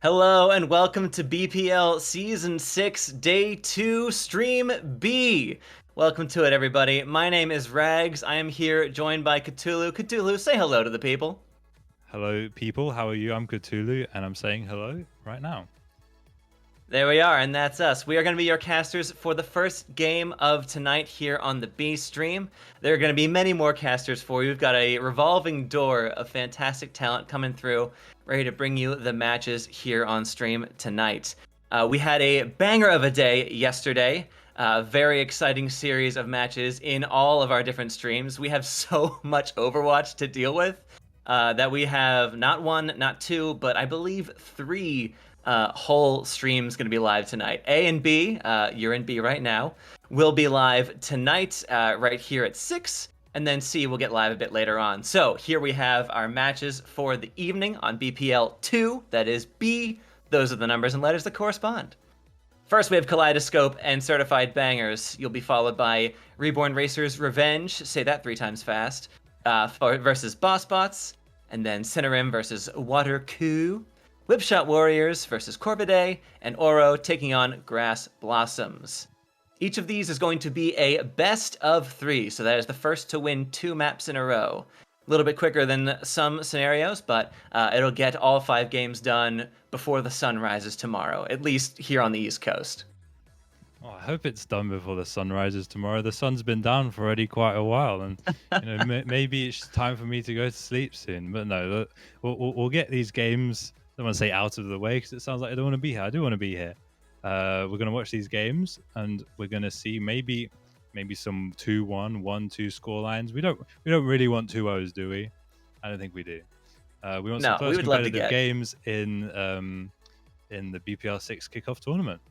Hello and welcome to BPL Season 6, Day 2, Stream B. Welcome to it, everybody. My name is Rags. I am here joined by Ktulu. Ktulu, say hello to the people. Hello, people. How are you? I'm Ktulu, and I'm saying hello right now. There we are, and that's us. We are going to be your casters for the first game of tonight here on the B stream. There are going to be many more casters for you. We've got a revolving door of fantastic talent coming through, ready to bring you the matches here on stream tonight. We had a banger of a day yesterday. Very exciting series of matches in all of our different streams. We have so much Overwatch to deal with that we have not one, not two, but I believe three whole streams going to be live tonight. A and B, you're in B right now, will be live tonight right here at 6, and then C will get live a bit later on. So here we have our matches for the evening on BPL 2, that is B. Those are the numbers and letters that correspond. First, we have Kaleidoscope and Certified Bangers. You'll be followed by Reborn Racers Revenge, say that 3 times fast, versus Bossbots, and then Cinerem versus Water Coo. Whipshot Warriors versus Corvidae, and Oro taking on Grass Blossoms. Each of these is going to be a best of 3, so that is the first to win 2 maps in a row. A little bit quicker than some scenarios, but it'll get all 5 games done before the sun rises tomorrow, at least here on the East Coast. Oh, I hope it's done before the sun rises tomorrow. The sun's been down for already quite a while, and maybe it's time for me to go to sleep soon. But no, we'll get these games. I don't want to say out of the way because it sounds like I don't want to be here. I do want to be here. We're going to watch these games and we're going to see maybe some 2-1, 1-2 score lines. We don't really want 2-0s, do we? I don't think we do. We want some close competitive games in the BPL 6 Kickoff tournament.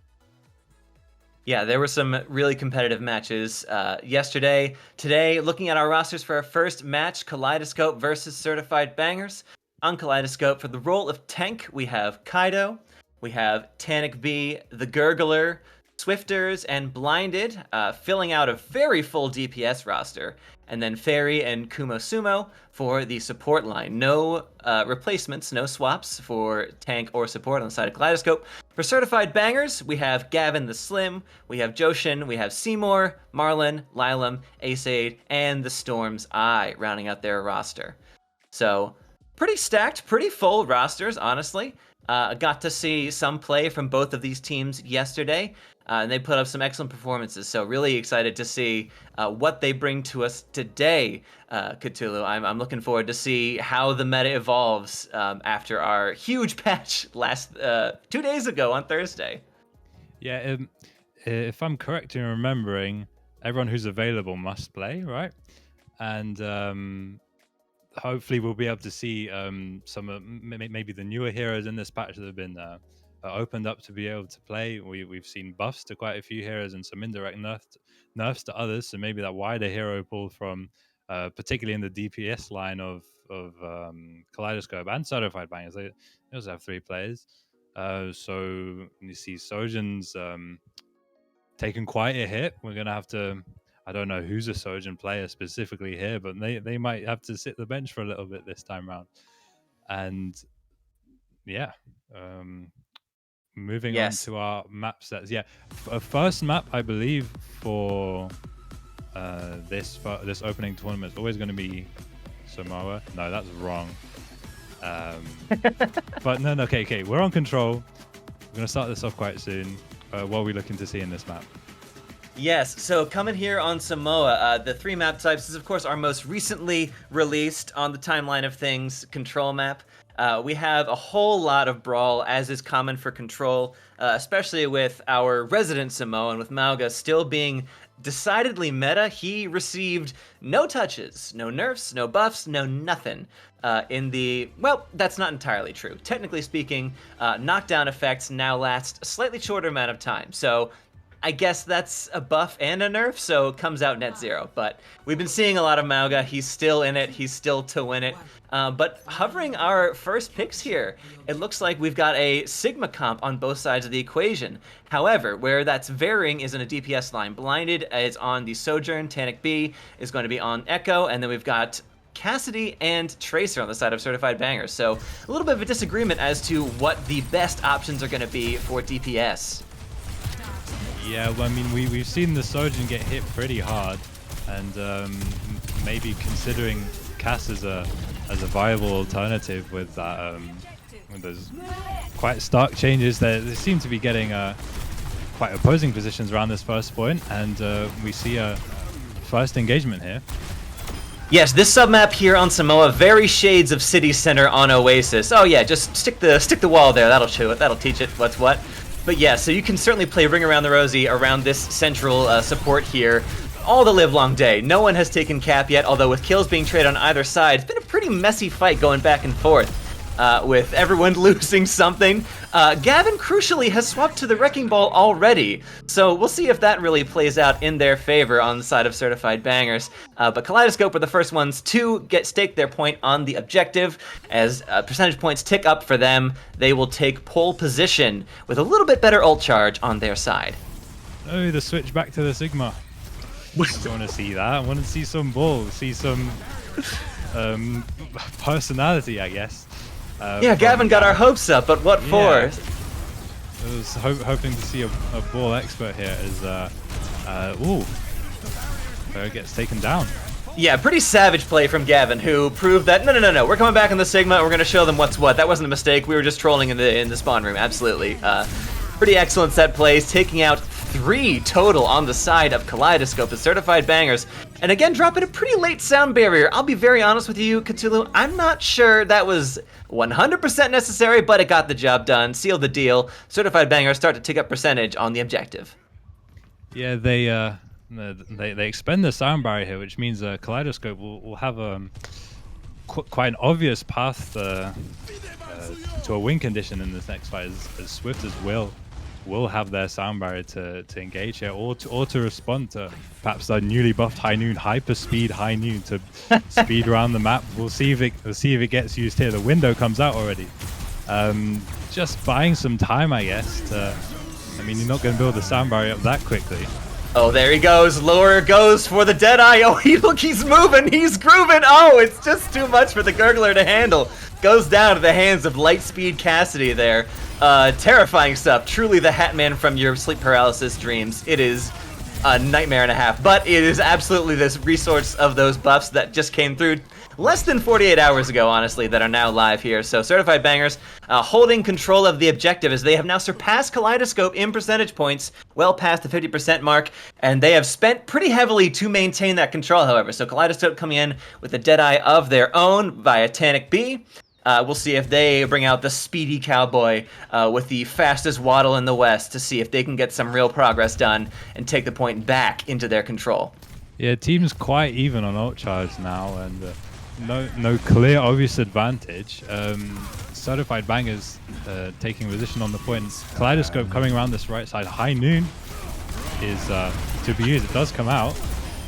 Yeah, there were some really competitive matches yesterday. Today, looking at our rosters for our first match, Kaleidoscope versus Certified Bangers. On Kaleidoscope, for the role of tank, we have Kaido, we have Tanic B, the Gurgler, Swifters, and Blinded, filling out a very full DPS roster, and then Fairy and Kumo Sumo for the support line. No replacements, no swaps for tank or support on the side of Kaleidoscope. For Certified Bangers, we have Gavin the Slim, we have Joshin, we have Seymour, Marlon, Lilam, Aceid, and the Storm's Eye, rounding out their roster. So, pretty stacked, pretty full rosters, honestly. Got to see some play from both of these teams yesterday, and they put up some excellent performances. So really excited to see what they bring to us today, Ktulu. I'm looking forward to see how the meta evolves after our huge patch last 2 days ago on Thursday. Yeah, if I'm correct in remembering, everyone who's available must play, right? And hopefully we'll be able to see some maybe the newer heroes in this patch that have been opened up to be able to play. We've seen buffs to quite a few heroes and some indirect nerfs to others. So maybe that wider hero pool from particularly in the DPS line of Kaleidoscope and Certified Bangers. They also have 3 players. So you see Sojourn's taken quite a hit. We're gonna have to. I don't know who's a Sojourn player specifically here, but they might have to sit the bench for a little bit this time around. And yeah, moving on to our map sets. Yeah, first map I believe for this opening tournament is always going to be Samoa. No, that's wrong. But no, okay, we're on control. We're going to start this off quite soon. What are we looking to see in this map? Yes, so coming here on Samoa, the three map types is, of course, our most recently released on the timeline of things control map. We have a whole lot of Brawl, as is common for control, especially with our resident Samoan, with Mauga still being decidedly meta. He received no touches, no nerfs, no buffs, no nothing. Well, that's not entirely true. Technically speaking, knockdown effects now last a slightly shorter amount of time. So I guess that's a buff and a nerf, so it comes out net zero. But we've been seeing a lot of Mauga. He's still in it. He's still to win it. But hovering our first picks here, it looks like we've got a Sigma comp on both sides of the equation. However, where that's varying is in a DPS line. Blinded is on the Sojourn. Tanic B is going to be on Echo. And then we've got Cassidy and Tracer on the side of Certified Bangers. So a little bit of a disagreement as to what the best options are going to be for DPS. Yeah, well, I mean, we've seen the Sojourn get hit pretty hard, and maybe considering Cass as a viable alternative with that, with those quite stark changes, they seem to be getting quite opposing positions around this first point, and we see a first engagement here. Yes, this submap here on Samoa, very shades of City Center on Oasis. Oh yeah, just stick the wall there. That'll show it. That'll teach it what's what. But yeah, so you can certainly play Ring Around the Rosie around this central support here all the live long day. No one has taken cap yet, although with kills being traded on either side, it's been a pretty messy fight going back and forth. With everyone losing something. Gavin, crucially, has swapped to the Wrecking Ball already, so we'll see if that really plays out in their favor on the side of Certified Bangers. But Kaleidoscope were the first ones to stake their point on the objective. As percentage points tick up for them, they will take pole position with a little bit better ult charge on their side. Oh, the switch back to the Sigma. I want to see that. I want to see some balls, see some personality, I guess. Yeah, Gavin got our hopes up, but what for? I was hoping to see a ball expert here as gets taken down. Yeah, pretty savage play from Gavin, who proved that no, we're coming back in the Sigma and we're gonna show them what's what. That wasn't a mistake. We were just trolling in the spawn room. Absolutely. Pretty excellent set plays, taking out 3 total on the side of Kaleidoscope, the Certified Bangers. And again, dropping a pretty late sound barrier. I'll be very honest with you, Ktulu. I'm not sure that was 100% necessary, but it got the job done. Sealed the deal. Certified Bangers start to tick up percentage on the objective. Yeah, they expend the sound barrier here, which means Kaleidoscope will have quite an obvious path to a win condition in this next fight, as Swift as will have their sound barrier to engage here, or to respond to perhaps the newly buffed High Noon, hyper speed High Noon to speed around the map. We'll see if it gets used here. The window comes out already. Just buying some time, I guess. I mean, you're not going to build the sound barrier up that quickly. Oh, there he goes. Lure goes for the Deadeye. Oh, look, he's moving. He's grooving. Oh, it's just too much for the Gurgler to handle. Goes down to the hands of Lightspeed Cassidy there. Terrifying stuff. Truly the Hatman from your sleep paralysis dreams. It is a nightmare and a half, but it is absolutely this resource of those buffs that just came through less than 48 hours ago, honestly, that are now live here. So Certified Bangers holding control of the objective as they have now surpassed Kaleidoscope in percentage points, well past the 50% mark, and they have spent pretty heavily to maintain that control, however. So Kaleidoscope coming in with a Deadeye of their own via Tanic B. We'll see if they bring out the speedy cowboy with the fastest waddle in the West to see if they can get some real progress done and take the point back into their control. Yeah, team's quite even on ult charge now, and no clear obvious advantage. Certified Bangers taking position on the point. Kaleidoscope coming around this right side. High Noon is to be used. It does come out.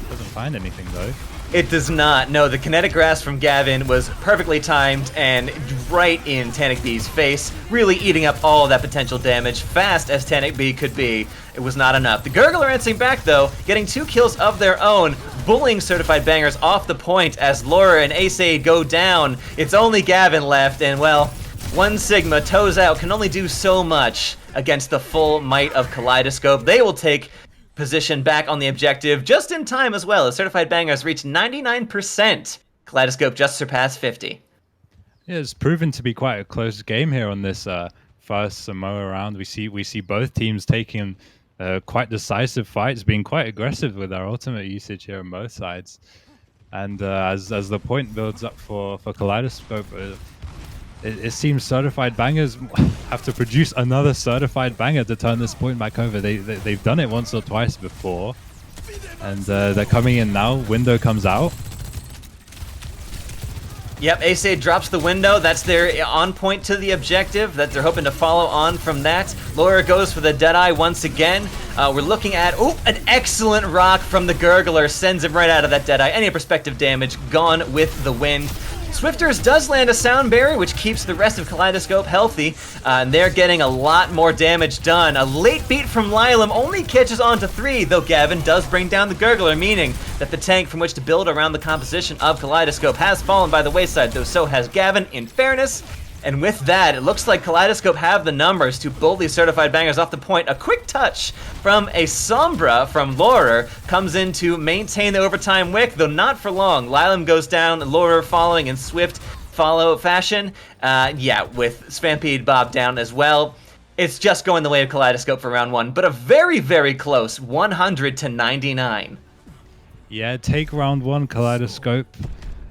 Doesn't find anything though. It does not. No, the kinetic grasp from Gavin was perfectly timed and right in Tanic B's face, really eating up all of that potential damage. Fast as Tanic B could be, it was not enough. The Gurgler answering back, though, getting 2 kills of their own, bullying Certified Bangers off the point as Laura and Ace go down. It's only Gavin left, and well, one Sigma, toes out, can only do so much against the full might of Kaleidoscope. They will take position back on the objective just in time as well, as Certified Bangers reached 99%. Kaleidoscope just surpassed 50. Yeah, it's proven to be quite a close game here on this first Samoa round. We see both teams taking quite decisive fights, being quite aggressive with our ultimate usage here on both sides. And as the point builds up for Kaleidoscope, it seems certified bangers have to produce another certified banger to turn this point back over. They've done it once or twice before, and they're coming in now. Window comes out. Yep, Ace drops the window. That's their on point to the objective that they're hoping to follow on from that. Laura goes for the Deadeye once again. We're looking at, an excellent rock from the Gurgler. Sends him right out of that Deadeye. Any perspective damage gone with the wind. Swifters does land a sound barrier, which keeps the rest of Kaleidoscope healthy, and they're getting a lot more damage done. A late beat from Lylum only catches on to 3, though Gavin does bring down the Gurgler, meaning that the tank from which to build around the composition of Kaleidoscope has fallen by the wayside, though so has Gavin, in fairness. And with that, it looks like Kaleidoscope have the numbers to boldly certified bangers off the point. A quick touch from a Sombra from Laurer comes in to maintain the overtime wick, though not for long. Lylum goes down, Laurer following in swift follow fashion. With Svampede Bob down as well. It's just going the way of Kaleidoscope for round 1, but a very, very close 100-99. Yeah, take round 1, Kaleidoscope.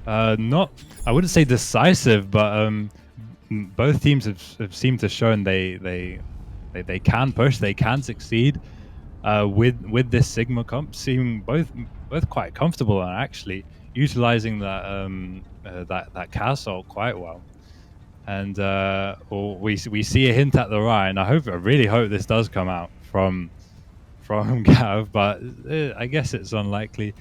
Not, I wouldn't say decisive, but both teams have seemed to shown they can push, they can succeed with this Sigma comp, seeming both quite comfortable and actually utilizing that castle quite well. And we see a hint at the Ryan. I really hope this does come out from Gav, but I guess it's unlikely.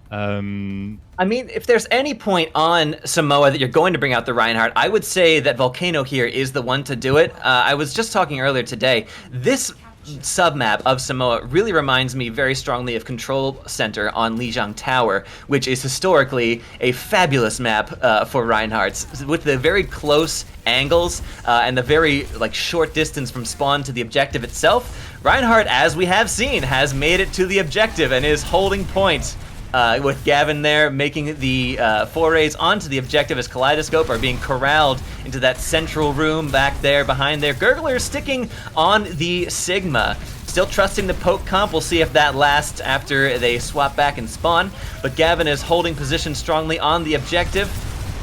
I mean, if there's any point on Samoa that you're going to bring out the Reinhardt, I would say that Volcano here is the one to do it. I was just talking earlier today. This submap of Samoa really reminds me very strongly of Control Center on Lijiang Tower, which is historically a fabulous map for Reinhardts, with the very close angles and the very short distance from spawn to the objective itself. Reinhardt, as we have seen, has made it to the objective and is holding point. With Gavin there making the forays onto the objective as Kaleidoscope are being corralled into that central room back there behind there. Gurgler sticking on the Sigma. Still trusting the poke comp. We'll see if that lasts after they swap back and spawn. But Gavin is holding position strongly on the objective.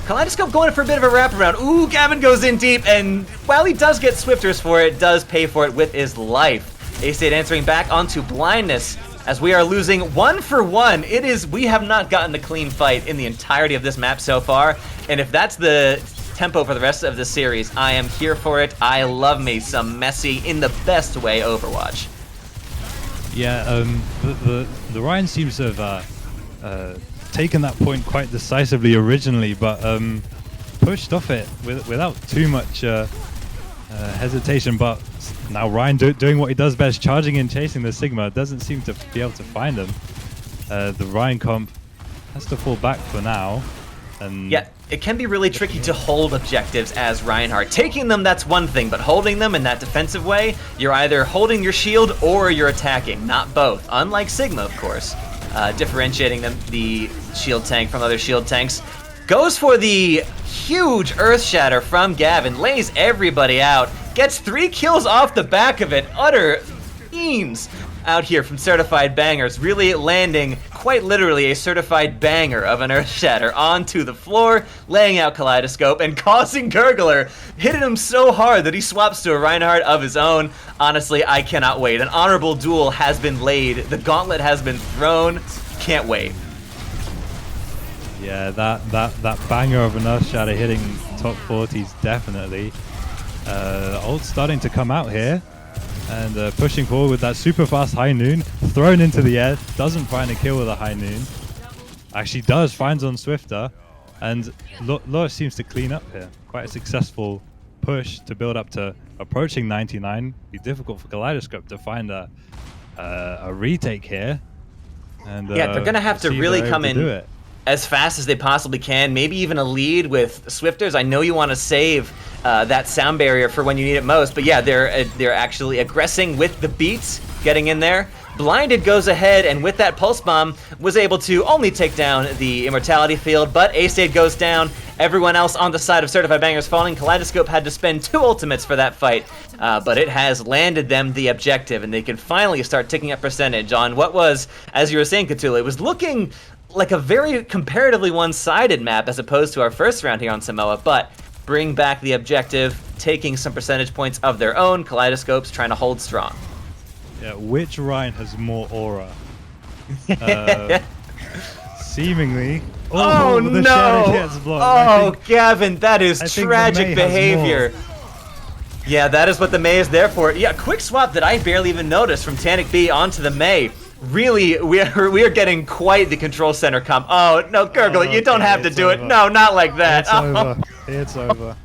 Kaleidoscope going for a bit of a wraparound. Ooh, Gavin goes in deep, and while he does get Swifters for it, does pay for it with his life. A-State answering back onto blindness. As we are losing 1 for 1, we have not gotten a clean fight in the entirety of this map so far. And if that's the tempo for the rest of the series, I am here for it. I love me some messy, in the best way, Overwatch. Yeah, the Ryan seems to have taken that point quite decisively originally, but pushed off it without too much hesitation. But now Ryan doing what he does best, charging and chasing the Sigma, doesn't seem to be able to find him. The Ryan comp has to fall back for now. And yeah, it can be really tricky to hold objectives as Reinhardt. Taking them, that's one thing, but holding them in that defensive way, you're either holding your shield or you're attacking, not both. Unlike Sigma, of course, differentiating the shield tank from other shield tanks. Goes for the huge Earth Shatter from Gavin, lays everybody out, gets 3 kills off the back of it. Utter fiends out here from Certified Bangers, really landing quite literally a certified banger of an Earth Shatter onto the floor, laying out Kaleidoscope and causing Gurgler, hitting him so hard that he swaps to a Reinhardt of his own. Honestly, I cannot wait. An honorable duel has been laid. The gauntlet has been thrown. Can't wait. Yeah, that banger of an Earth Shatter hitting top 40s definitely. Ult's starting to come out here and pushing forward with that super fast High Noon, thrown into the air, doesn't find a kill with a High Noon. Actually does, finds on Swifter, and Laura seems to clean up here. Quite a successful push to build up to approaching 99. Be difficult for Kaleidoscope to find a retake here. And yeah, they're gonna have to really come in as fast as they possibly can, maybe even a lead with Swifters. I know you want to save that sound barrier for when you need it most, but yeah, they're actually aggressing with the beats, getting in there. Blinded goes ahead, and with that Pulse Bomb, was able to only take down the Immortality Field, but A-State goes down. Everyone else on the side of Certified Bangers falling. Kaleidoscope had to spend 2 ultimates for that fight, but it has landed them the objective, and they can finally start ticking up percentage on what was, as you were saying, ktulu, it was looking like a very comparatively one-sided map as opposed to our first round here on Samoa, but bring back the objective, taking some percentage points of their own. Kaleidoscope's trying to hold strong. Yeah, which Ryan has more aura? Seemingly. Oh the no! shadow gets blocked. Oh, Gavin, that is tragic behavior. Yeah, that is what the Mei is there for. Yeah, quick swap that I barely even noticed from Tanic B onto the Mei. Really, we are getting quite the control center comp. Oh no, Gurgle, you don't have to do it. No, not like that. It's over.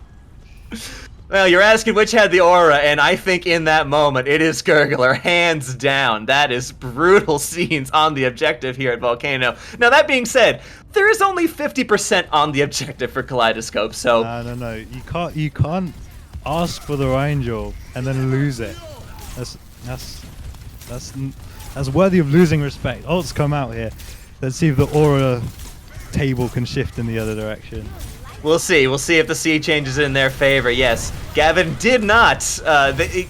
Well, you're asking which had the aura, and I think in that moment, it is Gurgler, hands down. That is brutal scenes on the objective here at Volcano. Now, that being said, there is only 50% on the objective for Kaleidoscope, so... No. You can't ask for the Angel and then lose it. That's worthy of losing respect. Ults come out here. Let's see if the aura table can shift in the other direction. We'll see. We'll see if the sea changes in their favor. Yes, Gavin did not.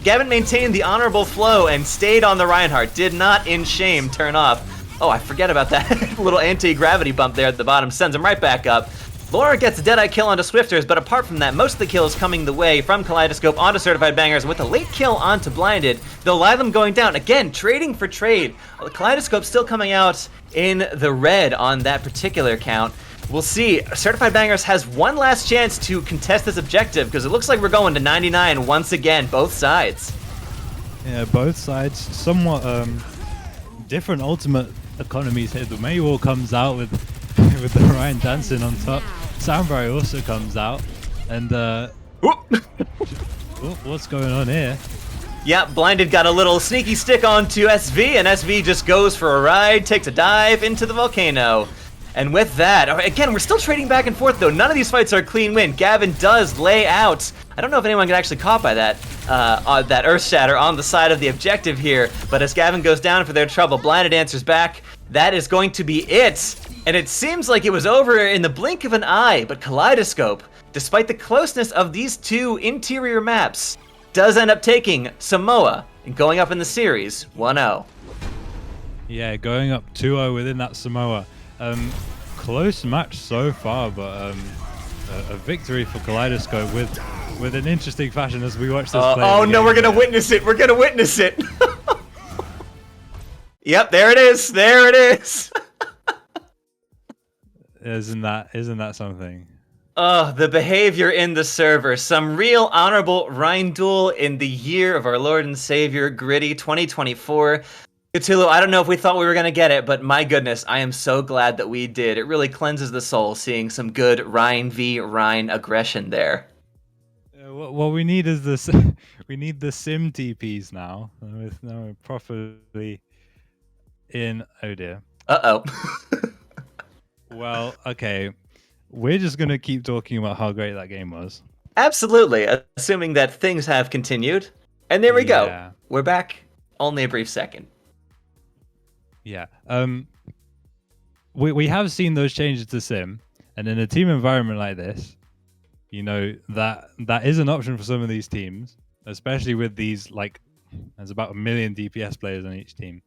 Gavin maintained the honorable flow and stayed on the Reinhardt. Did not, in shame, turn off. Oh, I forget about that little anti-gravity bump there at the bottom. Sends him right back up. Laura gets a Deadeye kill onto Swifters, but apart from that, most of the kills coming the way from Kaleidoscope onto Certified Bangers with a late kill onto Blinded. They'll lie them going down. Again, trading for trade. Kaleidoscope still coming out in the red on that particular count. We'll see. Certified Bangers has one last chance to contest this objective because it looks like we're going to 99 once again, both sides. Yeah, both sides. Somewhat different ultimate economies here. The Maywall comes out with the Ryan dancing on top. Samurai also comes out. And what's going on here? Yeah, Blinded got a little sneaky stick onto SV, and SV just goes for a ride, takes a dive into the volcano. And with that, again, we're still trading back and forth, though. None of these fights are a clean win. Gavin does lay out. I don't know if anyone can actually caught by that, that Earth Shatter on the side of the objective here. But as Gavin goes down for their trouble, Blinded answers back. That is going to be it. And it seems like it was over in the blink of an eye. But Kaleidoscope, despite the closeness of these two interior maps, does end up taking Samoa and going up in the series 1-0. Yeah, going up 2-0 within that Samoa. Close match so far, but a victory for Kaleidoscope with an interesting fashion as we watch this play. Oh no, we're gonna witness it. We're gonna witness it. Yep, there it is. There it is. Isn't that something? Oh, the behavior in the server. Some real honorable Rhine duel in the year of our Lord and Savior, Gritty 2024. ktulu, I don't know if we thought we were going to get it, but my goodness, I am so glad that we did. It really cleanses the soul seeing some good Rhine v. Rhine aggression there. What we need is this. We need the sim TPs now. We're properly in. Oh dear. Uh-oh. Well, okay. We're just going to keep talking about how great that game was. Absolutely, assuming that things have continued. And there we go. We're back. Only a brief second. Yeah. We have seen those changes to sim, and in a team environment like this, you know, that is an option for some of these teams, especially with these, like, there's about 1 million DPS players on each team.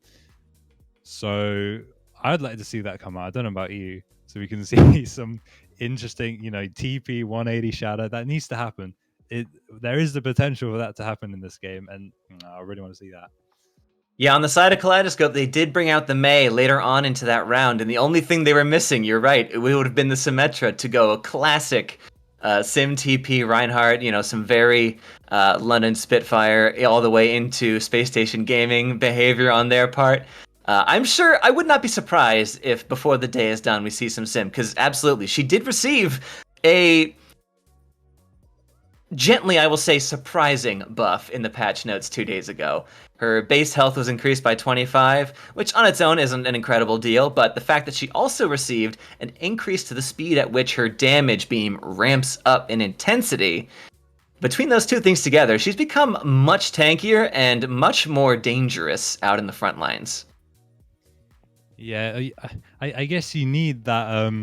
So I'd like to see that come out. I don't know about you. So we can see some interesting, you know, TP 180 shadow. That needs to happen. There is the potential for that to happen in this game, and I really want to see that. Yeah, on the side of Kaleidoscope, they did bring out the Mei later on into that round, and the only thing they were missing, you're right, it would have been the Symmetra to go a classic Sim TP Reinhardt, you know, some very London Spitfire all the way into Space Station Gaming behavior on their part. I'm sure, I would not be surprised if before the day is done we see some Sim, because absolutely, she did receive a gently, I will say, surprising buff in the patch notes 2 days ago. Her base health was increased by 25, which on its own isn't an incredible deal, but the fact that she also received an increase to the speed at which her damage beam ramps up in intensity between those two things together, she's become much tankier and much more dangerous out in the front lines. Yeah, I guess you need that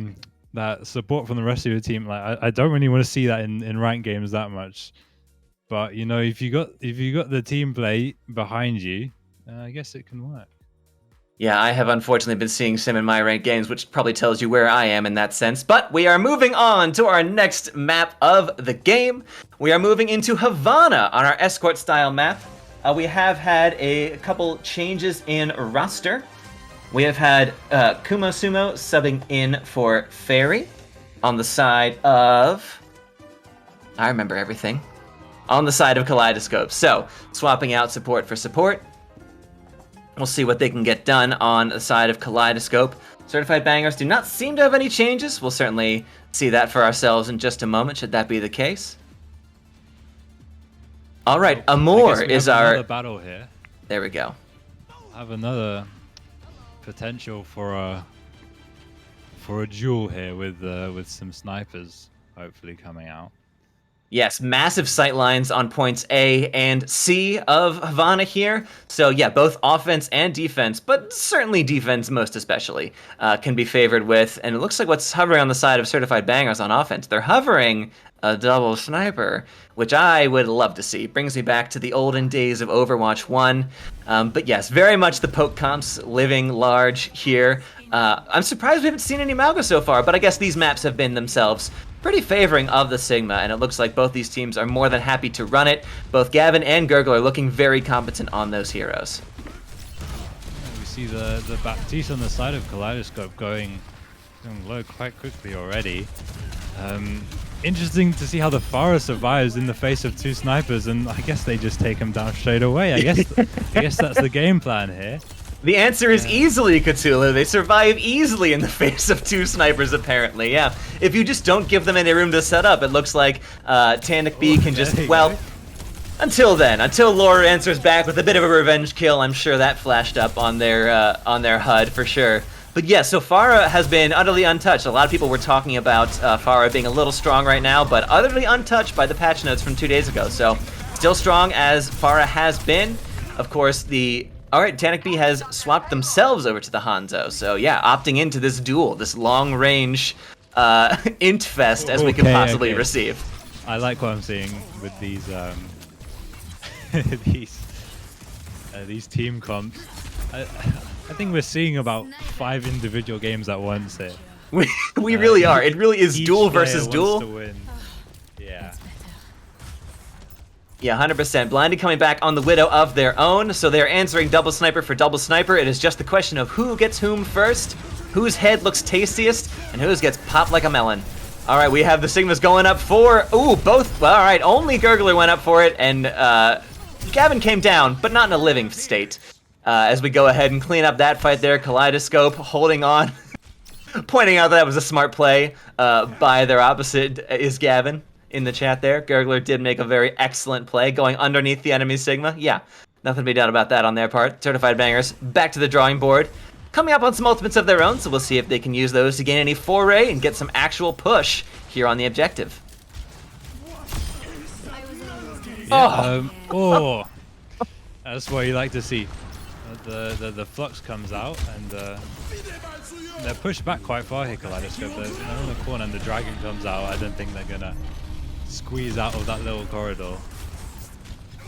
that support from the rest of your team. Like I don't really want to see that in ranked games that much. But you know, if you got the team play behind you, I guess it can work. Yeah, I have unfortunately been seeing Sim in my ranked games, which probably tells you where I am in that sense. But we are moving on to our next map of the game. We are moving into Havana on our escort style map. We have had a couple changes in roster. We have had Kumo Sumo subbing in for Fairy on the side of... I remember everything. On the side of Kaleidoscope. So, swapping out support for support. We'll see what they can get done on the side of Kaleidoscope. Certified Bangers do not seem to have any changes. We'll certainly see that for ourselves in just a moment, should that be the case. All right, Amor is our... battle here. There we go. Have another potential for a duel here with some snipers hopefully coming out. Yes, massive sight lines on points A and C of Havana here. So yeah, both offense and defense, but certainly defense most especially, can be favored with. And it looks like what's hovering on the side of Certified Bangers on offense. They're hovering a double sniper, which I would love to see. Brings me back to the olden days of Overwatch 1. But yes, very much the poke comps living large here. I'm surprised we haven't seen any Malga so far, but I guess these maps have been themselves pretty favoring of the Sigma, and it looks like both these teams are more than happy to run it. Both Gavin and Gurgle are looking very competent on those heroes. We see the Baptiste on the side of Kaleidoscope going low quite quickly already. Interesting to see how the Pharah survives in the face of two snipers, and I guess they just take him down straight away. I guess that's the game plan here. The answer is easily, ktulu. They survive easily in the face of two snipers, apparently. Yeah, if you just don't give them any room to set up, it looks like Tannic B can just, well, until then, until Laura answers back with a bit of a revenge kill, I'm sure that flashed up on their HUD for sure. But yeah, so Pharah has been utterly untouched. A lot of people were talking about Pharah being a little strong right now, but utterly untouched by the patch notes from 2 days ago. So still strong as Pharah has been. Of course, all right, Tannic B has swapped themselves over to the Hanzo. So yeah, opting into this duel, this long-range int fest as we can possibly receive. I like what I'm seeing with these these team comps. I think we're seeing about 5 individual games at once here. We really are. It really is duel versus duel. To win. Yeah. Yeah, 100%. Blinded coming back on the Widow of their own, so they're answering double sniper for double sniper. It is just the question of who gets whom first, whose head looks tastiest, and whose gets popped like a melon. All right, we have the Sigmas going up for... Ooh, both... Well, all right, only Gurgler went up for it, and Gavin came down, but not in a living state. As we go ahead and clean up that fight there, Kaleidoscope holding on, pointing out that was a smart play by their opposite is Gavin. In the chat there, Gurgler did make a very excellent play, going underneath the enemy Sigma. Yeah, nothing to be done about that on their part. Certified Bangers back to the drawing board, coming up on some ultimates of their own, so we'll see if they can use those to gain any foray and get some actual push here on the objective. Yeah, that's what you like to see. The flux comes out and they're pushed back quite far here, Kaleidoscope. They're in the corner and the dragon comes out. I don't think they're gonna squeeze out of that little corridor.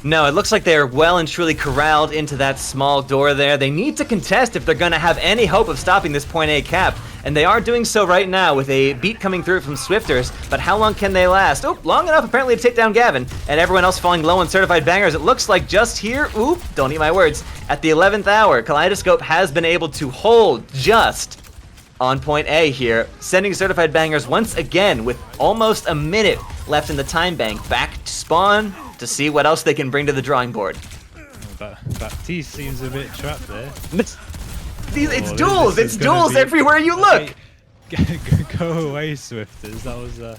No, it looks like they're well and truly corralled into that small door there. They need to contest if they're going to have any hope of stopping this point A cap. And they are doing so right now with a beat coming through from Swifters. But how long can they last? Oh, long enough apparently to take down Gavin. And everyone else falling low on Certified Bangers. It looks like just here, oop, don't eat my words. At the 11th hour, Kaleidoscope has been able to hold just on point A here, sending Certified Bangers once again with almost a minute left in the time bank back to spawn to see what else they can bring to the drawing board. Baptiste seems a bit trapped there. It's duels! It's duels everywhere you look! Go away, Swifters. That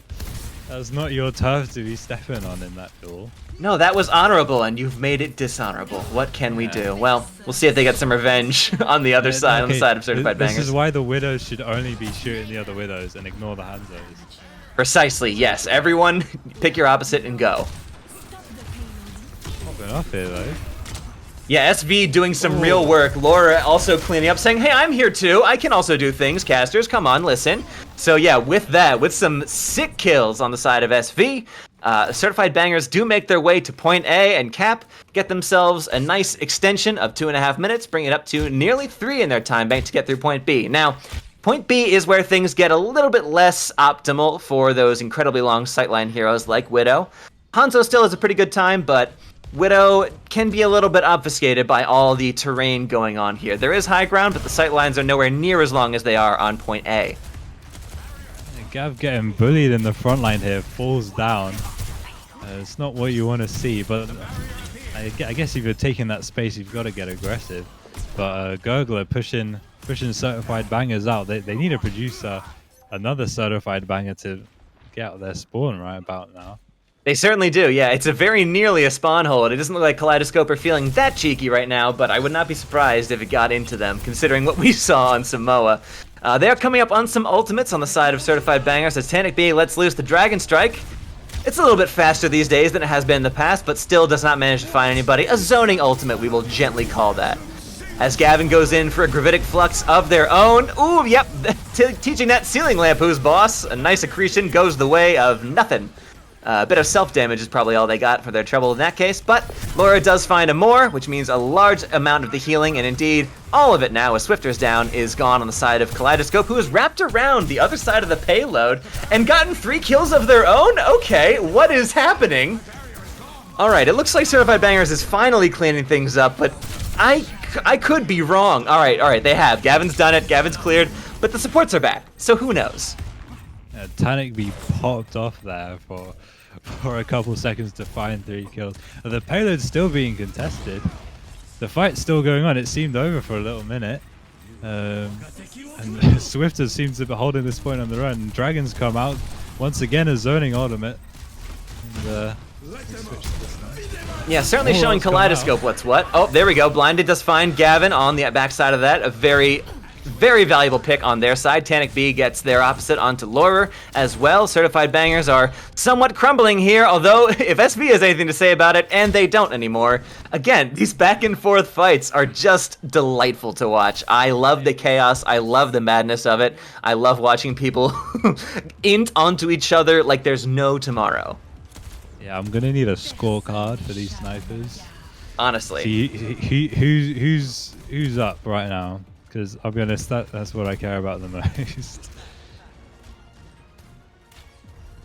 was not your turf to be stepping on in that duel. No, that was honorable, and you've made it dishonorable. What can we do? Well, we'll see if they get some revenge on the other side, on the side of Certified Bangers. This is why the Widows should only be shooting the other Widows and ignore the Hanzos. Precisely, yes. Everyone, pick your opposite and go. popping off here though. Yeah, SV doing some real work. Laura also cleaning up, saying, hey, I'm here too. I can also do things, casters. Come on, listen. So yeah, with that, with some sick kills on the side of SV, Certified Bangers do make their way to point A and cap, get themselves a nice extension of 2.5 minutes, bring it up to nearly 3 in their time bank to get through point B. Now, point B is where things get a little bit less optimal for those incredibly long sightline heroes like Widow. Hanzo still has a pretty good time, but Widow can be a little bit obfuscated by all the terrain going on here. There is high ground, but the sight lines are nowhere near as long as they are on point A. Gav getting bullied in the front line here, falls down. It's not what you want to see, but I guess if you're taking that space, you've got to get aggressive. But Gurgler pushing Certified Bangers out. They need to produce another Certified Banger to get out their spawn right about now. They certainly do, yeah. It's a very nearly a spawn hold. It doesn't look like Kaleidoscope are feeling that cheeky right now, but I would not be surprised if it got into them, considering what we saw on Samoa. They are coming up on some ultimates on the side of Certified Bangers as Tanic B lets loose the Dragon Strike. It's a little bit faster these days than it has been in the past, but still does not manage to find anybody. A zoning ultimate, we will gently call that. As Gavin goes in for a Gravitic Flux of their own. Ooh, yep, teaching that Ceiling Lamp who's boss. A nice accretion goes the way of nothing. A bit of self-damage is probably all they got for their trouble in that case, but Laura does find a more, which means a large amount of the healing, and indeed, all of it now, as Swifter's down, is gone on the side of Kaleidoscope, who has wrapped around the other side of the payload and gotten 3 kills of their own? Okay, what is happening? Alright, it looks like Certified Bangers is finally cleaning things up, but I could be wrong. Alright, they have. Gavin's done it, Gavin's cleared, but the supports are back, so who knows? Tanic be popped off there for a couple seconds to find 3 kills. The payload's still being contested. The fight's still going on. It seemed over for a little minute. And Swifter seems to be holding this point on the run. Dragons come out. Once again, a zoning ultimate. And, yeah, certainly showing Kaleidoscope what's what. Oh, there we go. Blinded does find Gavin on the backside of that. A very valuable pick on their side. Tanic B gets their opposite onto Laura as well. Certified Bangers are somewhat crumbling here, although if SV has anything to say about it, and they don't anymore, again, these back and forth fights are just delightful to watch. I love the chaos. I love the madness of it. I love watching people int onto each other like there's no tomorrow. Yeah, I'm gonna need a scorecard for these snipers. Honestly. See, who's up right now? Because I'll be honest, that's what I care about the most.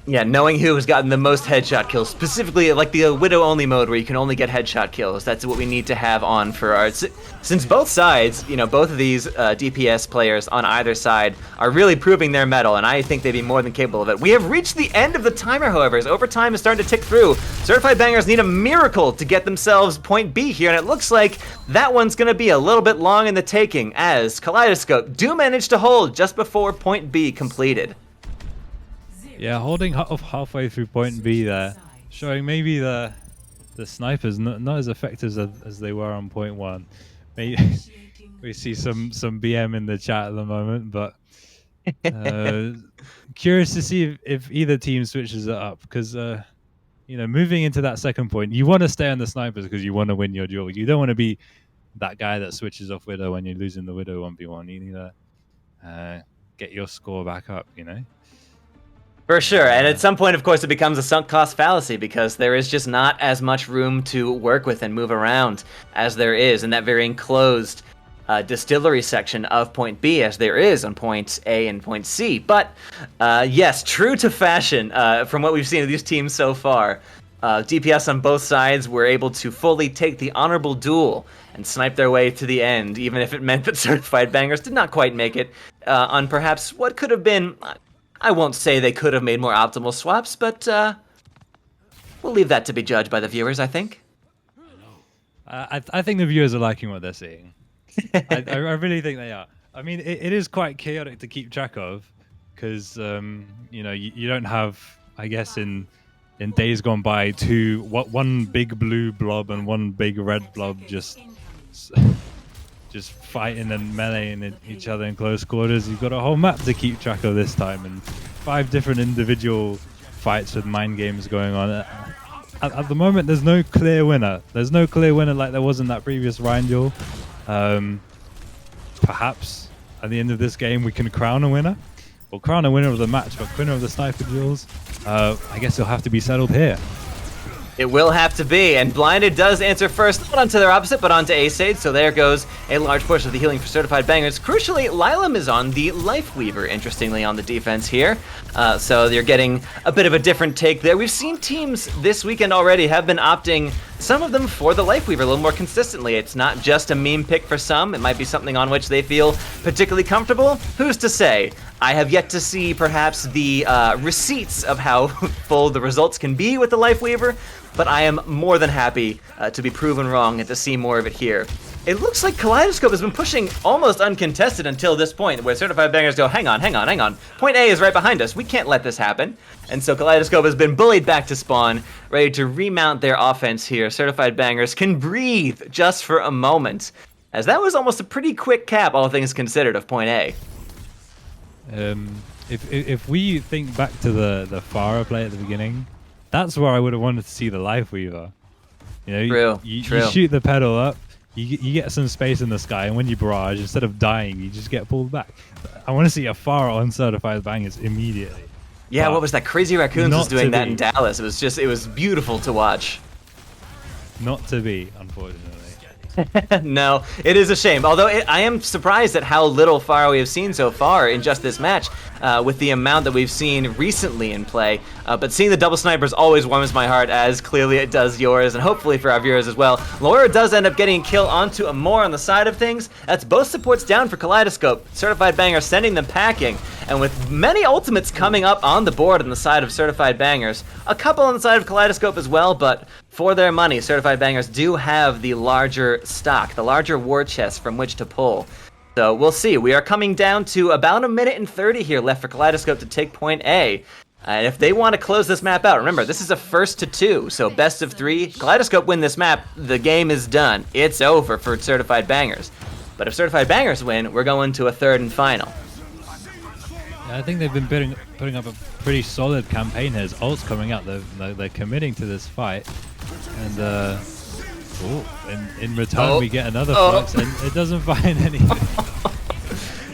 Yeah, knowing who has gotten the most headshot kills, specifically like the Widow only mode where you can only get headshot kills. That's what we need to have on for our... Since both sides, you know, both of these DPS players on either side are really proving their mettle, and I think they'd be more than capable of it. We have reached the end of the timer, however, as overtime is starting to tick through. Certified Bangers need a miracle to get themselves point B here, and it looks like that one's going to be a little bit long in the taking, as Kaleidoscope do manage to hold just before point B completed. Yeah, holding off halfway through point B there, showing maybe the snipers not as effective as they were on point 1. Maybe we see some BM in the chat at the moment, but curious to see if either team switches it up, because you know, moving into that second point, you want to stay on the snipers because you want to win your duel. You don't want to be that guy that switches off Widow when you're losing the Widow 1v1. You need to get your score back up, you know. For sure, and at some point, of course, it becomes a sunk cost fallacy because there is just not as much room to work with and move around as there is in that very enclosed distillery section of point B as there is on point A and point C. But yes, true to fashion, from what we've seen of these teams so far, DPS on both sides were able to fully take the honorable duel and snipe their way to the end, even if it meant that Certified Bangers did not quite make it on perhaps what could have been... I won't say they could have made more optimal swaps, but we'll leave that to be judged by the viewers, I think. I think the viewers are liking what they're seeing. I really think they are. I mean, it is quite chaotic to keep track of, because you know, you don't have, I guess, in days gone by, one big blue blob and one big red blob just fighting and meleeing each other in close quarters. You've got a whole map to keep track of this time, and 5 different individual fights with mind games going on. at the moment, there's no clear winner. There's no clear winner like there was in that previous Ryan duel. Perhaps at the end of this game, we can crown a winner. We'll crown a winner of the match, but winner of the sniper duels, I guess it'll have to be settled here. It will have to be, and Blinded does answer first, not onto their opposite, but onto Ace-Aid, so there goes a large portion of the healing for Certified Bangers. Crucially, Lilam is on the Life Weaver, interestingly, on the defense here, so you're getting a bit of a different take there. We've seen teams this weekend already have been opting, some of them, for the Life Weaver a little more consistently. It's not just a meme pick for some, it might be something on which they feel particularly comfortable. Who's to say? I have yet to see, perhaps, the receipts of how full the results can be with the Life Weaver, but I am more than happy to be proven wrong and to see more of it here. It looks like Kaleidoscope has been pushing almost uncontested until this point, where Certified Bangers go, hang on. Point A is right behind us. We can't let this happen. And so Kaleidoscope has been bullied back to spawn, ready to remount their offense here. Certified Bangers can breathe just for a moment, as that was almost a pretty quick cap, all things considered, of point A. If we think back to the Pharah play at the beginning, that's where I would have wanted to see the Life Weaver. You know, you shoot the pedal up, you get some space in the sky, and when you barrage, instead of dying, you just get pulled back. I want to see a Pharah on Certified Bangers immediately. Yeah, but what was that? Crazy Raccoons was doing that in Dallas. It was beautiful to watch. Not to be, unfortunately. No, it is a shame. Although I am surprised at how little Pharah we have seen so far in just this match, with the amount that we've seen recently in play. But seeing the double snipers always warms my heart, as clearly it does yours, and hopefully for our viewers as well. Laura does end up getting a kill onto Amor on the side of things. That's both supports down for Kaleidoscope. Certified Banger sending them packing, and with many ultimates coming up on the board on the side of Certified Bangers. A couple on the side of Kaleidoscope as well, but for their money, Certified Bangers do have the larger stock, the larger war chest from which to pull. So we'll see. We are coming down to about a minute and 30 here left for Kaleidoscope to take point A. And if they want to close this map out, remember, this is a 1st to 2, so best of 3. Kaleidoscope win this map, the game is done. It's over for Certified Bangers. But if Certified Bangers win, we're going to a 3rd and final. Yeah, I think they've been putting up a pretty solid campaign here. As ult's coming out, they're committing to this fight. And in return, we get another flux, and it doesn't find anything.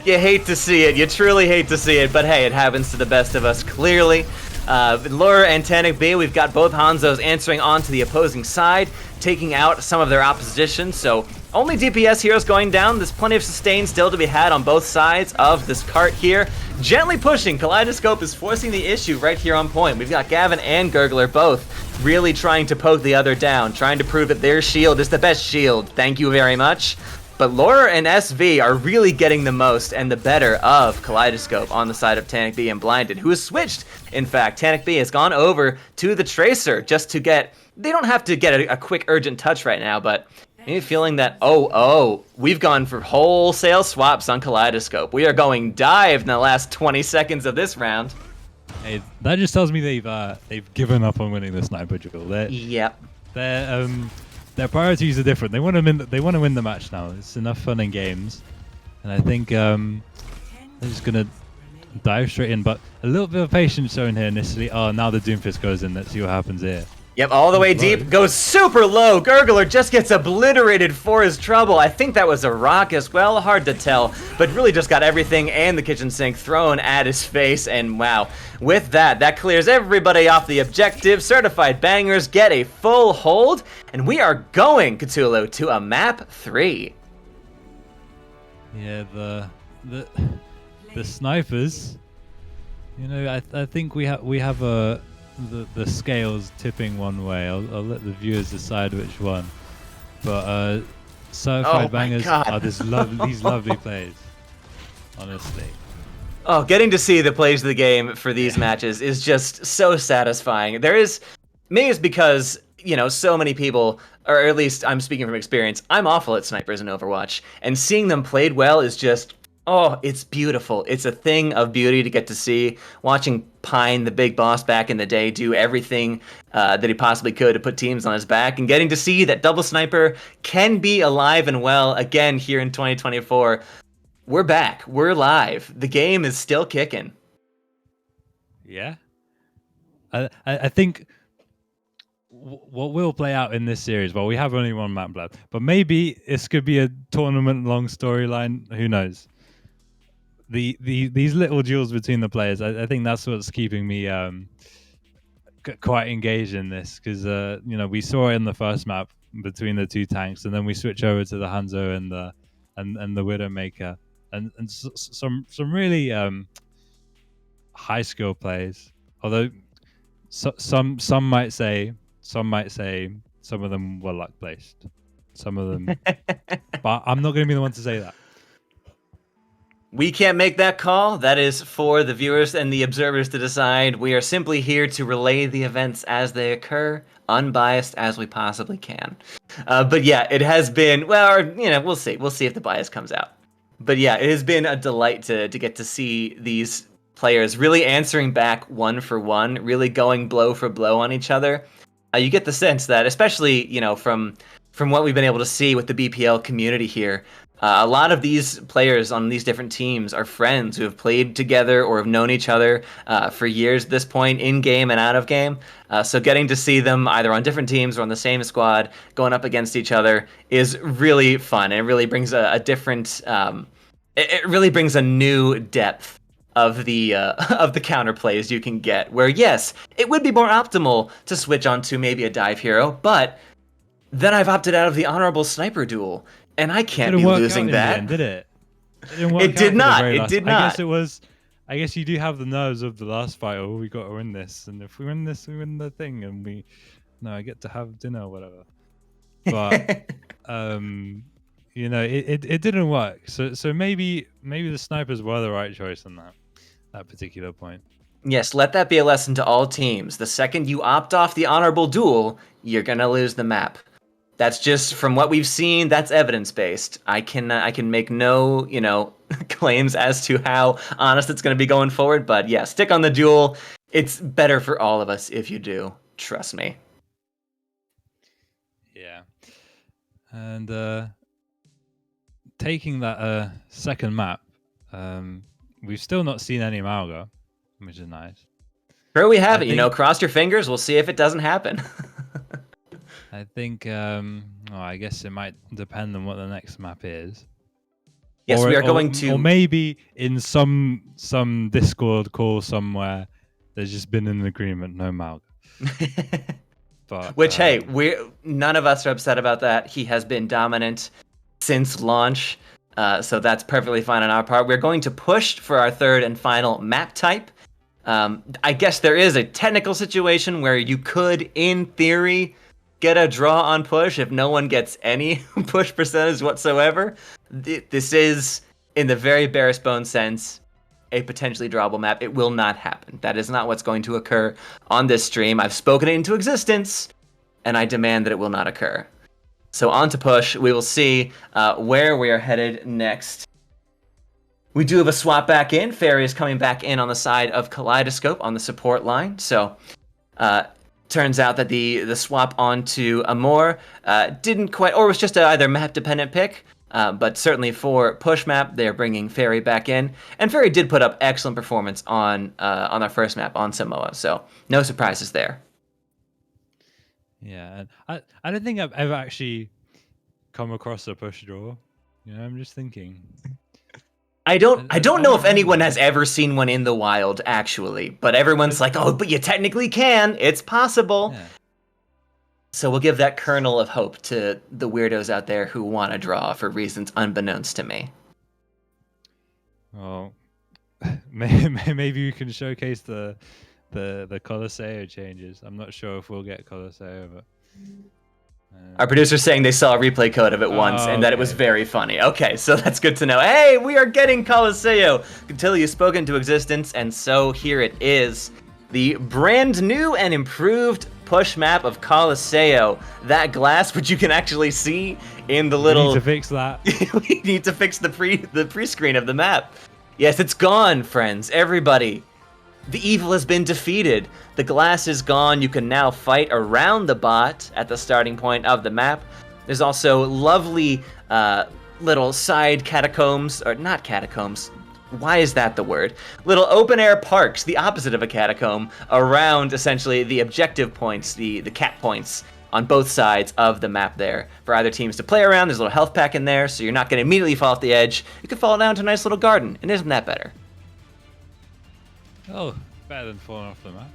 You hate to see it. You truly hate to see it. But hey, it happens to the best of us, clearly. Lure and Tanic B, we've got both Hanzos answering onto the opposing side, taking out some of their opposition. So only DPS heroes going down. There's plenty of sustain still to be had on both sides of this cart here. Gently pushing. Kaleidoscope is forcing the issue right here on point. We've got Gavin and Gurgler both really trying to poke the other down, trying to prove that their shield is the best shield. Thank you very much. But Laura and SV are really getting the most and the better of Kaleidoscope on the side of Tanic B and Blinded, who has switched. In fact, Tanic B has gone over to the Tracer just to get... They don't have to get a quick urgent touch right now, but maybe feeling that, we've gone for wholesale swaps on Kaleidoscope. We are going dive in the last 20 seconds of this round. Hey, that just tells me they've given up on winning the sniper duel. Yep. Their priorities are different. They want to win the match now. It's enough fun in games, and I think they're just gonna dive straight in. But a little bit of patience shown here initially. Oh, now the Doomfist goes in. Let's see what happens here. Yep, all the way deep, goes super low. Gurgler just gets obliterated for his trouble. I think that was a rock as well, hard to tell, but really just got everything and the kitchen sink thrown at his face, and wow. With that clears everybody off the objective. Certified Bangers get a full hold, and we are going, Ktulu, to a map 3. Yeah, the snipers, you know, I think we have the scales tipping one way. I'll let the viewers decide which one. But Certified Bangers are these lovely plays, honestly. Oh, getting to see the plays of the game for these matches is just so satisfying. Maybe it's because, you know, so many people, or at least I'm speaking from experience, I'm awful at snipers in Overwatch, and seeing them played well is just, it's beautiful. It's a thing of beauty to get to see. Watching Pine, the big boss back in the day, do everything that he possibly could to put teams on his back, and getting to see that double sniper can be alive and well again here in 2024. We're back. We're live. The game is still kicking. Yeah. I think what will play out in this series? Well, we have only one map left, but maybe this could be a tournament-long storyline. Who knows? These little duels between the players, I think that's what's keeping me quite engaged in this, because we saw it in the first map between the two tanks, and then we switch over to the Hanzo and the Widowmaker, and some really high skill plays. Although some might say some of them were luck placed, some of them, but I'm not going to be the one to say that. We can't make that call. That is for the viewers and the observers to decide. We are simply here to relay the events as they occur, unbiased as we possibly can. But yeah, it has been, we'll see. We'll see if the bias comes out. But yeah, it has been a delight to get to see these players really answering back one for one, really going blow for blow on each other. You get the sense that, especially, from what we've been able to see with the BPL community here, a lot of these players on these different teams are friends who have played together or have known each other for years at this point, in game and out of game. So getting to see them either on different teams or on the same squad going up against each other is really fun. And it really brings a different, it really brings a new depth of the counter plays you can get. Where yes, it would be more optimal to switch onto maybe a dive hero, but then I've opted out of the honorable sniper duel. And I can't be losing that. End, did it? It didn't work it did not. It did not. I guess it was. I guess you do have the nerves of the last fight. Oh, we got to win this, and if we win this, we win the thing, and I get to have dinner or whatever. But it didn't work. So maybe the snipers were the right choice on that particular point. Yes, let that be a lesson to all teams. The second you opt off the honorable duel, you're gonna lose the map. That's just from what we've seen. That's evidence-based. I can make no, claims as to how honest it's going to be going forward. But yeah, stick on the duel. It's better for all of us if you do. Trust me. Yeah. And taking that second map, we've still not seen any Malga, which is nice. Sure, we haven't. Cross your fingers. We'll see if it doesn't happen. I think, I guess it might depend on what the next map is. Yes, we are going to... Or maybe in some Discord call somewhere, there's just been an agreement, no Malga. But, which, hey, none of us are upset about that. He has been dominant since launch, so that's perfectly fine on our part. We're going to push for our third and final map type. I guess there is a technical situation where you could, in theory, get a draw on push if no one gets any push percentage whatsoever. This is, in the very barest bone sense, a potentially drawable map. It will not happen. That is not what's going to occur on this stream. I've spoken it into existence, and I demand that it will not occur. So on to push. We will see where we are headed next. We do have a swap back in. Fairy is coming back in on the side of Kaleidoscope on the support line. So turns out that the swap onto Amor didn't quite, or was just either map-dependent pick, but certainly for push map, they're bringing Fairy back in. And Fairy did put up excellent performance on our first map, on Samoa, so no surprises there. Yeah, and I don't think I've ever actually come across a push draw. I'm just thinking. I don't know if anyone has ever seen one in the wild, actually, but everyone's like, oh, but you technically can. It's possible. Yeah. So we'll give that kernel of hope to the weirdos out there who want to draw for reasons unbeknownst to me. Well, maybe we can showcase the Colosseo changes. I'm not sure if we'll get Colosseo, but... Our producer's saying they saw a replay code of it once and that it was very funny. Okay, so that's good to know. Hey, we are getting Colosseo. Until you've spoken to existence, and so here it is. The brand new and improved push map of Colosseo. That glass, which you can actually see in the little... We need to fix that. We need to fix the pre-screen of the map. Yes, it's gone, friends. Everybody. The evil has been defeated. The glass is gone. You can now fight around the bot at the starting point of the map. There's also lovely little side catacombs, or not catacombs, why is that the word? Little open air parks, the opposite of a catacomb, around essentially the objective points, the cap points on both sides of the map there for either teams to play around. There's a little health pack in there, so you're not going to immediately fall off the edge. You can fall down to a nice little garden, and isn't that better? Oh, better than falling off the map.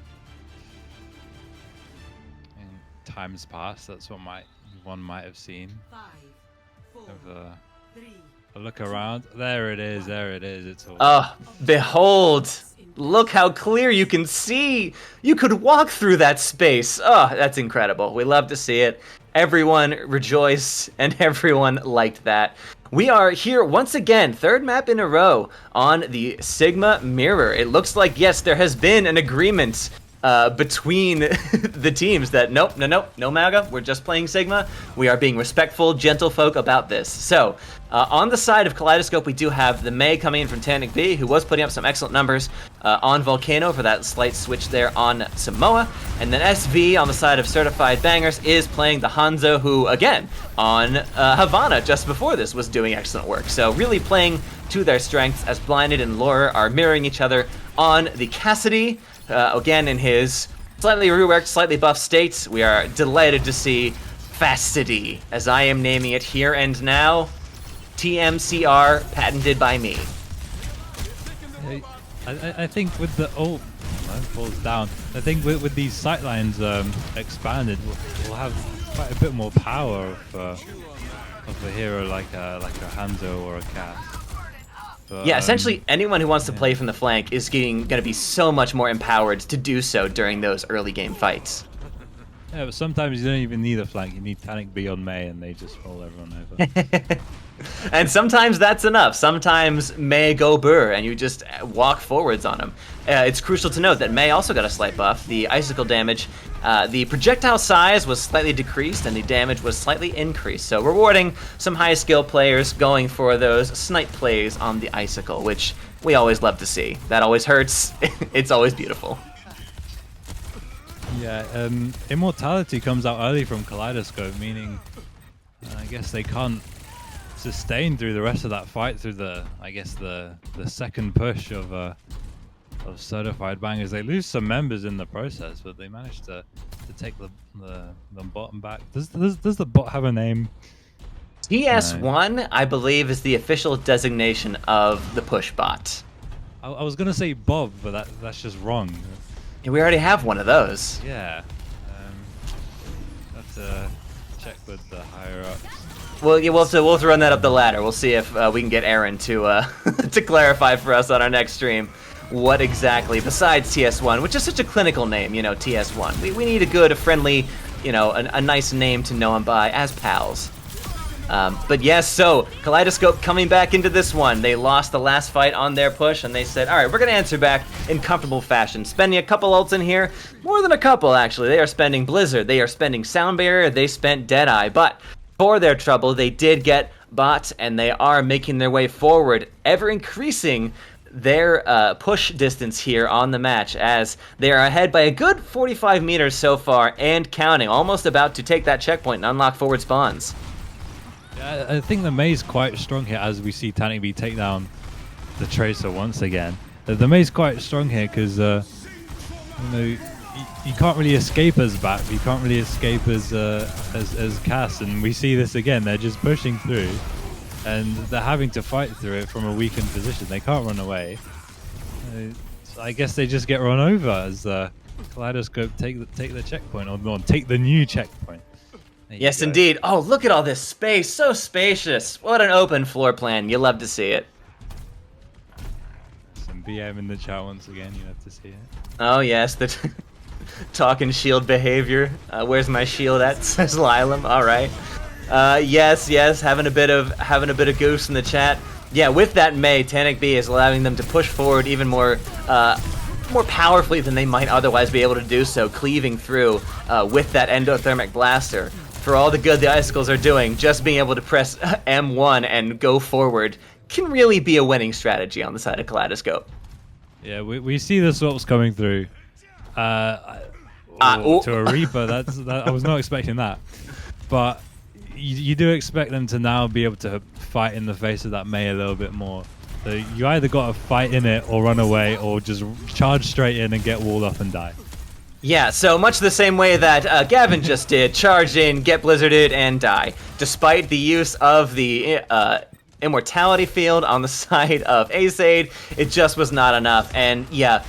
And time's passed. That's what one might have seen. 5, 4, Have a 3. look around. There it is. There it is. It's all. Oh, behold! Look how clear you can see! You could walk through that space! Oh, that's incredible. We love to see it. Everyone rejoiced, and everyone liked that. We are here once again, third map in a row on the Sigma Mirror. It looks like, yes, there has been an agreement between the teams that no MAGA, we're just playing Sigma. We are being respectful, gentle folk about this. So, on the side of Kaleidoscope, we do have the May coming in from Tannic B, who was putting up some excellent numbers on Volcano for that slight switch there on Samoa. And then SV on the side of Certified Bangers is playing the Hanzo, who, again, on Havana just before this was doing excellent work. So really playing to their strengths as Blinded and Lure are mirroring each other on the Cassidy. Again, in his slightly reworked, slightly buffed state, we are delighted to see Fastity, as I am naming it here and now. TMCR, patented by me. I think with the falls down. I think with these sightlines expanded, we'll have quite a bit more power of a hero like a Hanzo or a Cass. But, yeah, essentially anyone who wants to play from the flank is going to be so much more empowered to do so during those early game fights. Yeah, but sometimes you don't even need a flank. You need Tannic B on May, and they just roll everyone over. And sometimes that's enough. Sometimes May go burr, and you just walk forwards on him. It's crucial to note that May also got a slight buff. The icicle damage, the projectile size was slightly decreased, and the damage was slightly increased. So rewarding some high skill players going for those snipe plays on the icicle, which we always love to see. That always hurts. It's always beautiful. Yeah, Immortality comes out early from Kaleidoscope, meaning I guess they can't sustain through the rest of that fight through the second push of Certified Bangers. They lose some members in the process, but they managed to take the bottom back. Does the bot have a name? TS1, No. I believe, is the official designation of the push bot. I was gonna say Bob, but that's just wrong. Yeah, we already have one of those. Yeah. Have to check with the higher ups. Well, yeah, we'll have to run that up the ladder. We'll see if we can get Aaron to to clarify for us on our next stream what exactly, besides TS1, which is such a clinical name, you know, TS1. We need a good, a friendly, you know, a nice name to know him by as pals. But yes, so Kaleidoscope coming back into this one. They lost the last fight on their push, and they said, all right, we're going to answer back in comfortable fashion. Spending a couple ults in here. More than a couple, actually. They are spending Blizzard. They are spending Sound Barrier. They spent Deadeye. But for their trouble, they did get Bot, and they are making their way forward, ever increasing their push distance here on the match, as they are ahead by a good 45 meters so far and counting. Almost about to take that checkpoint and unlock forward spawns. Yeah, I think the May's quite strong here as we see Tannic B take down the Tracer once again. The May's quite strong here because you can't really escape as Bat, you can't really escape as Cass, and we see this again. They're just pushing through, and they're having to fight through it from a weakened position. They can't run away. So I guess they just get run over as Kaleidoscope take the checkpoint, or take the new checkpoint. Yes, indeed. Oh, look at all this space. So spacious. What an open floor plan. You love to see it. Some BM in the chat once again. You love to see it. Oh, yes. The talking shield behavior. Where's my shield at? Says Lilam. All right. Yes. Having a bit of goose in the chat. Yeah, with that May, Tannic B is allowing them to push forward even more powerfully than they might otherwise be able to do so, cleaving through with that endothermic blaster. For all the good the Icicles are doing, just being able to press M1 and go forward can really be a winning strategy on the side of Kaleidoscope. Yeah, we see the swaps coming through. To a Reaper, I was not expecting that. But you do expect them to now be able to fight in the face of that May a little bit more. So you either got to fight in it or run away or just charge straight in and get walled up and die. Yeah, so much the same way that Gavin just did, charge in, get blizzarded, and die. Despite the use of the immortality field on the side of Ace-Aid, it just was not enough. And yeah,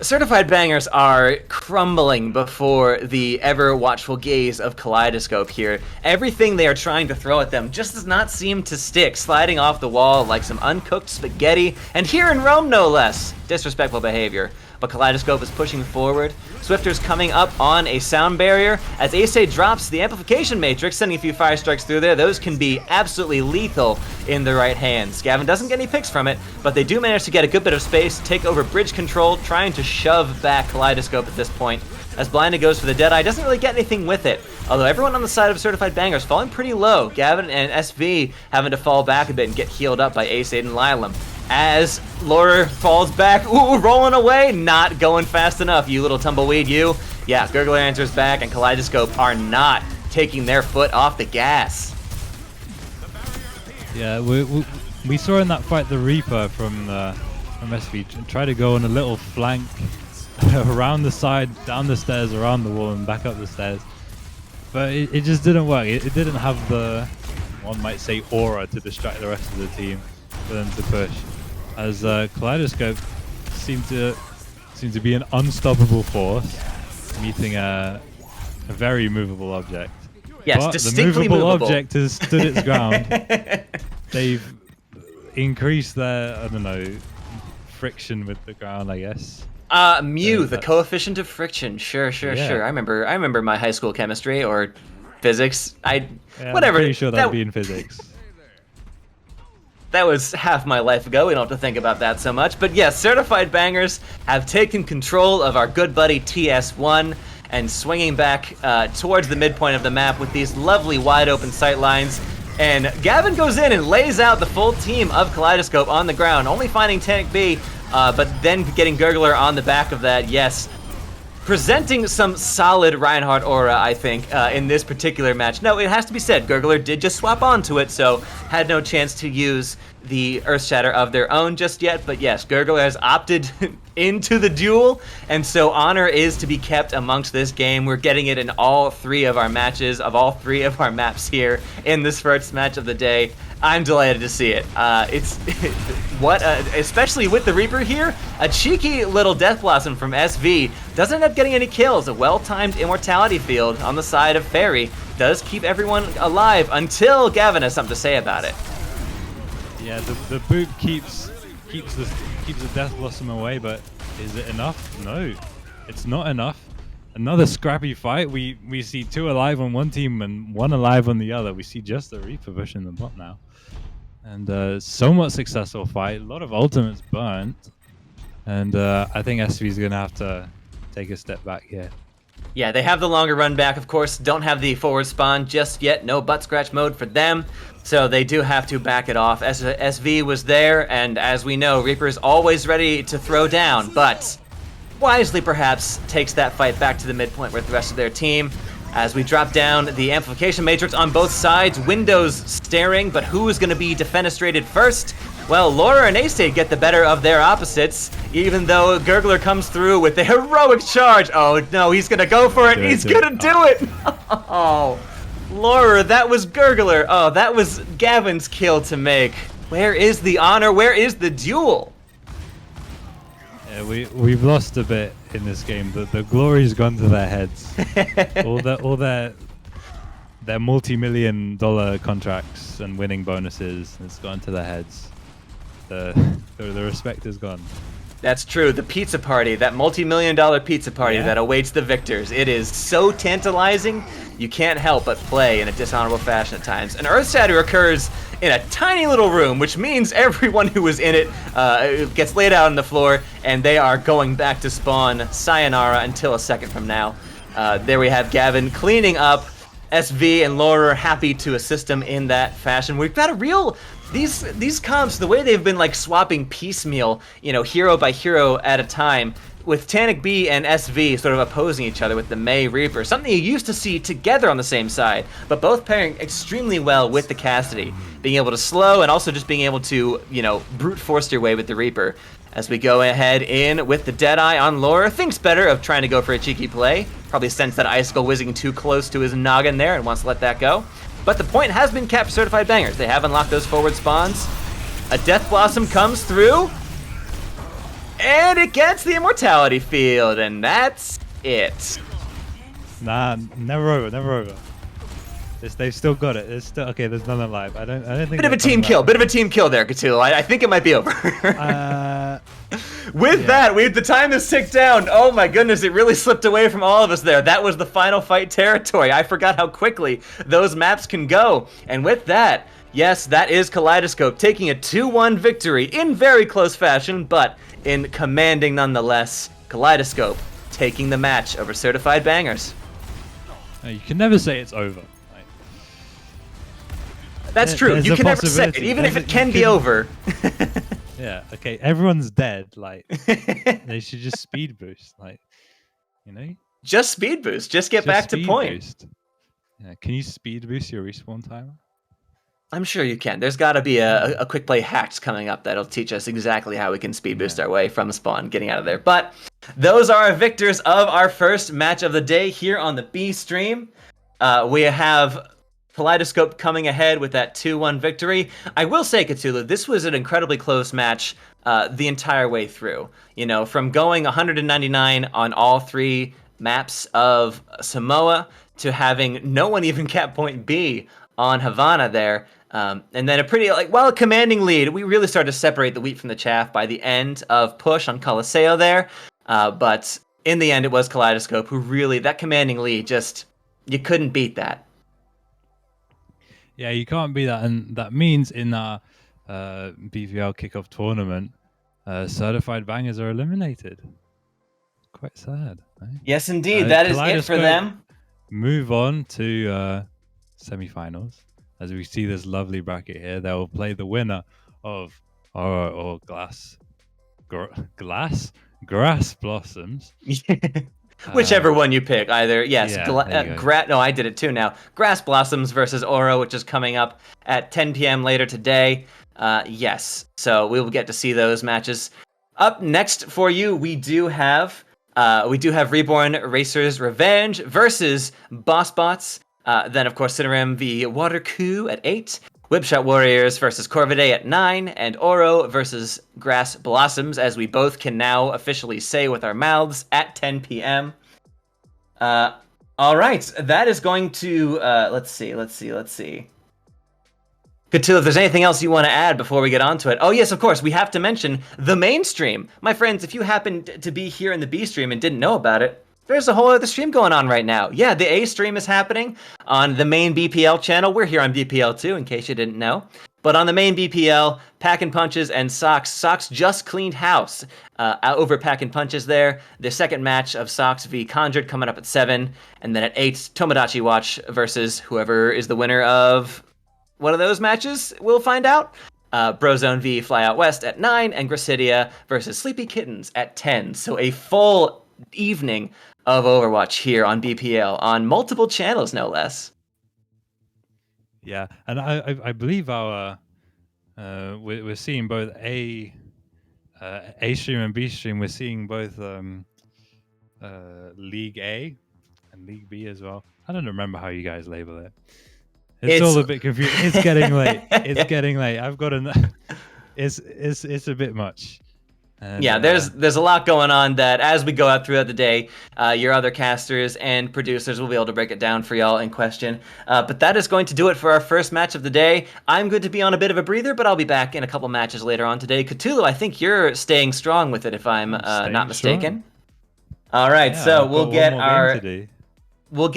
certified bangers are crumbling before the ever-watchful gaze of Kaleidoscope here. Everything they are trying to throw at them just does not seem to stick, sliding off the wall like some uncooked spaghetti, and here in Rome no less. Disrespectful behavior. But Kaleidoscope is pushing forward. Swifter's coming up on a sound barrier. As Ace drops the amplification matrix, sending a few fire strikes through there. Those can be absolutely lethal in the right hands. Gavin doesn't get any picks from it, but they do manage to get a good bit of space, take over bridge control, trying to shove back Kaleidoscope at this point. As Blinded goes for the Deadeye, doesn't really get anything with it. Although everyone on the side of Certified Banger is falling pretty low. Gavin and SV having to fall back a bit and get healed up by Ace and Lylem. As Laura falls back, ooh, rolling away, not going fast enough, you little tumbleweed, you. Yeah, Gurgler answers back, and Kaleidoscope are not taking their foot off the gas. Yeah, we saw in that fight the Reaper from SV try to go on a little flank around the side, down the stairs, around the wall, and back up the stairs. But it just didn't work. It didn't have the, one might say, aura to distract the rest of the team for them to push. As Kaleidoscope seemed to be an unstoppable force, meeting a very movable object. Yes, but distinctly the movable movable object has stood its ground. They've increased their, I don't know, friction with the ground, I guess. Mu, the coefficient of friction. Sure. I remember my high school chemistry or physics. Whatever. I'm pretty sure that'd be in physics. That was half my life ago. We don't have to think about that so much. But yes, Certified Bangers have taken control of our good buddy TS1 and swinging back towards the midpoint of the map with these lovely wide open sight lines. And Gavin goes in and lays out the full team of Kaleidoscope on the ground, only finding Tank B, but then getting Gurgler on the back of that. Yes, presenting some solid Reinhardt aura, I think, in this particular match. No, it has to be said, Gurgler did just swap onto it, so had no chance to use the Earth Shatter of their own just yet. But yes, Gurgler has opted into the duel, and so honor is to be kept amongst this game. We're getting it in all three of our matches, of all three of our maps here in this first match of the day. I'm delighted to see it. It's especially with the Reaper here, a cheeky little Death Blossom from SV doesn't end up getting any kills. A well-timed immortality field on the side of Fairy does keep everyone alive until Gavin has something to say about it. Yeah, the boot keeps the Death Blossom away, but is it enough? No, it's not enough. Another scrappy fight. We see two alive on one team and one alive on the other. We see just the Reaper pushing them up now. And somewhat successful fight. A lot of ultimates burnt. And I think SV is going to have to take a step back here. Yeah, they have the longer run back, of course. Don't have the forward spawn just yet. No butt scratch mode for them. So they do have to back it off. SV was there, and as we know, Reaper's always ready to throw down, but wisely perhaps takes that fight back to the midpoint with the rest of their team. As we drop down the amplification matrix on both sides, Windows staring, but who is going to be defenestrated first? Well, Laura and Ace get the better of their opposites, even though Gurgler comes through with the heroic charge. Oh no, he's going to go for it. He's going to do it. Oh, Laura, that was Gurgler. Oh, that was Gavin's kill to make. Where is the honor? Where is the duel? Yeah, we've lost a bit in this game. The glory's gone to their heads. all their multi-million-dollar contracts and winning bonuses has gone to their heads. The respect is gone. That's true. The pizza party, that multi-million-dollar pizza party that awaits the victors. It is so tantalizing, you can't help but play in a dishonorable fashion at times. An Earth Shatter occurs in a tiny little room, which means everyone who was in it gets laid out on the floor, and they are going back to spawn sayonara until a second from now. There we have Gavin cleaning up. SV and Laura are happy to assist him in that fashion. We've got a real... These comps, the way they've been like swapping piecemeal, you know, hero by hero at a time, with Tanic B and SV sort of opposing each other with the May Reaper, something you used to see together on the same side, but both pairing extremely well with the Cassidy, being able to slow and also just being able to, you know, brute force your way with the Reaper. As we go ahead in with the Deadeye on Laura, thinks better of trying to go for a cheeky play. Probably sensed that Icicle whizzing too close to his noggin there and wants to let that go. But the point has been kept, Certified Bangers. They have unlocked those forward spawns. A Death Blossom comes through. And it gets the Immortality Field, and that's it. Nah, never over, never over. They've still got it. It's still okay. There's none alive. I don't think. Bit of a team kill. Bit of a team kill there, ktulu. I think it might be over. With that, we have to time this tick down. Oh my goodness, it really slipped away from all of us there. That was the final fight territory. I forgot how quickly those maps can go. And with that, yes, that is Kaleidoscope taking a 2-1 victory in very close fashion, but in commanding nonetheless. Kaleidoscope taking the match over Certified Bangers. You can never say it's over. That's true. You can never say it, even if it can be over. Yeah. Okay. Everyone's dead. Like they should just speed boost. Like, you know. Just speed boost. Just get back to point. Boost. Yeah. Can you speed boost your respawn timer? I'm sure you can. There's got to be a quick play hacks coming up that'll teach us exactly how we can speed boost our way from spawn, getting out of there. But those are our victors of our first match of the day here on the B stream. We have Kaleidoscope coming ahead with that 2-1 victory. I will say, ktulu, this was an incredibly close match the entire way through. You know, from going 199 on all 3 maps of Samoa to having no one even cap point B on Havana there. And then a pretty, like, while a commanding lead, we really started to separate the wheat from the chaff by the end of push on Coliseo there. But in the end, it was Kaleidoscope who really, that commanding lead, just, you couldn't beat that. Yeah, you can't beat that. And that means in our BPL Kickoff tournament, Certified Bangers are eliminated. Quite sad. Right? Yes, indeed. That is it for them. Move on to semifinals. As we see this lovely bracket here, they will play the winner of or Grass Blossoms. Whichever one you pick, either yeah, no, I did it too now. Grass Blossoms versus Oro, which is coming up at 10 p.m. later today. Yes, so we will get to see those matches. Up next for you, we do have Reborn Racers Revenge versus Bossbots. Then, of course, Cinerem v Water Coo at 8. Whipshot Warriors versus Corvidae at 9. And Oro versus Grass Blossoms, as we both can now officially say with our mouths, at 10 p.m. All right, that is going to... Let's see. ktulu, if there's anything else you want to add before we get on to it. Oh, yes, of course, we have to mention the main stream. My friends, if you happened to be here in the B stream and didn't know about it, there's a whole other stream going on right now. Yeah, the A stream is happening on the main BPL channel. We're here on BPL too, in case you didn't know. But on the main BPL, Pack and Punches and Sox. Sox just cleaned house over Pack and Punches there. The second match of Sox v Conjured coming up at 7. And then at 8, Tomodachi Watch versus whoever is the winner of one of those matches. We'll find out. Brozone v Fly Out West at 9. And Gracidia versus Sleepy Kittens at 10. So a full evening of Overwatch here on BPL on multiple channels, no less. Yeah, and I believe our we're seeing both A stream and B stream. We're seeing both League A and League B as well. I don't remember how you guys label it. It's all a bit confusing. It's getting late. It's getting late. I've got it's a bit much. And, yeah, there's a lot going on that as we go out throughout the day, your other casters and producers will be able to break it down for y'all in question. But that is going to do it for our first match of the day. I'm good to be on a bit of a breather, but I'll be back in a couple matches later on today. ktulu, I think you're staying strong with it, if I'm not mistaken. All right, yeah, so we'll get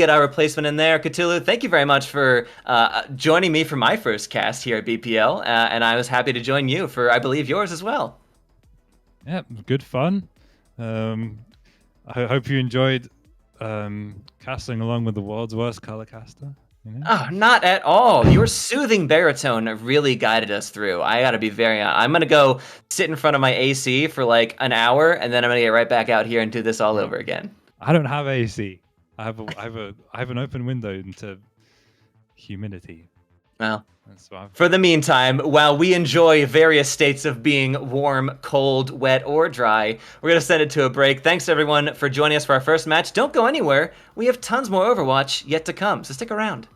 our replacement in there. ktulu, thank you very much for joining me for my first cast here at BPL, and I was happy to join you for, I believe, yours as well. Yeah, good fun. I hope you enjoyed casting along with the world's worst color caster. You know? Oh, not at all. Your soothing baritone really guided us through. I gotta be very honest. I'm gonna go sit in front of my AC for like an hour, and then I'm gonna get right back out here and do this all over again. I don't have AC. I have an open window into humidity. Well, That's what for the meantime, while we enjoy various states of being warm, cold, wet, or dry, we're going to send it to a break. Thanks, everyone, for joining us for our first match. Don't go anywhere. We have tons more Overwatch yet to come, so stick around.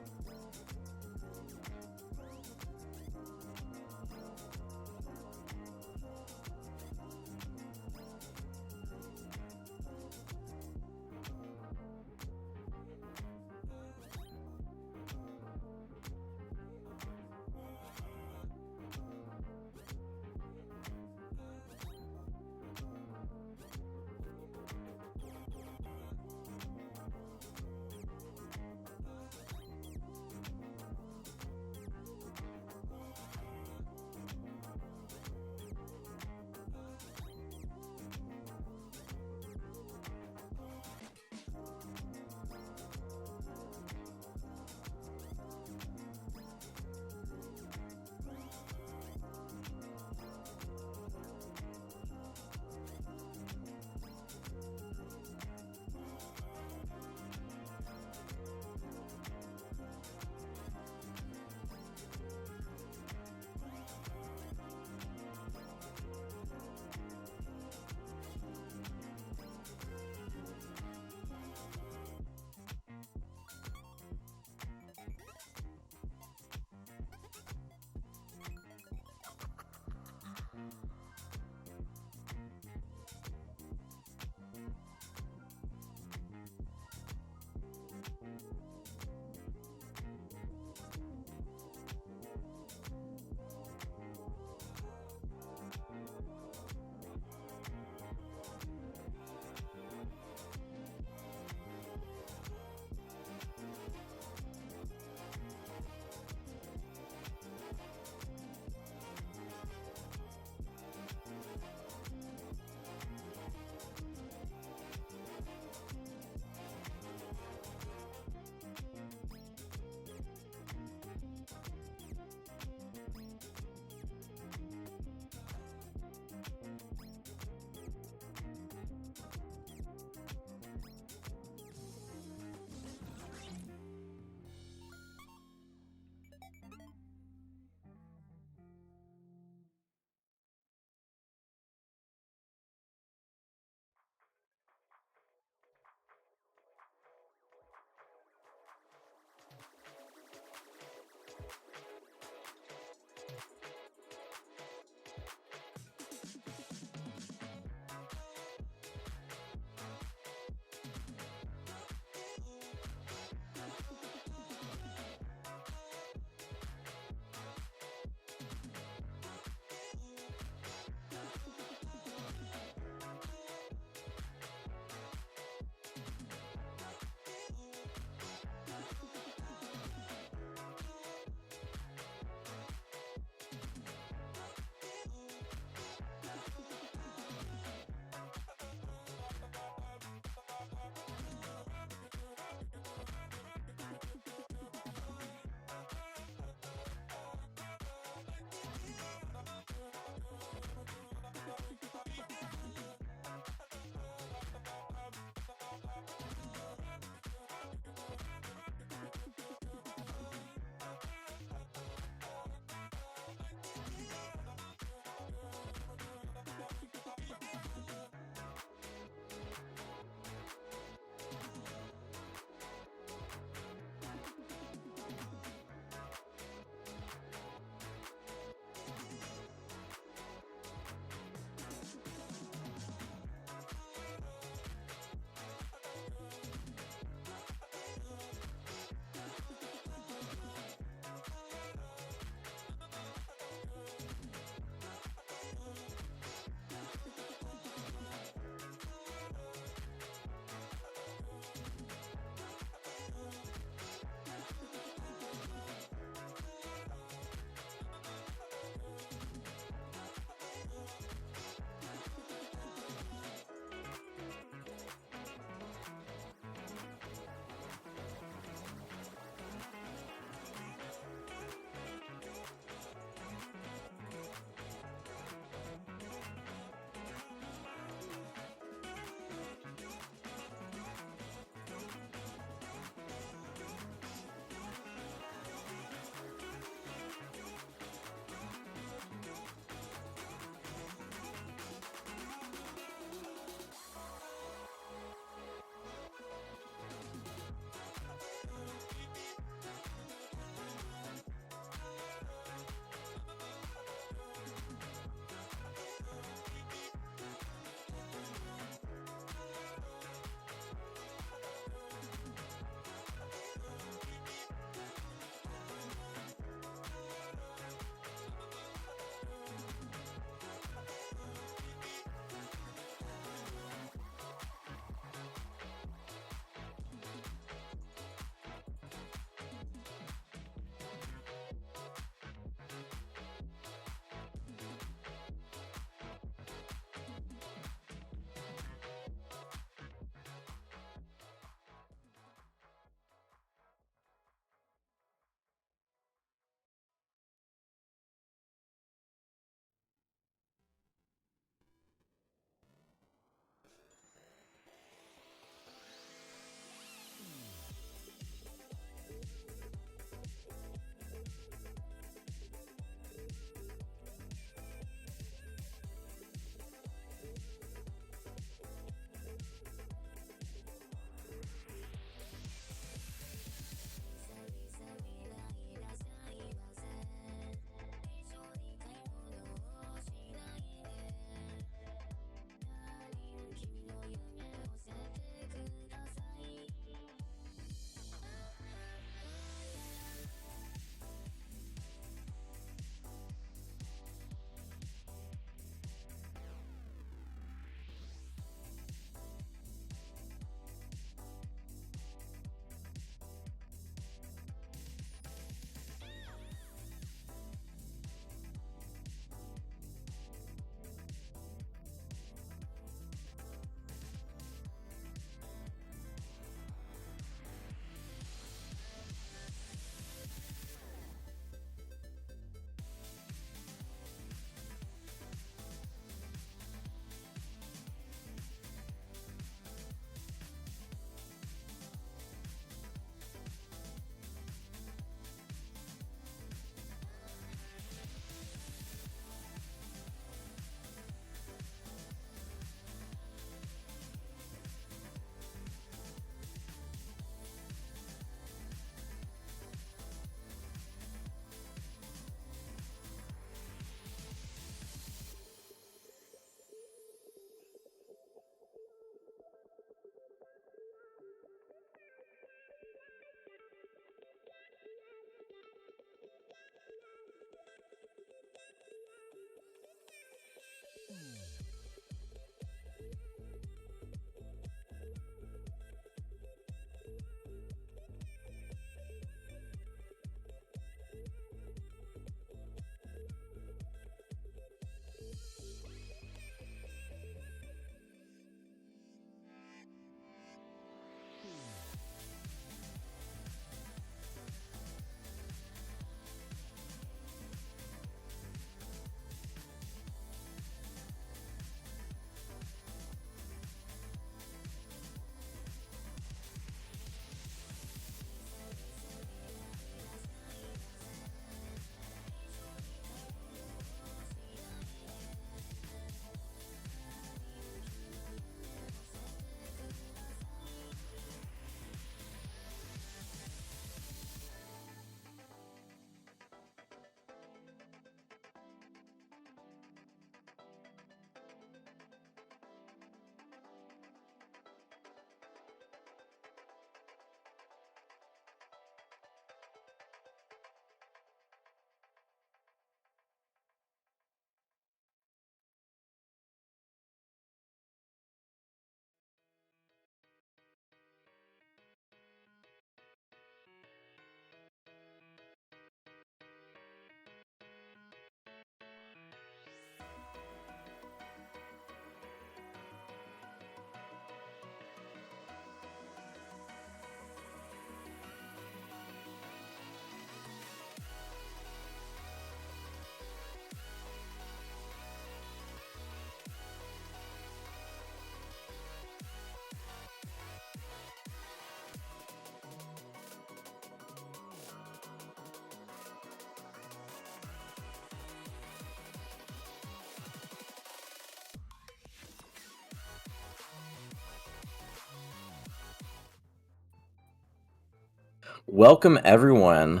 Welcome everyone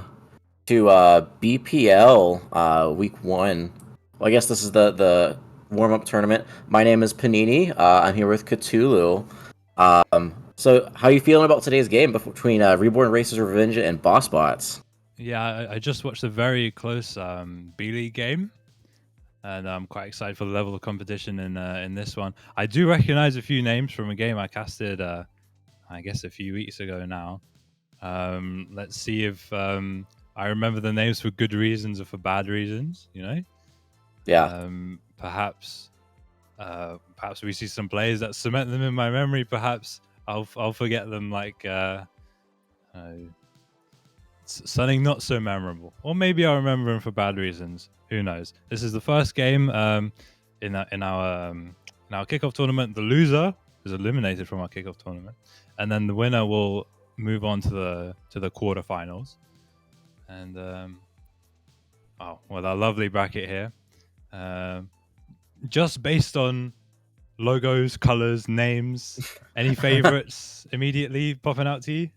to BPL Week 1. Well, I guess this is the warm-up tournament. My name is Panini. I'm here with Ktulu. So how are you feeling about today's game between Reborn Racers Revenge and Bossbots? Yeah, I just watched a very close B League game, and I'm quite excited for the level of competition in this one. I do recognize a few names from a game I casted, I guess, a few weeks ago now. Let's see if I remember the names for good reasons or for bad reasons. Yeah. Perhaps we see some plays that cement them in my memory. Perhaps I'll forget them like something not so memorable, or maybe I'll remember them for bad reasons. Who knows? This is the first game in our kickoff tournament. The loser is eliminated from our kickoff tournament, and then the winner will move on to the quarterfinals. And our lovely bracket here, just based on logos, colors, names. Any favorites immediately popping out to you?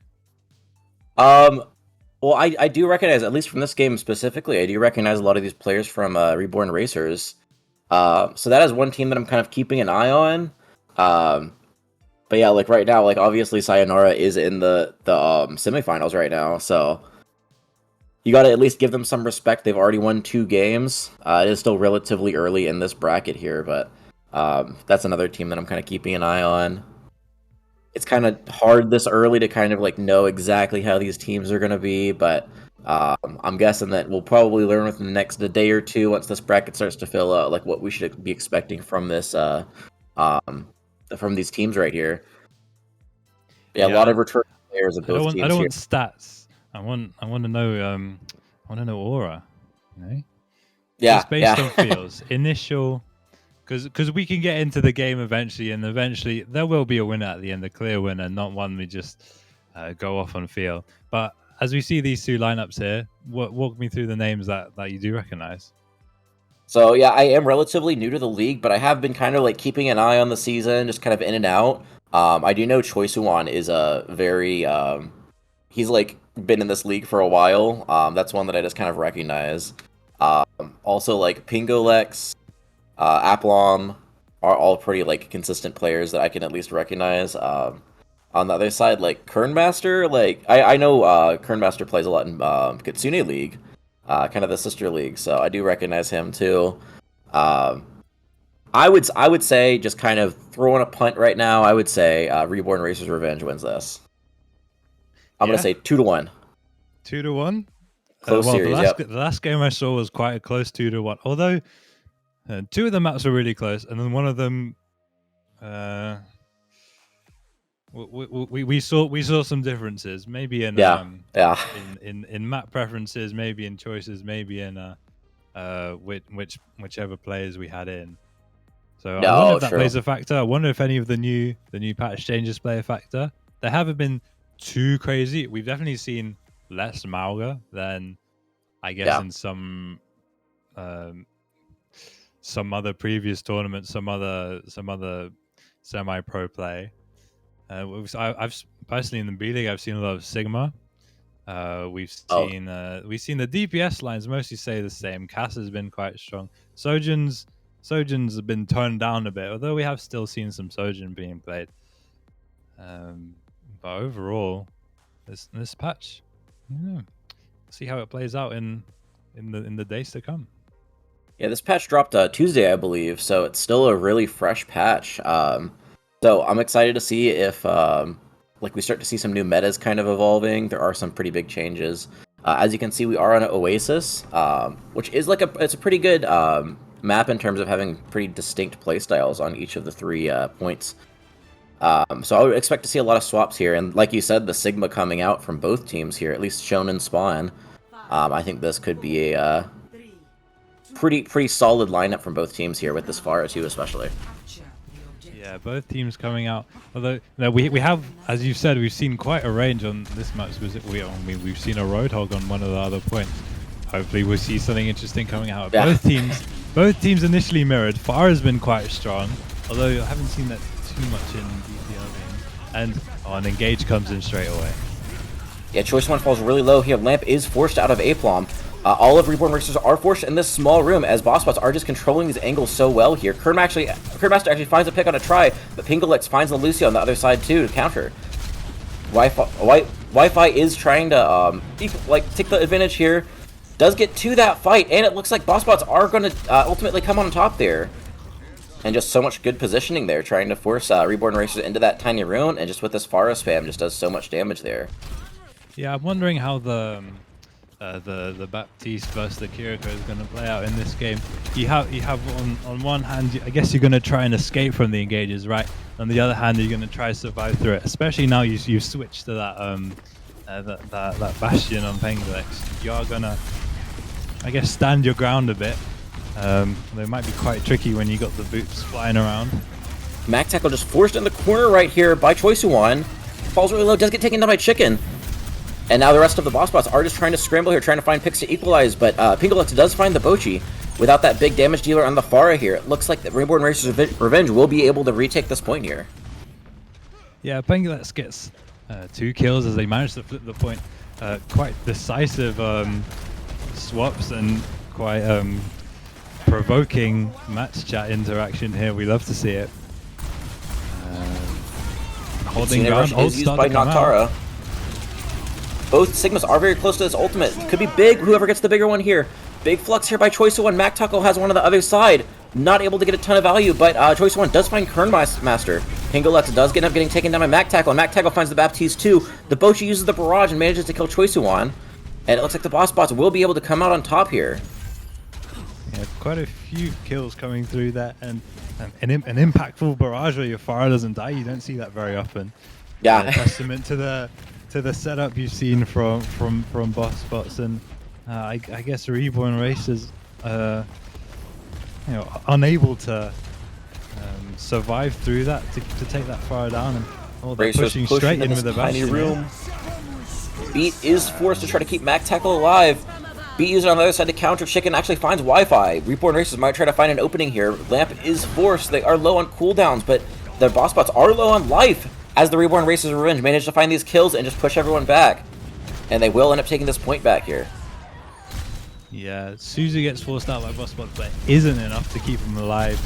Well, I do recognize, at least from this game specifically, I do recognize a lot of these players from Reborn Racers. So that is one team that I'm kind of keeping an eye on. But yeah, like right now, like obviously Sayonara is in the semifinals right now, so you got to at least give them some respect. They've already won 2 games. It is still relatively early in this bracket here, but that's another team that I'm kind of keeping an eye on. It's kind of hard this early to kind of like know exactly how these teams are going to be, but I'm guessing that we'll probably learn within the next day or two once this bracket starts to fill out, like what we should be expecting from this from these teams right here. Yeah, a lot of return players of both teams I don't here. want stats. I want to know aura. Yeah, just based on feels. Initial, because we can get into the game eventually, and eventually there will be a winner at the end, a clear winner, not one we just go off on feel. But as we see these 2 lineups here, walk me through the names that you do recognize. So yeah, I am relatively new to the league, but I have been kind of like keeping an eye on the season, just kind of in and out. I do know Choi Suwon is a very he's like been in this league for a while. That's one that I just kind of recognize. Also like Pingolex, Aplom are all pretty like consistent players that I can at least recognize. On the other side, like Kernmaster, like I know Kernmaster plays a lot in Kitsune League, kind of the sister league, so I do recognize him too. I would say, just kind of throwing a punt right now, I would say Reborn Racers Revenge wins this. I'm gonna say 2-1. 2-1. Close series. Yep. The last game I saw was quite a close 2-1. Although 2 of the maps were really close, and then one of them, we saw some differences. Maybe in in map preferences, maybe in choices, maybe in whichever players we had in. So I wonder if that plays a factor. I wonder if any of the new patch changes play a factor. They haven't been too crazy. We've definitely seen less Mauga than, I guess, in some other previous tournaments, some other semi-pro play. I've personally in the B League, I've seen a lot of Sigma. We've seen the DPS lines mostly stay the same. Cass has been quite strong. Sojin's have been toned down a bit, although we have still seen some Sojin being played. But overall, this patch, see how it plays out in the days to come. Yeah, this patch dropped Tuesday, I believe, so it's still a really fresh patch. So I'm excited to see if like we start to see some new metas kind of evolving. There are some pretty big changes. As you can see, we are on an Oasis, which is like it's a pretty good map in terms of having pretty distinct playstyles on each of the 3 points. So I would expect to see a lot of swaps here, and like you said, the Sigma coming out from both teams here, at least shown in Spawn. I think this could be a pretty solid lineup from both teams here with this Pharah too, especially. Yeah, both teams coming out. Although we have, as you said, we've seen quite a range on this match. We've seen a Roadhog on one of the other points. Hopefully, we'll see something interesting coming out. Yeah. Both teams initially mirrored. Pharah's been quite strong, although I haven't seen that too much in BPL games. And an Engage comes in straight away. Yeah, Choice One falls really low here. Lamp is forced out of Aplom. All of Reborn Racers are forced in this small room as Bossbots are just controlling these angles so well here. Kernmaster actually finds a pick on a try, but Pingalix finds the Lucio on the other side too to counter. Wi-Fi is trying to take the advantage here. Does get to that fight, and it looks like Bossbots are going to ultimately come on top there. And just so much good positioning there, trying to force Reborn Racers into that tiny room, and just with this Pharah spam, just does so much damage there. Yeah, I'm wondering how the Baptiste versus the Kiriko is going to play out in this game. You have on one hand, I guess you're going to try and escape from the engages, right? On the other hand, you're going to try to survive through it. Especially now you've switched to that Bastion on Pengulex. You are going to, I guess, stand your ground a bit. They might be quite tricky when you got the boots flying around. Mac Tackle just forced in the corner right here by Choisuan. Falls really low, does get taken down by Chicken. And now the rest of the Bossbots are just trying to scramble here, trying to find picks to equalize, but Pingalix does find the Bochi without that big damage dealer on the Pharah here. It looks like the Reborn Racers Revenge will be able to retake this point here. Yeah, Pengulex gets 2 kills as they manage to flip the point. Quite decisive swaps and quite provoking match chat interaction here. We love to see it. Holding ground, ult is used start by to come Noctara. out. Both Sigmas are very close to this ultimate. Could be big, whoever gets the bigger one here. Big flux here by Choice One. Mac Taco has one on the other side. Not able to get a ton of value, but Choice One does find Kernmaster. Pingalux does end up getting taken down by Mac Tackle, and Mac Tackle finds the Baptiste too. The Bochi uses the barrage and manages to kill Choice One. And it looks like the Bossbots will be able to come out on top here. Yeah, quite a few kills coming through that, and an impactful barrage where your Pharah doesn't die. You don't see that very often. Yeah. Testament to the setup you've seen from Bossbots, and I guess Reborn Racers, unable to survive through that to take that far down, and they're pushing straight in with the Bastion. Room. Beat is forced to try to keep Mac Tackle alive. Beat using on the other side to counter. Chicken actually finds Wi-Fi. Reborn Racers might try to find an opening here. Lamp is forced. They are low on cooldowns, but the Bossbots are low on life as the Reborn Racers Revenge manage to find these kills and just push everyone back. And they will end up taking this point back here. Yeah, Suzu gets forced out by Bossbots, but isn't enough to keep him alive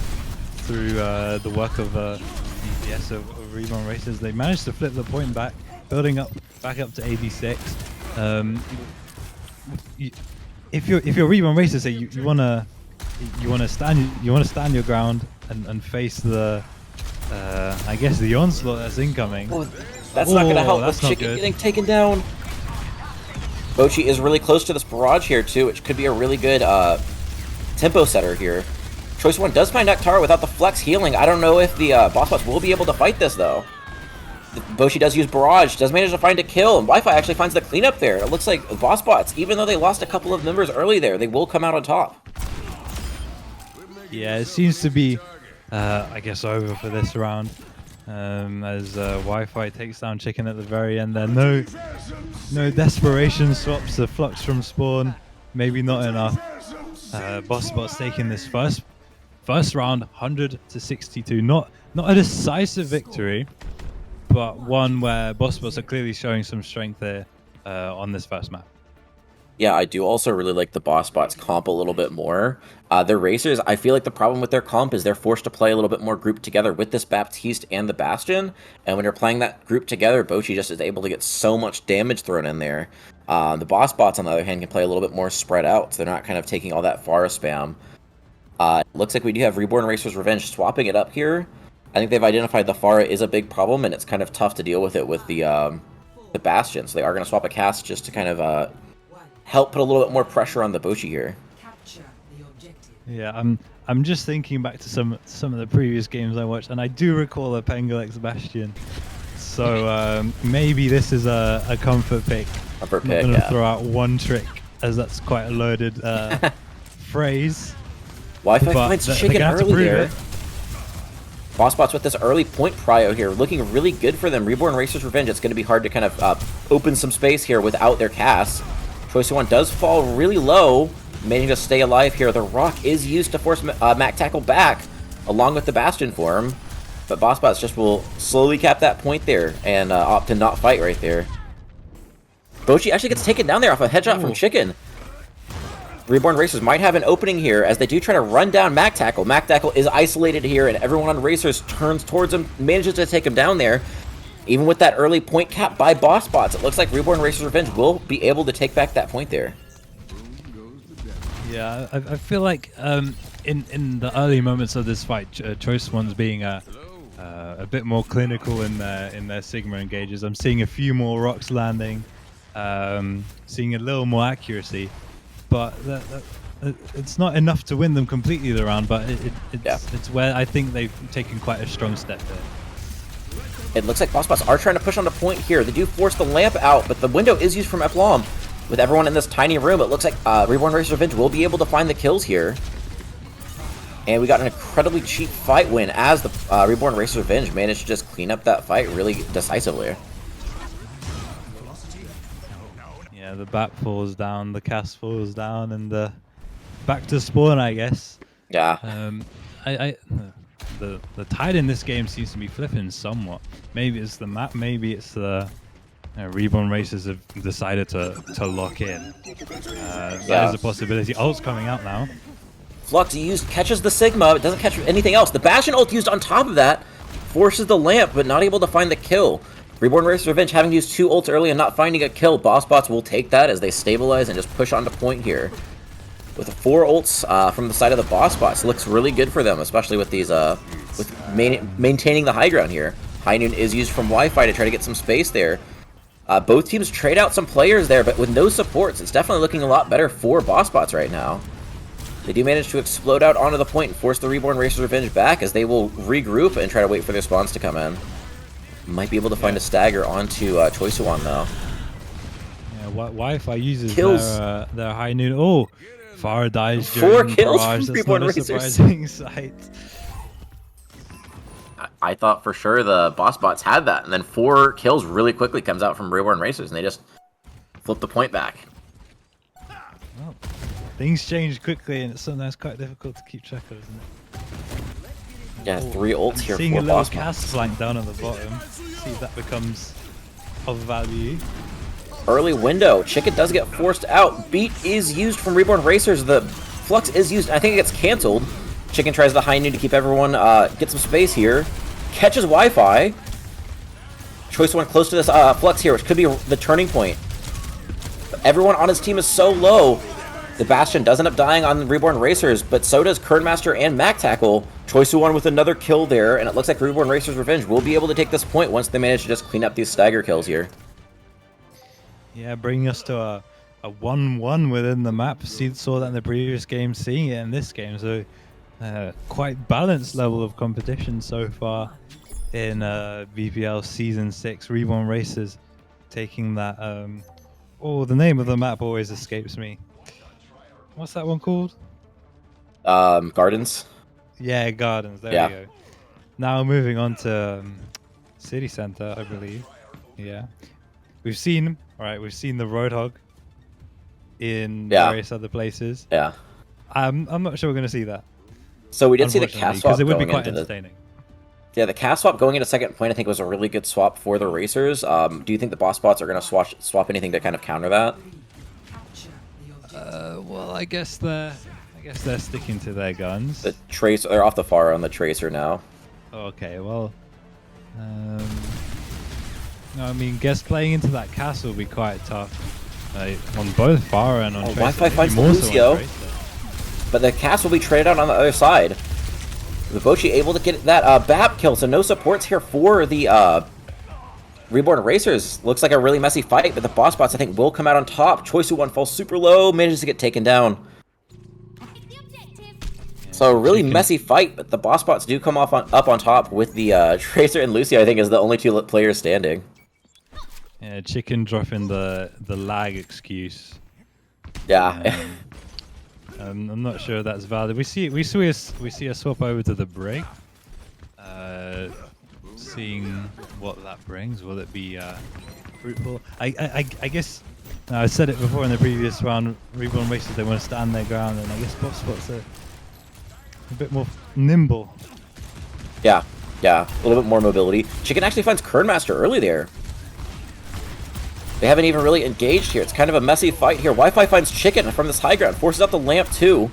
through the work of DPS of Reborn Racers. They managed to flip the point back, building back up to 86. If you're Reborn Racers, say you wanna stand your ground and face the I guess the onslaught that's incoming. Oh, that's not gonna help with Chicken getting taken down. Bochi is really close to this barrage here too, which could be a really good tempo setter here. Choice One does find Noctara without the flex healing. I don't know if the Bossbots will be able to fight this though. Bochi does use barrage, does manage to find a kill, and Wi-Fi actually finds the cleanup there. It looks like Bossbots, even though they lost a couple of members early there, they will come out on top. Yeah, it seems to be, I guess, over for this round. As Wi-Fi takes down Chicken at the very end there. No desperation swaps, the flux from spawn, maybe not enough. Bossbots taking this first round, 100-62. Not a decisive victory, but one where Bossbots are clearly showing some strength here on this first map. Yeah, I do also really like the Bossbots comp a little bit more. Their Racers, I feel like the problem with their comp is they're forced to play a little bit more grouped together with this Baptiste and the Bastion. And when you're playing that group together, Bochi just is able to get so much damage thrown in there. The Bossbots, on the other hand, can play a little bit more spread out, so they're not kind of taking all that Pharah spam. Looks like we do have Reborn Racers Revenge swapping it up here. I think they've identified the Pharah is a big problem, and it's kind of tough to deal with it with the Bastion. So they are going to swap a cast just to kind of help put a little bit more pressure on the Bochi here. Yeah, I'm just thinking back to some of the previous games I watched, and I do recall a Pengulex Bastion. So maybe this is a comfort pick. Comfort pick. I'm going to throw out one trick, as that's quite a loaded phrase. Wi-Fi finds Chicken early there. It. Bossbots with this early point prio here, looking really good for them. Reborn Racers Revenge, it's going to be hard to kind of open some space here without their cast. Choice One does fall really low, managing to stay alive here. The Rock is used to force Mac Tackle back, along with the Bastion form. But Bossbots just will slowly cap that point there and opt to not fight right there. Bochi actually gets taken down there off a headshot from Chicken. Reborn Racers might have an opening here as they do try to run down Mac Tackle. Mac Tackle is isolated here, and everyone on Racers turns towards him, manages to take him down there. Even with that early point cap by Bossbots, it looks like Reborn Racers Revenge will be able to take back that point there. Yeah, I feel like in the early moments of this fight, Choice One's being a bit more clinical in their Sigma engages. I'm seeing a few more rocks landing, seeing a little more accuracy, but it's not enough to win them completely the round. But it's where I think they've taken quite a strong step there. It looks like Bossbots are trying to push on the point here. They do force the lamp out, but the window is used from Eflom. With everyone in this tiny room, it looks like Reborn Racers Revenge will be able to find the kills here. And we got an incredibly cheap fight win as the Reborn Racers Revenge managed to just clean up that fight really decisively. Yeah, the bat falls down, the cast falls down, and back to spawn, I guess. Yeah. The tide in this game seems to be flipping somewhat. Maybe it's the map, maybe it's the Reborn Racers have decided to lock in. That is a possibility. Ult's coming out now. Flux catches the Sigma, but doesn't catch anything else. The Bastion ult used on top of that forces the lamp, but not able to find the kill. Reborn Racers Revenge having used 2 ults early and not finding a kill. Bossbots will take that as they stabilize and just push on to point here. With 4 ults from the side of the Bossbots, looks really good for them, especially with these maintaining the high ground here. High Noon is used from Wi-Fi to try to get some space there. Both teams trade out some players there, but with no supports, it's definitely looking a lot better for Bossbots right now. They do manage to explode out onto the point and force the Reborn Racers Revenge back as they will regroup and try to wait for their spawns to come in. Might be able to find a stagger onto Choisuan though. Yeah, Wi-Fi uses kills. their High Noon. Oh, Farah dies 4 during kills barrage. from That's Reborn not a Racers. surprising sight. I thought for sure the Bossbots had that, and then 4 kills really quickly comes out from Reborn Racers, and they just flip the point back. Well, things change quickly, and it's sometimes quite difficult to keep track of, isn't it? Yeah, 3 ults here Seeing for a little Bossbots. cast flank down on the bottom, see if that becomes of value. Early window. Chicken does get forced out. Beat is used from Reborn Racers. The Flux is used. I think it gets canceled. Chicken tries the High Noon to keep everyone get some space here. Catches Wi-Fi. Choice One close to this Flux here, which could be the turning point. But everyone on his team is so low. The Bastion does end up dying on Reborn Racers, but so does Kernmaster and Mac Tackle. Choice One with another kill there, and it looks like Reborn Racers Revenge will be able to take this point once they manage to just clean up these stagger kills here. Yeah, bringing us to a 1-1 within the map. Saw that in the previous game, seeing it in this game. So quite balanced level of competition so far in BPL Season 6. Reborn Racers taking that... the name of the map always escapes me. What's that one called? Gardens. Yeah, Gardens. There we go. Now moving on to City Center, I believe. Yeah. We've seen the Roadhog in various other places. Yeah. I'm not sure we're going to see that. So we did see the cast swap because it would be going quite entertaining. Yeah, the cast swap going into second point I think was a really good swap for the Racers. Do you think the Bossbots are going to swap anything to kind of counter that? Well, I guess they're sticking to their guns. The Tracer, they're off the far on the Tracer now. Okay, well, no, I mean, guess playing into that castle will be quite tough on both Farah and on Tracer. Wi-Fi finds more so Lucio, on Tracer. but the cast will be traded out on the other side. Vibochi able to get that BAP kill, so no supports here for the Reborn Racers. Looks like a really messy fight, but the Bossbots I think will come out on top. Choice One falls super low, manages to get taken down. So a really messy fight, but the Bossbots do come up on top with the Tracer and Lucio I think is the only 2 players standing. Yeah, Chicken dropping the lag excuse. Yeah. I'm not sure that's valid. We see a swap over to the break. Seeing what that brings. Will it be fruitful? I guess I said it before in the previous round. Reborn Racers, they want to stand their ground, and I guess Bossbots are a bit more nimble. Yeah, a little bit more mobility. Chicken actually finds Kernmaster early there. They haven't even really engaged here. It's kind of a messy fight here. Wi-Fi finds Chicken from this high ground, forces out the lamp too.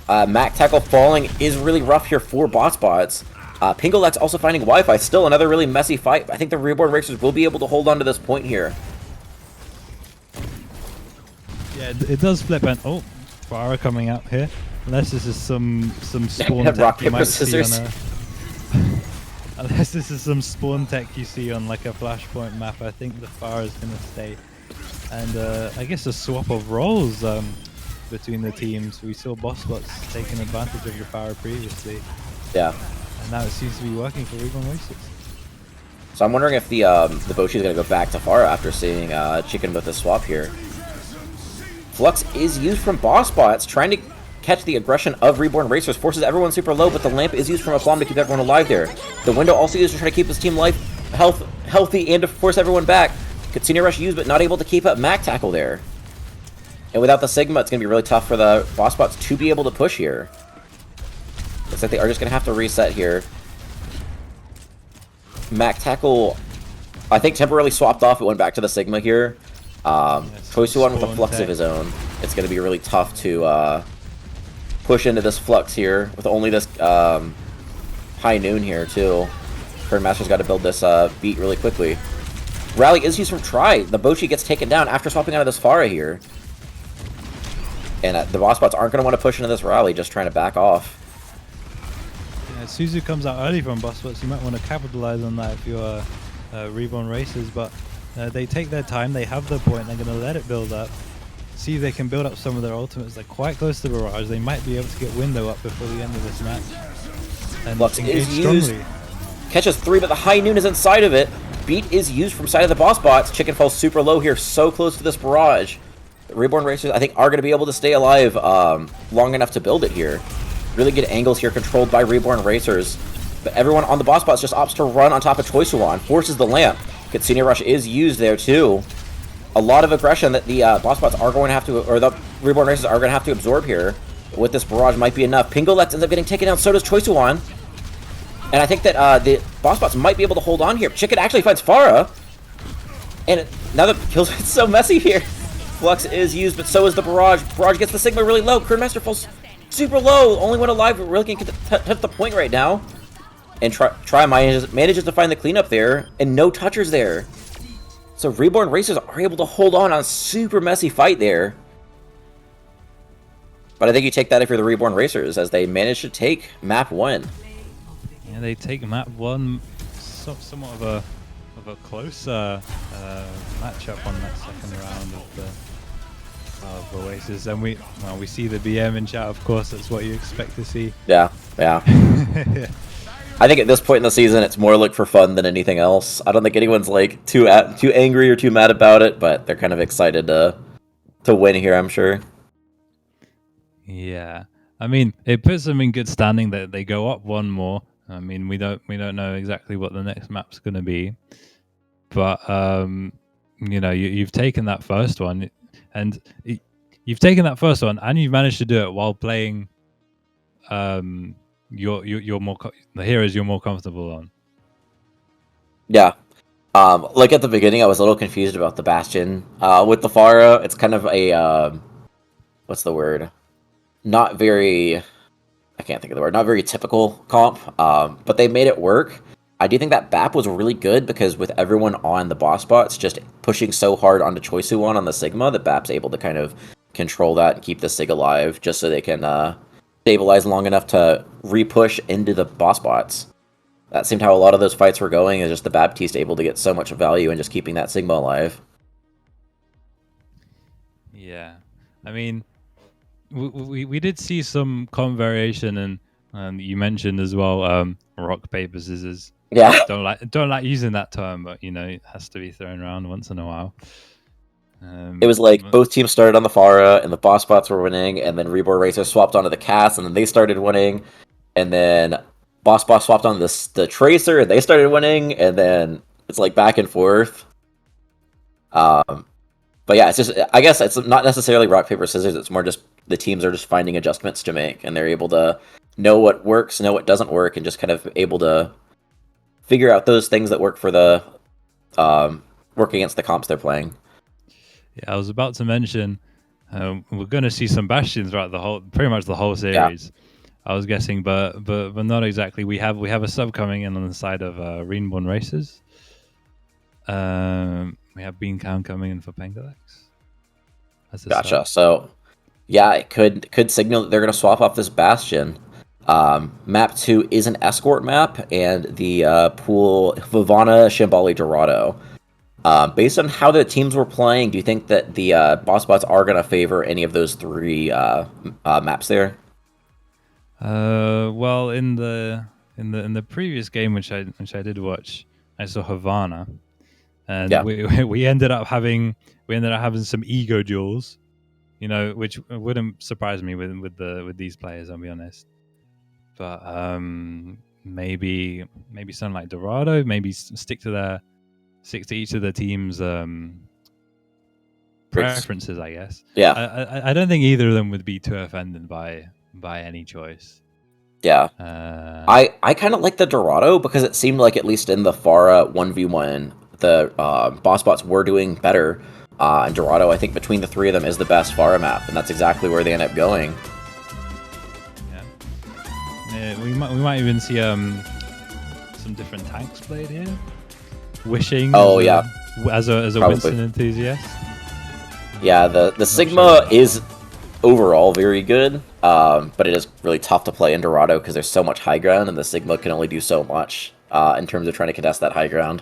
Mac Tackle falling is really rough here for Bossbots. Pingolex also finding Wi-Fi. Still another really messy fight. I think the Reborn Racers will be able to hold on to this point here. Yeah, it does flip, and oh, Farah coming out here. Unless this is some spawn tech Rock, you paper, might scissors. see on unless this is some spawn tech you see on like a Flashpoint map, I think the Farah is gonna stay. And I guess a swap of roles between the teams. We saw Bossbots taking advantage of the Farah previously. Yeah. And now it seems to be working for Reborn Racers. So I'm wondering if the Boshi is going to go back to Farah after seeing Chicken with the swap here. Flux is used from Bossbots, trying to catch the aggression of Reborn Racers, forces everyone super low, but the lamp is used from a bomb to keep everyone alive there. The window also used to try to keep his team healthy and to force everyone back. Cinerem Rush used, but not able to keep up Mac Tackle there. And without the Sigma, it's going to be really tough for the Bossbots to be able to push here. Looks like they are just going to have to reset here. Mac Tackle, I think, temporarily swapped off. It went back to the Sigma here. Choice-1 with a Flux of his own. It's going to be really tough to push into this Flux here with only this High Noon here, too. Master's got to build this beat really quickly. Rally is used from Try. The Boshi gets taken down after swapping out of this Farah here. And the Bossbots aren't going to want to push into this Rally, just trying to back off. Yeah, Suzu comes out early from Bossbots. You might want to capitalize on that if you're Reborn Racers, but they take their time. They have the point. They're going to let it build up. See if they can build up some of their ultimates. They're quite close to Barrage. They might be able to get Window up before the end of this match. And Flux engage is used. strongly. Catches 3, but the High Noon is inside of it. Beat is used from side of the Bossbots. Chicken falls super low here, so close to this Barrage. The Reborn Racers, I think, are going to be able to stay alive long enough to build it here. Really good angles here, controlled by Reborn Racers. But everyone on the Bossbots just opts to run on top of Choice-1, forces the lamp. Cinerem Rush is used there, too. A lot of aggression that the Bossbots are going to have to, or the Reborn Racers are going to have to absorb here. With this Barrage might be enough. Pingolex ends up getting taken down, so does Choice-1. And I think that the Bossbots might be able to hold on here. Chicken actually finds Farah. And now the kills, it's so messy here. Flux is used, but so is the Barrage. Barrage gets the Sigma really low. Master falls super low. Only one alive who really can touch the point right now. And Try manages to find the cleanup there. And no touchers there. So Reborn Racers are able to hold on a super messy fight there. But I think you take that if you're the Reborn Racers, as they manage to take map 1. Yeah, they take map 1, somewhat of a closer matchup on that second round of Oasis, and we see the BM in chat. Of course, that's what you expect to see. Yeah. I think at this point in the season, it's more look for fun than anything else. I don't think anyone's like too angry or too mad about it, but they're kind of excited to win here, I'm sure. Yeah, I mean, it puts them in good standing that they go up one more. I mean, we don't know exactly what the next map's going to be, but you know, you've taken that first one, and you've managed to do it while playing you're more the heroes you're more comfortable on. Yeah. Like at the beginning, I was a little confused about the Bastion. With the Farah, it's kind of a what's the word? Not very. I can't think of the word. Not very typical comp. But they made it work. I do think that BAP was really good because with everyone on the Bossbots just pushing so hard onto Choice-1 on the Sigma, that BAP's able to kind of control that and keep the Sig alive, just so they can stabilize long enough to re-push into the Bossbots. That seemed how a lot of those fights were going, is just the Baptiste able to get so much value in just keeping that Sigma alive. Yeah, I mean, we did see some comp variation, and you mentioned as well rock paper scissors. Yeah, don't like using that term, but you know, it has to be thrown around once in a while. It was like both teams started on the Farah, and the Bossbots were winning, and then Reborn Racers swapped onto the Cast, and then they started winning, and then Bossbots swapped on the Tracer, and they started winning, and then it's like back and forth. But yeah, it's just, I guess it's not necessarily rock, paper, scissors, it's more just the teams are just finding adjustments to make, and they're able to know what works, know what doesn't work, and just kind of able to figure out those things that work for the work against the comps they're playing. Yeah, I was about to mention we're going to see some Bastions throughout pretty much the whole series. I was guessing, but not exactly. We have a sub coming in on the side of Reborn Racers. We have Beancam coming in for Pengalex. Gotcha. So, yeah, it could signal that they're going to swap off this Bastion. Map 2 is an escort map, and the pool Vivana, Shambali, Dorado. Based on how the teams were playing, do you think that the Bossbots are going to favor any of those 3 maps there? Well, in the previous game, which I did watch, I saw Havana, and we ended up having some ego duels, which wouldn't surprise me with these players. I'll be honest, but maybe something like Dorado, maybe stick to each of the teams' preferences, I guess. Yeah. I don't think either of them would be too offended by any choice. Yeah. I kind of like the Dorado because it seemed like, at least in the Pharah 1v1, the Bossbots were doing better. And Dorado, I think between the 3 of them, is the best Pharah map, and that's exactly where they end up going. Yeah, we might even see some different tanks played here. Wishing. Oh yeah. As a Winston enthusiast. Yeah, the Sigma is overall very good, but it is really tough to play in Dorado because there's so much high ground, and the Sigma can only do so much in terms of trying to contest that high ground.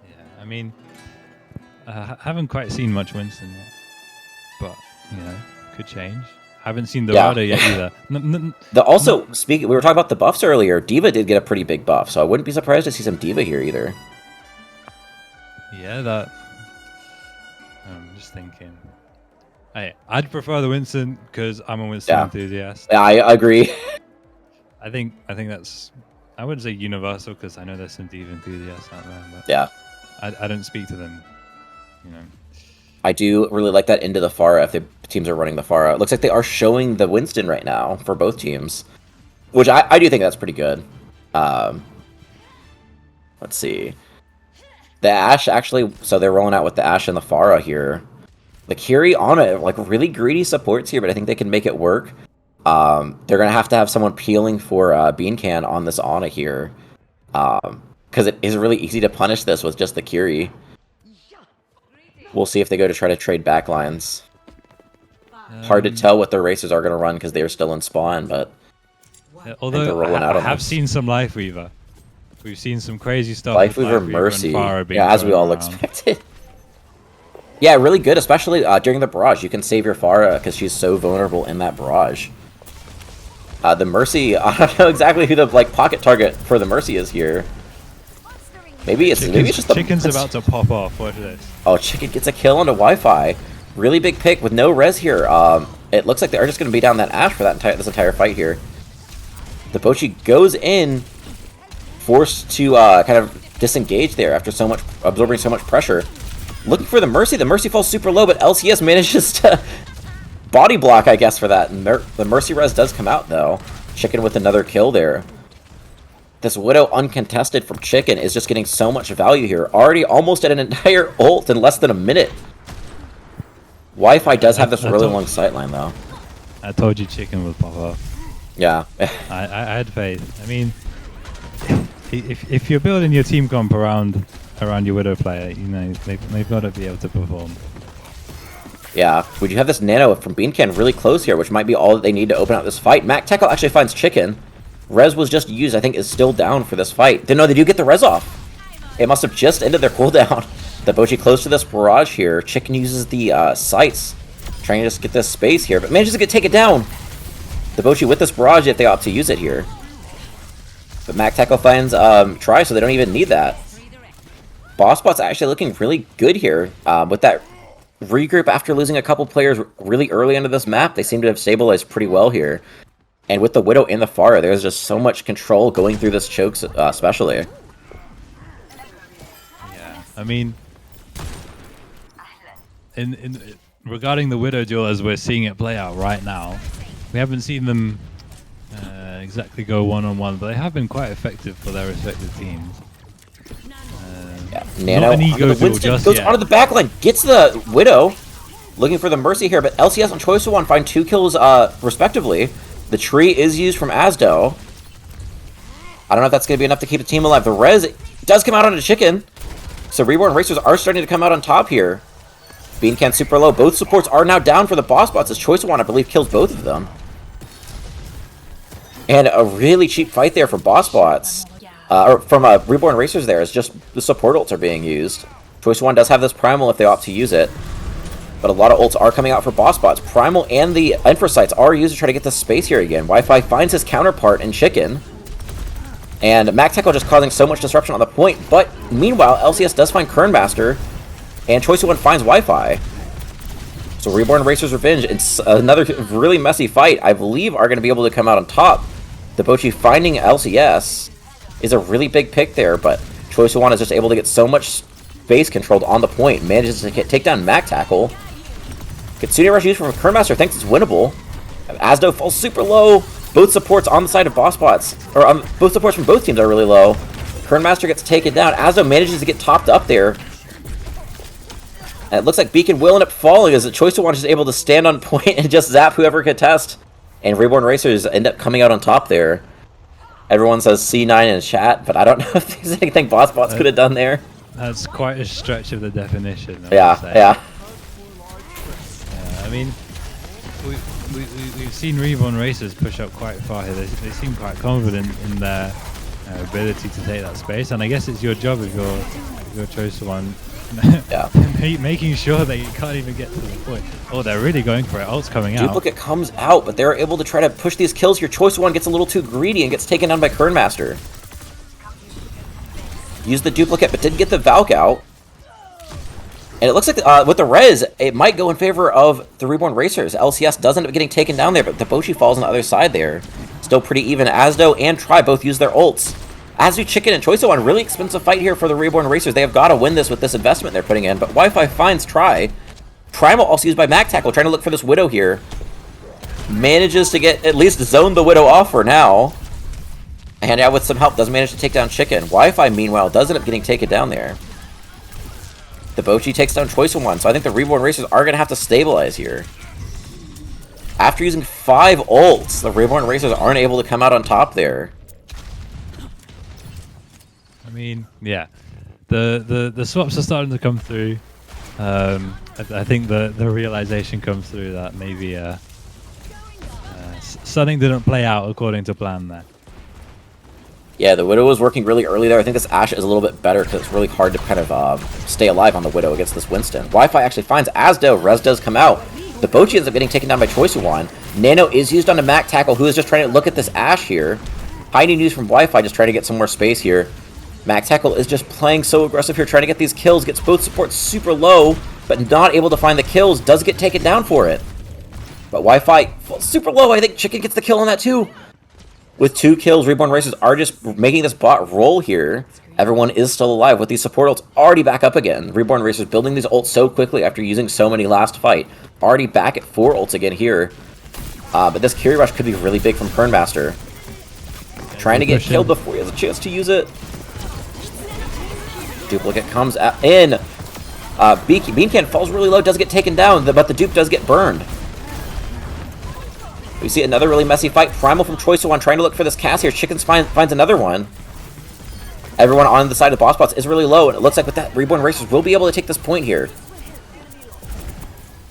Yeah, I mean, I haven't quite seen much Winston yet, but could change. Haven't seen Dorado yet either. Speaking, we were talking about the buffs earlier. D.Va did get a pretty big buff, so I wouldn't be surprised to see some D.Va here either. Yeah, I'm just thinking. I'd prefer the Winston because I'm a Winston enthusiast. Yeah, I agree. I think that's, I wouldn't say universal because I know there's some D.Va enthusiasts out there, but yeah, I don't speak to them. I do really like that into the Pharah if the teams are running the Pharah. It looks like they are showing the Winston right now for both teams, which I do think that's pretty good. Let's see. The Ashe, actually, so they're rolling out with the Ashe and the Pharah here. The Kiri, Ana, like really greedy supports here, but I think they can make it work. They're going to have someone peeling for Beancan on this Ana here. Because it is really easy to punish this with just the Kiri. We'll see if they go to try to trade backlines. Hard to tell what their racers are going to run because they are still in spawn, but although I have seen some Life Weaver. We've seen some crazy stuff. Life Weaver Mercy. Yeah, as we all expected. Yeah, really good, especially during the barrage. You can save your Pharah because she's so vulnerable in that barrage. The Mercy, I don't know exactly who the pocket target for the Mercy is here. Maybe it's just the Chicken's about to pop off. Watch this. Oh, Chicken gets a kill onto Wi-Fi. Really big pick with no res here. It looks like they are just going to be down that Ashe for this entire fight here. The Bochi goes in, forced to kind of disengage there after absorbing so much pressure. Looking for the Mercy. The Mercy falls super low, but LCS manages to body block, I guess, for that. The Mercy res does come out, though. Chicken with another kill there. This Widow uncontested from Chicken is just getting so much value here. Already almost at an entire ult in less than a minute. Wi-Fi does have this really long sightline, though. I told you Chicken would pop off. Yeah. I had faith. I mean, if you're building your team comp around your Widow player, they've got to be able to perform. Yeah. Would you have this Nano from Beancan really close here, which might be all that they need to open out this fight? Mac Techo actually finds Chicken. Res was just used, I think, is still down for this fight. No, they do get the res off. It must have just ended their cooldown. The Bochi close to this barrage here. Chicken uses the sights, trying to just get this space here, but manages to take it down. The Bochi with this barrage if they opt to use it here. But Mac Techo finds try, so they don't even need that. Bossbots actually looking really good here. With that regroup after losing a couple players really early into this map, they seem to have stabilized pretty well here. And with the Widow and the Pharah, there's just so much control going through this choke, especially. Yeah, I mean, regarding the Widow duel as we're seeing it play out right now, we haven't seen them exactly go one-on-one, but they have been quite effective for their respective teams. Yeah. Nano Not an onto ego the duel Winston, just goes yet. onto the backline, gets the Widow, looking for the Mercy here, but LCS and Choice of One find 2 kills respectively. The tree is used from Asdo. I don't know if that's going to be enough to keep the team alive. The res does come out on a chicken, so Reborn Racers are starting to come out on top here. Beancan super low. Both supports are now down for the Bossbots as Choice of One, I believe, kills both of them. And a really cheap fight there for Bossbots. Or from Reborn Racers there, is just the support ults are being used. Choice of One does have this Primal if they opt to use it. But a lot of ults are coming out for Bossbots. Primal and the Infrasights are used to try to get the space here again. Wi-Fi finds his counterpart in Chicken. And Mac Tackle just causing so much disruption on the point. But meanwhile, LCS does find Kernmaster. And Choice of One finds Wi-Fi. So Reborn Racers Revenge, it's another really messy fight, I believe, are going to be able to come out on top. Debochi finding LCS is a really big pick there, but Choice of One is just able to get so much space controlled on the point. Manages to take down Mac Tackle. Gets Cinerem Rush used from Kernmaster, thinks it's winnable. Asdo falls super low. Both supports on the side of Bossbots, or both supports from both teams are really low. Kernmaster gets taken down. Asdo manages to get topped up there. And it looks like Beacon will end up falling as the Choice of One is able to stand on point and just zap whoever could test. And Reborn Racers end up coming out on top there. Everyone says C9 in chat, but I don't know if there's anything Bossbots could have done there. That's quite a stretch of the definition. Yeah. I mean, we've seen Reborn Racers push up quite far here. They seem quite confident in their ability to take that space, and I guess it's your job if you're Choice of One. Yeah. Making sure that you can't even get to the point. Oh, they're really going for it. Ult's coming out. Duplicate comes out, but they're able to try to push these kills here. Choice of One gets a little too greedy and gets taken down by Kernmaster. Used the duplicate, but didn't get the Valk out. And it looks like with the res, it might go in favor of the Reborn Racers. LCS does end up getting taken down there, but Debochi falls on the other side there. Still pretty even. Asdo and Tri both use their ults. As do Chicken and Choice of One, really expensive fight here for the Reborn Racers. They have got to win this with this investment they're putting in, but Wi-Fi finds Tri. Primal also used by Mac Tackle, trying to look for this Widow here. Manages to get, at least zone the Widow off for now. And yeah, with some help, does manage to take down Chicken. Wi-Fi, meanwhile, does end up getting taken down there. Debochi takes down Choice of One, so I think the Reborn Racers are going to have to stabilize here. After using 5 ults, the Reborn Racers aren't able to come out on top there. I mean, yeah, the swaps are starting to come through. I think the realization comes through that maybe something didn't play out according to plan there. Yeah, the Widow was working really early there. I think this Ashe is a little bit better because it's really hard to kind of stay alive on the Widow against this Winston. Wi-Fi actually finds Asdo. Res does come out. Debochi ends up getting taken down by Choice of One. Nano is used on the Mac Tackle, who is just trying to look at this Ashe here. Hiding news from Wi-Fi, just trying to get some more space here. Mac Tackle is just playing so aggressive here, trying to get these kills. Gets both supports super low, but not able to find the kills. Does get taken down for it. But Wi-Fi falls super low. I think Chicken gets the kill on that too. With 2 kills, Reborn Racers are just making this bot roll here. Everyone is still alive with these support ults already back up again. Reborn Racers building these ults so quickly after using so many last fight. Already back at 4 ults again here. But this Curie Rush could be really big from Kernmaster. Trying to get killed before he has a chance to use it. Duplicate comes in. Beancan falls really low, does get taken down, but the dupe does get burned. We see another really messy fight. Primal from Choice of One trying to look for this cast here. Chicken finds another one. Everyone on the side of the Bossbots is really low, and it looks like with that, Reborn Racers will be able to take this point here.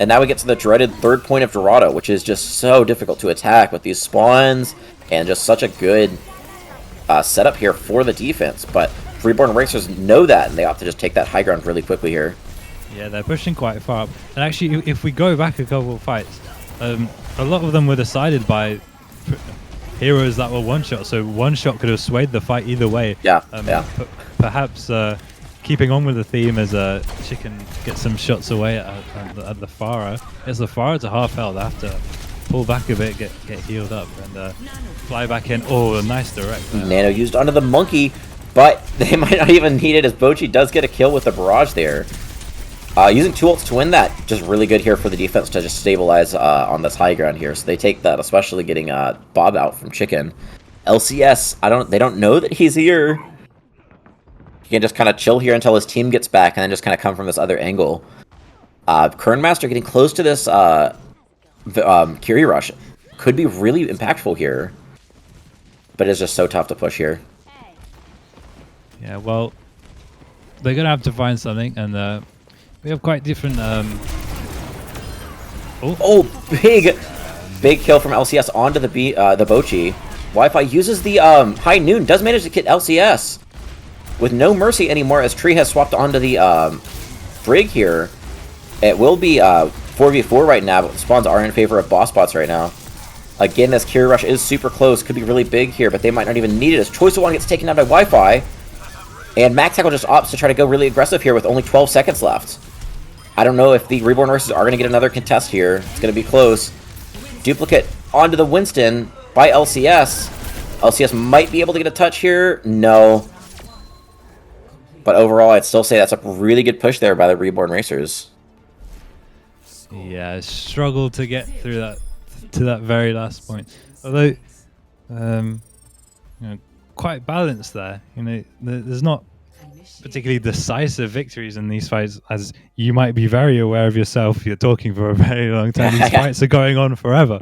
And now we get to the dreaded 3rd point of Dorado, which is just so difficult to attack with these spawns, and just such a good setup here for the defense. But Reborn Racers know that, and they opt to just take that high ground really quickly here. Yeah, they're pushing quite far up. And actually, if we go back a couple of fights, a lot of them were decided by heroes that were one-shot, so one-shot could have swayed the fight either way. Yeah, Perhaps keeping on with the theme as Chicken gets some shots away at the Pharah. It's the Pharah to half health. They have to pull back a bit, get healed up, and fly back in. Oh, a nice direct there. Nano used onto the Monkey, but they might not even need it as Bochi does get a kill with the Barrage there. Using 2 ults to win that, just really good here for the defense to just stabilize on this high ground here. So they take that, especially getting Bob out from Chicken. LCS, they don't know that he's here. He can just kind of chill here until his team gets back, and then just kind of come from this other angle. Kernmaster getting close to this Curie Rush could be really impactful here. But it's just so tough to push here. Yeah, well, they're going to have to find something, and we have quite different... Oh, big kill from LCS onto the Bochi. Wi-Fi uses the High Noon, does manage to get LCS. With no mercy anymore, as Tree has swapped onto the Brig here. It will be 4v4 right now, but the spawns are in favor of Bossbots right now. Again, this Curie Rush is super close, could be really big here, but they might not even need it as Choice of One gets taken down by Wi-Fi. And Max Tackle just opts to try to go really aggressive here with only 12 seconds left. I don't know if the Reborn Races are going to get another contest here. It's going to be close. Duplicate onto the Winston by LCS. LCS might be able to get a touch here. No. But overall, I'd still say that's a really good push there by the Reborn Racers. Yeah, struggled to get through that to that very last point. Although, you know, quite balanced there. You know, there's not particularly decisive victories in these fights, as you might be very aware of yourself. You're talking for a very long time. These fights are going on forever.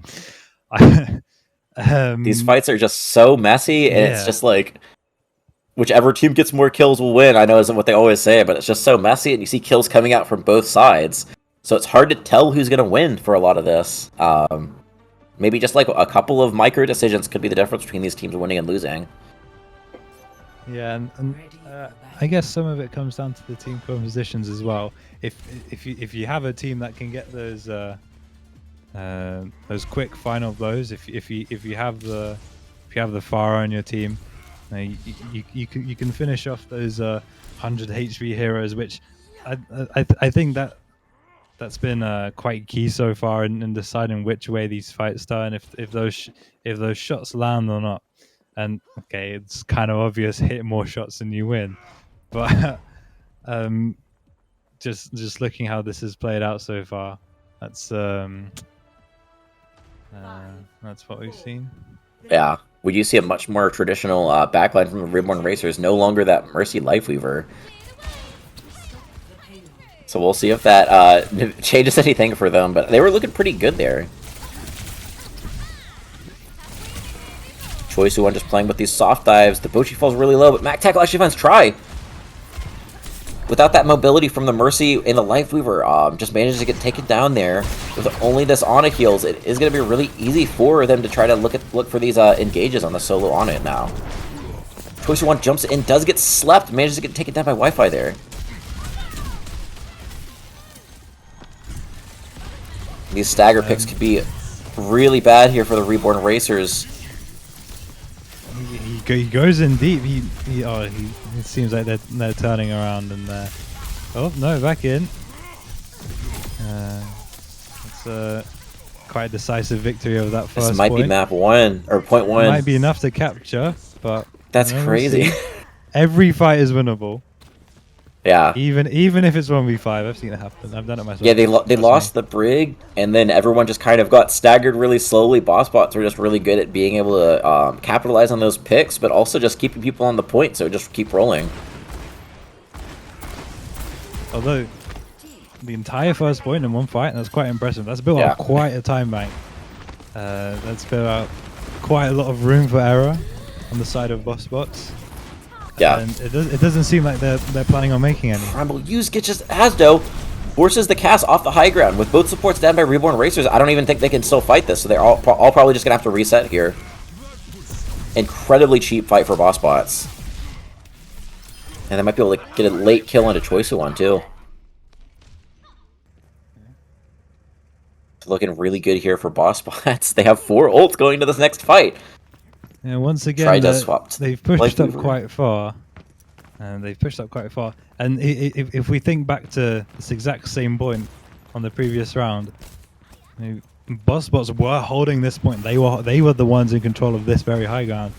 These fights are just so messy, and it's just like whichever team gets more kills will win. I know isn't what they always say, but it's just so messy, and you see kills coming out from both sides. So it's hard to tell who's going to win for a lot of this. Maybe just like a couple of micro decisions could be the difference between these teams winning and losing. Yeah, and I guess some of it comes down to the team compositions as well. If you have a team that can get those quick final blows, if you have the Pharah on your team, you can finish off those 100 HP heroes, which I think that's been quite key so far in deciding which way these fights turn, if those shots land or not. And okay, it's kind of obvious, hit more shots and you win. But just looking how this has played out so far, that's what we've seen. Yeah, we do see a much more traditional backline from the Reborn Racers, no longer that Mercy Lifeweaver. So we'll see if that changes anything for them, but they were looking pretty good there. Choice One just playing with these soft dives. The Bochi falls really low, but Mac Tackle actually finds Try. Without that mobility from the Mercy and the Lifeweaver, just manages to get taken down there. With only this Ana heals, it is going to be really easy for them to try to look for these engages on the solo Ana now. Choice One jumps in, does get slept, manages to get taken down by Wi-Fi there. These stagger picks could be really bad here for the Reborn Racers. He goes in deep. It seems like they're turning around and oh no, back in. It's quite a decisive victory over that first. This might be map 1 or point 1. It might be enough to capture, but that's crazy. Every fight is winnable. Yeah. Even if it's 1v5, I've seen it happen. I've done it myself. Yeah, they lost the Brig, and then everyone just kind of got staggered really slowly. Bossbots were just really good at being able to capitalize on those picks, but also just keeping people on the point, so just keep rolling. Although, the entire first point in one fight, that's quite impressive. That's built out quite a time bank. That's built out quite a lot of room for error on the side of Bossbots. Yeah. And it doesn't seem like they're planning on making any. Primal use gets Asdo forces the cast off the high ground. With both supports down by Reborn Racers, I don't even think they can still fight this, so they're all probably just going to have to reset here. Incredibly cheap fight for Bossbots. And they might be able to get a late kill into Choice One too. It's looking really good here for Bossbots. They have 4 ults going into this next fight. Yeah, once again, they've pushed up quite far. And if we think back to this exact same point on the previous round, Bossbots were holding this point. They were the ones in control of this very high ground.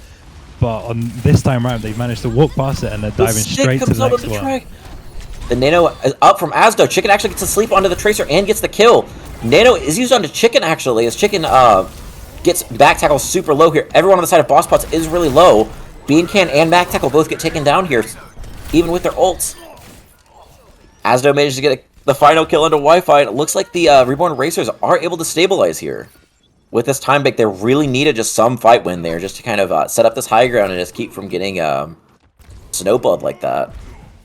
But on this time round, they've managed to walk past it and they're diving straight to the next one. The Nano is up from Asdo. Chicken actually gets to sleep onto the Tracer and gets the kill. Nano is used onto Chicken actually, as Chicken gets back tackle super low here. Everyone on the side of Bossbots is really low. Bean Can and back tackle both get taken down here. even with their ults. Asdo managed to get the final kill into Wi-Fi, and it looks like the Reborn Racers are able to stabilize here. With this time bank, they really needed just some fight win there, just to kind of set up this high ground and just keep from getting snowballed like that.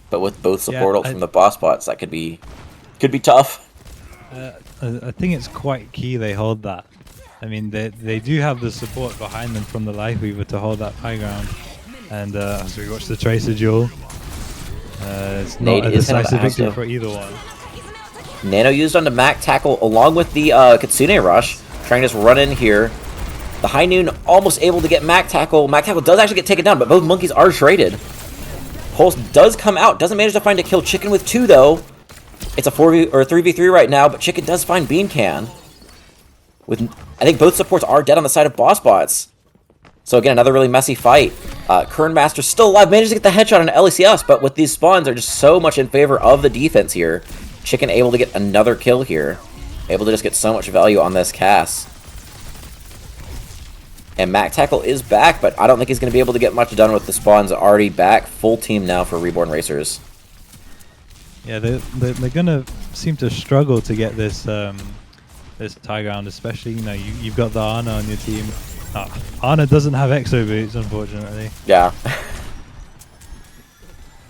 But with both support ults from the Bossbots, that could be tough. I think it's quite key they hold that. I mean, they do have the support behind them from the Lifeweaver to hold that high ground. And as we watch the Tracer duel, it's not a decisive victory for either one. Nano used onto Mac Tackle along with the Kitsune Rush, trying to just run in here. The High Noon almost able to get Mac Tackle. Mac Tackle does actually get taken down, but both monkeys are traded. Pulse does come out, doesn't manage to find a kill. Chicken with 2 though. It's a 3v3 right now, but Chicken does find Bean Can. I think both supports are dead on the side of Bossbots. So again, another really messy fight. Kern Master still alive, manages to get the headshot on LECS, but with these spawns, are just so much in favor of the defense here. Chicken able to get another kill here. Able to just get so much value on this cast. And Mac Tackle is back, but I don't think he's going to be able to get much done with the spawns already back. Full team now for Reborn Racers. Yeah, they're going to seem to struggle to get this this high ground, especially, you know, you've got the Ana on your team. Ana doesn't have Exo Boots, unfortunately. Yeah.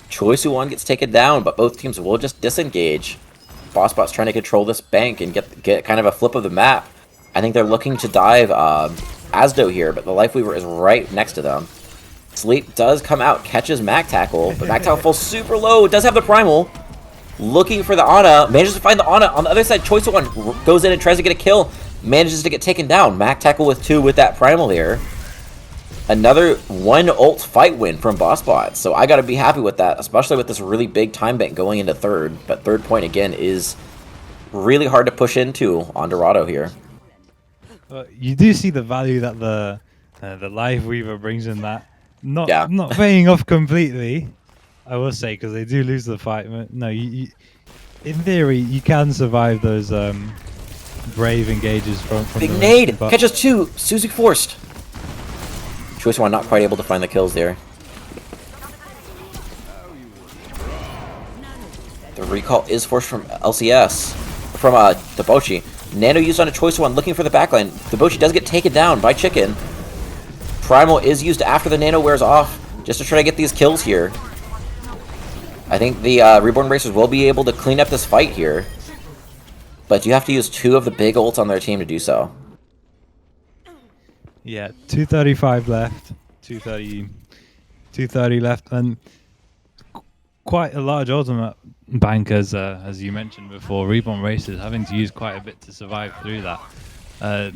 Choice1 gets taken down, but both teams will just disengage. Bossbot's trying to control this bank and get kind of a flip of the map. I think they're looking to dive Asdo here, but the Lifeweaver is right next to them. Sleep does come out, catches Mac Tackle, but Mac Tackle falls super low. Does have the Primal. Looking for the Ana, manages to find the Ana. On the other side, Choice1 goes in and tries to get a kill. Manages to get taken down. Mac Tackle with 2 with that Primal here. Another 1 ult fight win from Bossbots. So I gotta be happy with that, especially with this really big time bank going into third. But third point again is really hard to push into on Dorado here. You do see the value that the Lifeweaver brings in that. Not paying off completely, I will say, because they do lose the fight. No, you in theory you can survive those brave engages from big nade catches 2. Suzuki forced. Choice1 not quite able to find the kills there. The recall is forced from LCS from Debochi. Nano used on a Choice1 looking for the backline. Debochi does get taken down by Chicken. Primal is used after the Nano wears off just to try to get these kills here. I think the Reborn Racers will be able to clean up this fight here. But you have to use 2 of the big ults on their team to do so. Yeah, 235 left, 230 left, and quite a large ultimate bank as you mentioned before. Reborn Racers having to use quite a bit to survive through that.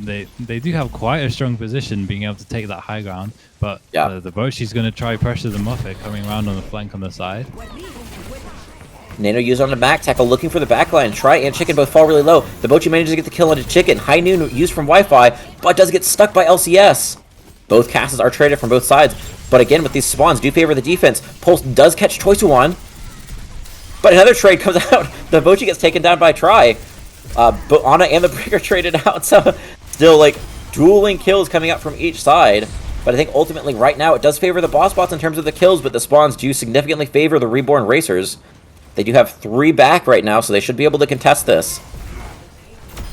They do have quite a strong position being able to take that high ground, but the Boshi's going to try pressure them off it, coming around on the flank on the side. Nano used on the Mac Tackle, looking for the backline. Try and Chicken both fall really low. The Bochi manages to get the kill onto Chicken. High Noon used from Wi-Fi, but does get stuck by LCS. Both castles are traded from both sides, but again, with these spawns, do favor the defense. Pulse does catch Choice1, but another trade comes out. The Bochi gets taken down by Try. But Ana and the Breaker traded out, so still, like, dueling kills coming out from each side. But I think ultimately, right now, it does favor the Bossbots in terms of the kills, but the spawns do significantly favor the Reborn Racers. They do have 3 back right now, so they should be able to contest this.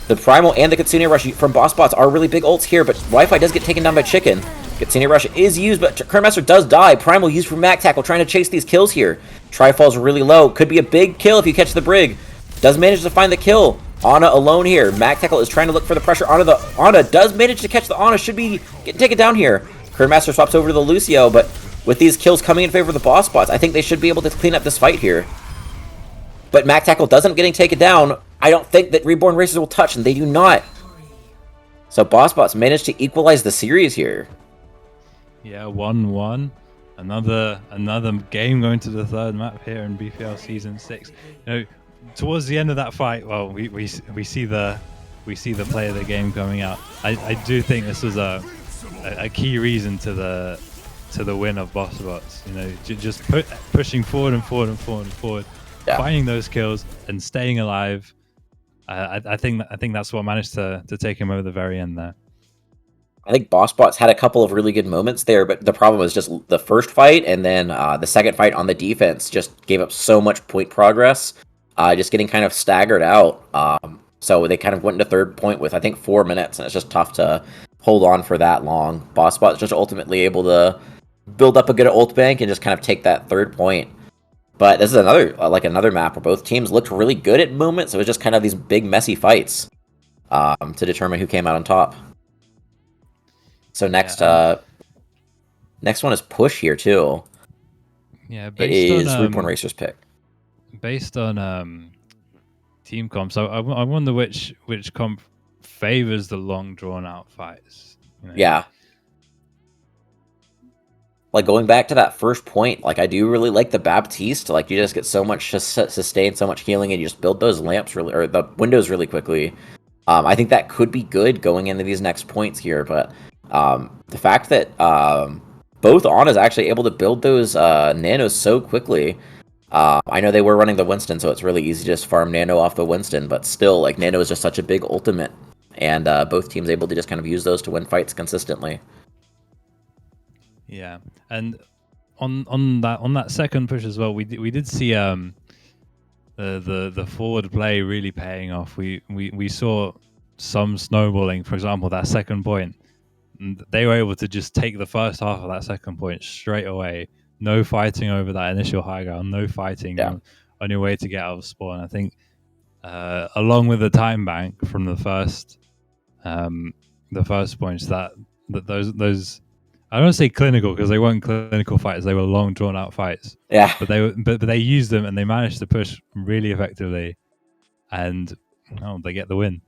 The Primal and the Kitsune Rush from Bossbots are really big ults here, but Wi-Fi does get taken down by Chicken. Kitsune Rush is used, but Kernmaster does die. Primal used for Mac Tackle, trying to chase these kills here. Try falls really low. Could be a big kill if you catch the Brig. Does manage to find the kill. Ana alone here. Mac Tackle is trying to look for the pressure. Ana does manage to catch the Ana. Should be getting taken down here. Kernmaster swaps over to the Lucio, but with these kills coming in favor of the Bossbots, I think they should be able to clean up this fight here. But Mac Tackle does end up getting taken down. I don't think that Reborn Racers will touch, and they do not. So Bossbots managed to equalize the series here. Yeah, 1-1. Another game going to the third map here in BPL Season 6. You know, towards the end of that fight, well, we see the play of the game coming out. I do think this was a key reason to the win of Bossbots. You know, just pushing forward and forward and forward and forward. Yeah. Finding those kills and staying alive. I think that's what managed to take him over the very end there. I think Bossbots had a couple of really good moments there, but the problem was just the first fight, and then the second fight on the defense just gave up so much point progress, just getting kind of staggered out. So they kind of went into third point with, I think, 4 minutes, and it's just tough to hold on for that long. Bossbots just ultimately able to build up a good ult bank and just kind of take that third point. But this is another map where both teams looked really good at moments. It was just kind of these big messy fights to determine who came out on top. So next next one is Push here too. Yeah, It is Reborn Racer's pick. Based on team comp, so I wonder which comp favors the long drawn out fights. You know? Yeah. Like going back to that first point, like I do really like the Baptiste. Like you just get so much sustain, so much healing, and you just build those lamps or the windows really quickly. I think that could be good going into these next points here, but the fact that both On is actually able to build those nanos so quickly. I know they were running the Winston, so it's really easy to just farm nano off the Winston, but still, like nano is just such a big ultimate, and both teams able to just kind of use those to win fights consistently. Yeah, and on that second push as well, we did see the forward play really paying off. We saw some snowballing. For example, that second point, they were able to just take the first half of that second point straight away. No fighting over that initial high ground. No fighting on your way to get out of spawn. I think along with the time bank from the first points that those. I don't want to say clinical because they weren't clinical fights; they were long, drawn-out fights. Yeah, but they used them and they managed to push really effectively, and they get the win.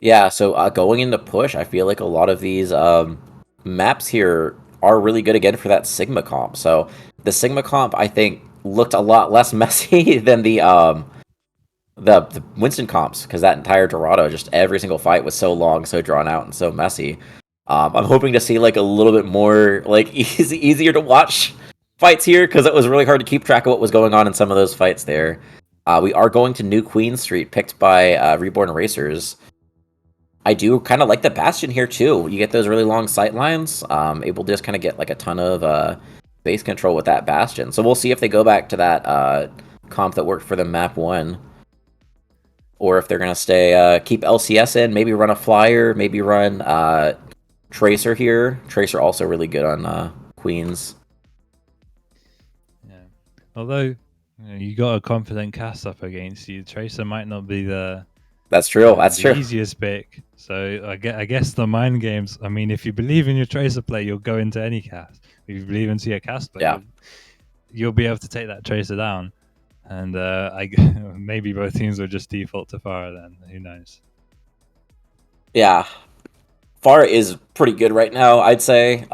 Yeah. So going into Push, I feel like a lot of these maps here are really good again for that Sigma comp. So the Sigma comp, I think, looked a lot less messy than the Winston comps because that entire Dorado, just every single fight was so long, so drawn out, and so messy. I'm hoping to see like a little bit more like easier to watch fights here because it was really hard to keep track of what was going on in some of those fights there. We are going to New Queen Street, picked by Reborn Racers. I do kind of like the Bastion here too. You get those really long sight lines, able to just kind of get like a ton of base control with that Bastion. So we'll see if they go back to that comp that worked for them map 1. Or if they're going to stay, keep LCS in, maybe run a Flyer, maybe run Tracer here. Tracer also really good on Queens. Yeah. Although you got a confident cast up against you, Tracer might not be the That's true. That's true. Easiest pick. So I guess the mind games. I mean, if you believe in your Tracer play, you'll go into any cast. If you believe into your cast play, you'll be able to take that Tracer down. And maybe both teams will just default to Farah then. Who knows? Yeah. Farah is pretty good right now, I'd say.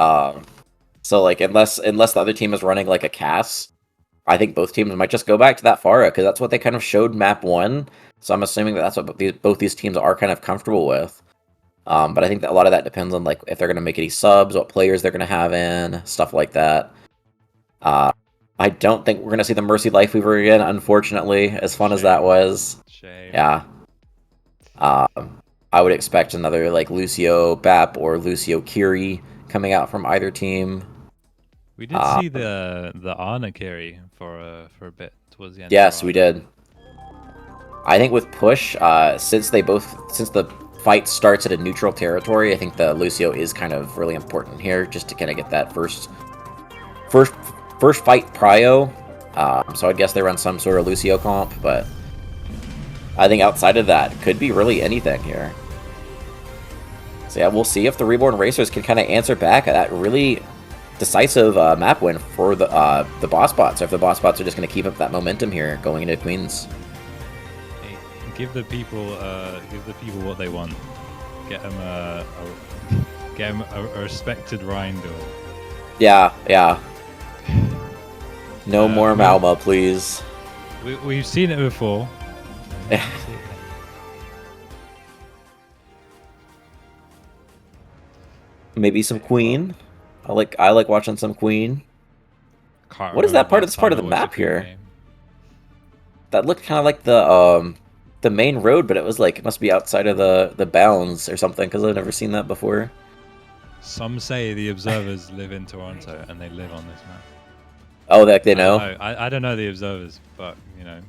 So like unless the other team is running like a cast, I think both teams might just go back to that Farah because that's what they kind of showed map 1. So I'm assuming that's what both these teams are kind of comfortable with. But I think that a lot of that depends on like if they're going to make any subs, what players they're going to have in, stuff like that. I don't think we're going to see the Mercy Lifeweaver again, unfortunately, as fun as that was. Shame. Yeah. I would expect another like Lucio Bap or Lucio Kiri coming out from either team. We did see the Ana Kiri for a bit towards the end. Yes, we did. I think with Push, since the fight starts at a neutral territory, I think the Lucio is kind of really important here, just to kind of get that first fight prio. So I guess they run some sort of Lucio comp, but I think outside of that, it could be really anything here. So yeah, we'll see if the Reborn Racers can kind of answer back at that really decisive map win for the Bossbots, or if the Bossbots are just going to keep up that momentum here going into Queens. Hey, give the people what they want. Get them a respected Rhindor. Yeah. No more Malma, please. We've seen it before. Maybe some Queen. I like watching some Queen. What is that part? It's part of the map here. That looked kind of like the the main road, but it was like, it must be outside of the bounds or something, because I've never seen that before. Some say the observers live in Toronto and they live on this map. Oh, they know? I don't know the observers, but, you know.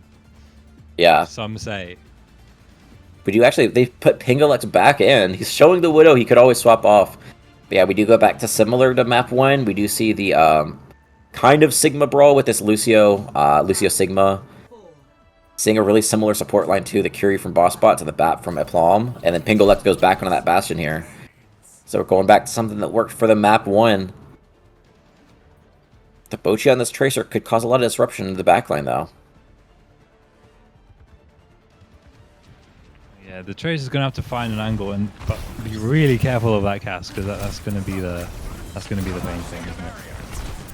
Yeah. Some say. But you actually, they put Pingalex back in. He's showing the Widow he could always swap off. But yeah, we do go back to similar to map 1. We do see the kind of Sigma brawl with this Lucio Sigma. Seeing a really similar support line too, the Curie from Bossbots and the Bat from Aplom. And then Pingalex goes back onto that Bastion here. So we're going back to something that worked for the map 1. The Bochi on this Tracer could cause a lot of disruption in the backline though. Yeah, the Tracer's gonna have to find an angle and be really careful of that cast, because that's gonna be the main thing, isn't it?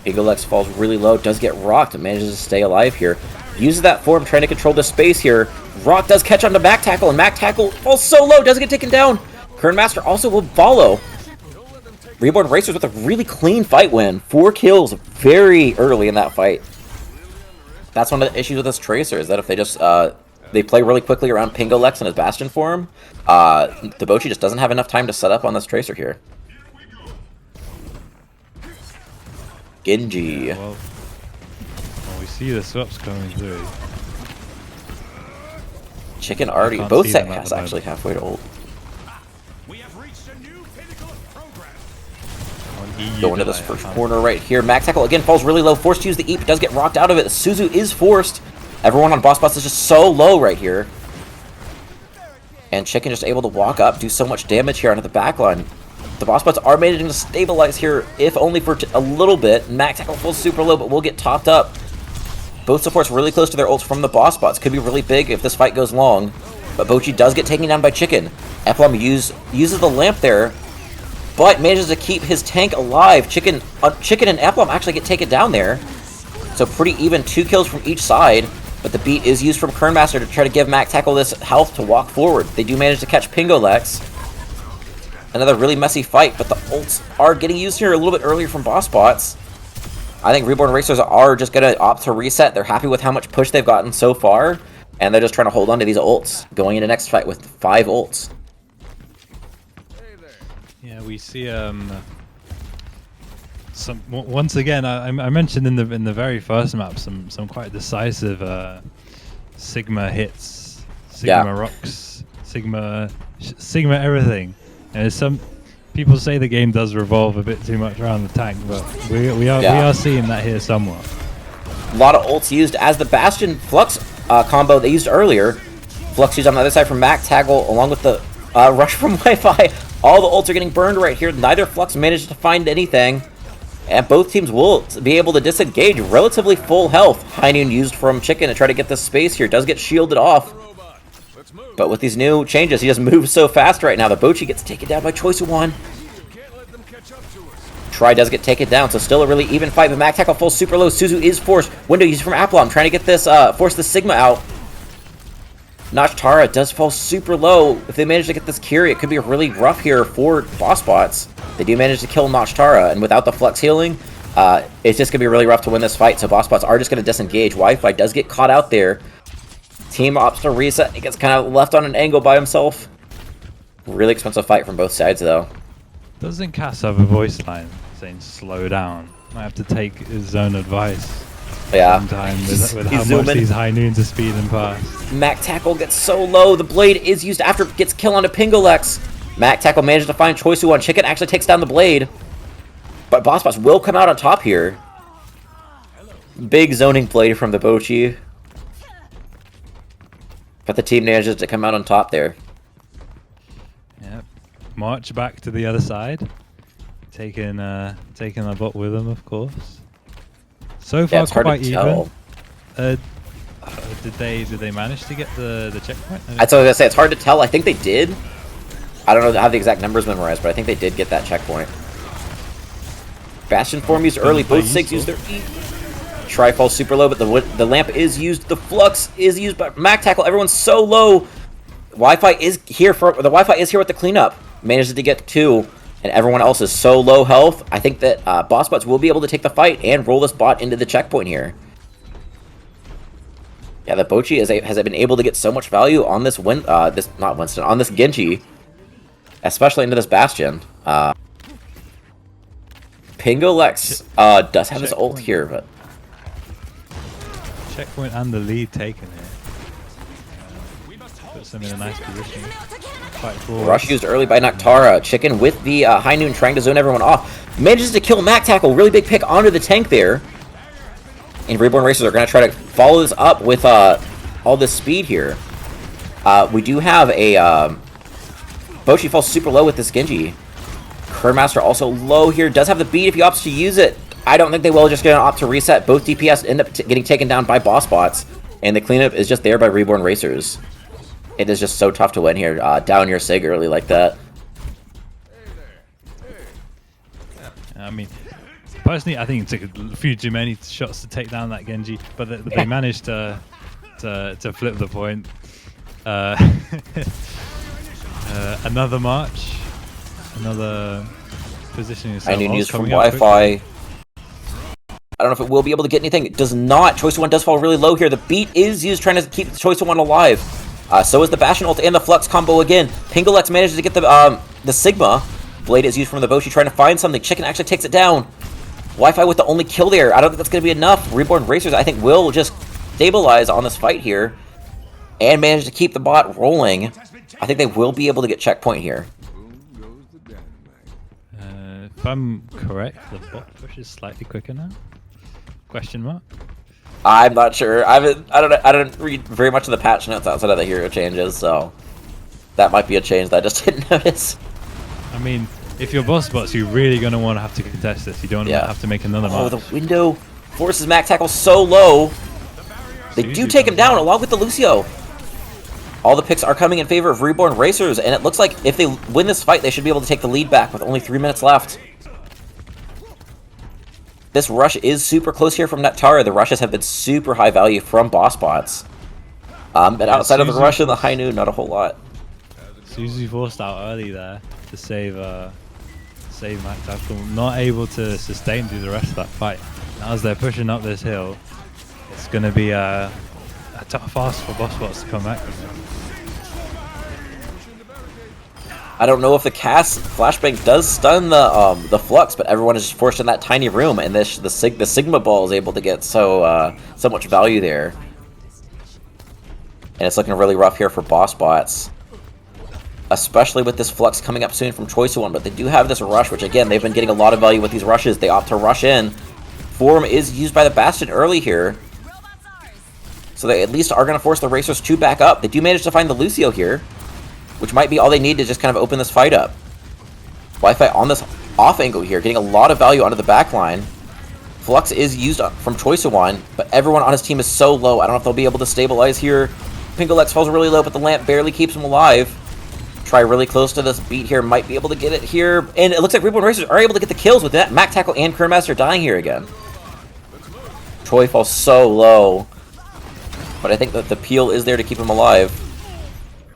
Pingalex falls really low, does get rocked, and manages to stay alive here. Uses that form, trying to control the space here. Rock does catch onto Mac Tackle, and Mac Tackle falls so low, doesn't get taken down. Kern Master also will follow. Reborn Racers with a really clean fight win. 4 kills very early in that fight. That's one of the issues with this Tracer, is that if they just they play really quickly around Pingalex and his Bastion form, the Bochi just doesn't have enough time to set up on this Tracer here. Genji. Well, we see the swaps coming through. Chicken already, can't both see set them at casts the actually moment. halfway to ult. Going to this first corner right here. Max Tackle again falls really low, forced to use the Eep, does get rocked out of it. Suzu is forced. Everyone on Bossbots is just so low right here. And Chicken just able to walk up, do so much damage here onto the backline. The Bossbots are managing to stabilize here, if only for a little bit. Max Tackle falls super low, but will get topped up. Both supports really close to their ults from the Bossbots. Could be really big if this fight goes long. But Bochi does get taken down by Chicken. Eplom uses the lamp there, but manages to keep his tank alive. Chicken and Eplom actually get taken down there. So pretty even, 2 kills from each side. But the beat is used from Kernmaster to try to give Mac Tackle this health to walk forward. They do manage to catch Pingalex. Another really messy fight, but the ults are getting used here a little bit earlier from Bossbots. I think Reborn Racers are just going to opt to reset. They're happy with how much push they've gotten so far. And they're just trying to hold on to these ults, going into next fight with 5 ults. Yeah, we see once again. I mentioned in the very first map some quite decisive Sigma hits, Sigma rocks, Sigma everything. And some people say the game does revolve a bit too much around the tank, but we are seeing that here somewhat. A lot of ults used as the Bastion Flux combo they used earlier. Flux used on the other side from Mac Tackle, along with the rush from Wi-Fi. All the ults are getting burned right here. Neither Flux managed to find anything. And both teams will be able to disengage. Relatively full health. High Noon used from Chicken to try to get this space here. Does get shielded off. But with these new changes, he just moves so fast right now. The Bochi gets taken down by Choice of One. Try does get taken down, so still a really even fight. But Mac Tackle falls super low. Suzu is forced. Window used from Aplom, trying to get this, force the Sigma out. Notch Tara does fall super low. If they manage to get this Curie, it could be really rough here for Bossbots. They do manage to kill Notch Tara, and without the Flux healing, it's just going to be really rough to win this fight. So Bossbots are just going to disengage. Wi-Fi does get caught out there. Team opts to reset. He gets kind of left on an angle by himself. Really expensive fight from both sides, though. Doesn't Cass have a voice line saying slow down? Might have to take his own advice. Yeah. Sometime with how much zooming. these High Noons are speeding past. Mac Tackle gets so low. The blade is used after it gets kill onto Pingalex. Mac Tackle manages to find Choice One. Chicken actually takes down the blade. But Bossbots will come out on top here. Big zoning play from the Bochi. But the team manages to come out on top there. Yep. March back to the other side. Taking the bot with them, of course. So far, it's hard quite to even. tell. Did they manage to get the checkpoint? That's what I was gonna say. It's hard to tell. I think they did. I don't know how the exact numbers memorized, but I think they did get that checkpoint. Bastion form used early. Both Sigs used their E. Try falls super low, but the lamp is used. The Flux is used by Mac Tackle. Everyone's so low. Wi-Fi is here with the cleanup. Manages to get 2, and everyone else is so low health. I think that Bossbots will be able to take the fight and roll this bot into the checkpoint here. Yeah, the Bochi has been able to get so much value on this on this Genji, especially into this Bastion. Pingolex does have his ult here, but checkpoint and the lead taken here. Puts them in a nice position. Fight forward. Rush used early by Noctara. Chicken with the High Noon trying to zone everyone off. Manages to kill Mac Tackle. Really big pick onto the tank there. And Reborn Racers are going to try to follow this up with all this speed here. We do have a Bochi falls super low with this Genji. Kernmaster also low here. Does have the beat if he opts to use it. I don't think they will. Just going to opt to reset. Both DPS end up getting taken down by Bossbots. And the cleanup is just there by Reborn Racers. It is just so tough to win here. Down your Sig early like that. I mean, personally, I think it took a few too many shots to take down that Genji, but they managed to flip the point. Another march, another positioning yourself. I need use from Wi-Fi. I don't know if it will be able to get anything. It does not. Choice of One does fall really low here. The beat is used trying to keep Choice of One alive. So is the Bastion ult and the Flux combo again. Pingolex manages to get the Sigma. Blade is used from the Bochi trying to find something. Chicken actually takes it down. Wi-Fi with the only kill there. I don't think that's going to be enough. Reborn Racers, I think, will just stabilize on this fight here and manage to keep the bot rolling. I think they will be able to get checkpoint here. If I'm correct, the bot push is slightly quicker now. Question mark? I'm not sure. I don't read very much of the patch notes outside of the hero changes, so that might be a change that I just didn't notice. I mean, if you're Bossbots, you're really going to want to have to contest this. You don't want to have to make another mark. Oh, the window forces Mac Tackle so low. They do take him down along with the Lucio. All the picks are coming in favor of Reborn Racers, and it looks like if they win this fight, they should be able to take the lead back with only 3 minutes left. This rush is super close here from Noctara. The rushes have been super high value from Bossbots. But outside of the rush and the High Noon, not a whole lot. Suzy forced out early there to save Mac Tackle, not able to sustain through the rest of that fight. Now as they're pushing up this hill, it's going to be a tough ask for Bossbots to come back from it. I don't know if the cast flashbang does stun the Flux, but everyone is just forced in that tiny room, and the Sigma ball is able to get so much value there. And it's looking really rough here for Bossbots, especially with this Flux coming up soon from Choice of One. But they do have this rush, which again they've been getting a lot of value with these rushes. They opt to rush in. Form is used by the Bastion early here, so they at least are going to force the Racers to back up. They do manage to find the Lucio here, which might be all they need to just kind of open this fight up. Wi-Fi on this off angle here, getting a lot of value onto the back line. Flux is used from Choice of One, but everyone on his team is so low. I don't know if they'll be able to stabilize here. Pingolex falls really low, but the lamp barely keeps him alive. Try really close to this beat here, might be able to get it here. And it looks like Reborn Racers are able to get the kills with that. Mac Tackle and Kernmaster dying here again. Troy falls so low, but I think that the peel is there to keep him alive.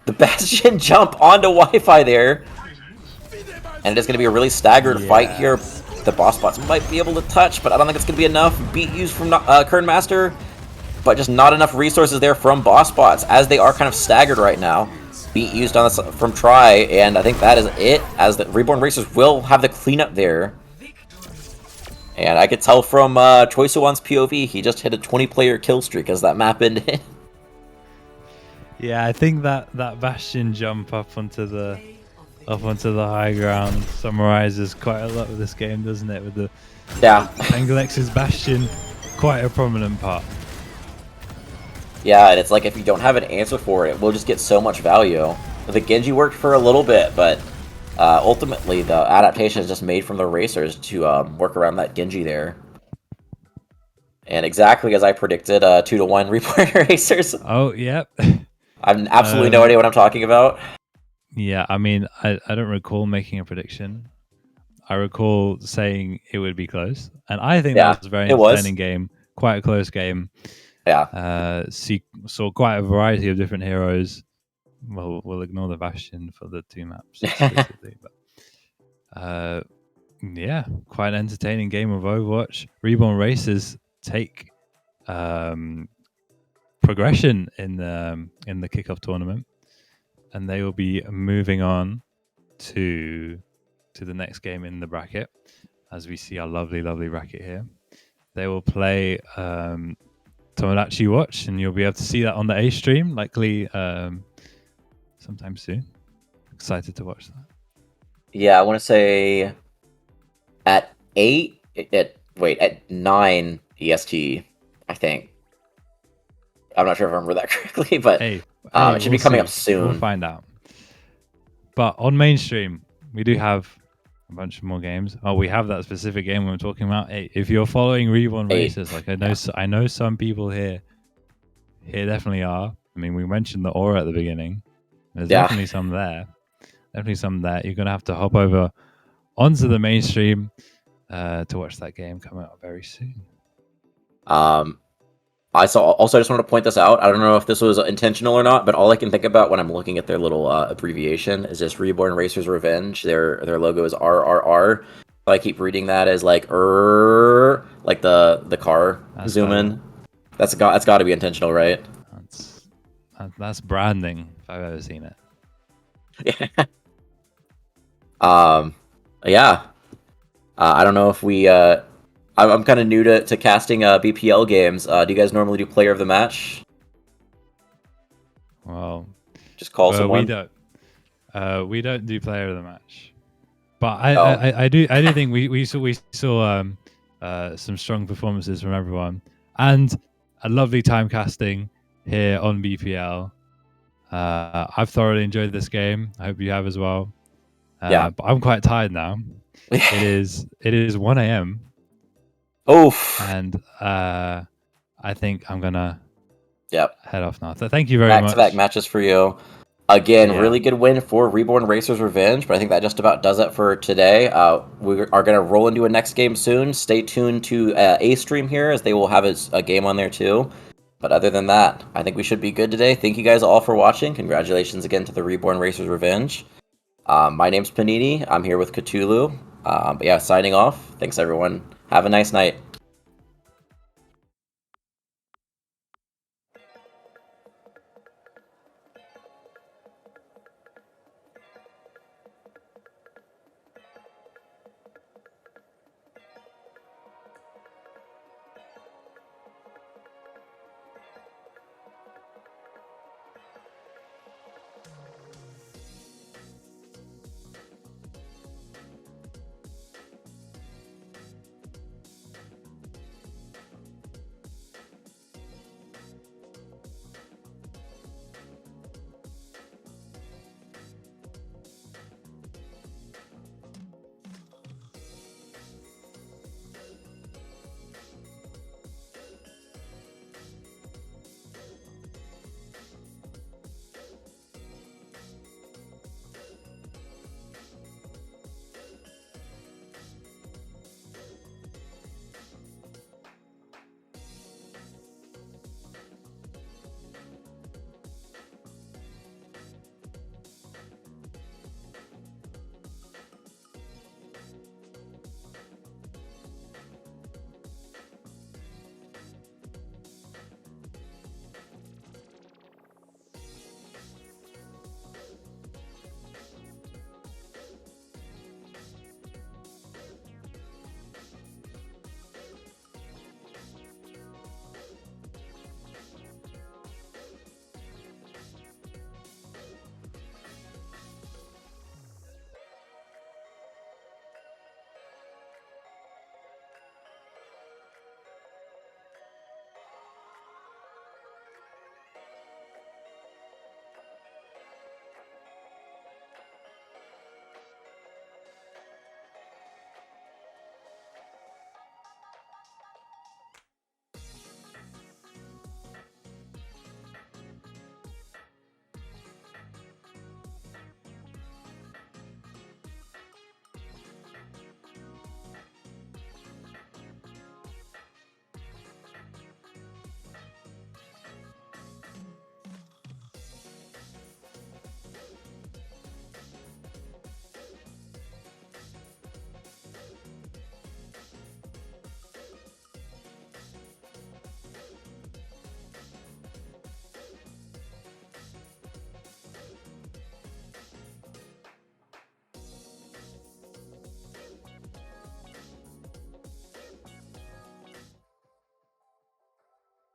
The Bastion jump onto Wi-Fi there. And it is going to be a really staggered fight here. The Bossbots might be able to touch, but I don't think it's going to be enough. Beat used from Kernmaster, but just not enough resources there from Bossbots, as they are kind of staggered right now. Beat used on this from Try, and I think that is it, as the Reborn Racers will have the cleanup there. And I could tell from Choice of One's POV, he just hit a 20-player kill streak as that map ended. Yeah, I think that Bastion jump up onto the high ground summarizes quite a lot of this game, doesn't it? With the Pengolex's Bastion, quite a prominent part. Yeah, and it's like if you don't have an answer for it, we'll just get so much value. The Genji worked for a little bit, but ultimately the adaptation is just made from the Racers to work around that Genji there. And exactly as I predicted, 2-1 Reborn Racers. Oh, yep. I have absolutely no idea what I'm talking about. Yeah, I mean, I don't recall making a prediction. I recall saying it would be close, and I think that was a very entertaining game, quite a close game. Yeah. Saw quite a variety of different heroes. Well, we'll ignore the Bastion for the two maps. But, yeah, quite an entertaining game of Overwatch. Reborn Racers take progression in the kickoff tournament, and they will be moving on to the next game in the bracket. As we see our lovely bracket here, they will play Tomodachi Watch, and you'll be able to see that on the A stream, likely sometime soon. Excited to watch that. Yeah, I want to say at 9 EST, I think. I'm not sure if I remember that correctly, but it should be coming up soon. We'll find out. But on mainstream, we do have a bunch of more games. Oh, we have that specific game we were talking about. Hey, if you're following Reborn Racers, like I know some people here definitely are. I mean, we mentioned the aura at the beginning. There's definitely some there. Definitely some there. You're gonna have to hop over onto the mainstream to watch that game come out very soon. I just want to point this out. I don't know if this was intentional or not, but all I can think about when I'm looking at their little abbreviation is just Reborn Racers Revenge. Their logo is RRR. So I keep reading that as like like the car zoom in. That's got to be intentional, right? That's branding if I've ever seen it. Yeah. I don't know if we. I'm kind of new to casting BPL games. Do you guys normally do player of the match? Well, just call someone. We don't do player of the match, but I do think we saw some strong performances from everyone and a lovely time casting here on BPL. I've thoroughly enjoyed this game. I hope you have as well. But I'm quite tired now. It is 1 a.m. Oof. And I think I'm gonna head off now. So thank you very much. Back-to-back matches for you. Again, really good win for Reborn Racers Revenge, but I think that just about does it for today. We are going to roll into a next game soon. Stay tuned to A stream here, as they will have a game on there too. But other than that, I think we should be good today. Thank you guys all for watching. Congratulations again to the Reborn Racers Revenge. My name's Panini. I'm here with Ktulu. But yeah, signing off. Thanks, everyone. Have a nice night.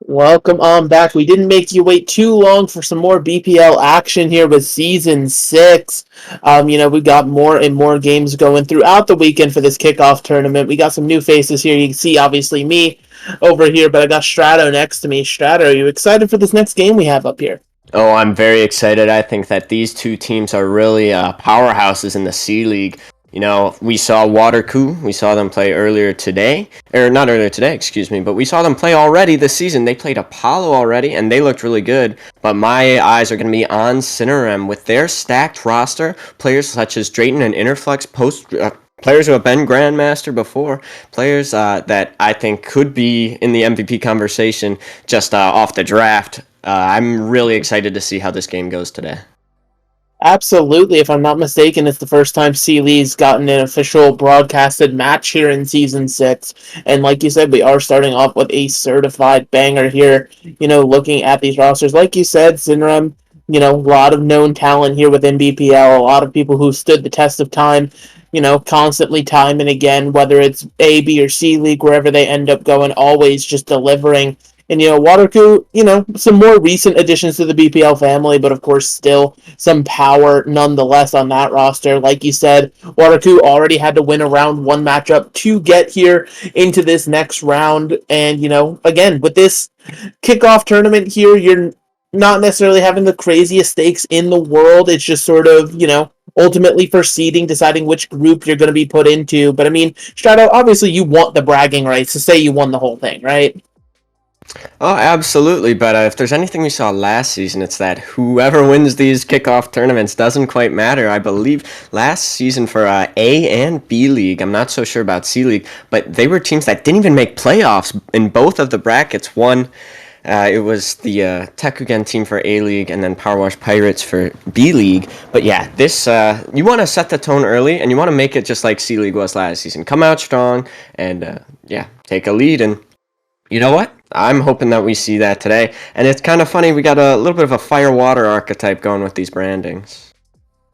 Welcome on back. We didn't make you wait too long for some more BPL action here with Season 6. We got more and more games going throughout the weekend for this kickoff tournament. We got some new faces here. You can see, obviously, me over here, but I got Strato next to me. Strato, are you excited for this next game we have up here? Oh, I'm very excited. I think that these two teams are really powerhouses in the C League. You know, we saw Water Coo. We saw them play earlier today. Or not earlier today, excuse me. But we saw them play already this season. They played Apollo already, and they looked really good. But my eyes are going to be on Cinerem with their stacked roster. Players such as Drayton and Interflex, players who have been Grandmaster before. Players that I think could be in the MVP conversation just off the draft. I'm really excited to see how this game goes today. Absolutely. If I'm not mistaken, it's the first time C-Lee's gotten an official broadcasted match here in Season 6. And like you said, we are starting off with a certified banger here, looking at these rosters. Like you said, Cinerem, a lot of known talent here within BPL, a lot of people who stood the test of time, constantly time and again, whether it's A, B, or C League, wherever they end up going, always just delivering. And, Water Coo, some more recent additions to the BPL family, but of course still some power nonetheless on that roster. Like you said, Water Coo already had to win a round one matchup to get here into this next round. And, again, with this kickoff tournament here, you're not necessarily having the craziest stakes in the world. It's just sort of, ultimately for seeding, deciding which group you're going to be put into. But I mean, Strato, obviously you want the bragging rights to say you won the whole thing, right? Oh, absolutely. But if there's anything we saw last season, it's that whoever wins these kickoff tournaments doesn't quite matter. I believe last season for A and B League, I'm not so sure about C League, but they were teams that didn't even make playoffs in both of the brackets. One, it was the Tekugen team for A League and then Power Wash Pirates for B League. But yeah, this you want to set the tone early and you want to make it just like C League was last season. Come out strong and take a lead. And you know what? I'm hoping that we see that today. And it's kind of funny, we got a little bit of a fire-water archetype going with these brandings.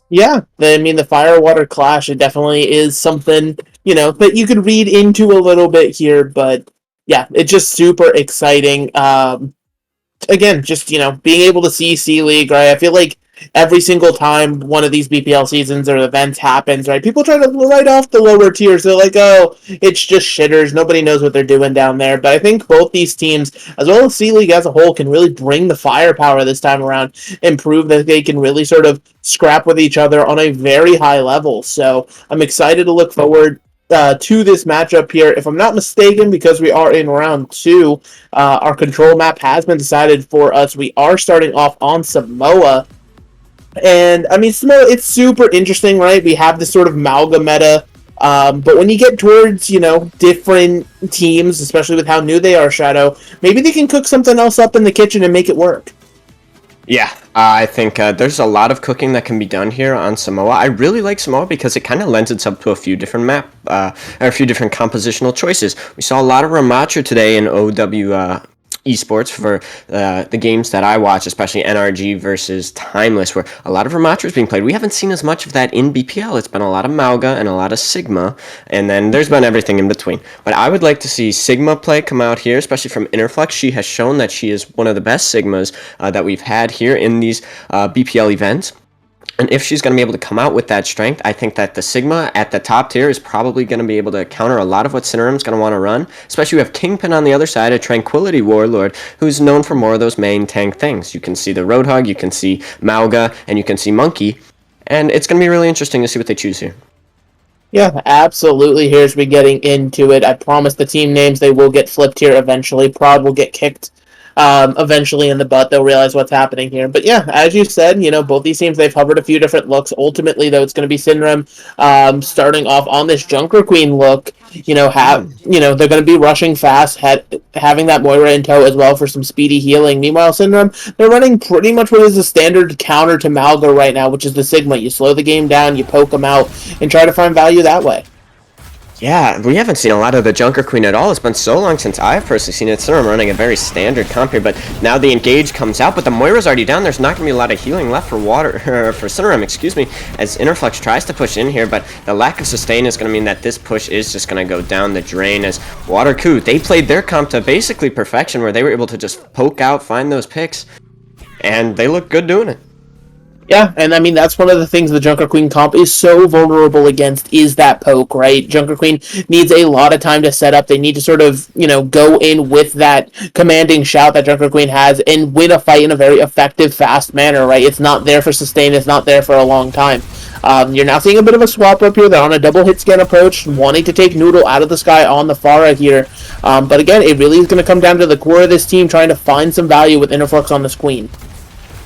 Yeah, I mean, the fire-water clash, it definitely is something, that you could read into a little bit here, but yeah, it's just super exciting. Again, just, being able to see C-League, right? I feel like every single time one of these BPL seasons or events happens, right, people try to write off the lower tiers. They're like, oh, it's just shitters. Nobody knows what they're doing down there. But I think both these teams, as well as C-League as a whole, can really bring the firepower this time around and prove that they can really sort of scrap with each other on a very high level. So I'm excited to look forward to this matchup here. If I'm not mistaken, because we are in round 2, our control map has been decided for us. We are starting off on Samoa. And, I mean, Samoa, it's super interesting, right? We have this sort of Malga meta. But when you get towards, different teams, especially with how new they are, Shadow, maybe they can cook something else up in the kitchen and make it work. Yeah, I think there's a lot of cooking that can be done here on Samoa. I really like Samoa because it kind of lends itself to a few different a few different compositional choices. We saw a lot of Ramacha today in OW esports for the games that I watch, especially NRG versus Timeless, where a lot of Ramatra is being played. We haven't seen as much of that in BPL. It's been a lot of Mauga and a lot of Sigma, and then there's been everything in between. But I would like to see Sigma play come out here, especially from Interflex. She has shown that she is one of the best Sigmas that we've had here in these BPL events. And if she's going to be able to come out with that strength, I think that the Sigma at the top tier is probably going to be able to counter a lot of what Cinerem's going to want to run. Especially we have Kingpin on the other side, a Tranquility Warlord, who's known for more of those main tank things. You can see the Roadhog, you can see Mauga, and you can see Monkey. And it's going to be really interesting to see what they choose here. Yeah, absolutely. Here's me getting into it. I promise the team names, they will get flipped here eventually. Prod will get kicked eventually in the butt. They'll realize what's happening here. But yeah, as you said, both these teams, they've hovered a few different looks. Ultimately, though, it's going to be Cinerem starting off on this Junker Queen look. They're going to be rushing fast, having that Moira in tow as well for some speedy healing. Meanwhile, Cinerem, they're running pretty much what is a standard counter to Malga right now, which is the Sigma. You slow the game down, you poke them out, and try to find value that way. Yeah, we haven't seen a lot of the Junker Queen at all. It's been so long since I've personally seen it. Cinerem running a very standard comp here, but now the engage comes out, but the Moira's already down. There's not going to be a lot of healing left for for Cinerem, excuse me, as Interflux tries to push in here, but the lack of sustain is going to mean that this push is just going to go down the drain as Water Coo, they played their comp to basically perfection where they were able to just poke out, find those picks, and they look good doing it. Yeah, and I mean, that's one of the things the Junker Queen comp is so vulnerable against is that poke, right? Junker Queen needs a lot of time to set up. They need to sort of, go in with that commanding shout that Junker Queen has and win a fight in a very effective, fast manner, right? It's not there for sustain. It's not there for a long time. You're now seeing a bit of a swap up here. They're on a double hit scan approach, wanting to take Noodle out of the sky on the Pharah here. But again, it really is going to come down to the core of this team trying to find some value with Interflux on this Queen.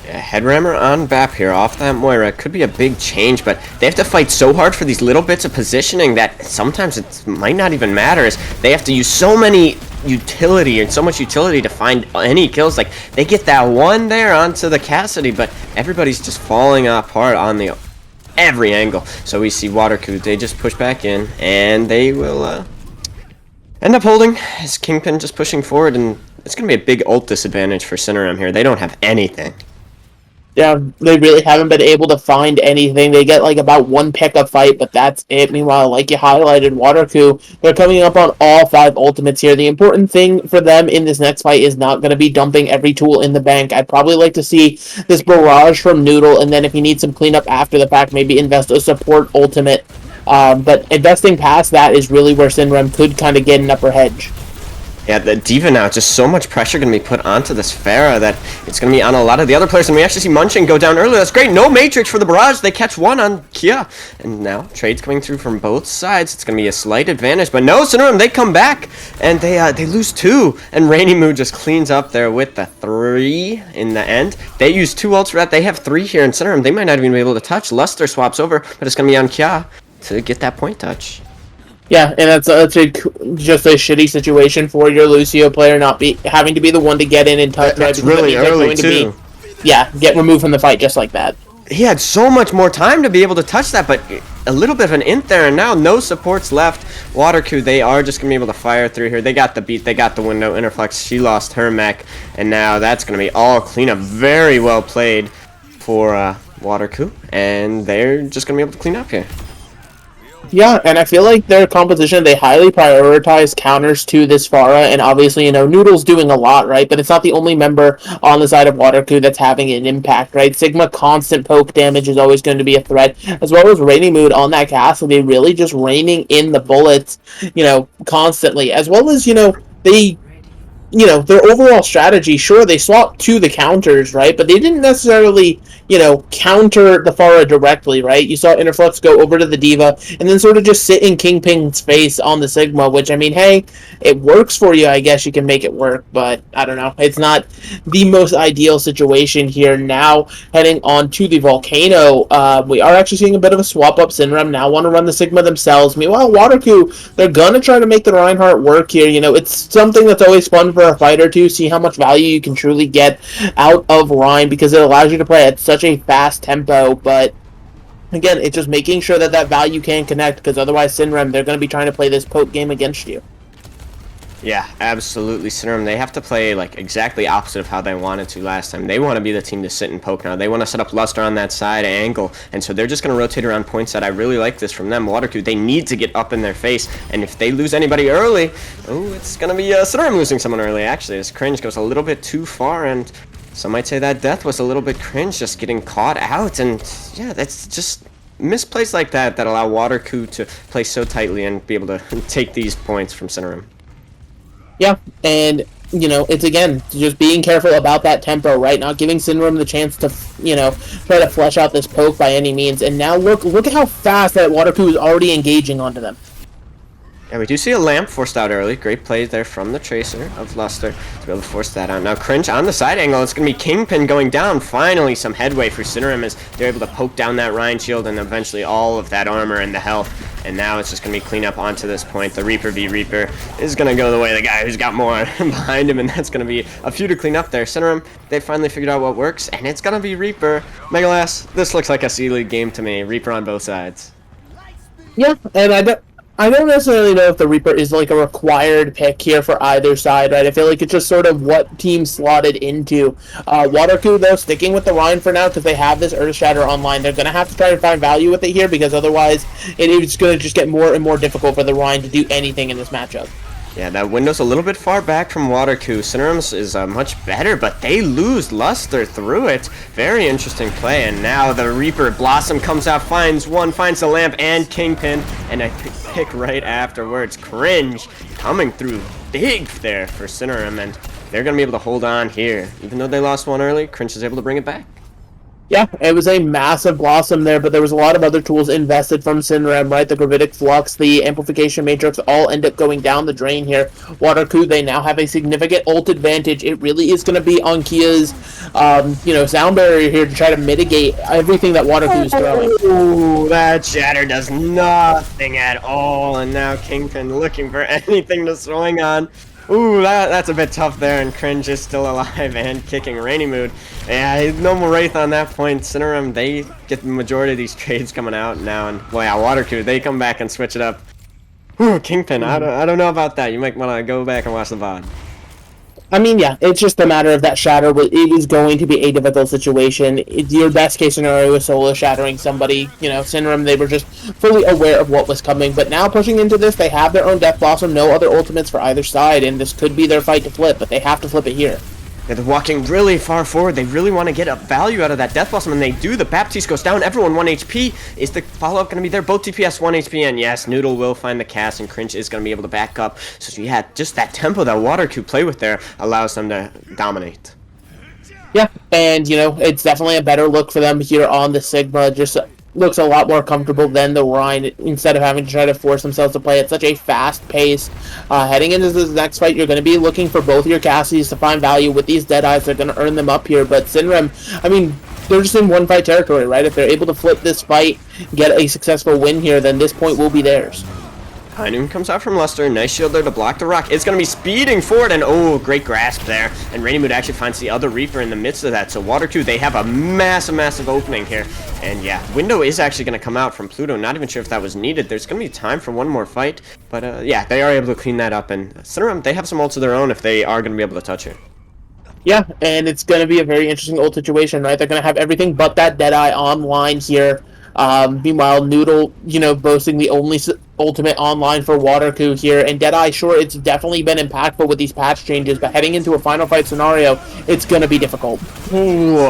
Headrammer on Bap here off that Moira could be a big change, but they have to fight so hard for these little bits of positioning that sometimes it might not even matter, as they have to use so many utility and so much utility to find any kills. Like, they get that one there onto the Cassidy, but everybody's just falling apart on the every angle. So we see Water Coo, they just push back in, and they will end up holding as Kingpin just pushing forward, and it's going to be a big ult disadvantage for Cinerem here. They don't have anything. Yeah, they really haven't been able to find anything. They get like about one pickup fight, but that's it. Meanwhile, like you highlighted, Water Coo, they're coming up on all 5 ultimates here. The important thing for them in this next fight is not going to be dumping every tool in the bank. I'd probably like to see this barrage from Noodle, and then if you need some cleanup after the fact, maybe invest a support ultimate. But investing past that is really where Cinerem could kind of get an upper hedge. Yeah, the D.Va now, just so much pressure going to be put onto this Pharah that it's going to be on a lot of the other players. And we actually see Munching go down early. That's great. No Matrix for the Barrage. They catch one on Kia. And now trades coming through from both sides. It's going to be a slight advantage. But no, Cinerem, they come back. And they lose 2. And Rainy Moon just cleans up there with the 3 in the end. They use 2 ults for that. They have 3 here in Cinerem. They might not even be able to touch. Luster swaps over, but it's going to be on Kia to get that point touch. Yeah, and that's just a shitty situation for your Lucio player not having to be the one to get in and touch. That's right, really early too. Get removed from the fight just like that. He had so much more time to be able to touch that, but a little bit of an int there, and now no supports left. Water Coo, they are just going to be able to fire through here. They got the beat, they got the window. Interflux, she lost her mech, and now that's going to be all cleanup. Very well played for Water Coo, and they're just going to be able to clean up here. Yeah, and I feel like their composition, they highly prioritize counters to this Pharah, and obviously, Noodle's doing a lot, right? But it's not the only member on the side of Water Coo that's having an impact, right? Sigma constant poke damage is always going to be a threat, as well as Rainy Mood on that castle. They really just raining in the bullets, constantly, as well as, they... their overall strategy, sure, they swapped to the counters, right? But they didn't necessarily, counter the Pharah directly, right? You saw Interflux go over to the D.Va and then sort of just sit in Kingpin's face on the Sigma, which, I mean, hey, it works for you. I guess you can make it work, but I don't know. It's not the most ideal situation here. Now, heading on to the Volcano, we are actually seeing a bit of a swap up. Cinerem now want to run the Sigma themselves. Meanwhile, Water Coo, they're going to try to make the Reinhardt work here. It's something that's always fun for a fighter to see how much value you can truly get out of Rein, because it allows you to play at such a fast tempo. But again, it's just making sure that value can connect, because otherwise Cinerem, they're going to be trying to play this poke game against you. Yeah, absolutely. Cinerem, they have to play like exactly opposite of how they wanted to last time. They want to be the team to sit and poke now. They want to set up Luster on that side angle, and so they're just going to rotate around points that I really like this from them. Water Coo, they need to get up in their face, and if they lose anybody early, it's going to be Cinerem losing someone early, actually. This cringe goes a little bit too far, and some might say that death was a little bit cringe, just getting caught out, and yeah, that's just misplays like that allow Water Coo to play so tightly and be able to take these points from Cinerem. Yeah, and, it's, again, just being careful about that tempo, right? Not giving Cinerem the chance to, try to flesh out this poke by any means. And now look at how fast that Water Coo is already engaging onto them. Yeah, we do see a lamp forced out early. Great play there from the Tracer of Luster to be able to force that out. Now Cringe on the side angle. It's going to be Kingpin going down. Finally, some headway for Cinerem as they're able to poke down that Rein shield and eventually all of that armor and the health. And now it's just going to be clean up onto this point. The Reaper v Reaper is going to go the way of the guy who's got more behind him, and that's going to be a few to clean up there. Cinerem, they finally figured out what works, and it's going to be Reaper. Megalas, this looks like a C-League game to me. Reaper on both sides. Yeah, and I don't necessarily know if the Reaper is like a required pick here for either side, right? I feel like it's just sort of what team slotted into. Water Coo, though, sticking with the line for now because they have this Earth Shatter online. They're going to have to try to find value with it here because otherwise it is going to just get more and more difficult for the Rhine to do anything in this matchup. Yeah, that window's a little bit far back from Water Coo. Cinerem's is much better, but they lose Luster through it. Very interesting play, and now the Reaper Blossom comes out, finds one, finds the lamp, and Kingpin, and I pick right afterwards. Cringe coming through big there for Cinerem, and they're going to be able to hold on here. Even though they lost one early, Cringe is able to bring it back. Yeah, it was a massive Blossom there, but there was a lot of other tools invested from Cinerem, right? The Corvidae Flux, the Amplification Matrix all end up going down the drain here. Water Coo, they now have a significant ult advantage. It really is going to be on Kia's, sound barrier here to try to mitigate everything that Water Coo is throwing. Ooh, that shatter does nothing at all, and now Kingpin looking for anything to swing on. Ooh, that's a bit tough there, and Cringe is still alive and kicking Rainy Mood. Yeah, no more Wraith on that point. Cinerem, they get the majority of these trades coming out now, and well, yeah, Water Coo, they come back and switch it up. Ooh, Kingpin, I don't know about that. You might want to go back and watch the VOD. I mean, yeah, it's just a matter of that shatter. It was going to be a difficult situation. Your best case scenario was solo shattering somebody. Cinerem, they were just fully aware of what was coming. But now pushing into this, they have their own Death Blossom, no other ultimates for either side, and this could be their fight to flip, but they have to flip it here. Yeah, they're walking really far forward. They really want to get a value out of that Death Blossom, and they do. The Baptiste goes down. Everyone 1 HP. Is the follow-up going to be there? Both DPS 1 HP, and yes, Noodle will find the cast, and Cringe is going to be able to back up. So yeah, just that tempo that Water Coo play with there allows them to dominate. Yeah, and, it's definitely a better look for them here on the Sigma. Just looks a lot more comfortable than the Rhine instead of having to try to force themselves to play at such a fast pace. Heading into this next fight, you're going to be looking for both your Cassies to find value with these Deadeyes. They're going to earn them up here, but Cinerem, I mean, they're just in one fight territory, right? If they're able to flip this fight, get a successful win here, then this point will be theirs. High Noon comes out from Luster. Nice shield there to block the rock. It's going to be speeding forward, and oh, great grasp there. And Rainy Mood actually finds the other Reaper in the midst of that. So Water Coo, they have a massive opening here. And yeah, Window is actually going to come out from Pluto. Not even sure if that was needed. There's going to be time for one more fight. But yeah, they are able to clean that up. And Cinerem, they have some ults of their own if they are going to be able to touch it. Yeah, and it's going to be a very interesting ult situation, right? They're going to have everything but that Deadeye online here. Meanwhile, Noodle, boasting the only ultimate online for Water Coo here, and Deadeye, sure, it's definitely been impactful with these patch changes, but heading into a final fight scenario, it's going to be difficult. Ooh,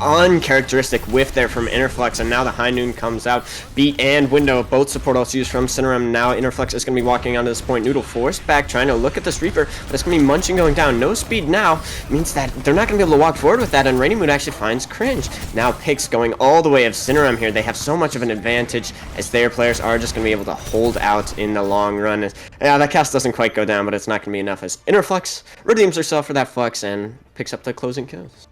uncharacteristic whiff there from Interflex, and now the High Noon comes out. Beat and Window, both support ults used from Cinerem. Now Interflex is going to be walking onto this point. Noodle forced back, trying to look at this Reaper, but it's going to be munching going down. No speed now means that they're not going to be able to walk forward with that, and Rainy Mood actually finds Cringe. Now Pix going all the way of Cinerem here. They have so much of an advantage as their players are just going to be able to hold out in the long run. Yeah, that cast doesn't quite go down, but it's not going to be enough as Interflex redeems herself for that flex and picks up the closing kills.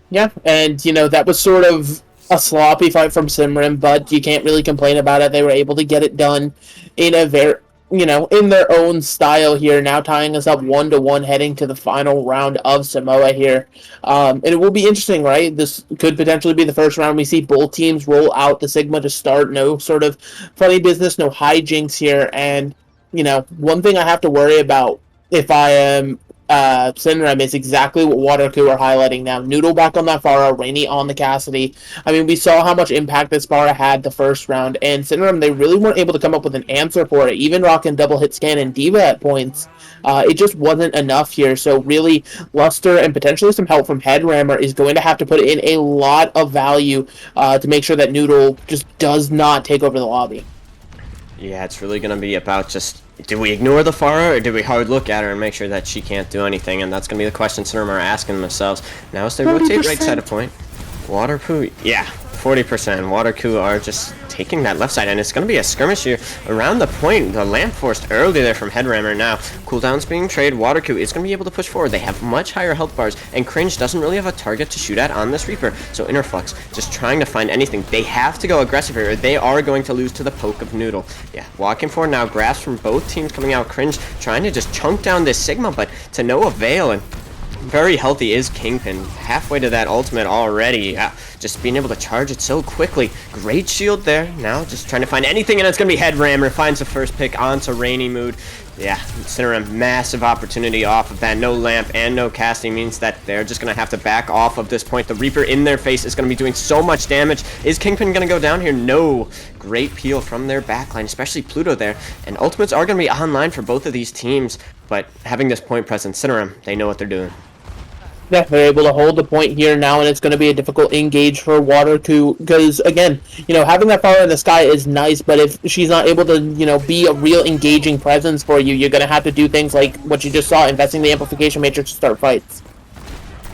Yeah, and, that was sort of a sloppy fight from Cinerem, but you can't really complain about it. They were able to get it done in a very, in their own style here, now tying us up 1-1 heading to the final round of Samoa here. And it will be interesting, right? This could potentially be the first round we see both teams roll out the Sigma to start. No sort of funny business, no hijinks here. And, one thing I have to worry about if I am Cinerem is exactly what Water Coo are highlighting now. Noodle back on that Pharah, Rainy on the Cassidy. I mean, we saw how much impact this Pharah had the first round, and Cinerem, they really weren't able to come up with an answer for it. Even rocking double hit scan and Diva at points, it just wasn't enough here. So really, Luster and potentially some help from Headrammer is going to have to put in a lot of value to make sure that Noodle just does not take over the lobby. Yeah, it's really going to be about just, do we ignore the Pharah, or do we hard look at her and make sure that she can't do anything? And that's going to be the question Cinerem are asking themselves. Now as they rotate right side of point, Water Coo, yeah, 40%. Water Coo are just taking that left side, and it's going to be a skirmish here around the point. The lamp forced early there from Headrammer. Now cooldown's being traded. Water Coo is going to be able to push forward. They have much higher health bars, and Cringe doesn't really have a target to shoot at on this Reaper. So Interflux just trying to find anything. They have to go aggressive here, or they are going to lose to the poke of Noodle. Yeah, walking forward now. Grasps from both teams coming out. Cringe trying to just chunk down this Sigma, but to no avail. And very healthy is Kingpin. Halfway to that ultimate already. Yeah, just being able to charge it so quickly. Great shield there. Now just trying to find anything, and it's going to be Head Rammer. Finds the first pick onto Rainy Mood. Yeah, Cinerem, massive opportunity off of that. No lamp and no casting means that they're just going to have to back off of this point. The Reaper in their face is going to be doing so much damage. Is Kingpin going to go down here? No. Great peel from their backline, especially Pluto there. And ultimates are going to be online for both of these teams, but having this point presence, Cinerem, they know what they're doing. Yeah, they're able to hold the point here now, and it's going to be a difficult engage for Water Coo, because, again, having that power in the sky is nice, but if she's not able to, be a real engaging presence for you, you're going to have to do things like what you just saw, investing the amplification matrix to start fights.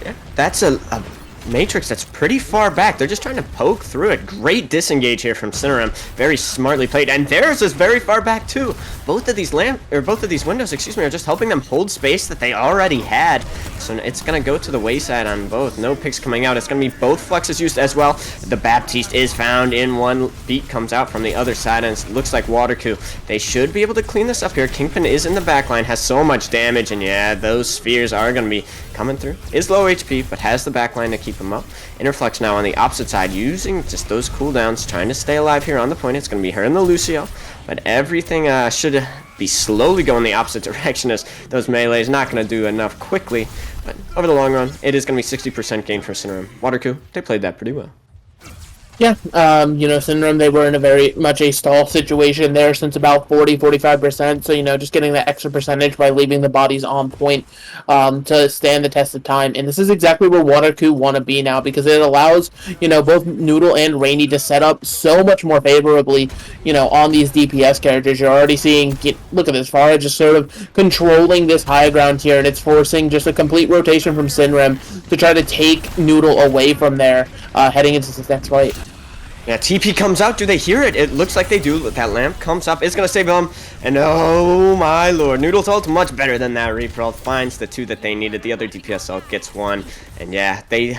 Yeah, that's a matrix that's pretty far back. They're just trying to poke through it. Great disengage here from Cinerem. Very smartly played, and theirs is very far back too. Both of these windows, are just helping them hold space that they already had. So it's gonna go to the wayside on both. No picks coming out. It's gonna be both flexes used as well. The Baptiste is found in one. Beat comes out from the other side, and it looks like Water Coo. They should be able to clean this up here. Kingpin is in the backline, has so much damage, and yeah, those spheres are gonna be coming through. Is low HP, but has the backline to keep him up. Interflex now on the opposite side, using just those cooldowns, trying to stay alive here on the point. It's going to be her and the Lucio, but everything should be slowly going the opposite direction, as those melees not going to do enough quickly. But over the long run, it is going to be 60% gain for Cinerem. Water Coo, they played that pretty well. Yeah, Cinerem, they were in a very much a stall situation there since about 40-45%, so, just getting that extra percentage by leaving the bodies on point to stand the test of time. And this is exactly where Water Coo want to be now, because it allows, both Noodle and Rainy to set up so much more favorably, on these DPS characters. You're already seeing, look at this, Farah just sort of controlling this high ground here, and it's forcing just a complete rotation from Cinerem to try to take Noodle away from there, heading into this next fight. Yeah, TP comes out. Do they hear it? It looks like they do. That lamp comes up. It's going to save them. And oh my lord. Noodle's ult much better than that. Reaper ult finds the two that they needed. The other DPS ult gets one. And yeah, they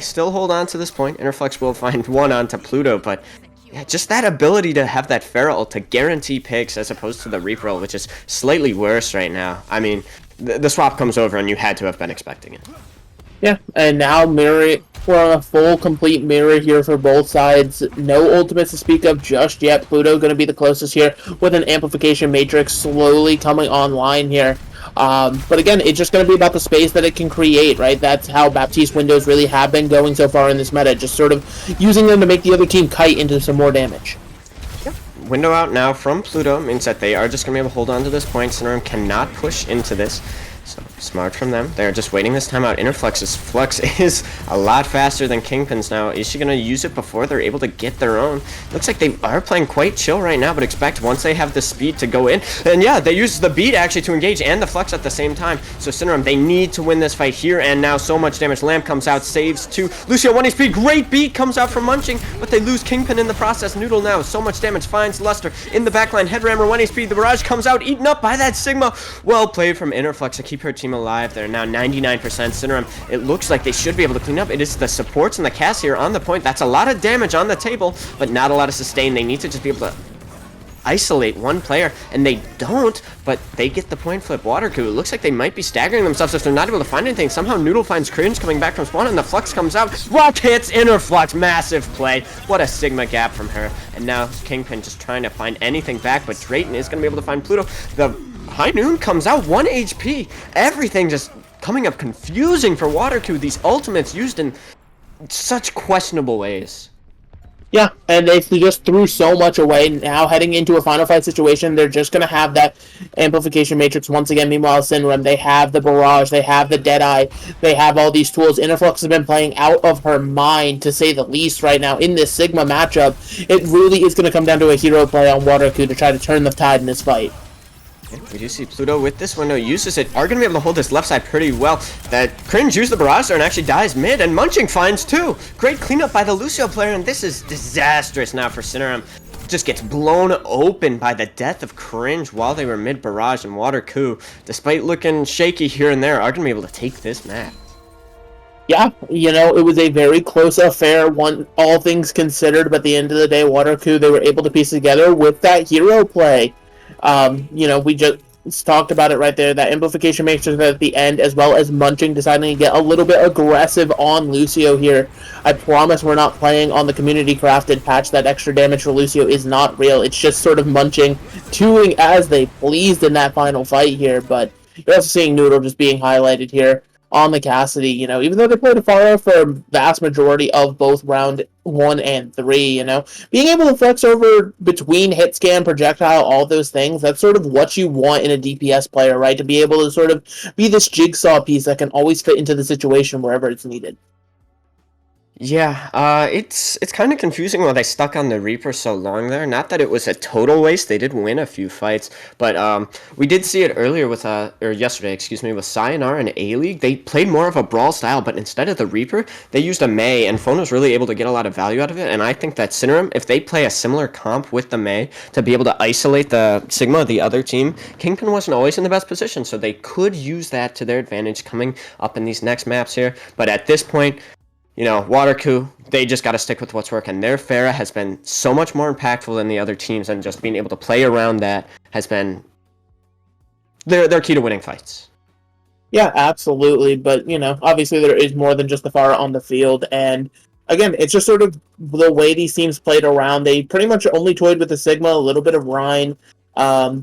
still hold on to this point. Interflex will find one onto Pluto. But yeah, just that ability to have that Pharah ult to guarantee picks as opposed to the Reaper ult, which is slightly worse right now. I mean, the swap comes over and you had to have been expecting it. Yeah, and now we're on a full, complete mirror here for both sides. No ultimates to speak of just yet. Pluto going to be the closest here with an amplification matrix slowly coming online here. But again, it's just going to be about the space that it can create, right? That's how Baptiste windows really have been going so far in this meta. Just sort of using them to make the other team kite into some more damage. Window out now from Pluto means that they are just going to be able to hold on to this point. Cinerem cannot push into this. So smart from them. They're just waiting this time out. Interflex's flex is a lot faster than Kingpin's now. Is she going to use it before they're able to get their own? Looks like they are playing quite chill right now, but expect once they have the speed to go in. And yeah, they use the beat actually to engage and the flex at the same time. So Cinerem, they need to win this fight here and now. So much damage. Lamp comes out, saves two. Lucio 1 HP. Great beat comes out from Munching, but they lose Kingpin in the process. Noodle now, so much damage, finds Luster in the backline. Headrammer 1 HP. The barrage comes out, eaten up by that Sigma. Well played from Interflex to keep her team alive. They're now 99%. Cinerem, it looks like they should be able to clean up. It is the supports and the cast here on the point. That's a lot of damage on the table, but not a lot of sustain. They need to just be able to isolate one player, and they don't, but they get the point flip. Water Coo, it looks like they might be staggering themselves if they're not able to find anything. Somehow Noodle finds Cringe coming back from spawn, and the Flux comes out. Rock hits Interflux, massive play. What a Sigma gap from her. And now Kingpin just trying to find anything back, but Drayton is going to be able to find Pluto. The High Noon comes out, 1 HP. Everything just coming up confusing for Water Coo. These ultimates used in such questionable ways. Yeah, and they just threw so much away. Now heading into a final fight situation, they're just going to have that amplification matrix once again. Meanwhile, Cinerem, they have the barrage, they have the Deadeye, they have all these tools. Interflux has been playing out of her mind, to say the least, right now in this Sigma matchup. It really is going to come down to a hero play on Water Coo to try to turn the tide in this fight. We do see Pluto with this window uses it. Are going to be able to hold this left side pretty well. That Cringe used the barrage there and actually dies mid, and Munching finds two. Great cleanup by the Lucio player, and this is disastrous now for Cinerem. Just gets blown open by the death of Cringe while they were mid barrage, and Water Coo, despite looking shaky here and there, are going to be able to take this map. Yeah, it was a very close affair, all things considered, but at the end of the day, Water Coo, they were able to piece together with that hero play. talked about it right there. That amplification makes it at the end, as well as Munching deciding to get a little bit aggressive on Lucio here. I promise we're not playing on the community crafted patch. That extra damage for Lucio is not real. It's just sort of Munching doing as they pleased in that final fight here. But you're also seeing Noodle just being highlighted here on the Cassidy. Even though they played Afaro for a vast majority of both round 1 and 3, being able to flex over between hit scan, projectile, all those things, that's sort of what you want in a DPS player, right? To be able to sort of be this jigsaw piece that can always fit into the situation wherever it's needed. Yeah, it's kind of confusing why they stuck on the Reaper so long there. Not that it was a total waste; they did win a few fights, but we did see it earlier with or yesterday, excuse me, with Sayonara and A League. They played more of a brawl style, but instead of the Reaper, they used a Mei, and Phone was really able to get a lot of value out of it. And I think that Cinerem, if they play a similar comp with the Mei to be able to isolate the Sigma, the other team, Kingpin wasn't always in the best position, so they could use that to their advantage coming up in these next maps here. But at this point, Water Coo, they just got to stick with what's working. Their Pharah has been so much more impactful than the other teams, and just being able to play around that has been their key to winning fights. Yeah, absolutely. But, obviously there is more than just the Pharah on the field. And, again, it's just sort of the way these teams played around. They pretty much only toyed with the Sigma, a little bit of Rhine,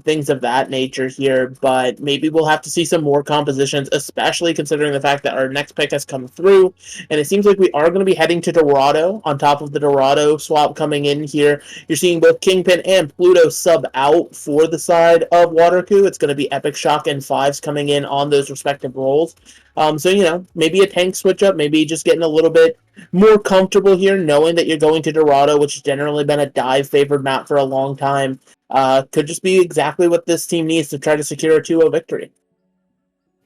things of that nature here, but maybe we'll have to see some more compositions, especially considering the fact that our next pick has come through, and it seems like we are going to be heading to Dorado on top of the Dorado swap coming in here. You're seeing both Kingpin and Pluto sub out for the side of Water Coo. It's going to be Epic Shock and Fives coming in on those respective roles. So, maybe a tank switch up, maybe just getting a little bit more comfortable here, knowing that you're going to Dorado, which has generally been a dive favored map for a long time. Could just be exactly what this team needs to try to secure a 2-0 victory.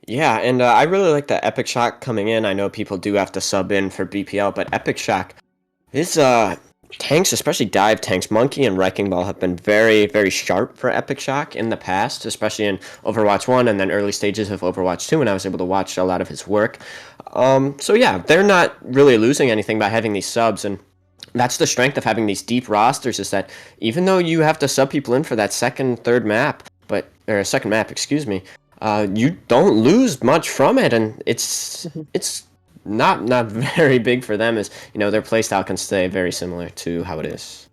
Yeah, and I really like the Epic Shock coming in. I know people do have to sub in for BPL, but Epic Shock, his tanks, especially dive tanks, Monkey and Wrecking Ball, have been very, very sharp for Epic Shock in the past, especially in Overwatch 1 and then early stages of Overwatch 2, when I was able to watch a lot of his work. So yeah, they're not really losing anything by having these subs, and that's the strength of having these deep rosters, is that even though you have to sub people in for that second map, excuse me, you don't lose much from it, and it's not very big for them, as their playstyle can stay very similar to how it is.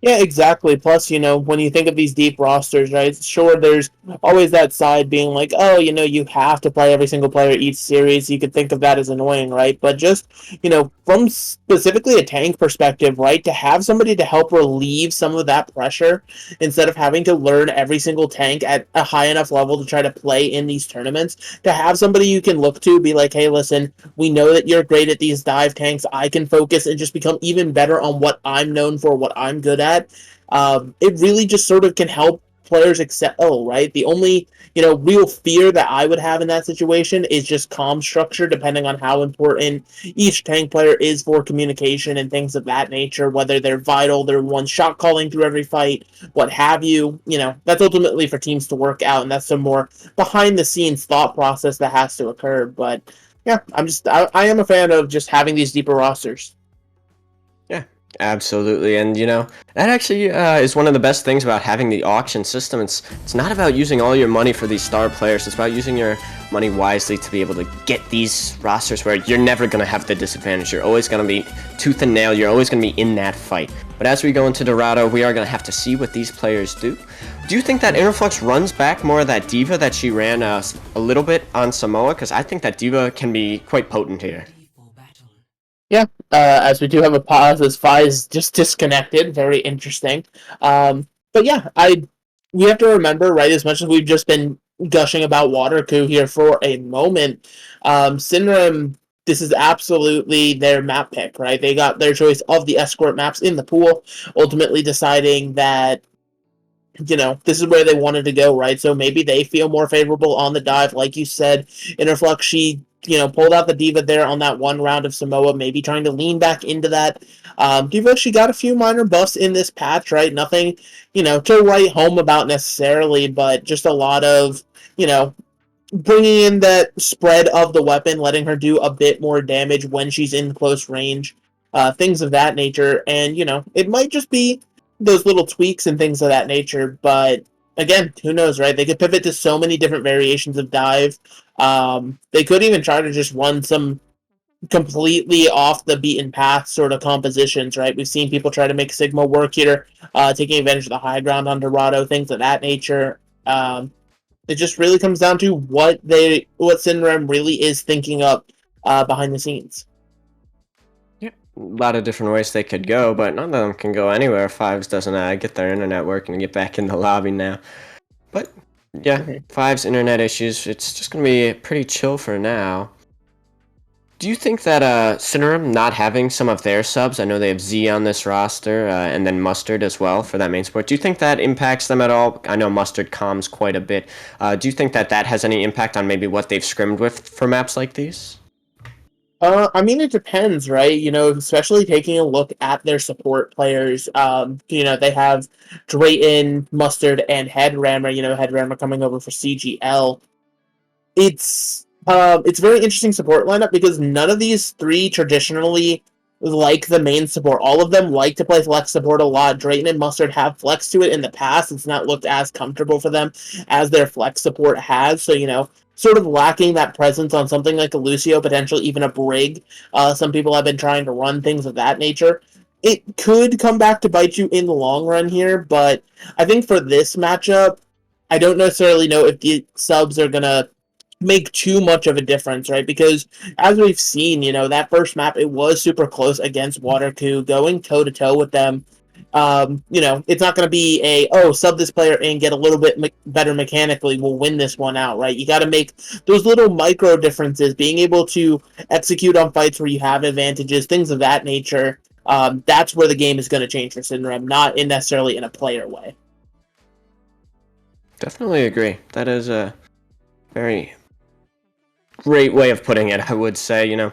Yeah, exactly. Plus, when you think of these deep rosters, right, sure, there's always that side being like, oh, you have to play every single player each series. You could think of that as annoying, right? But just, from specifically a tank perspective, right, to have somebody to help relieve some of that pressure instead of having to learn every single tank at a high enough level to try to play in these tournaments, to have somebody you can look to be like, hey, listen, we know that you're great at these dive tanks. I can focus and just become even better on what I'm known for, what I'm good at. It really just sort of can help players excel, right? The only, real fear that I would have in that situation is just comm structure, depending on how important each tank player is for communication and things of that nature, whether they're vital, they're one shot calling through every fight, what have you. That's ultimately for teams to work out, and that's some more behind the scenes thought process that has to occur. But yeah, I am a fan of just having these deeper rosters. Absolutely, and that actually is one of the best things about having the auction system. It's not about using all your money for these star players. It's about using your money wisely to be able to get these rosters where you're never going to have the disadvantage. You're always going to be tooth and nail. You're always going to be in that fight. But as we go into Dorado, we are going to have to see what these players do. Do you think that Interflux runs back more of that D.Va that she ran a little bit on Samoa? Because I think that D.Va can be quite potent here. Yeah, as we do have a pause as Fi's just disconnected. Very interesting. But yeah, we have to remember, right, as much as we've just been gushing about Water Coo here for a moment, Cinerem, this is absolutely their map pick, right? They got their choice of the escort maps in the pool, ultimately deciding that this is where they wanted to go, right? So maybe they feel more favorable on the dive. Like you said, Interflux, she, pulled out the D.Va there on that one round of Samoa, maybe trying to lean back into that. D.Va, she got a few minor buffs in this patch, right? Nothing, to write home about necessarily, but just a lot of, bringing in that spread of the weapon, letting her do a bit more damage when she's in close range, things of that nature. And, it might just be those little tweaks and things of that nature, but again, who knows, right? They could pivot to so many different variations of dive. They could even try to just run some completely off the beaten path sort of compositions, right? We've seen people try to make Sigma work here, taking advantage of the high ground on Dorado, things of that nature. It just really comes down to what Cinerem really is thinking up behind the scenes. Yeah, a lot of different ways they could go, but none of them can go anywhere. Fives doesn't get their internet working and get back in the lobby now. But yeah, Fives internet issues. It's just gonna be pretty chill for now. Do you think that Cinerem not having some of their subs, I know they have Z on this roster, and then Mustard as well for that main support, do you think that impacts them at all? I know Mustard calms quite a bit. Do you think that that has any impact on maybe what they've scrimmed with for maps like these? I mean, it depends, right? You know, especially taking a look at their support players. You know, they have Drayton, Mustard, and Headrammer. You know, Headrammer coming over for CGL. It's very interesting support lineup because none of these three traditionally like the main support. All of them like to play flex support a lot. Drayton and Mustard have flex to it in the past. It's not looked as comfortable for them as their flex support has. So, you know, sort of lacking that presence on something like a Lucio, potentially even a Brig. Some people have been trying to run things of that nature. It could come back to bite you in the long run here, but I think for this matchup, I don't necessarily know if the subs are going to make too much of a difference, right? Because as we've seen, you know, that first map, it was super close against Water Coo, going toe-to-toe with them. You know, it's not going to be sub this player and get a little bit better mechanically, we'll win this one out, right? You got to make those little micro differences, being able to execute on fights where you have advantages, things of that nature. That's where the game is going to change for Cinerem, not necessarily in a player way. Definitely agree. That is a very great way of putting it, I would say. You know,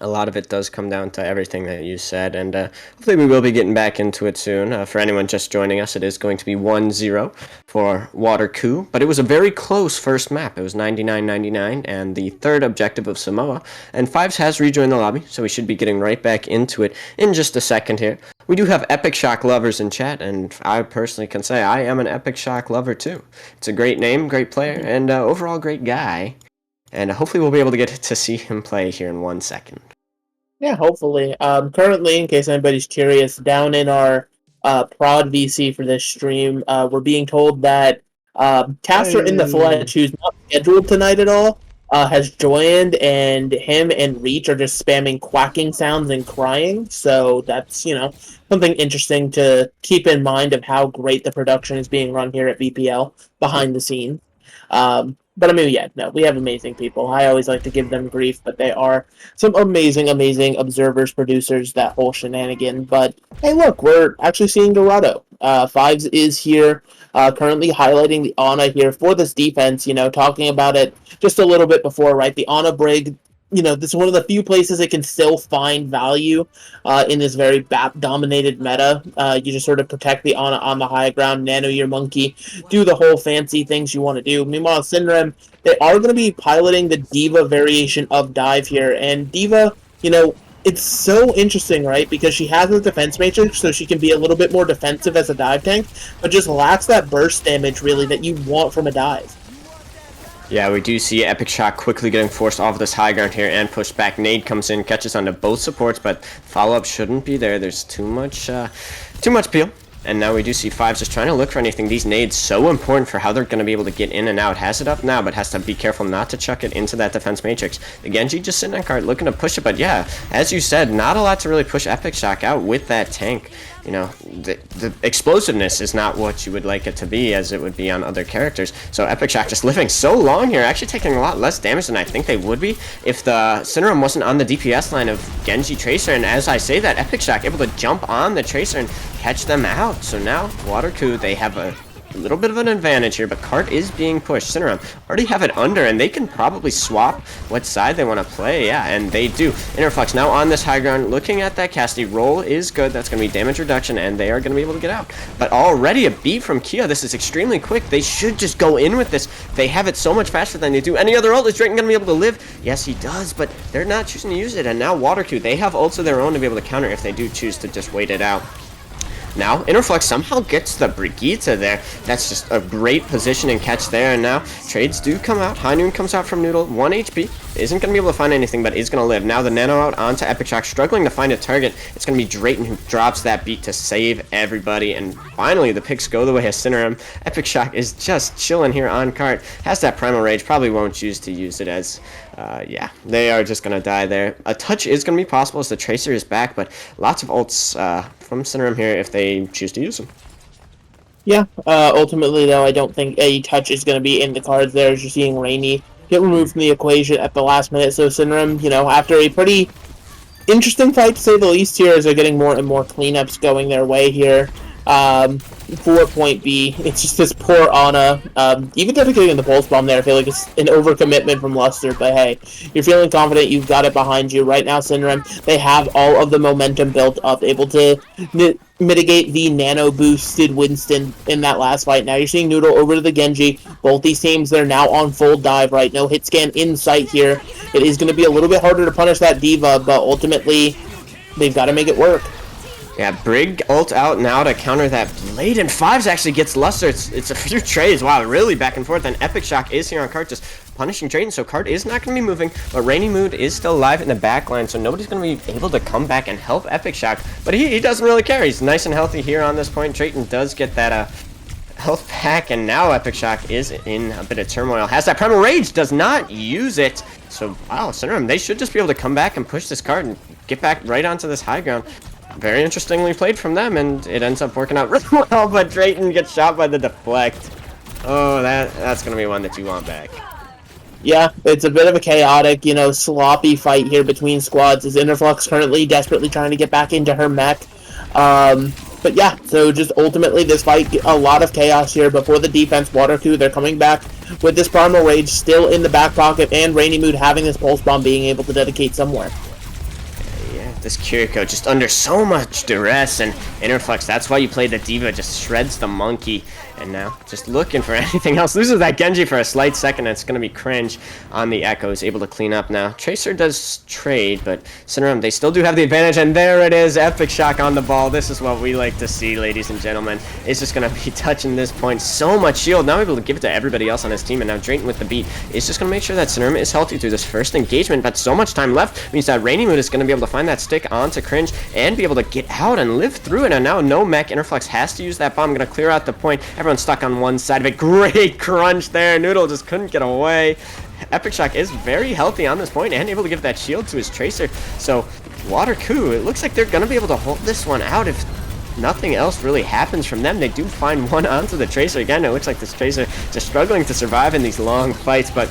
a lot of it does come down to everything that you said, and hopefully we will be getting back into it soon. For anyone just joining us, it is going to be 1-0 for Water Coo, but it was a very close first map. It was 99-99, and the third objective of Samoa, and Fives has rejoined the lobby, so we should be getting right back into it in just a second here. We do have Epic Shock lovers in chat, and I personally can say I am an Epic Shock lover too. It's a great name, great player, and overall great guy. And hopefully we'll be able to get to see him play here in 1 second. Yeah, hopefully. Currently, in case anybody's curious, down in our prod VC for this stream, we're being told that Caster in the Fletch, who's not scheduled tonight at all, has joined, and him and Reach are just spamming quacking sounds and crying. So that's, you know, something interesting to keep in mind of how great the production is being run here at BPL behind the scenes. But I mean, yeah, no, we have amazing people. I always like to give them grief, but they are some amazing, amazing observers, producers, that whole shenanigan. But hey, look, we're actually seeing Dorado. Fives is here, currently highlighting the Ana here for this defense, you know, talking about it just a little bit before, right? The Ana Brig, you know, this is one of the few places it can still find value in this very BAP-dominated meta. You just sort of protect the Ana on the high ground, nano your monkey, do the whole fancy things you want to do. Meanwhile, Cinerem, they are going to be piloting the D.Va variation of dive here, and D.Va, you know, it's so interesting, right? Because she has a defense matrix, so she can be a little bit more defensive as a dive tank, but just lacks that burst damage, really, that you want from a dive. Yeah, we do see Epic Shock quickly getting forced off this high ground here and pushed back. Nade comes in, catches onto both supports, but follow-up shouldn't be there. There's too much peel. And now we do see Fives just trying to look for anything. These nades so important for how they're going to be able to get in and out. Has it up now, but has to be careful not to chuck it into that defense matrix. The Genji just sitting on cart looking to push it, but yeah, as you said, not a lot to really push Epic Shock out with that tank. You know, the explosiveness is not what you would like it to be as it would be on other characters. So Epic Shock just living so long here, actually taking a lot less damage than I think they would be if the Cinerem wasn't on the DPS line of Genji Tracer. And as I say that, Epic Shock able to jump on the Tracer and catch them out. So now Water Coo, they have a little bit of an advantage here, but cart is being pushed. Cinerem already have it under, and they can probably swap what side they want to play. Yeah, and they do. Interflux now on this high ground, looking at that Cassidy. Roll is good. That's going to be damage reduction, and they are going to be able to get out. But already a beat from Kia. This is extremely quick. They should just go in with this. They have it so much faster than they do any other ult. Is Drayton going to be able to live? Yes, he does, but they're not choosing to use it. And now Water Coo, they have ults of their own to be able to counter if they do choose to just wait it out. Now, Interflux somehow gets the Brigitte there. That's just a great position and catch there. And now, trades do come out. High Noon comes out from Noodle. 1 HP. Isn't going to be able to find anything, but is going to live. Now, the Nano out onto Epic Shock, struggling to find a target. It's going to be Drayton who drops that beat to save everybody. And finally, the picks go the way of Cinerem. Epic Shock is just chilling here on cart. Has that Primal Rage. Probably won't choose to use it as... yeah, they are just going to die there. A touch is going to be possible as the Tracer is back, but lots of ults from Cinerem here if they choose to use them. Yeah, ultimately, though, I don't think a touch is going to be in the cards there, as you're seeing Rainy get removed from the equation at the last minute. So Cinerem, after a pretty interesting fight, to say the least here, as they're getting more and more cleanups going their way here. For point B, it's just this poor Ana. Even dedicating the pulse bomb there, I feel like it's an overcommitment from Luster, but hey, you're feeling confident, you've got it behind you. Right now, Cinerem, they have all of the momentum built up, able to mitigate the nano-boosted Winston in that last fight. Now you're seeing Noodle over to the Genji. Both these teams, they're now on full dive, right? No hit scan in sight here. It is going to be a little bit harder to punish that Diva, but ultimately, they've got to make it work. Yeah, Brig ult out now to counter that Blade, and Fives actually gets Luster. It's a few trades. Wow, really back and forth. And Epic Shock is here on cart, just punishing Drayton, so cart is not going to be moving, but Rainy Mood is still alive in the back line, so nobody's going to be able to come back and help Epic Shock, but he doesn't really care. He's nice and healthy here on this point. Drayton does get that health pack, and now Epic Shock is in a bit of turmoil. Has that Primal Rage, does not use it, so wow, Cinerem, they should just be able to come back and push this card and get back right onto this high ground. Very interestingly played from them, and it ends up working out really well, but Drayton gets shot by the deflect. Oh, that's going to be one that you want back. Yeah, it's a bit of a chaotic, sloppy fight here between squads, as Interflux currently desperately trying to get back into her mech. But yeah, so just ultimately this fight, a lot of chaos here, but for the defense, Water Coo, they're coming back with this Primal Rage still in the back pocket, and Rainy Mood having this Pulse Bomb being able to dedicate somewhere. This Kiriko just under so much duress, and Interflux, that's why you play the Diva, just shreds the monkey, and now just looking for anything else. Loses that Genji for a slight second, and it's going to be cringe on the Echo, is able to clean up now. Tracer does trade, but Cinerem, they still do have the advantage, and there it is, Epic Shock on the ball. This is what we like to see, ladies and gentlemen. It's just going to be touching this point. So much shield, now able to give it to everybody else on his team, and now Drayton with the beat is just going to make sure that Cinerem is healthy through this first engagement, but so much time left means that Rainy Mood is going to be able to find that stick onto Cringe and be able to get out and live through it, and now no mech. Interflux has to use that bomb, going to clear out the point. Everyone's stuck on one side of it. Great crunch there. Noodle just couldn't get away. Epic Shock is very healthy on this point and able to give that shield to his Tracer. So Water Coo, it looks like they're going to be able to hold this one out if nothing else really happens from them. They do find one onto the Tracer. Again, it looks like this Tracer just struggling to survive in these long fights, but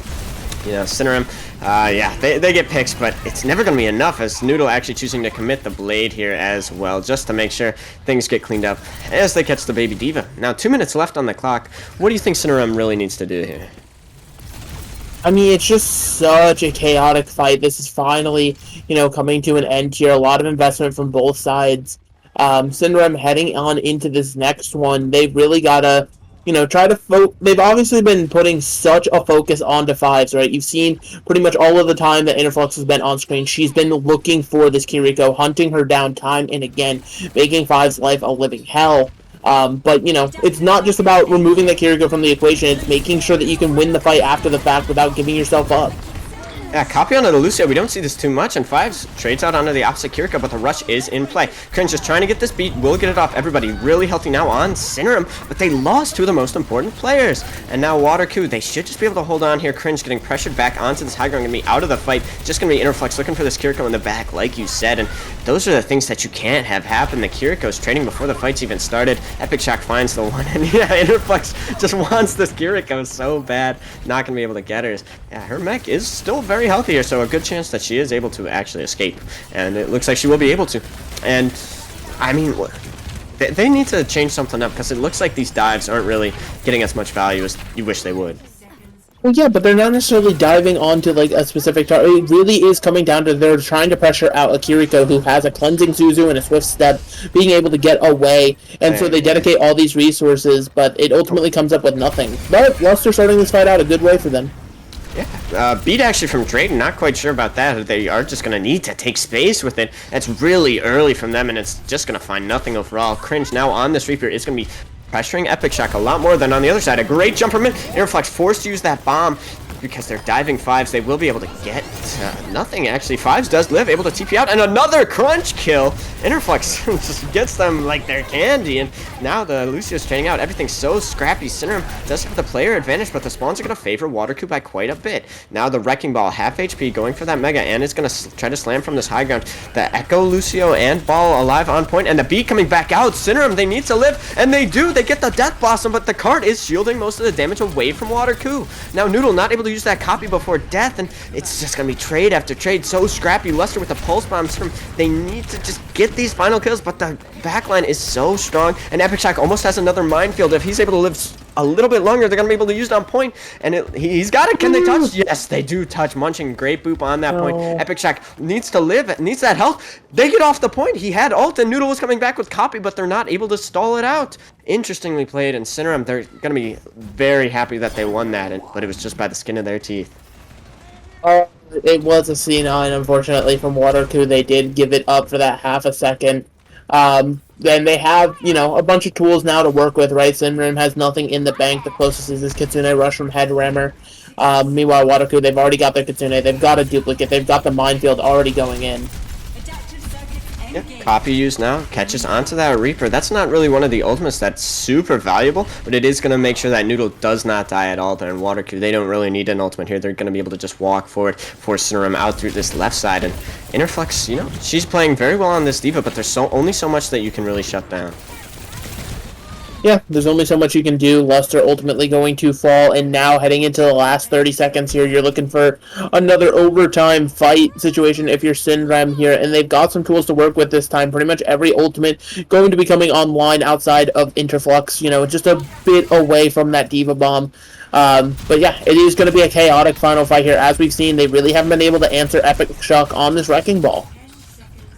Cinerem, yeah, they get picks, but it's never going to be enough, as Noodle actually choosing to commit the Blade here as well, just to make sure things get cleaned up as they catch the baby Diva. Now, 2 minutes left on the clock. What do you think Cinerem really needs to do here? I mean, it's just such a chaotic fight. This is finally, coming to an end here. A lot of investment from both sides. Cinerem heading on into this next one, they've really got to try to they've obviously been putting such a focus onto Fives, right? You've seen pretty much all of the time that Interflux has been on screen. She's been looking for this Kiriko, hunting her down time and again, making Fives' life a living hell. But, it's not just about removing the Kiriko from the equation. It's making sure that you can win the fight after the fact without giving yourself up. Yeah, copy onto the Lucio. We don't see this too much, and Fives trades out onto the opposite Kiriko, but the rush is in play. Cringe just trying to get this beat, will get it off. Everybody really healthy now on Cinerem, but they lost two of the most important players. And now Water Coo, they should just be able to hold on here. Cringe getting pressured back onto this high ground, gonna be out of the fight. Just gonna be Interflux looking for this Kiriko in the back, like you said, and those are the things that you can't have happen. The Kiriko's trading before the fight's even started. Epic Shock finds the one, and yeah, Interflux just wants this Kiriko so bad. Not gonna be able to get her. Yeah, her mech is still very healthy here, so a good chance that she is able to actually escape, and it looks like she will be able to. And I mean, they need to change something up, because it looks like these dives aren't really getting as much value as you wish they would. Well, yeah, but they're not necessarily diving onto a specific target. It really is coming down to they're trying to pressure out a Kiriko who has a cleansing Suzu and a swift step, being able to get away, and so they dedicate all these resources, but it ultimately comes up with nothing. But Luster starting this fight out a good way for them. Beat actually from Drayton, not quite sure about that. They are just going to need to take space with it. That's really early from them, and it's just going to find nothing overall. Cringe now on this Reaper is going to be pressuring Epic Shock a lot more than on the other side. A great jump from him. Interflex forced to use that bomb. Because they're diving Fives, they will be able to get nothing, actually. Fives does live, able to TP out, and another crunch kill! Interflex just gets them like their candy, and now the Lucio's training out. Everything's so scrappy. Cinerem does have the player advantage, but the spawns are going to favor Water Coo by quite a bit. Now the Wrecking Ball, half HP, going for that Mega, and is going to try to slam from this high ground. The Echo, Lucio, and Ball alive on point, and the Beat coming back out. Cinerem, they need to live, and they do. They get the Death Blossom, but the card is shielding most of the damage away from Water Coo. Now Noodle not able to use that copy before death, and it's just gonna be trade after trade. So scrappy. Luster with the pulse bombs from. They need to just get these final kills, but the backline is so strong, and Epic Shock almost has another minefield. If he's able to live a little bit longer, they're gonna be able to use it on point, and he's got it. Can they touch? Yes, they do touch. Munching, great boop on that point. Epic Shock needs to live, needs that health. They get off the point. He had ult, and Noodle was coming back with copy, but they're not able to stall it out. Interestingly played, and Cinerem, they're gonna be very happy that they won that, but it was just by the skin of their teeth. It was a C9, unfortunately, from Water Coo. They did give it up for that half a second. Then they have, a bunch of tools now to work with, right? Cinerem has nothing in the bank. The closest is this Kitsune Rush from Headrammer. Meanwhile, Water Coo, they've already got their Kitsune. They've got a duplicate. They've got the minefield already going in. Yeah, copy use now, catches onto that Reaper. That's not really one of the ultimates that's super valuable, but it is going to make sure that Noodle does not die at all there in Water Coo. They don't really need an ultimate here. They're going to be able to just walk forward, force Cinerem out through this left side. And Interflex, she's playing very well on this D.Va, but there's only so much that you can really shut down. Yeah, there's only so much you can do. Luster ultimately going to fall, and now heading into the last 30 seconds here, you're looking for another overtime fight situation if you're Cinerem here, and they've got some tools to work with this time. Pretty much every ultimate going to be coming online outside of Interflux, just a bit away from that D.Va bomb. But yeah, it is going to be a chaotic final fight here. As we've seen, they really haven't been able to answer Epic Shock on this Wrecking Ball.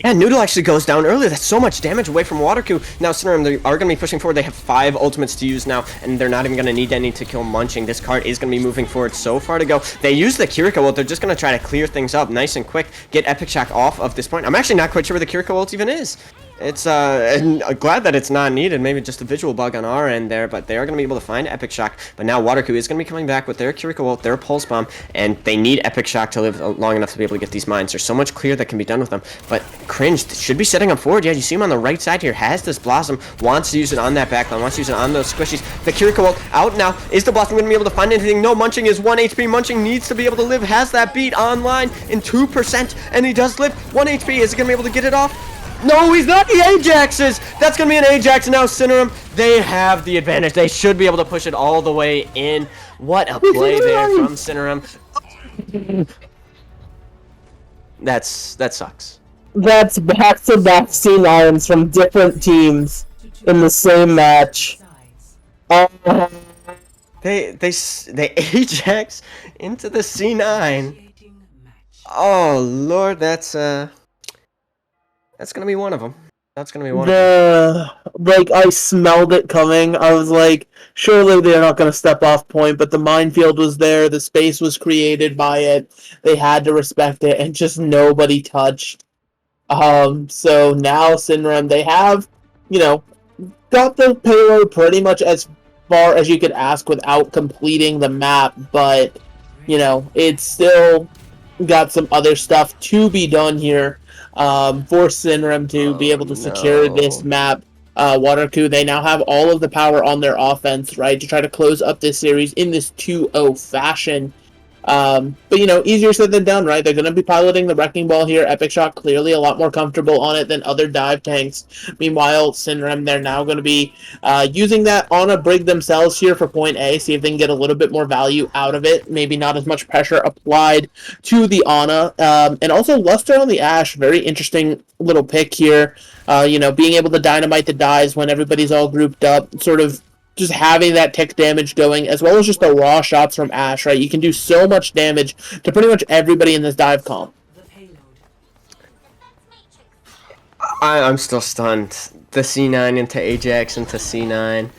Yeah, Noodle actually goes down early. That's so much damage away from Water Coo. Now Cinerem, they are going to be pushing forward. They have 5 ultimates to use now, and they're not even going to need any to kill Munching. This card is going to be moving forward so far to go. They use the Kiriko ult. They're just going to try to clear things up nice and quick, get Epic Shock off of this point. I'm actually not quite sure where the Kiriko ult even is. It's and glad that it's not needed. Maybe just a visual bug on our end there, but they are going to be able to find Epic Shock. But now Water Coo is going to be coming back with their Kiriko ult, their Pulse Bomb, and they need Epic Shock to live long enough to be able to get these mines. There's so much clear that can be done with them. But Cringe should be setting up forward. Yeah, you see him on the right side here. Has this Blossom, wants to use it on that backline, wants to use it on those squishies. The Kiriko ult out now. Is the Blossom going to be able to find anything? No, Munching is 1 HP. Munching needs to be able to live. Has that beat online in 2%, and he does live. 1 HP. Is he going to be able to get it off? No, he's not. The Ajaxes. That's going to be an Ajax now. Cinerem, they have the advantage. They should be able to push it all the way in. What a play there from Cinerem. That sucks. That's back-to-back C9s from different teams in the same match. They Ajax into the C9. Oh Lord, that's gonna be one of them. That's gonna be one of them. Like, I smelled it coming. I was like, surely they're not gonna step off point, but the minefield was there, the space was created by it, they had to respect it, and just nobody touched. So now Cinerem, they have, got the payload pretty much as far as you could ask without completing the map, but, it's still got some other stuff to be done here. For Cinerem to be able to secure this map. Water Coo, they now have all of the power on their offense, right, to try to close up this series in this 2-0 fashion. But, easier said than done, right? They're going to be piloting the Wrecking Ball here. Epic Shock clearly a lot more comfortable on it than other dive tanks. Meanwhile, Cinerem, they're now going to be using that Ana Brig themselves here for point A, see if they can get a little bit more value out of it. Maybe not as much pressure applied to the Ana. And also Luster on the Ashe, very interesting little pick here. Being able to dynamite the dives when everybody's all grouped up, sort of just having that tick damage going, as well as just the raw shots from Ashe, right? You can do so much damage to pretty much everybody in this dive comp. I'm still stunned. The C9 into Ajax into C9.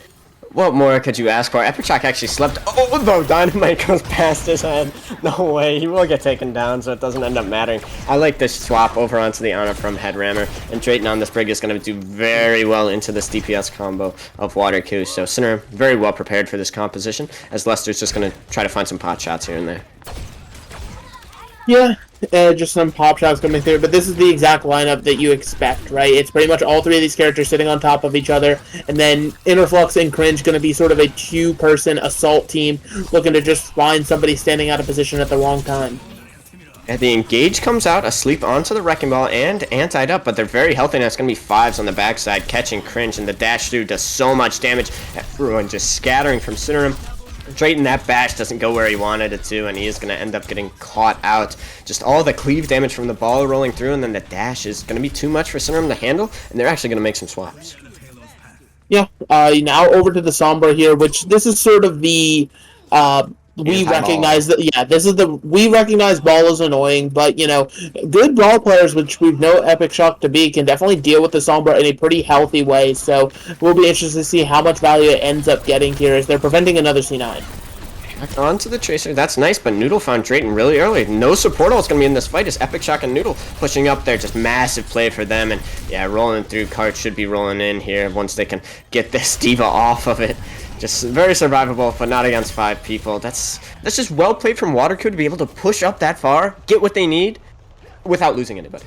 What more could you ask for? Epic Shock actually slept. Oh, though, Dynamite goes past his head. No way, he will get taken down, so it doesn't end up mattering. I like this swap over onto the honor from Headrammer, and Drayton on this Brig is going to do very well into this DPS combo of Water Coo. So Cinerem very well prepared for this composition, as Lester's just going to try to find some pot shots here and there. Yeah, just some pop shots coming through, but this is the exact lineup that you expect, right? It's pretty much all three of these characters sitting on top of each other, and then Interflux and Cringe going to be sort of a two-person assault team looking to just find somebody standing out of position at the wrong time. And the engage comes out, asleep onto the Wrecking Ball and antied up, but they're very healthy now. It's going to be fives on the backside, catching Cringe, and the dash through does so much damage. Everyone just scattering from Cinerem. Drayton, that bash doesn't go where he wanted it to, and he is going to end up getting caught out. Just all the cleave damage from the ball rolling through, and then the dash is going to be too much for Cinerem to handle, and they're actually going to make some swaps. Yeah, now over to the Sombra here, which this is sort of the... we recognize that, yeah, this is we recognize ball is annoying, but, you know, good ball players, which we know Epic Shock to be, can definitely deal with the Sombra in a pretty healthy way, so we'll be interested to see how much value it ends up getting here as they're preventing another C9. Back onto the Tracer, that's nice, but Noodle found Drayton really early. No support all is going to be in this fight as Epic Shock and Noodle pushing up there, just massive play for them, and yeah, rolling through, Cart should be rolling in here once they can get this Diva off of it. Just very survivable, but not against 5 people. That's just well played from Water Coo to be able to push up that far, get what they need, without losing anybody.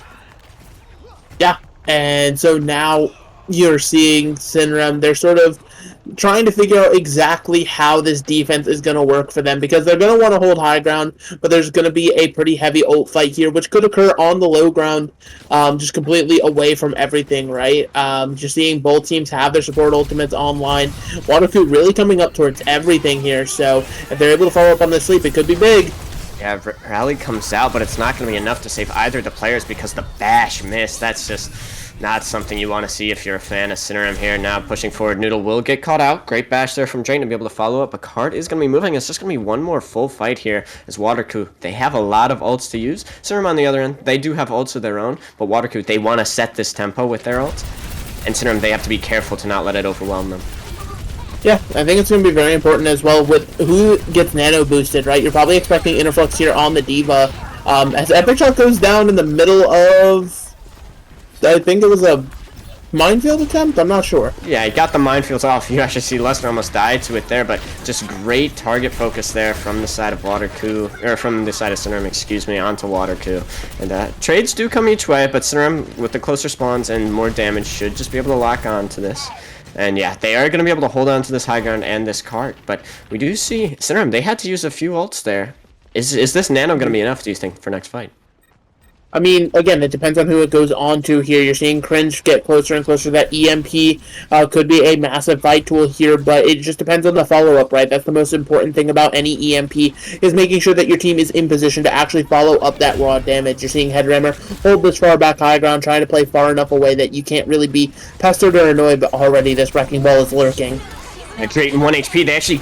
Yeah, and so now you're seeing Cinerem, they're sort of trying to figure out exactly how this defense is going to work for them, because they're going to want to hold high ground, but there's going to be a pretty heavy ult fight here, which could occur on the low ground, just completely away from everything, right? Just seeing both teams have their support ultimates online. Water Coo really coming up towards everything here, so if they're able to follow up on this sleep, it could be big. Yeah, Rally comes out, but it's not going to be enough to save either of the players because the bash missed. That's just not something you want to see if you're a fan of Cinerem here. Now pushing forward, Noodle will get caught out. Great bash there from Drayton to be able to follow up, but Cart is going to be moving. It's just going to be one more full fight here as Water Coo, they have a lot of ults to use. Cinerem on the other end, they do have ults of their own, but Water Coo, they want to set this tempo with their ults. And Cinerem, they have to be careful to not let it overwhelm them. Yeah, I think it's going to be very important as well with who gets nano boosted, right? You're probably expecting Interflux here on the Diva. As Epic Shock goes down in the middle of... I think it was a minefield attempt? I'm not sure. Yeah, he got the minefields off. You actually see Lester almost died to it there, but just great target focus there from the side of Water Coo, or from the side of Cinerem, excuse me, onto Water Coo. And trades do come each way, but Cinerem, with the closer spawns and more damage, should just be able to lock on to this. And yeah, they are going to be able to hold on to this high ground and this cart, but we do see Cinerem, they had to use a few ults there. Is this nano going to be enough, do you think, for next fight? I mean, again, it depends on who it goes on to here. You're seeing Cringe get closer and closer. That EMP could be a massive fight tool here, but it just depends on the follow-up, right? That's the most important thing about any EMP, is making sure that your team is in position to actually follow up that raw damage. You're seeing Headrammer hold this far back high ground, trying to play far enough away that you can't really be pestered or annoyed, but already this Wrecking Ball is lurking. And Drayton 1 HP, they actually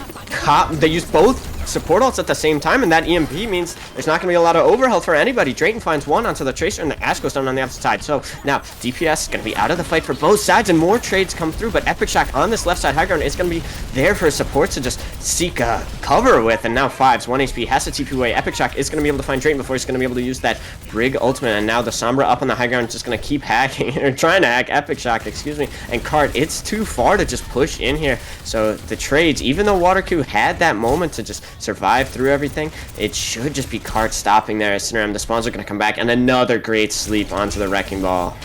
they used both support ults at the same time, and that EMP means there's not going to be a lot of overhealth for anybody. Drayton finds one onto the Tracer, and the Ash goes down on the opposite side. So now DPS is going to be out of the fight for both sides, and more trades come through, but Epic Shock on this left side high ground is going to be there for support to just seek cover with, and now Fives, 1 HP, has to TP away. Epic Shock is going to be able to find Drayton before he's going to be able to use that Brig ultimate, and now the Sombra up on the high ground is just going to keep hacking, or trying to hack Epic Shock, excuse me, and Cart, it's too far to just push in here. So the trades, even though Water Coo had that moment to just survive through everything, it should just be Cart stopping there as Cinerem. The spawns are going to come back, and another great sleep onto the Wrecking Ball.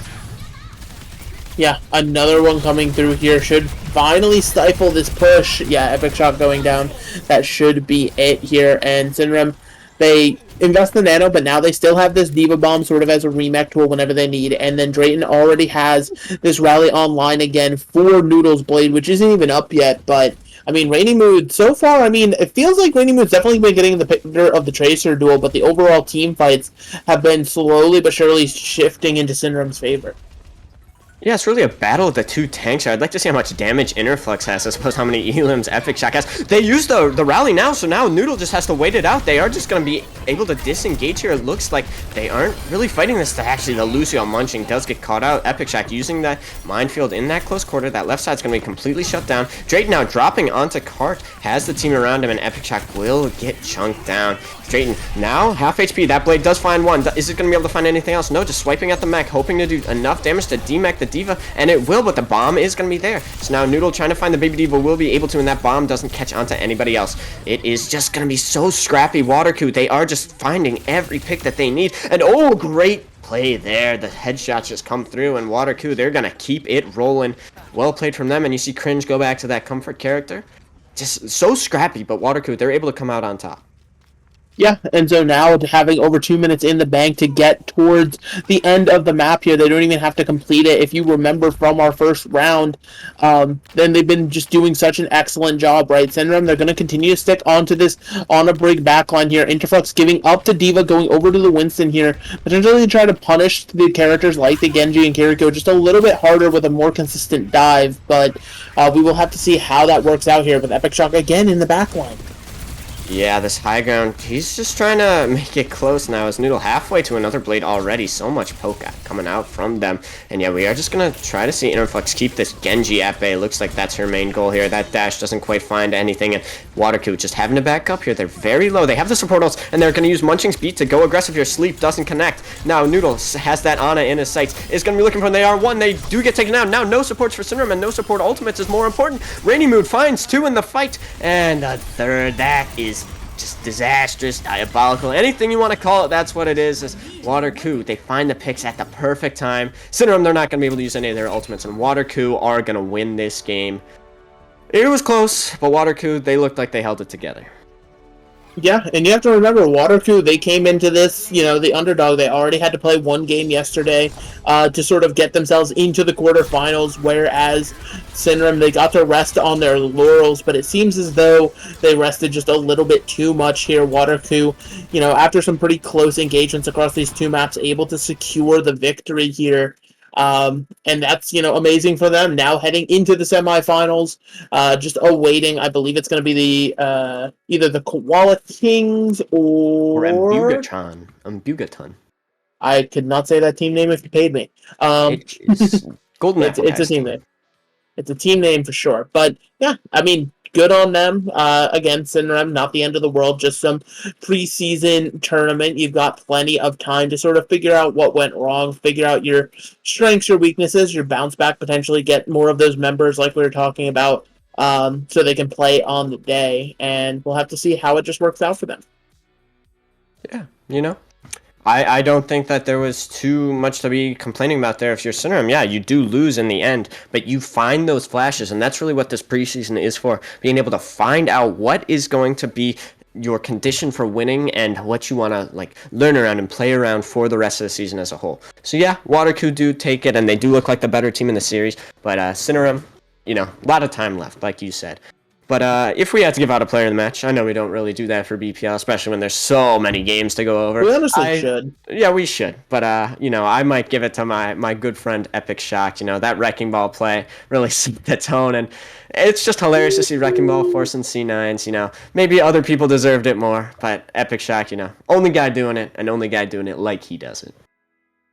Yeah, another one coming through here should finally stifle this push. Yeah, Epic Shock going down. That should be it here. And Cinerem, they invest the nano, but now they still have this Diva Bomb sort of as a remake tool whenever they need. And then Drayton already has this rally online again for Noodle's Blade, which isn't even up yet, but I mean, Rainy Mood, so far, I mean, it feels like Rainy Mood's definitely been getting the picture of the Tracer duel, but the overall team fights have been slowly but surely shifting into Cinerem's favor. Yeah, it's really a battle of the two tanks here. I'd like to see how much damage Interflux has as opposed to how many elims Epic Shock has. They use the rally now, so now Noodle just has to wait it out. They are just going to be able to disengage here. It looks like they aren't really fighting this. Actually, the Lucio munching does get caught out. Epic Shock using that minefield in that close quarter. That left side's going to be completely shut down. Drayton now dropping onto Cart, has the team around him, and Epic Shock will get chunked down. Drayton now half HP. That blade does find one. Is it going to be able to find anything else? No, just swiping at the mech, hoping to do enough damage to demech the Diva, and it will, but the bomb is going to be there. So now Noodle trying to find the baby Diva will be able to, and that bomb doesn't catch onto anybody else. It is just going to be so scrappy. Water Coo, they are just finding every pick that they need, and oh, great play there. The headshots just come through, and Water Coo, they're going to keep it rolling. Well played from them, and you see Cringe go back to that comfort character. Just so scrappy, but Water Coo, they're able to come out on top. Yeah, and so now having over 2 minutes in the bank to get towards the end of the map here, they don't even have to complete it. If you remember from our first round, then they've been just doing such an excellent job, right? Cinerem, they're going to continue to stick onto this on a brig backline here. Interflux giving up to Diva, going over to the Winston here, potentially try to punish the characters like the Genji and Kiriko just a little bit harder with a more consistent dive, but we will have to see how that works out here with Epic Shock again in the backline. Yeah, this high ground, he's just trying to make it close now as Noodle halfway to another blade already. So much poke coming out from them. And yeah, we are just going to try to see Interflux keep this Genji at bay. Looks like that's her main goal here. That dash doesn't quite find anything. And Water Coo just having to back up here. They're very low. They have the support ults, and they're going to use Munching's Beat to go aggressive here. Sleep doesn't connect. Now Noodle has that Ana in his sights. Is going to be looking for them. They are one. They do get taken down. Now no supports for Cinerem, and no support ultimates is more important. Rainy Mood finds two in the fight. And a third. That is just disastrous, diabolical, anything you want to call it, that's what it is Water Coo. They find the picks at the perfect time. Cinerem, they're not going to be able to use any of their ultimates, and Water Coo are going to win this game. It was close, but Water Coo, they looked like they held it together. Yeah, and you have to remember, Water Coo, they came into this, the underdog. They already had to play one game yesterday to sort of get themselves into the quarterfinals, whereas Cinerem, they got to rest on their laurels, but it seems as though they rested just a little bit too much here. Water Coo, after some pretty close engagements across these two maps, able to secure the victory here. And that's, amazing for them. Now heading into the semifinals, just awaiting, I believe it's going to be the either the Koala Kings or Ambugaton. I could not say that team name if you paid me. It's Golden Apple. It's a team name. It's a team name for sure. But yeah, I mean, good on them. Again, Cinerem, not the end of the world, just some preseason tournament. You've got plenty of time to sort of figure out what went wrong, figure out your strengths, your weaknesses, your bounce back, potentially get more of those members like we were talking about, so they can play on the day. And we'll have to see how it just works out for them. Yeah, I don't think that there was too much to be complaining about there. If you're Cinerem, yeah, you do lose in the end, but you find those flashes, and that's really what this preseason is for, being able to find out what is going to be your condition for winning and what you want to learn around and play around for the rest of the season as a whole. So yeah, Water Coo do take it, and they do look like the better team in the series, but Cinerem, a lot of time left, like you said. But if we had to give out a player in the match, I know we don't really do that for BPL, especially when there's so many games to go over. We honestly should. Yeah, we should. But, I might give it to my good friend Epic Shock. That Wrecking Ball play really set the tone. And it's just hilarious to see Wrecking Ball forcing C9s. Maybe other people deserved it more. But Epic Shock, only guy doing it, and only guy doing it like he does it.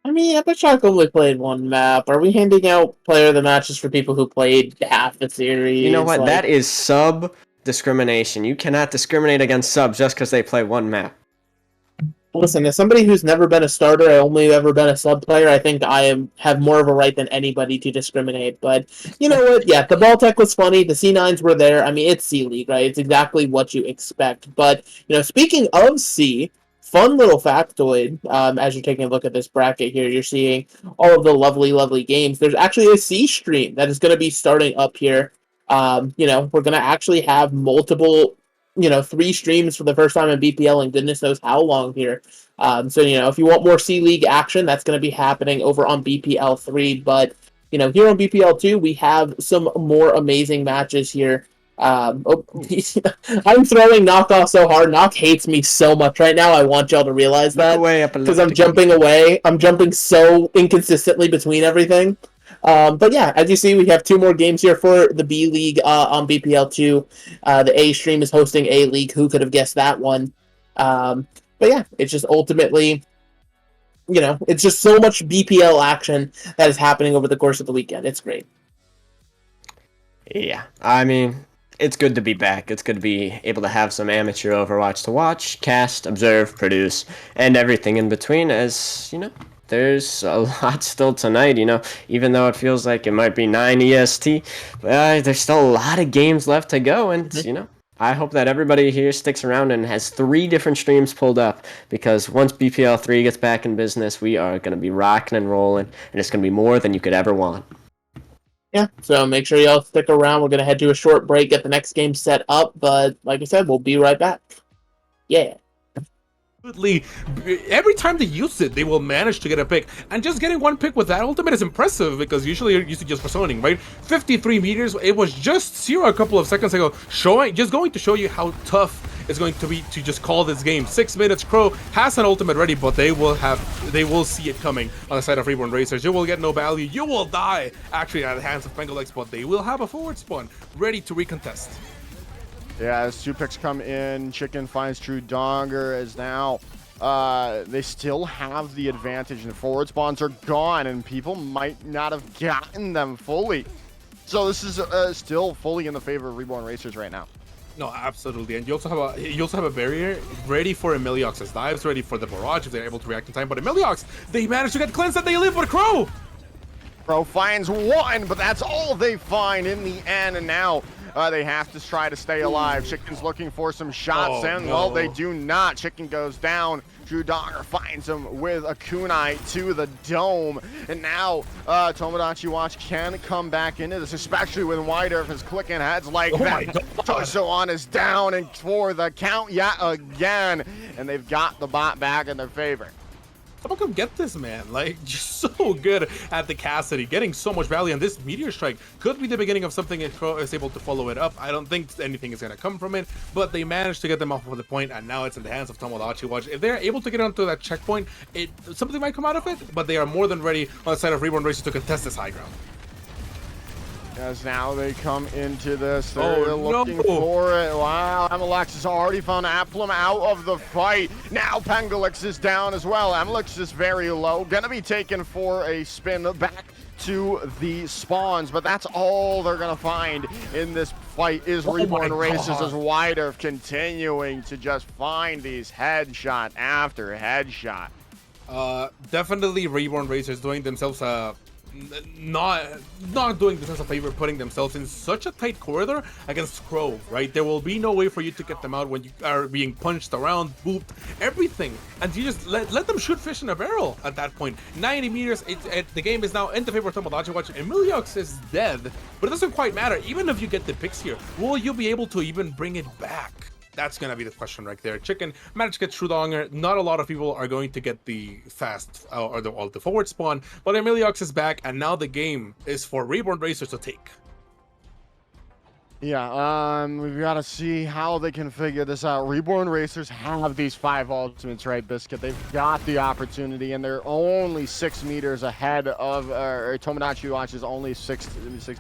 I mean, Epic Shock only played one map. Are we handing out player of the matches for people who played half the series? You know what? That is sub discrimination. You cannot discriminate against subs just because they play one map. Listen, as somebody who's never been a starter, I only ever been a sub player, I think I have more of a right than anybody to discriminate. But you know what? Yeah, the ball tech was funny. The C9s were there. I mean, it's C League, right? It's exactly what you expect. But, speaking of C, fun little factoid, as you're taking a look at this bracket here, you're seeing all of the lovely, lovely games. There's actually a C stream that is going to be starting up here. We're going to actually have multiple, 3 streams for the first time in BPL and goodness knows how long here. So, if you want more C League action, that's going to be happening over on BPL 3. But, here on BPL 2, we have some more amazing matches here. I'm throwing Knock off so hard. Knock hates me so much right now. I want y'all to realize that, because I'm jumping away. I'm jumping so inconsistently between everything. But yeah, as you see, we have 2 more games here for the B League on BPL2. The A stream is hosting A League. Who could have guessed that one? But yeah, it's just ultimately, it's just so much BPL action that is happening over the course of the weekend. It's great. Yeah, I mean, it's good to be back. It's good to be able to have some amateur Overwatch to watch, cast, observe, produce, and everything in between. As there's a lot still tonight. Even though it feels like it might be 9 EST, there's still a lot of games left to go, and I hope that everybody here sticks around and has 3 different streams pulled up, because once BPL 3 gets back in business, we are going to be rocking and rolling, and it's going to be more than you could ever want. Yeah, so make sure y'all stick around. We're going to head to a short break, get the next game set up, but like I said, we'll be right back. Yeah. Every time they use it, they will manage to get a pick, and just getting 1 pick with that ultimate is impressive, because usually you're used to just personing, right? 53 meters. It was just 0 a couple of seconds ago, going to show you how tough it's going to be to just call this game. 6 minutes. Crow has an ultimate ready, but they will see it coming on the side of Reborn Racers. You will get no value. You will die actually at the hands of Pengalex, but they will have a forward spawn ready to recontest. Yeah, as 2 picks come in, Chicken finds True Donger as now they still have the advantage, and the forward spawns are gone, and people might not have gotten them fully. So this is still fully in the favor of Reborn Racers right now. No, absolutely, and you also have a barrier ready for Emiliox's dives, ready for the barrage if they're able to react in time. But Emiliox, they managed to get cleansed, and they live with Crow. Crow finds 1, but that's all they find in the end, and now they have to try to stay alive. Chicken's looking for some shots, well, they do not. Chicken goes down. True Donger finds him with a kunai to the dome. And now Tomodachi Watch can come back into this, especially with Wider if his clicking heads like that. Torso on is down, and for the count yet again. And they've got the bot back in their favor. Someone come get this man, just so good at the Cassidy, getting so much value, and this Meteor Strike could be the beginning of something if Crow is able to follow it up. I don't think anything is going to come from it, but they managed to get them off of the point, and now it's in the hands of Tomodachi Watch. If they're able to get onto that checkpoint, something might come out of it, but they are more than ready on the side of Reborn Racers to contest this high ground. As now they come into this, they're looking for it. Wow, Amalex has already found Aplum out of the fight. Now Pengalix is down as well. Amalex is very low, gonna be taken for a spin back to the spawns, but that's all they're gonna find in this fight is Reborn Racers as Wider continuing to just find these headshot after headshot. Definitely Reborn Racers doing themselves not doing themselves a favor, putting themselves in such a tight corridor against Crow, right? There will be no way for you to get them out when you are being punched around, booped, everything, and you just let them shoot fish in a barrel at that point. 90 meters, the game is now in the favor of Tomodachi Watch. Emiliox is dead, but it doesn't quite matter. Even if you get the picks here, will you be able to even bring it back? That's going to be the question right there. Chicken managed to get True Donger. Not a lot of people are going to get the fast or the forward spawn, but Emiliox is back, and now the game is for Reborn Racers to take. Yeah, we've got to see how they can figure this out. Reborn Racers have these 5 ultimates, right, Biscuit? They've got the opportunity, and they're only 6 meters ahead of, Tomodachi Watch is only 6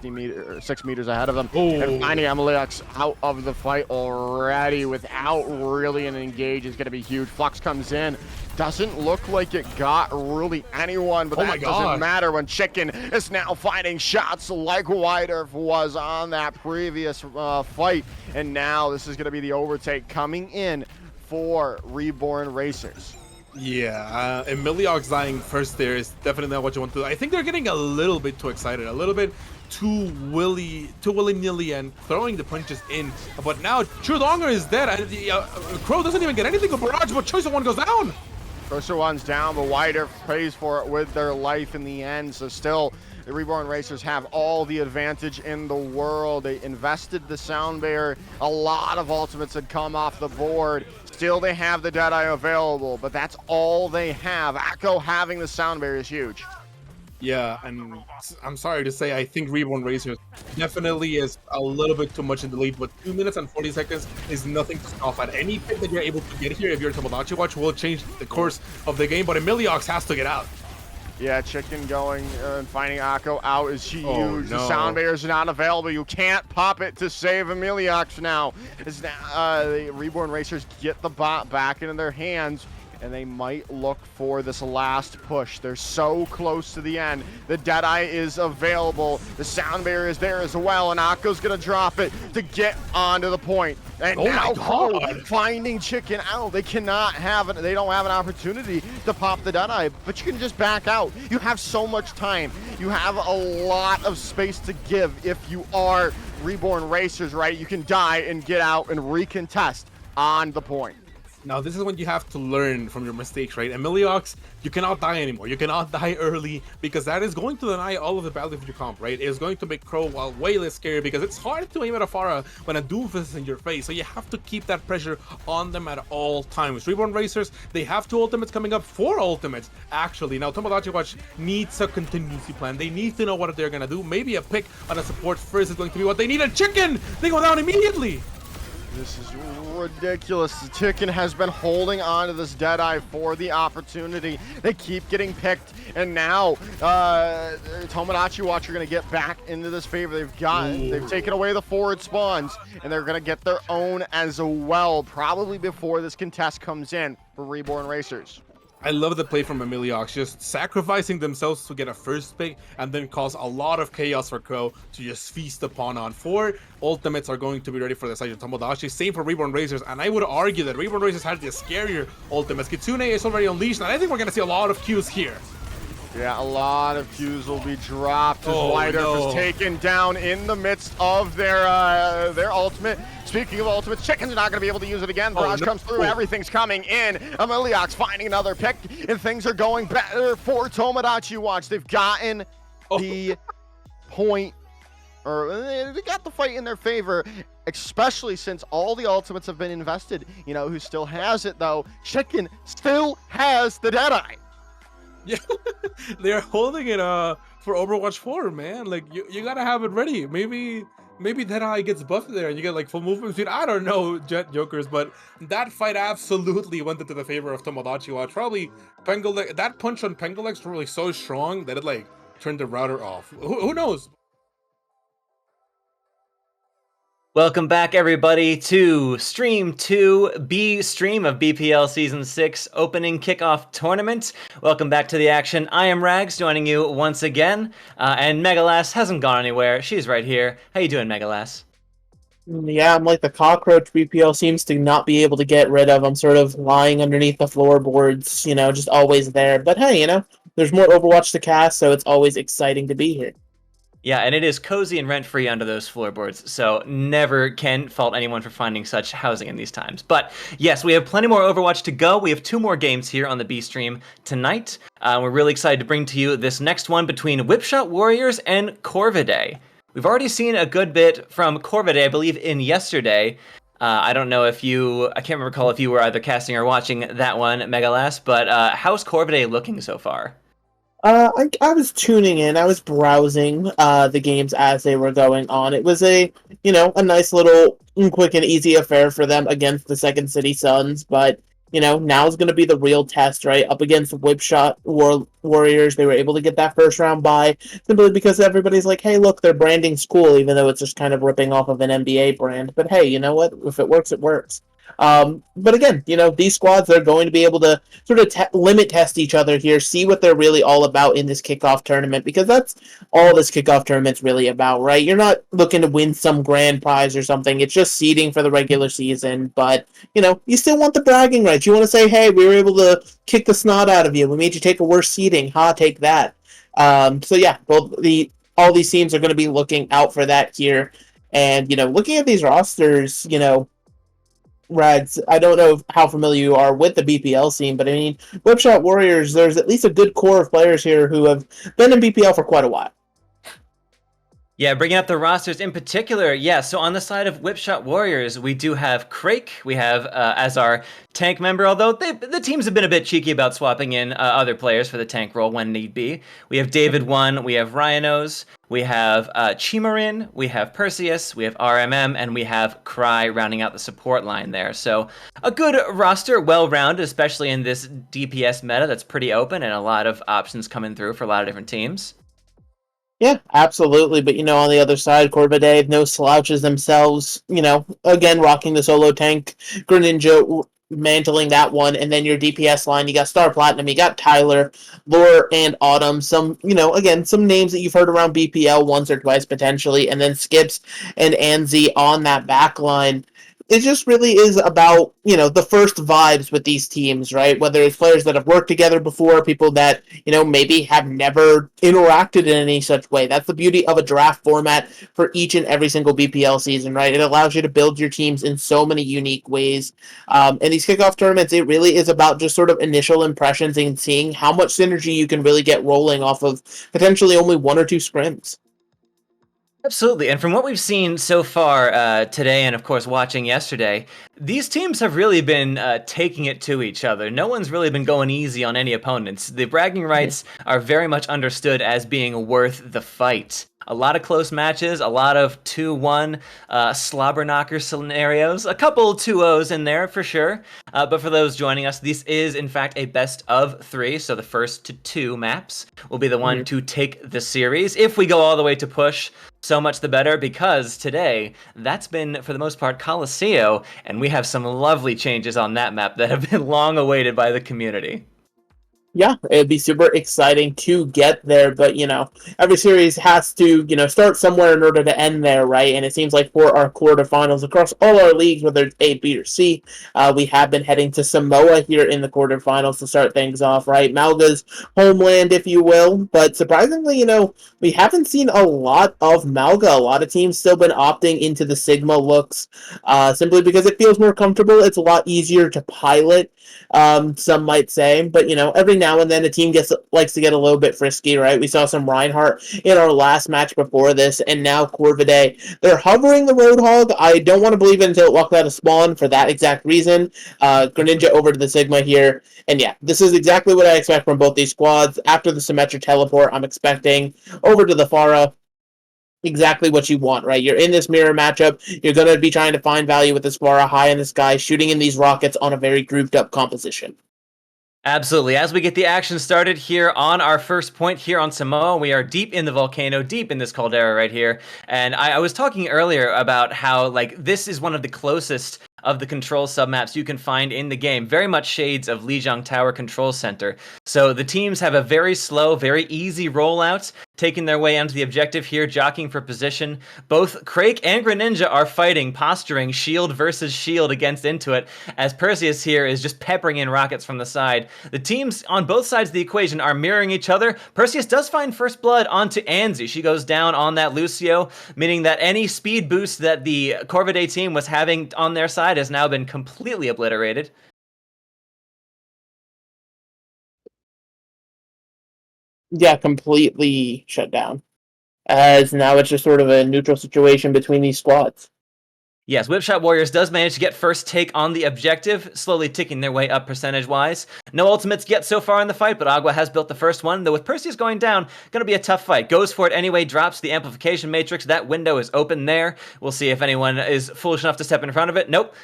meters ahead of them. And finding Amalex out of the fight already without really an engage is going to be huge. Flux comes in. Doesn't look like it got really anyone, but that doesn't matter when Chicken is now finding shots like Wider was on that previous fight. And now this is going to be the overtake coming in for Reborn Racers. Yeah, Emiliox dying first there is definitely not what you want to do. I think they're getting a little bit too excited, a little bit too willy-nilly and throwing the punches in. But now True Donger is dead, and Crow doesn't even get anything with Barrage, but Choice of One goes down. Choice of One's down, but Wider pays for it with their life in the end. So still, the Reborn Racers have all the advantage in the world. They invested the sound barrier. A lot of ultimates had come off the board. Still, they have the Deadeye available, but that's all they have. Akko having the sound barrier is huge. Yeah, and I'm sorry to say, I think Reborn Racers definitely is a little bit too much in the lead, but 2 minutes and 40 seconds is nothing to scoff at. Any pick that you're able to get here, if you're Tomodachi Watch, will change the course of the game, but Emiliox has to get out. Yeah, Chicken going and finding Akko out is huge. Oh, The no. sound barriers are not available. You can't pop it to save Emiliox now. As the Reborn Racers get the bot back into their hands, and they might look for this last push. They're so close to the end. The Deadeye is available. The sound barrier is there as well, and Akko's gonna drop it to get onto the point. And Oh now my Crow God. finding Chicken out. They cannot have it. They don't have an opportunity to pop the Deadeye, but you can just back out. You have so much time. You have a lot of space to give if you are Reborn Racers, right? You can die and get out and recontest on the point. Now, this is when you have to learn from your mistakes, right? Emiliox, you cannot die anymore. You cannot die early because that is going to deny all of the value of your comp, right? It's going to make Crow way less scary because it's hard to aim at a Pharah when a Doomfist is in your face. So you have to keep that pressure on them at all times. Reborn Racers, they have 2 ultimates coming up, 4 ultimates, actually. Now, Tomodachi Watch needs a contingency plan. They need to know what they're going to do. Maybe a pick on a support first is going to be what they need. A Chicken! They go down immediately! This is ridiculous. The Chicken has been holding on to this Deadeye for the opportunity. They keep getting picked, and now Tomodachi Watch are going to get back into this favor. They've taken away the forward spawns, and they're going to get their own as well, probably before this contest comes in for Reborn Racers. I love the play from Emiliox, just sacrificing themselves to get a first pick and then cause a lot of chaos for Crow to just feast upon on. 4 ultimates are going to be ready for the side of Tomodachi. Same for Reborn Racers, and I would argue that Reborn Racers had the scarier ultimates. Kitsune is already unleashed, and I think we're going to see a lot of Qs here. Yeah, a lot of Qs will be dropped as Oh, White Earth no. is taken down in the midst of their ultimate. Speaking of ultimates, Chicken's not going to be able to use it again. Barrage comes through, everything's coming in. Emiliox finding another pick, and things are going better for Tomodachi Watch. They've gotten the point, or they got the fight in their favor, especially since all the ultimates have been invested. You know who still has it, though? Chicken still has the Deadeye. Yeah, they're holding it for Overwatch 4, man. Like, you gotta have it ready. Maybe Deadeye gets buffed there and you get like full movement speed. I don't know, Jet Jokers, but that fight absolutely went into the favor of Tomodachi Watch. Probably Pengalex, that punch on Pengalex was really so strong that it like turned the router off. Who knows? Welcome back, everybody, to Stream 2B stream of BPL Season 6 Opening Kickoff Tournament. Welcome back to the action. I am Rags, joining you once again, and Megalass hasn't gone anywhere. She's right here. How you doing, Megalass? Yeah, I'm like the cockroach BPL seems to not be able to get rid of. I'm sort of lying underneath the floorboards, just always there. But hey, there's more Overwatch to cast, so it's always exciting to be here. Yeah, and it is cozy and rent-free under those floorboards, so never can fault anyone for finding such housing in these times. But yes, we have plenty more Overwatch to go. We have 2 more games here on the B stream tonight. We're really excited to bring to you this next one between Whipshot Warriors and Corvidae. We've already seen a good bit from Corvidae, I believe, in yesterday. I don't know if I can't recall if you were either casting or watching that one, Megalass, but how's Corvidae looking so far? I was tuning in. I was browsing the games as they were going on. It was a nice little quick and easy affair for them against the Second City Suns. But now's going to be the real test, right? Up against Whipshot Warriors, they were able to get that first round bye simply because everybody's like, hey, look, their branding's cool, even though it's just kind of ripping off of an NBA brand. But hey, you know what? If it works, it works. But again, these squads, they're going to be able to sort of limit test each other here, see what they're really all about in this kickoff tournament, because that's all this kickoff tournament's really about, right? You're not looking to win some grand prize or something. It's just seeding for the regular season, but, you still want the bragging rights. You want to say, hey, we were able to kick the snot out of you. We made you take a worse seeding. Take that. So yeah, well, all these teams are going to be looking out for that here. And, looking at these rosters, Rags, I don't know how familiar you are with the BPL scene, but I mean, Whipshot Warriors, there's at least a good core of players here who have been in BPL for quite a while. Yeah, bringing up the rosters in particular, yeah, so on the side of Whipshot Warriors, we do have Crake, we have as our tank member, although the teams have been a bit cheeky about swapping in other players for the tank role when need be. We have David 1, we have Ryanos, We have Chimarin, we have Perseus, we have RMM, and we have Cry rounding out the support line there. So a good roster, well-rounded, especially in this DPS meta that's pretty open and a lot of options coming through for a lot of different teams. Yeah, absolutely. But, on the other side, Corvidae, no slouches themselves. Again, rocking the solo tank. Greninja mantling that one. And then your DPS line, you got Star Platinum, you got Tyler, Lure, and Autumn. Some, again, some names that you've heard around BPL once or twice potentially. And then Skips and Anzi on that back line. It just really is about, the first vibes with these teams, right? Whether it's players that have worked together before, people that, maybe have never interacted in any such way. That's the beauty of a draft format for each and every single BPL season, right? It allows you to build your teams in so many unique ways. And these kickoff tournaments, it really is about just sort of initial impressions and seeing how much synergy you can really get rolling off of potentially only one or two scrims. Absolutely. And from what we've seen so far today and, of course, watching yesterday, these teams have really been taking it to each other. No one's really been going easy on any opponents. The bragging rights are very much understood as being worth the fight. A lot of close matches, a lot of 2-1 slobber knocker scenarios, a couple 2-0s in there for sure. But for those joining us, this is in fact a best of 3, so the first to 2 maps will be the one to take the series. If we go all the way to push, so much the better, because today, that's been, for the most part, Colosseo, and we have some lovely changes on that map that have been long awaited by the community. Yeah, it'd be super exciting to get there, but, every series has to, start somewhere in order to end there, right? And it seems like for our quarterfinals across all our leagues, whether it's A, B, or C, we have been heading to Samoa here in the quarterfinals to start things off, right? Malga's homeland, if you will, but surprisingly, we haven't seen a lot of Malga. A lot of teams still been opting into the Sigma looks, simply because it feels more comfortable. It's a lot easier to pilot, some might say, but, every now and then a team likes to get a little bit frisky, right? We saw some Reinhardt in our last match before this, and now Corvidae. They're hovering the Roadhog. I don't want to believe it until it walks out of spawn for that exact reason. Greninja over to the Sigma here. And yeah, this is exactly what I expect from both these squads. After the Symmetric Teleport, I'm expecting over to the Pharah. Exactly what you want, right? You're in this mirror matchup. You're going to be trying to find value with this Pharah high in the sky, shooting in these rockets on a very grouped up composition. Absolutely. As we get the action started here on our first point here on Samoa, we are deep in the volcano, deep in this caldera right here. And I was talking earlier about how, this is one of the closest of the control submaps you can find in the game. Very much shades of Lijiang Tower Control Center. So the teams have a very slow, very easy rollout, taking their way onto the objective here, jockeying for position. Both Crake and Greninja are fighting, posturing, shield versus shield against Intuit, as Perseus here is just peppering in rockets from the side. The teams on both sides of the equation are mirroring each other. Perseus does find first blood onto Anzi. She goes down on that Lucio, meaning that any speed boost that the Corvidae team was having on their side has now been completely obliterated. Yeah, completely shut down. As now it's just sort of a neutral situation between these squads. Yes, Whipshot Warriors does manage to get first take on the objective, slowly ticking their way up percentage-wise. No ultimates yet so far in the fight, but Agua has built the first one, though with Perseus going down, going to be a tough fight. Goes for it anyway, drops the amplification matrix. That window is open there. We'll see if anyone is foolish enough to step in front of it. Nope,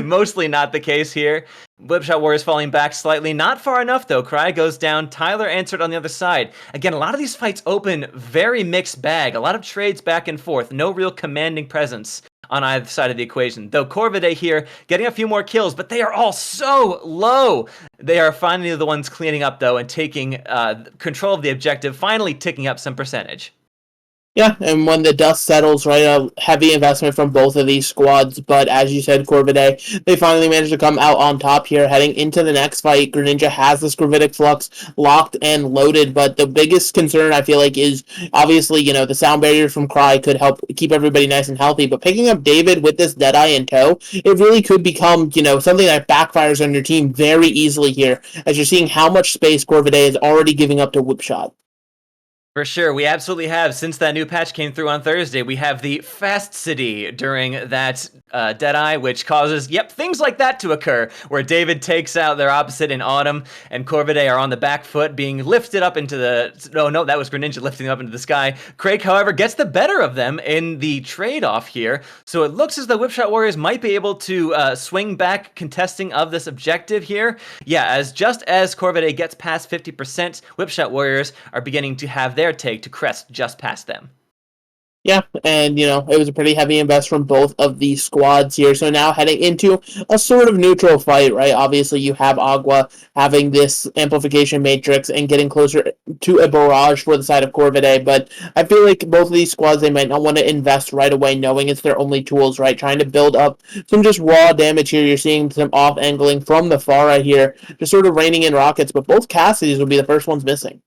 mostly not the case here. Whipshot Warriors falling back slightly. Not far enough, though. Cry goes down. Tyler answered on the other side. Again, a lot of these fights open very mixed bag. A lot of trades back and forth. No real commanding presence on either side of the equation. Though Corvidae here getting a few more kills, but they are all so low. They are finally the ones cleaning up, though, and taking control of the objective, finally ticking up some percentage. Yeah, and when the dust settles, right, a heavy investment from both of these squads, but as you said, Corvidae, they finally managed to come out on top here, heading into the next fight. Greninja has this Gravitic Flux locked and loaded, but the biggest concern, I feel like, is obviously, the sound barrier from Cry could help keep everybody nice and healthy, but picking up David with this Deadeye in tow, it really could become, something that backfires on your team very easily here, as you're seeing how much space Corvidae is already giving up to Whipshot. For sure, we absolutely have. Since that new patch came through on Thursday, we have the Fast City during that Deadeye, which causes, things like that to occur, where David takes out their opposite in Autumn, and Corvidae are on the back foot, being lifted up into the... No, that was Greninja lifting them up into the sky. Craig, however, gets the better of them in the trade-off here, so it looks as though Whipshot Warriors might be able to swing back contesting of this objective here. Yeah, just as Corvidae gets past 50%, Whipshot Warriors are beginning to have their take to crest just past them. Yeah, and it was a pretty heavy invest from both of these squads here. So now heading into a sort of neutral fight, right? Obviously, you have Agua having this amplification matrix and getting closer to a barrage for the side of Corvidae. But I feel like both of these squads, they might not want to invest right away, knowing it's their only tools, right? Trying to build up some just raw damage here. You're seeing some off angling from the Pharah here, just sort of raining in rockets. But both Cassidy's will be the first ones missing.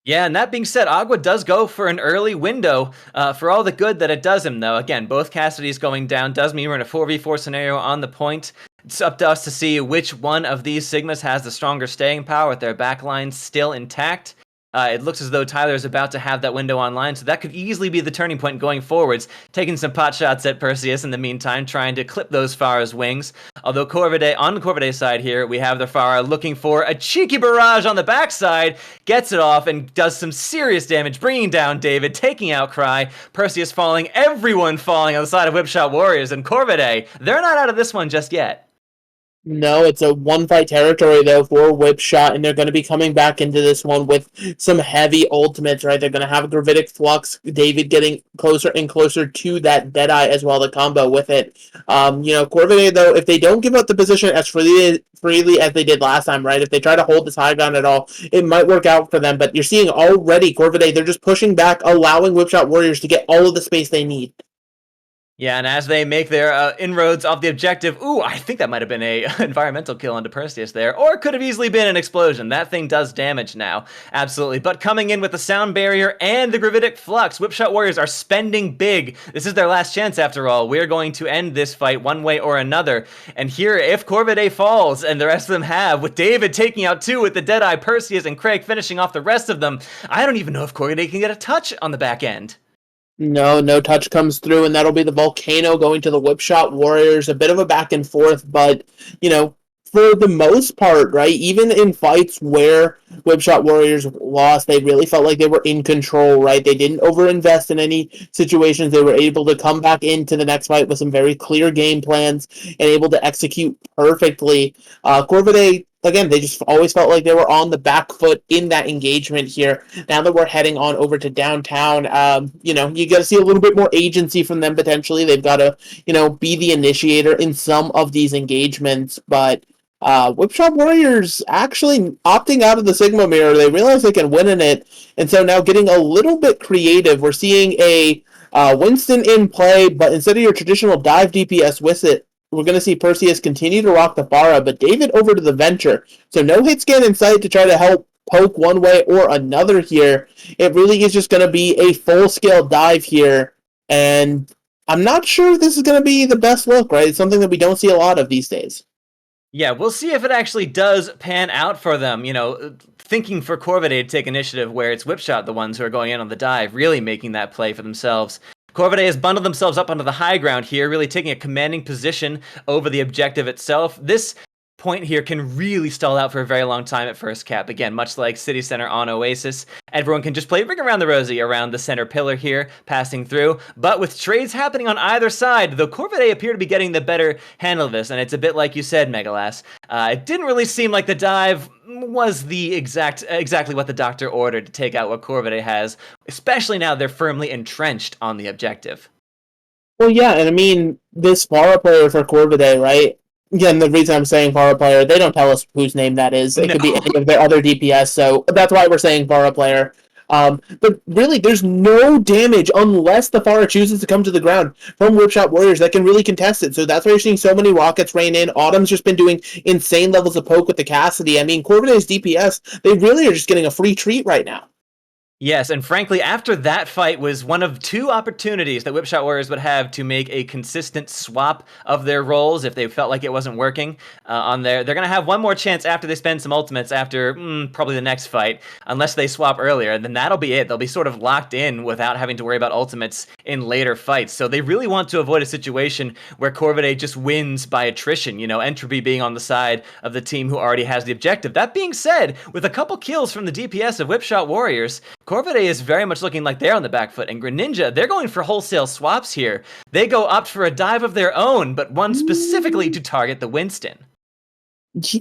Yeah, and that being said, Agua does go for an early window for all the good that it does him, though. Again, both Cassidy's going down does mean we're in a 4v4 scenario on the point. It's up to us to see which one of these Sigmas has the stronger staying power with their backlines still intact. It looks as though Tyler is about to have that window online, so that could easily be the turning point going forwards, taking some pot shots at Perseus in the meantime, trying to clip those Pharah's wings. Although on the Corvidae side here, we have the Pharah looking for a cheeky barrage on the backside, gets it off, and does some serious damage, bringing down David, taking out Cry, Perseus falling, everyone falling on the side of Whipshot Warriors, and Corvidae, they're not out of this one just yet. No, it's a one-fight territory, though, for Whipshot, and they're going to be coming back into this one with some heavy ultimates, right? They're going to have a Gravitic Flux, David getting closer and closer to that Deadeye as well, the combo with it. Corvidae, though, if they don't give up the position as freely as they did last time, right? If they try to hold this high ground at all, it might work out for them, but you're seeing already Corvidae, they're just pushing back, allowing Whipshot Warriors to get all of the space they need. Yeah, and as they make their inroads off the objective, I think that might have been a environmental kill onto Perseus there, or it could have easily been an explosion. That thing does damage now, absolutely. But coming in with the sound barrier and the Gravitic Flux, Whipshot Warriors are spending big. This is their last chance, after all. We're going to end this fight one way or another. And here, if Corvidae falls, and the rest of them have, with David taking out two with the Deadeye, Perseus, and Craig finishing off the rest of them, I don't even know if Corvidae can get a touch on the back end. No touch comes through, and that'll be the Volcano going to the Whipshot Warriors. A bit of a back and forth, but, for the most part, right, even in fights where Whipshot Warriors lost, they really felt like they were in control, right? They didn't overinvest in any situations. They were able to come back into the next fight with some very clear game plans and able to execute perfectly. Corvidae, again, they just always felt like they were on the back foot in that engagement here. Now that we're heading on over to downtown, you got to see a little bit more agency from them potentially. They've got to, be the initiator in some of these engagements, but Whipshot Warriors actually opting out of the Sigma Mirror. They realize they can win in it, and so now getting a little bit creative. We're seeing a Winston in play, but instead of your traditional dive DPS with it, we're going to see Perseus continue to rock the Pharah, but David over to the Venture. So no hit scan in sight to try to help poke one way or another here. It really is just going to be a full-scale dive here, and I'm not sure this is going to be the best look, right? It's something that we don't see a lot of these days. Yeah, we'll see if it actually does pan out for them. Thinking for Corvidae to take initiative where it's Whipshot the ones who are going in on the dive, really making that play for themselves. Corvidae has bundled themselves up onto the high ground here, really taking a commanding position over the objective itself. This point here can really stall out for a very long time at first cap. Again, much like City Center on Oasis, everyone can just play Ring Around the Rosie around the center pillar here, passing through. But with trades happening on either side, the Corvidae appear to be getting the better handle of this, and it's a bit like you said, Megalas. It didn't really seem like the dive was the exactly what the doctor ordered to take out what Corvidae has, especially now they're firmly entrenched on the objective. Well, yeah, and I mean, this Pharah player for Corvidae, right? Again, the reason I'm saying Pharah player, they don't tell us whose name that is. It could be any of their other DPS, so that's why we're saying Pharah player. But really, there's no damage unless the Pharah chooses to come to the ground from Whipshot Warriors that can really contest it. So that's why you're seeing so many rockets rain in. Autumn's just been doing insane levels of poke with the Cassidy. I mean, Corvidae's DPS, they really are just getting a free treat right now. Yes, and frankly, after that fight was one of two opportunities that Whipshot Warriors would have to make a consistent swap of their roles if they felt like it wasn't working on there. They're going to have one more chance after they spend some ultimates after probably the next fight, unless they swap earlier, and then that'll be it. They'll be sort of locked in without having to worry about ultimates in later fights. So they really want to avoid a situation where Corvidae just wins by attrition, Entropy being on the side of the team who already has the objective. That being said, with a couple kills from the DPS of Whipshot Warriors, Corvidae is very much looking like they're on the back foot, and Greninja, they're going for wholesale swaps here. They go opt for a dive of their own, but one specifically to target the Winston.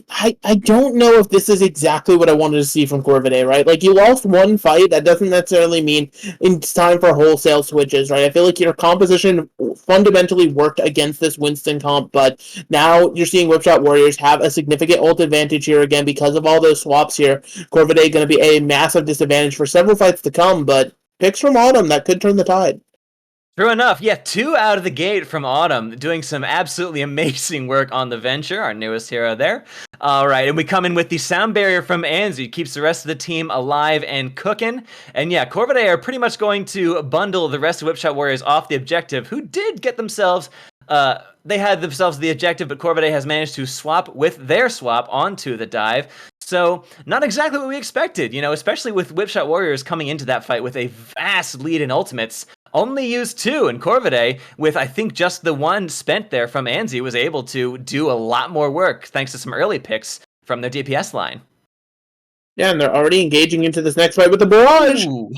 I don't know if this is exactly what I wanted to see from Corvidae, right? Like, you lost one fight, that doesn't necessarily mean it's time for wholesale switches, right? I feel like your composition fundamentally worked against this Winston comp, but now you're seeing Whipshot Warriors have a significant ult advantage here again because of all those swaps here. Corvidae going to be a massive disadvantage for several fights to come, but picks from Autumn that could turn the tide. True enough, yeah, 2 out of the gate from Autumn, doing some absolutely amazing work on the Venture, our newest hero there. All right, and we come in with the sound barrier from Anzu, keeps the rest of the team alive and cooking. And yeah, Corvidae are pretty much going to bundle the rest of Whipshot Warriors off the objective, who did get themselves... they had themselves the objective, but Corvidae has managed to swap with their swap onto the dive. So, not exactly what we expected, especially with Whipshot Warriors coming into that fight with a vast lead in ultimates. Only used 2, and Corvidae, with I think just the one spent there from Anzi, was able to do a lot more work thanks to some early picks from their DPS line. Yeah, and they're already engaging into this next fight with the barrage. Ooh.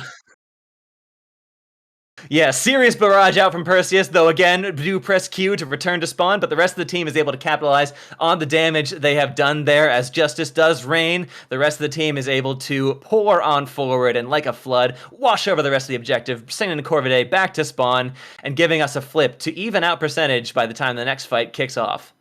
Yeah, serious barrage out from Perseus, though again, do press Q to return to spawn, but the rest of the team is able to capitalize on the damage they have done there as Justice does reign. The rest of the team is able to pour on forward and like a flood, wash over the rest of the objective, sending Corvidae back to spawn and giving us a flip to even out percentage by the time the next fight kicks off.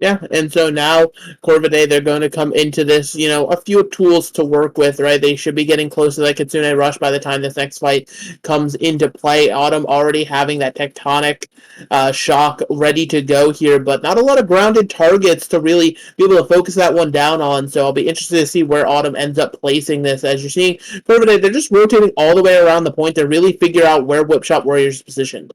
Yeah, and so now Corvidae, they're going to come into this, a few tools to work with, right? They should be getting close to that Kitsune Rush by the time this next fight comes into play. Autumn already having that tectonic shock ready to go here, but not a lot of grounded targets to really be able to focus that one down on. So I'll be interested to see where Autumn ends up placing this. As you're seeing, Corvidae, they're just rotating all the way around the point to really figure out where Whipshot Warriors is positioned.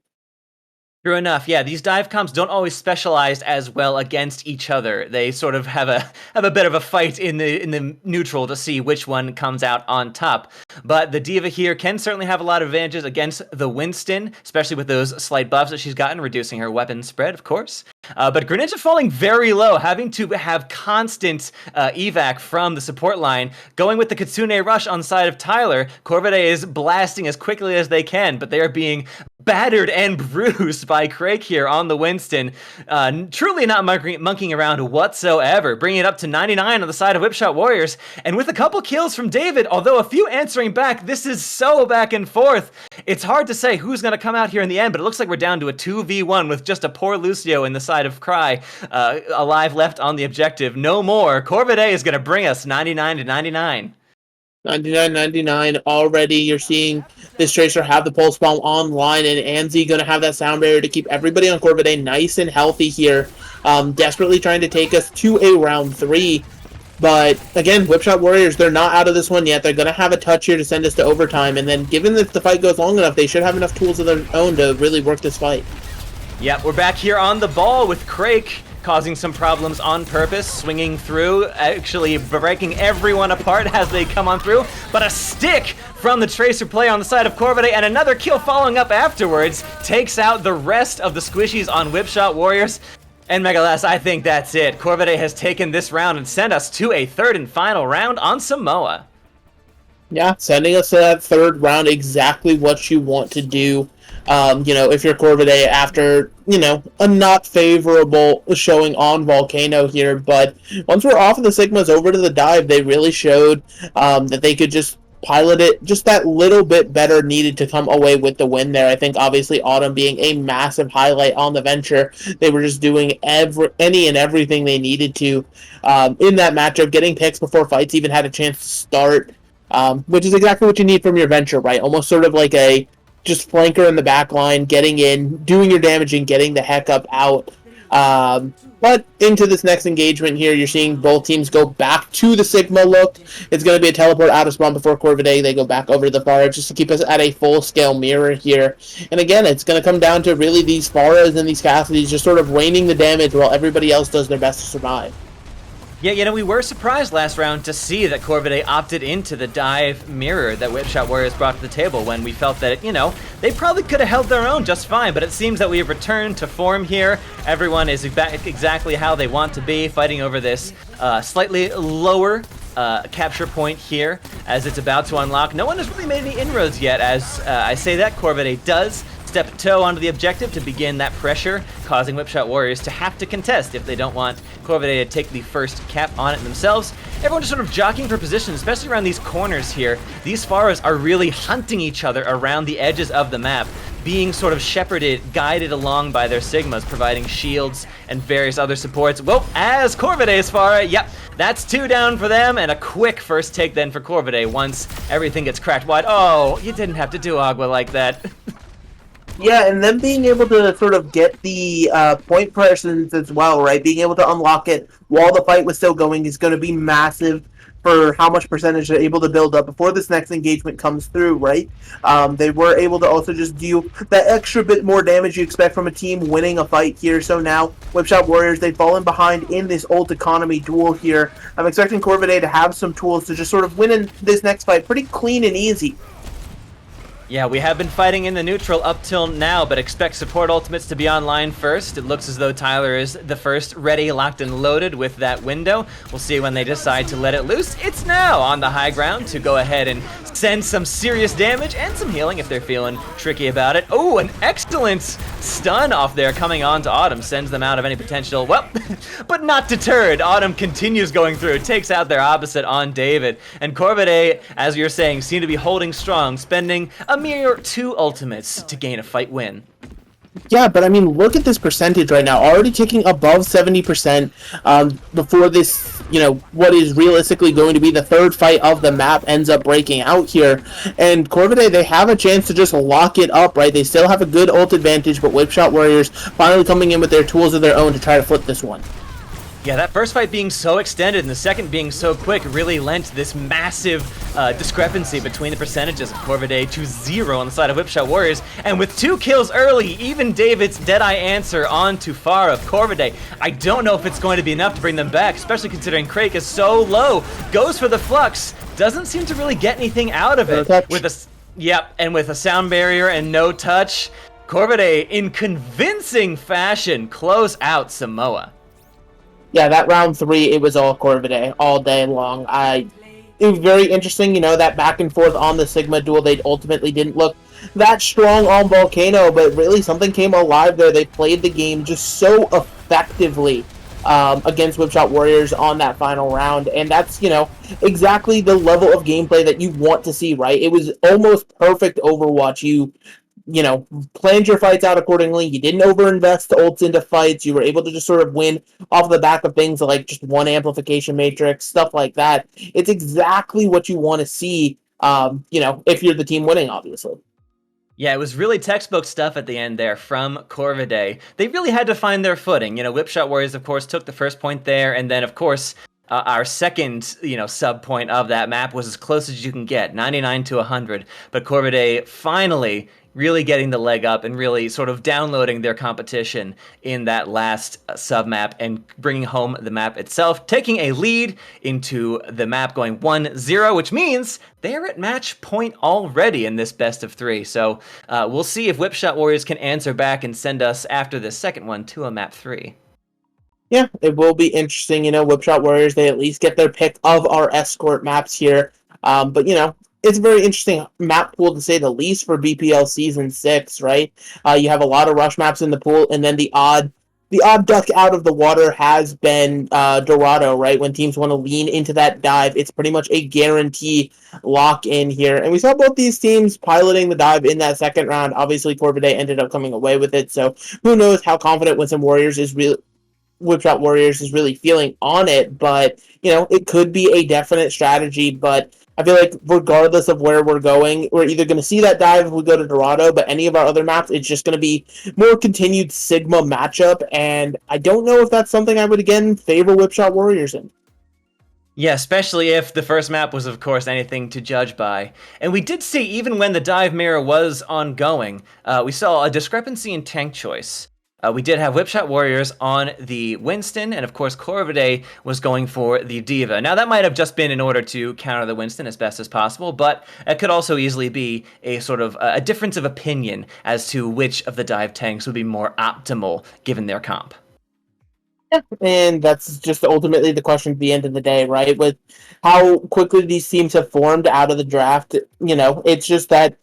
True enough, yeah. These dive comps don't always specialize as well against each other. They sort of have a bit of a fight in the neutral to see which one comes out on top. But the Diva here can certainly have a lot of advantages against the Winston, especially with those slight buffs that she's gotten, reducing her weapon spread, of course. But Greninja falling very low, having to have constant evac from the support line, going with the Kitsune Rush on the side of Tyler. Corvidae is blasting as quickly as they can, but they are being battered and bruised by Craig here on the Winston. Truly not monkeying around whatsoever, bringing it up to 99 on the side of Whipshot Warriors. And with a couple kills from David, although a few answering back, this is so back and forth. It's hard to say who's going to come out here in the end, but it looks like we're down to a 2v1 with just a poor Lucio in the side of Cry, alive left on the objective. No more. Corvidae is going to bring us 99 to 99. 99.99 already. You're seeing this Tracer have the Pulse Bomb online, and Anzi going to have that sound barrier to keep everybody on Corvidae nice and healthy here. Desperately trying to take us to a round 3. But again, Whipshot Warriors, they're not out of this one yet. They're going to have a touch here to send us to overtime. And then given that the fight goes long enough, they should have enough tools of their own to really work this fight. Yep, we're back here on the ball with Crake causing some problems on purpose, swinging through, actually breaking everyone apart as they come on through. But a stick from the Tracer play on the side of Corvidae, and another kill following up afterwards takes out the rest of the squishies on Whipshot Warriors. And Megalas, I think that's it. Corvidae has taken this round and sent us to a third and final round on Samoa. Yeah, sending us to that third round, exactly what you want to do. If you're Corvidae after, a not favorable showing on Volcano here. But once we're off of the Sigmas over to the dive, they really showed that they could just pilot it just that little bit better needed to come away with the win there. I think obviously Autumn being a massive highlight on the Venture, they were just doing any and everything they needed to in that matchup, getting picks before fights even had a chance to start, which is exactly what you need from your Venture, right? Almost sort of like a just flanker in the back line, getting in, doing your damage, and getting the heck up out. But into this next engagement here, you're seeing both teams go back to the Sigma look. It's going to be a teleport out of spawn before Corvidae. They go back over to the Pharah just to keep us at a full-scale mirror here. And again, it's going to come down to really these Pharahs and these Cassidy's just sort of raining the damage while everybody else does their best to survive. Yeah, we were surprised last round to see that Corvidae opted into the dive mirror that Whipshot Warriors brought to the table when we felt that, they probably could have held their own just fine, but it seems that we have returned to form here. Everyone is exactly how they want to be, fighting over this slightly lower capture point here as it's about to unlock. No one has really made any inroads yet, as I say that Corvidae does step toe onto the objective to begin that pressure, causing Whipshot Warriors to have to contest if they don't want Corvidae to take the first cap on it themselves. Everyone just sort of jockeying for position, especially around these corners here. These Pharahs are really hunting each other around the edges of the map, being sort of shepherded, guided along by their Sigmas, providing shields and various other supports. Well, as Corvidae's Pharah, yep, that's 2 down for them, and a quick first take then for Corvidae once everything gets cracked wide. Oh, you didn't have to do Agua like that. Yeah, and then being able to sort of get the point presence as well, right? Being able to unlock it while the fight was still going is going to be massive for how much percentage they're able to build up before this next engagement comes through, right? They were able to also just deal that extra bit more damage you expect from a team winning a fight here. So now, Whipshot Warriors, they've fallen behind in this ult economy duel here. I'm expecting Corvidae to have some tools to just sort of win in this next fight pretty clean and easy. Yeah, we have been fighting in the neutral up till now, but expect support ultimates to be online first. It looks as though Tyler is the first, ready, locked, and loaded with that window. We'll see when they decide to let it loose. It's now on the high ground to go ahead and send some serious damage and some healing if they're feeling tricky about it. Oh, an excellent stun off there coming on to Autumn. Sends them out of any potential, well, but not deterred. Autumn continues going through, takes out their opposite on David. And Corvidae, as you're saying, seem to be holding strong, spending a mere 2 ultimates to gain a fight win. Yeah, but I mean, look at this percentage right now. Already ticking above 70% before this, what is realistically going to be the third fight of the map ends up breaking out here. And Corvidae, they have a chance to just lock it up, right? They still have a good ult advantage, but Whipshot Warriors finally coming in with their tools of their own to try to flip this one. Yeah, that first fight being so extended and the second being so quick really lent this massive discrepancy between the percentages of Corvidae to 0 on the side of Whipshot Warriors. And with 2 kills early, even David's Deadeye answer on to Pharah of Corvidae, I don't know if it's going to be enough to bring them back, especially considering Crake is so low. Goes for the Flux, doesn't seem to really get anything out of it. With a sound barrier and no touch, Corvidae, in convincing fashion, close out Samoa. Yeah, that round 3, it was all Corvidae all day long. It was very interesting, that back and forth on the Sigma duel. They ultimately didn't look that strong on Volcano, but really something came alive there. They played the game just so effectively against Whipshot Warriors on that final round, and that's, exactly the level of gameplay that you want to see, right? It was almost perfect Overwatch. You planned your fights out accordingly. You didn't overinvest ults into fights. You were able to just sort of win off the back of things like just one amplification matrix, stuff like that. It's exactly what you want to see, if you're the team winning, obviously. Yeah, it was really textbook stuff at the end there from Corvidae. They really had to find their footing. Whipshot Warriors, of course, took the first point there, and then, of course, our second, sub point of that map was as close as you can get, 99 to 100. But Corvidae finally really getting the leg up and really sort of downloading their competition in that last sub-map and bringing home the map itself, taking a lead into the map going 1-0, which means they're at match point already in this best of 3. So we'll see if Whipshot Warriors can answer back and send us after this second one to a map 3. Yeah, it will be interesting. Whipshot Warriors, they at least get their pick of our escort maps here. But, it's a very interesting map pool, to say the least, for BPL Season 6, right? You have a lot of rush maps in the pool, and then the odd duck out of the water has been Dorado, right? When teams want to lean into that dive, it's pretty much a guarantee lock-in here. And we saw both these teams piloting the dive in that second round. Obviously, Corvidae ended up coming away with it, so who knows how confident Whipshot Warriors is really feeling on it, but, it could be a definite strategy. But I feel like regardless of where we're going, we're either going to see that dive if we go to Dorado, but any of our other maps, it's just going to be more continued Sigma matchup, and I don't know if that's something I would, again, favor Whipshot Warriors in. Yeah, especially if the first map was, of course, anything to judge by. And we did see, even when the dive mirror was ongoing, we saw a discrepancy in tank choice. We did have Whipshot Warriors on the Winston, and of course Corvidae was going for the Diva. Now that might have just been in order to counter the Winston as best as possible, but it could also easily be a sort of a difference of opinion as to which of the dive tanks would be more optimal given their comp. And that's just ultimately the question at the end of the day, right? With how quickly these teams have formed out of the draft, it's just that,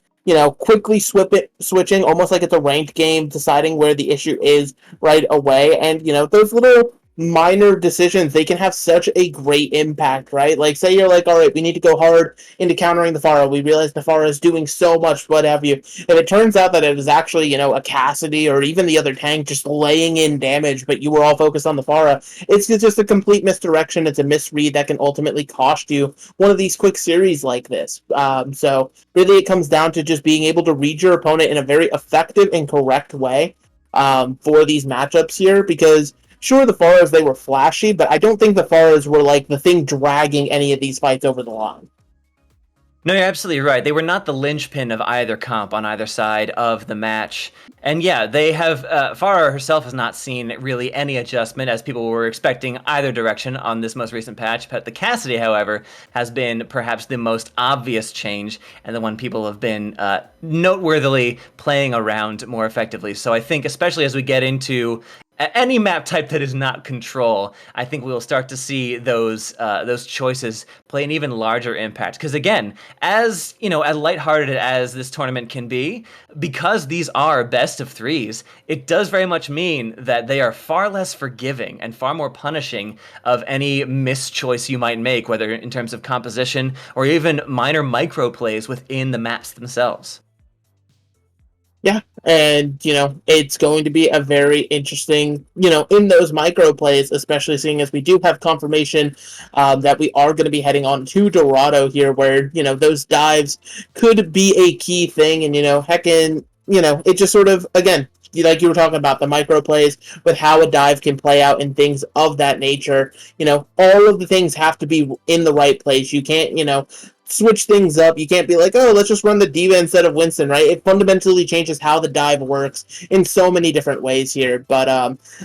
quickly switching, almost like it's a ranked game, deciding where the issue is right away. And, those little minor decisions, they can have such a great impact, right? Like, say you're like, all right, we need to go hard into countering the Pharah. We realize the Pharah is doing so much, what have you. If it turns out that it was actually, a Cassidy or even the other tank just laying in damage, but you were all focused on the Pharah, it's just a complete misdirection. It's a misread that can ultimately cost you one of these quick series like this. So really it comes down to just being able to read your opponent in a very effective and correct way for these matchups here, because sure, the Pharahs, they were flashy, but I don't think the Pharahs were like the thing dragging any of these fights over the line. No, you're absolutely right. They were not the linchpin of either comp on either side of the match. And yeah, they have, Farah herself has not seen really any adjustment as people were expecting either direction on this most recent patch. But the Cassidy, however, has been perhaps the most obvious change and the one people have been noteworthily playing around more effectively. So I think especially as we get into any map type that is not control, I think we will start to see those choices play an even larger impact. Because again, as as lighthearted as this tournament can be, because these are best of threes, it does very much mean that they are far less forgiving and far more punishing of any mischoice you might make, whether in terms of composition or even minor micro plays within the maps themselves. Yeah, and, it's going to be a very interesting, in those micro plays, especially seeing as we do have confirmation that we are going to be heading on to Dorado here, where, those dives could be a key thing, and, heckin', it just sort of, again, like you were talking about, the micro plays with how a dive can play out and things of that nature, all of the things have to be in the right place. You can't, switch things up. You can't be like, oh, let's just run the Diva instead of Winston, right? It fundamentally changes how the dive works in so many different ways here. But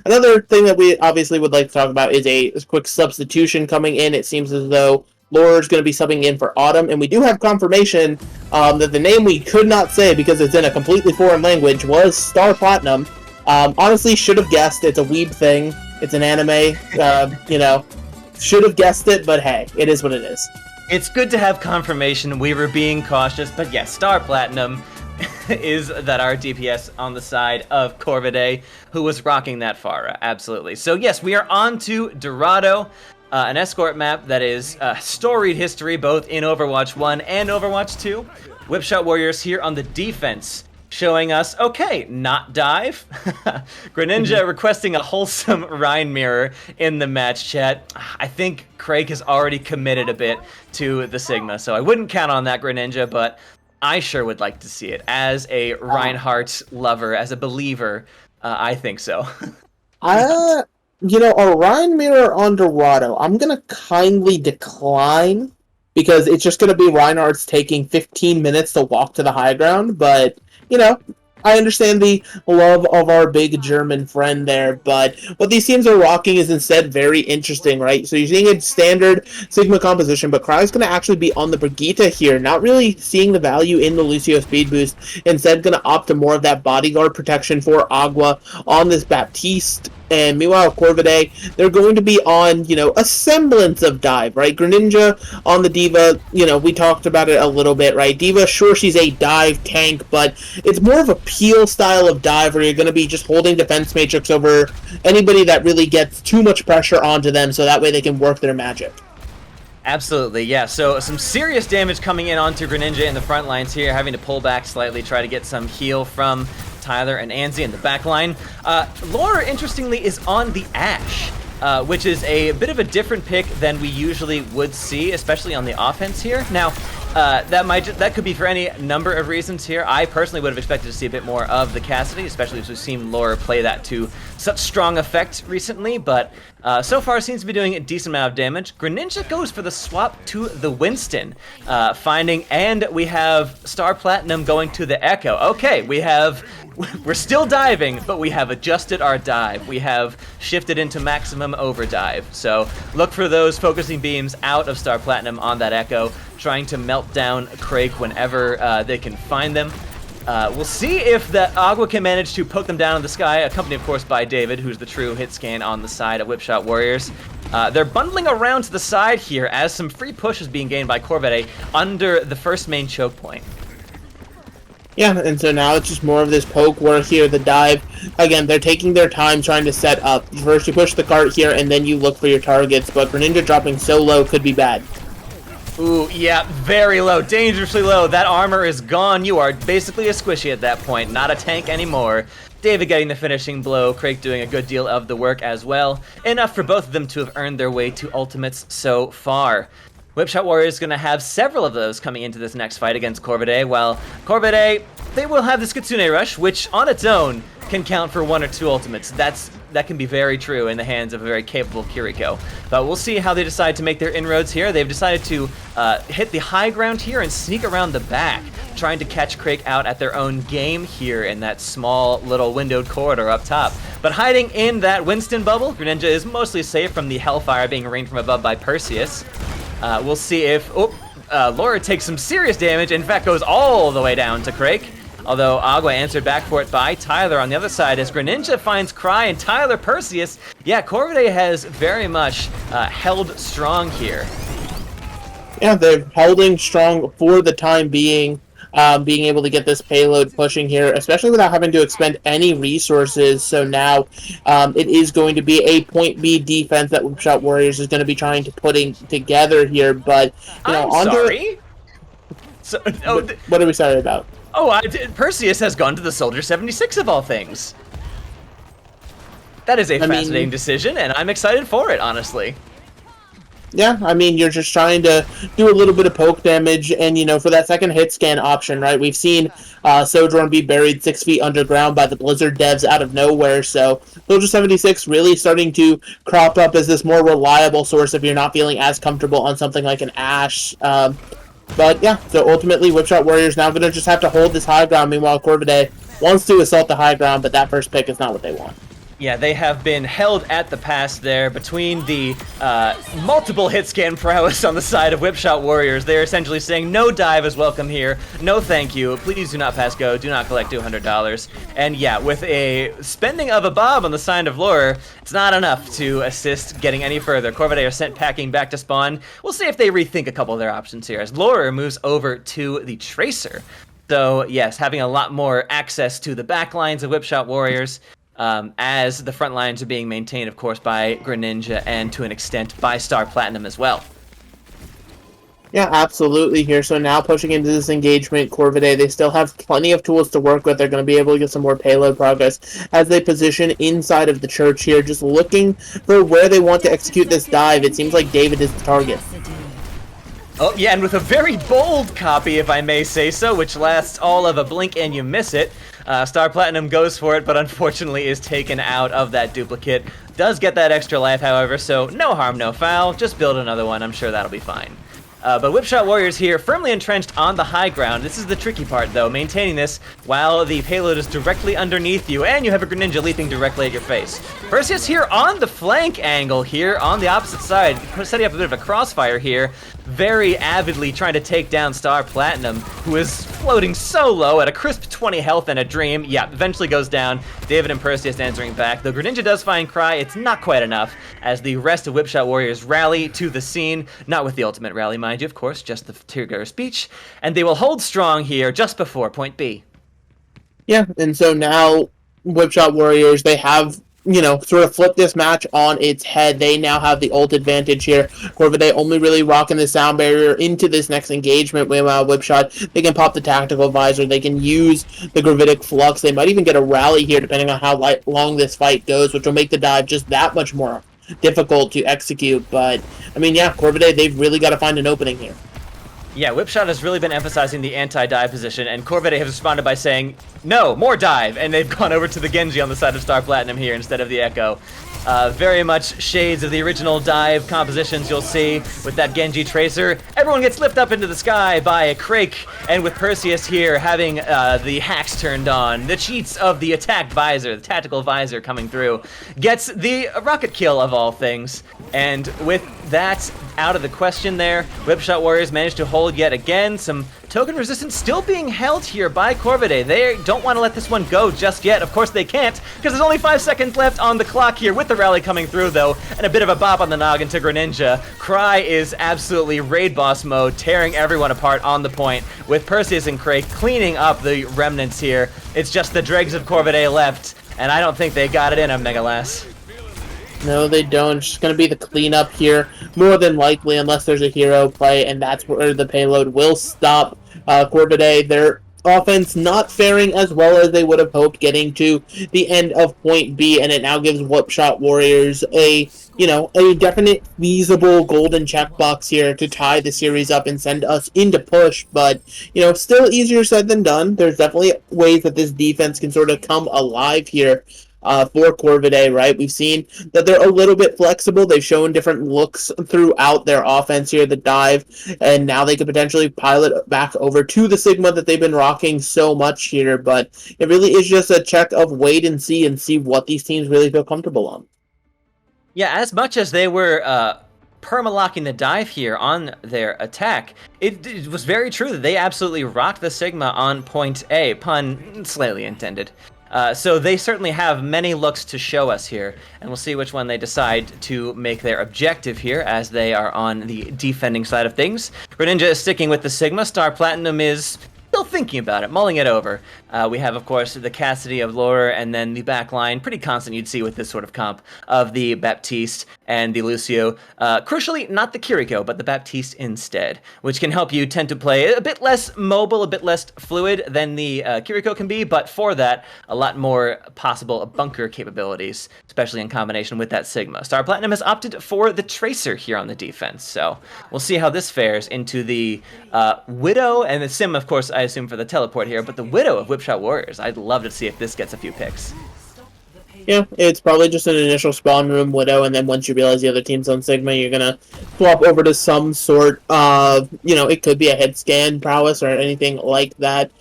another thing that we obviously would like to talk about is a quick substitution coming in. It seems as though Laura is going to be subbing in for Autumn, and we do have confirmation that the name we could not say because it's in a completely foreign language was Star Platinum. Honestly, should have guessed. It's a weeb thing. It's an anime. Should have guessed it, but hey, it is what it is. It's good to have confirmation. We were being cautious, but yes, Star Platinum is that our DPS on the side of Corvidae, who was rocking that Pharah, absolutely. So yes, we are on to Dorado, an escort map that is storied history both in Overwatch 1 and Overwatch 2. Whipshot Warriors here on the defense, showing us, okay, not dive. Greninja requesting a wholesome Rhine mirror in the match chat. I think Craig has already committed a bit to the Sigma, so I wouldn't count on that, Greninja, but I sure would like to see it. As a Reinhardt lover, as a believer, I think so. A Rhine mirror on Dorado, I'm going to kindly decline because it's just going to be Reinhardt's taking 15 minutes to walk to the high ground, but I understand the love of our big German friend there, but what these teams are rocking is instead very interesting, right? So you're seeing a standard Sigma composition, but Cry's going to actually be on the Brigitte here, not really seeing the value in the Lucio speed boost, instead going to opt to more of that bodyguard protection for Agua on this Baptiste. And meanwhile, Corvidae, they're going to be on, a semblance of dive, right? Greninja on the Diva, we talked about it a little bit, right? Diva, sure, she's a dive tank, but it's more of a peel style of dive where you're going to be just holding defense matrix over anybody that really gets too much pressure onto them so that way they can work their magic. Absolutely, yeah. So some serious damage coming in onto Greninja in the front lines here, having to pull back slightly, try to get some heal from Tyler and Anzi in the back line. Laura, interestingly, is on the Ashe. which is a bit of a different pick than we usually would see, especially on the offense here. Now, that could be for any number of reasons here. I personally would have expected to see a bit more of the Cassidy, especially as we've seen Laura play that to such strong effect recently, but so far seems to be doing a decent amount of damage. Greninja goes for the swap to the Winston, and we have Star Platinum going to the Echo. Okay, we're still diving, but we have adjusted our dive. We have shifted into maximum overdrive. So look for those focusing beams out of Star Platinum on that Echo, trying to melt down Crake whenever they can find them. We'll see if the Agua can manage to poke them down in the sky, accompanied, of course, by David, who's the true hit scan on the side of Whipshot Warriors. They're bundling around to the side here as some free push is being gained by Corvidae under the first main choke point. Yeah, and so now it's just more of this poke work here, the dive. Again, they're taking their time trying to set up. First you push the cart here, and then you look for your targets, but Greninja dropping so low could be bad. Ooh, yeah, very low, dangerously low. That armor is gone. You are basically a squishy at that point, not a tank anymore. David getting the finishing blow, Craig doing a good deal of the work as well. Enough for both of them to have earned their way to ultimates so far. Whipshot Warriors is going to have several of those coming into this next fight against Corvidae, while Corvidae, they will have this Kitsune Rush, which on its own can count for 1 or 2 ultimates. That can be very true in the hands of a very capable Kiriko. But we'll see how they decide to make their inroads here. They've decided to hit the high ground here and sneak around the back, trying to catch Crake out at their own game here in that small little windowed corridor up top. But hiding in that Winston bubble, Greninja is mostly safe from the Hellfire being rained from above by Perseus. We'll see if... Laura takes some serious damage, in fact goes all the way down to Crake. Although Agua answered back for it by Tyler on the other side as Greninja finds Cry and Tyler Perseus. Yeah, Corvidae has very much held strong here. Yeah, they're holding strong for the time being, being able to get this payload pushing here, especially without having to expend any resources. So now it is going to be a point B defense that Whipshot Warriors is going to be trying to putting together here. But you know, sorry. So, what are we sorry about? Oh, Perseus has gone to the Soldier 76 of all things. That is a fascinating decision, and I'm excited for it, honestly. Yeah, I mean, you're just trying to do a little bit of poke damage, and, you know, for that second hit scan option, right, we've seen Sojourn be buried 6 feet underground by the Blizzard devs out of nowhere, so Soldier 76 really starting to crop up as this more reliable source if you're not feeling as comfortable on something like an Ashe. But yeah, so ultimately Whipshot Warriors now going to just have to hold this high ground. Meanwhile, Corvidae wants to assault the high ground, but that first pick is not what they want. Yeah, they have been held at the pass there between the multiple hit scan prowess on the side of Whipshot Warriors. They're essentially saying no dive is welcome here, no thank you, please do not pass go, do not collect $200. And yeah, with a spending of a bob on the side of Lure, it's not enough to assist getting any further. Corvidae are sent packing back to spawn. We'll see if they rethink a couple of their options here as Lure moves over to the Tracer. So yes, having a lot more access to the back lines of Whipshot Warriors. As the front lines are being maintained, of course, by Greninja and to an extent by Star Platinum as well. Yeah, absolutely here. So now pushing into this engagement, Corvidae, they still have plenty of tools to work with. They're going to be able to get some more payload progress as they position inside of the church here, just looking for where they want to execute this dive. It seems like David is the target. Oh, yeah, and with a very bold copy, if I may say so, which lasts all of a blink and you miss it. Star Platinum goes for it, but unfortunately is taken out of that duplicate. Does get that extra life, however, so no harm, no foul. Just build another one. I'm sure that'll be fine. But Whipshot Warriors here, firmly entrenched on the high ground. This is the tricky part, though, maintaining this while the payload is directly underneath you, and you have a Greninja leaping directly at your face. Perseus here on the flank angle here on the opposite side, setting up a bit of a crossfire here, very avidly trying to take down Star Platinum, who is floating so low at a crisp 20 health and a dream. Yeah, eventually goes down. David and Perseus answering back. Though Greninja does find Cry, it's not quite enough, as the rest of Whipshot Warriors rally to the scene, not with the ultimate rally, mind you, of course, just the Teargar speech, and they will hold strong here just before point B. Yeah, and so now Whipshot Warriors, they have, you know, sort of flipped this match on its head. They now have the ult advantage here. Corvidae only really rocking the sound barrier into this next engagement. Meanwhile, Whipshot, they can pop the tactical visor. They can use the gravitic flux. They might even get a rally here, depending on how long this fight goes, which will make the dive just that much more difficult to execute. But, I mean, yeah, Corvidae, they've really got to find an opening here. Yeah, Whipshot has really been emphasizing the anti-dive position, and Corvidae has responded by saying, no, more dive, and they've gone over to the Genji on the side of Star Platinum here instead of the Echo. Very much shades of the original dive compositions you'll see with that Genji Tracer. Everyone gets lifted up into the sky by a Crake, and with Perseus here having the hacks turned on, the cheats of the attack visor, the tactical visor coming through, gets the rocket kill of all things. And with that out of the question there, Whipshot Warriors managed to hold yet again. Some token resistance still being held here by Corvidae. They don't want to let this one go just yet. Of course they can't, because there's only 5 seconds left on the clock here with the rally coming through, though, and a bit of a bop on the noggin to Greninja. Cry is absolutely raid boss mode, tearing everyone apart on the point, with Perseus and Crake cleaning up the remnants here. It's just the dregs of Corvidae left, and I don't think they got it in them, Megalass. No, they don't. It's just going to be the cleanup here, more than likely, unless there's a hero play, and that's where the payload will stop. Corvidae, their offense not faring as well as they would have hoped, getting to the end of point B, and it now gives Whipshot Warriors a definite feasible golden checkbox here to tie the series up and send us into push, but, still easier said than done. There's definitely ways that this defense can sort of come alive here. For Corvidae, right? We've seen that they're a little bit flexible. They've shown different looks throughout their offense here, the dive, and now they could potentially pilot back over to the Sigma that they've been rocking so much here, but it really is just a check of wait and see what these teams really feel comfortable on. Yeah, as much as they were permalocking the dive here on their attack, it was very true that they absolutely rocked the Sigma on point A, pun slightly intended. So they certainly have many looks to show us here, and we'll see which one they decide to make their objective here as they are on the defending side of things. Greninja is sticking with the Sigma. Star Platinum is still thinking about it, mulling it over. We have, of course, the Cassidy of Lore, and then the back line, pretty constant you'd see with this sort of comp, of the Baptiste and the Lucio. Crucially, not the Kiriko, but the Baptiste instead, which can help you tend to play a bit less mobile, a bit less fluid than the Kiriko can be, but for that, a lot more possible bunker capabilities, especially in combination with that Sigma. Star Platinum has opted for the Tracer here on the defense, so we'll see how this fares into the Widow, and the Sim, of course, I assume for the teleport here, but the Widow of Whipshot Warriors. I'd love to see if this gets a few picks. Yeah, it's probably just an initial spawn room Widow, and then once you realize the other team's on Sigma, you're going to swap over to some sort of, it could be a head scan prowess or anything like that.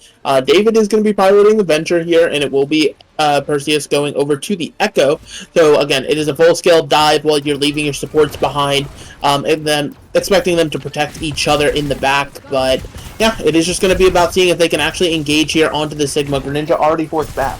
David is going to be piloting the Venture here, and it will be Perseus going over to the Echo. So, again, it is a full-scale dive while you're leaving your supports behind, and then expecting them to protect each other in the back. But, yeah, it is just going to be about seeing if they can actually engage here onto the Sigma. Greninja already forced back.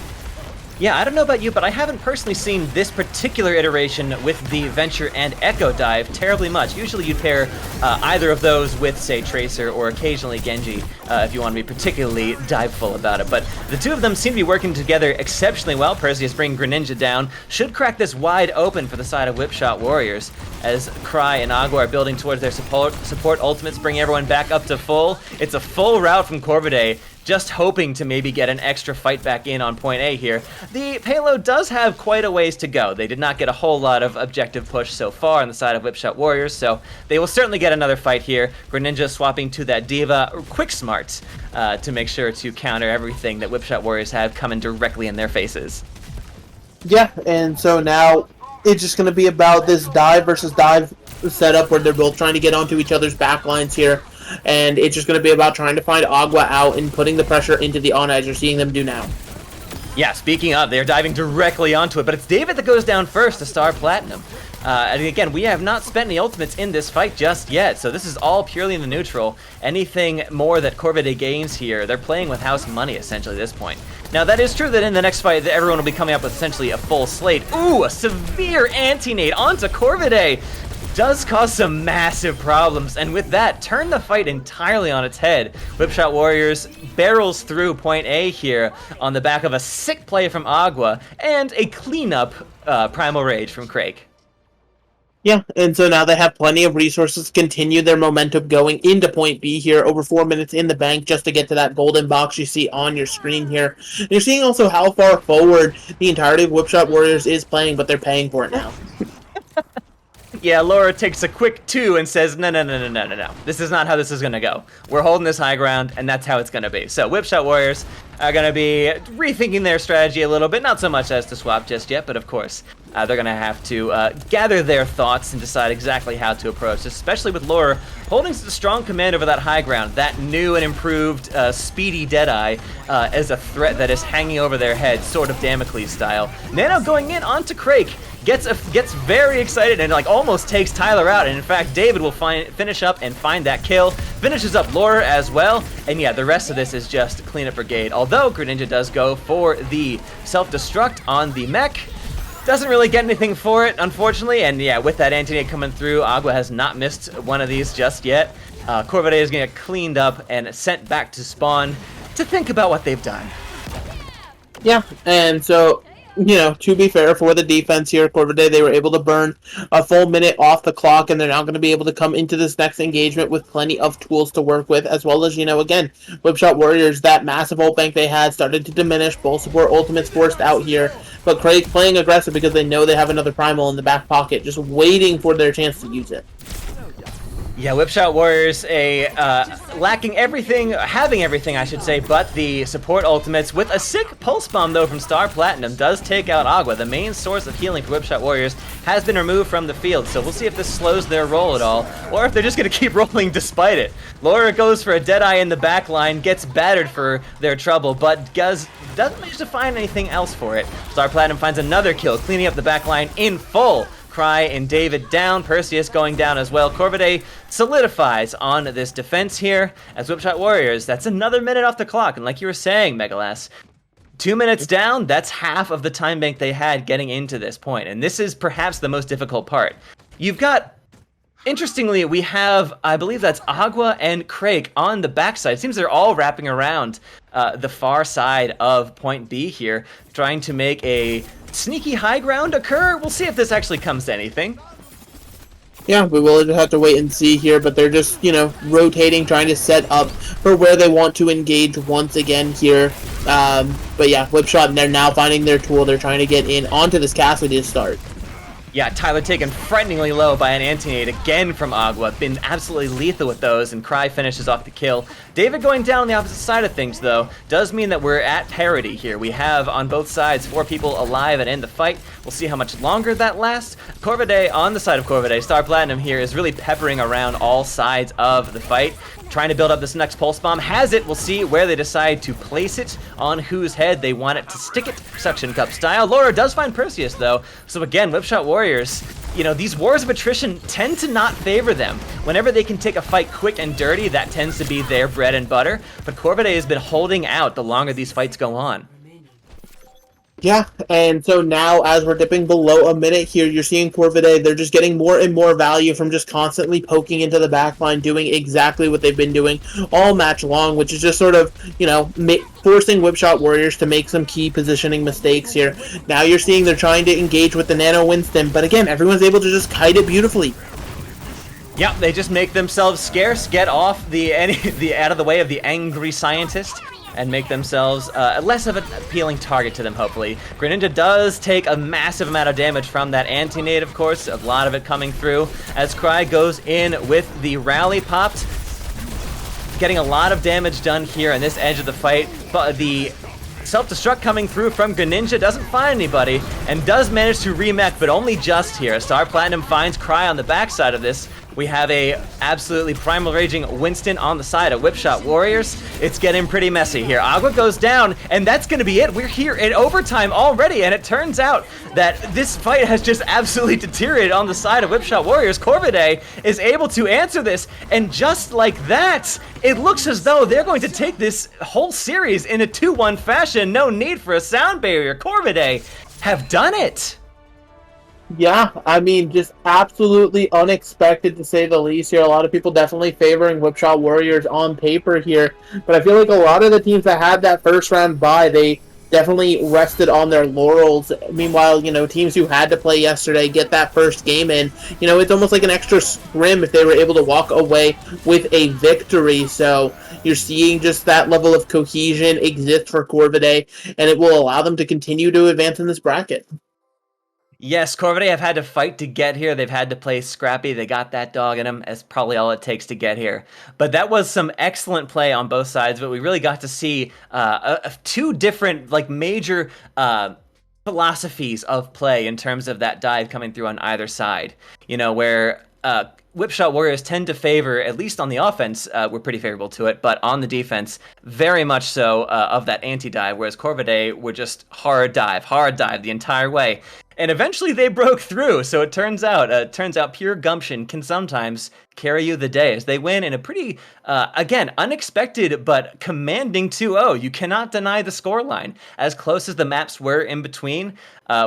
Yeah, I don't know about you, but I haven't personally seen this particular iteration with the Venture and Echo Dive terribly much. Usually you'd pair either of those with, say, Tracer or occasionally Genji, if you want to be particularly diveful about it. But the two of them seem to be working together exceptionally well. Perseus bringing Greninja down. Should crack this wide open for the side of Whipshot Warriors, as Cry and Agua are building towards their support ultimates, bringing everyone back up to full. It's a full route from Corvidae, just hoping to maybe get an extra fight back in on point A here. The payload does have quite a ways to go. They did not get a whole lot of objective push so far on the side of Whipshot Warriors, so they will certainly get another fight here. Greninja swapping to that Diva Quick Smart to make sure to counter everything that Whipshot Warriors have coming directly in their faces. Yeah, and so now it's just going to be about this dive versus dive setup where they're both trying to get onto each other's backlines here. And it's just going to be about trying to find Agua out and putting the pressure into the on as you're seeing them do now. Yeah, speaking of, they're diving directly onto it, but it's David that goes down first to Star Platinum. And again, we have not spent any ultimates in this fight just yet, so this is all purely in the neutral. Anything more that Corvidae gains here, they're playing with house money, essentially, at this point. Now, that is true that in the next fight, everyone will be coming up with essentially a full slate. Ooh, a severe anti-nade onto Corvidae! Does cause some massive problems, and with that, turn the fight entirely on its head. Whipshot Warriors barrels through point A here on the back of a sick play from Agua and a cleanup Primal Rage from Craig. Yeah, and so now they have plenty of resources to continue their momentum going into point B here. Over 4 minutes in the bank just to get to that golden box you see on your screen here. And you're seeing also how far forward the entirety of Whipshot Warriors is playing, but they're paying for it now. Yeah, Laura takes a quick 2 and says, no. This is not how this is going to go. We're holding this high ground, and that's how it's going to be. So Whipshot Warriors are going to be rethinking their strategy a little bit. Not so much as to swap just yet, but of course, they're going to have to gather their thoughts and decide exactly how to approach this, especially with Laura holding strong command over that high ground. That new and improved speedy Deadeye as a threat that is hanging over their head, sort of Damocles style. Nano going in onto Crake. Gets very excited and like almost takes Tyler out, and in fact David will finish up and find that kill, finishes up Laura as well, and yeah, the rest of this is just cleanup brigade. Although Greninja does go for the self-destruct on the mech, doesn't really get anything for it, unfortunately, and yeah, with that anti-nade coming through, Agua has not missed one of these just yet. Corvidae is gonna get cleaned up and sent back to spawn to think about what they've done. Yeah, and so, to be fair for the defense here, Corvidae, they were able to burn a full minute off the clock, and they're now going to be able to come into this next engagement with plenty of tools to work with, as well as, again, Whipshot Warriors, that massive ult bank they had started to diminish, both support ultimates forced out here, but Craig playing aggressive because they know they have another primal in the back pocket, just waiting for their chance to use it. Yeah, Whipshot Warriors having everything, I should say, but the support ultimates with a sick pulse bomb though from Star Platinum does take out Agua. The main source of healing for Whipshot Warriors has been removed from the field, so we'll see if this slows their roll at all, or if they're just gonna keep rolling despite it. Laura goes for a Deadeye in the back line, gets battered for their trouble, but doesn't manage to find anything else for it. Star Platinum finds another kill, cleaning up the back line in full. Cry and David down, Perseus going down as well. Corvidae solidifies on this defense here as Whipshot Warriors. That's another minute off the clock, and like you were saying, Megalas, 2 minutes down, that's half of the time bank they had getting into this point, and this is perhaps the most difficult part. You've got, interestingly, we have, I believe that's Agua and Craig on the backside. It seems they're all wrapping around the far side of point B here, trying to make a sneaky high ground occur. We'll see if this actually comes to anything. Yeah, we will just have to wait and see here, but they're just, rotating, trying to set up for where they want to engage once again here. But yeah, Whipshot, and they're now finding their tool. They're trying to get in onto this castle to start. Yeah, Tyler taken frighteningly low by an anti-nade again from Agua. Been absolutely lethal with those, and Cry finishes off the kill. David going down on the opposite side of things, though, does mean that we're at parity here. We have, on both sides, 4 people alive and in the fight. We'll see how much longer that lasts. Corvidae, on the side of Corvidae, Star Platinum here is really peppering around all sides of the fight, trying to build up this next pulse bomb. Has it. We'll see where they decide to place it, on whose head they want it to stick it, suction cup style. Laura does find Perseus, though, so again, Whipshot Warriors, these wars of attrition tend to not favor them. Whenever they can take a fight quick and dirty, that tends to be their bread and butter, but Corvidae has been holding out the longer these fights go on. Yeah, and so now as we're dipping below a minute here, you're seeing Corvidae, they're just getting more and more value from just constantly poking into the backline, doing exactly what they've been doing all match long, which is just sort of, forcing Whipshot Warriors to make some key positioning mistakes here. Now you're seeing they're trying to engage with the Nano Winston, but again, everyone's able to just kite it beautifully. Yep, they just make themselves scarce, get off the out of the way of the angry scientist, and make themselves less of an appealing target to them, hopefully. Greninja does take a massive amount of damage from that anti-nade, of course, a lot of it coming through, as Cry goes in with the rally popped, getting a lot of damage done here on this edge of the fight, but the self-destruct coming through from Greninja doesn't find anybody, and does manage to remech, but only just here. Star Platinum finds Cry on the backside of this. We have a absolutely primal raging Winston on the side of Whipshot Warriors. It's getting pretty messy here. Agua goes down, and that's going to be it. We're here in overtime already, and it turns out that this fight has just absolutely deteriorated on the side of Whipshot Warriors. Corvidae is able to answer this, and just like that, it looks as though they're going to take this whole series in a 2-1 fashion. No need for a sound barrier. Corvidae have done it. Yeah, just absolutely unexpected to say the least here. A lot of people definitely favoring Whipshot Warriors on paper here, but I feel like a lot of the teams that had that first round bye, they definitely rested on their laurels. Meanwhile, teams who had to play yesterday get that first game in. It's almost like an extra scrim if they were able to walk away with a victory. So you're seeing just that level of cohesion exist for Corvidae, and it will allow them to continue to advance in this bracket. Yes, Corvidae have had to fight to get here. They've had to play scrappy. They got that dog in them. That's probably all it takes to get here. But that was some excellent play on both sides. But we really got to see two different, like, major philosophies of play in terms of that dive coming through on either side. You know, where Whipshot Warriors tend to favor, at least on the offense, we're pretty favorable to it, but on the defense, very much so of that anti-dive, whereas Corvidae were just hard dive the entire way. And eventually they broke through, so it turns out pure gumption can sometimes carry you the day as they win in a pretty, again, unexpected but commanding 2-0. You cannot deny the scoreline. As close as the maps were in between,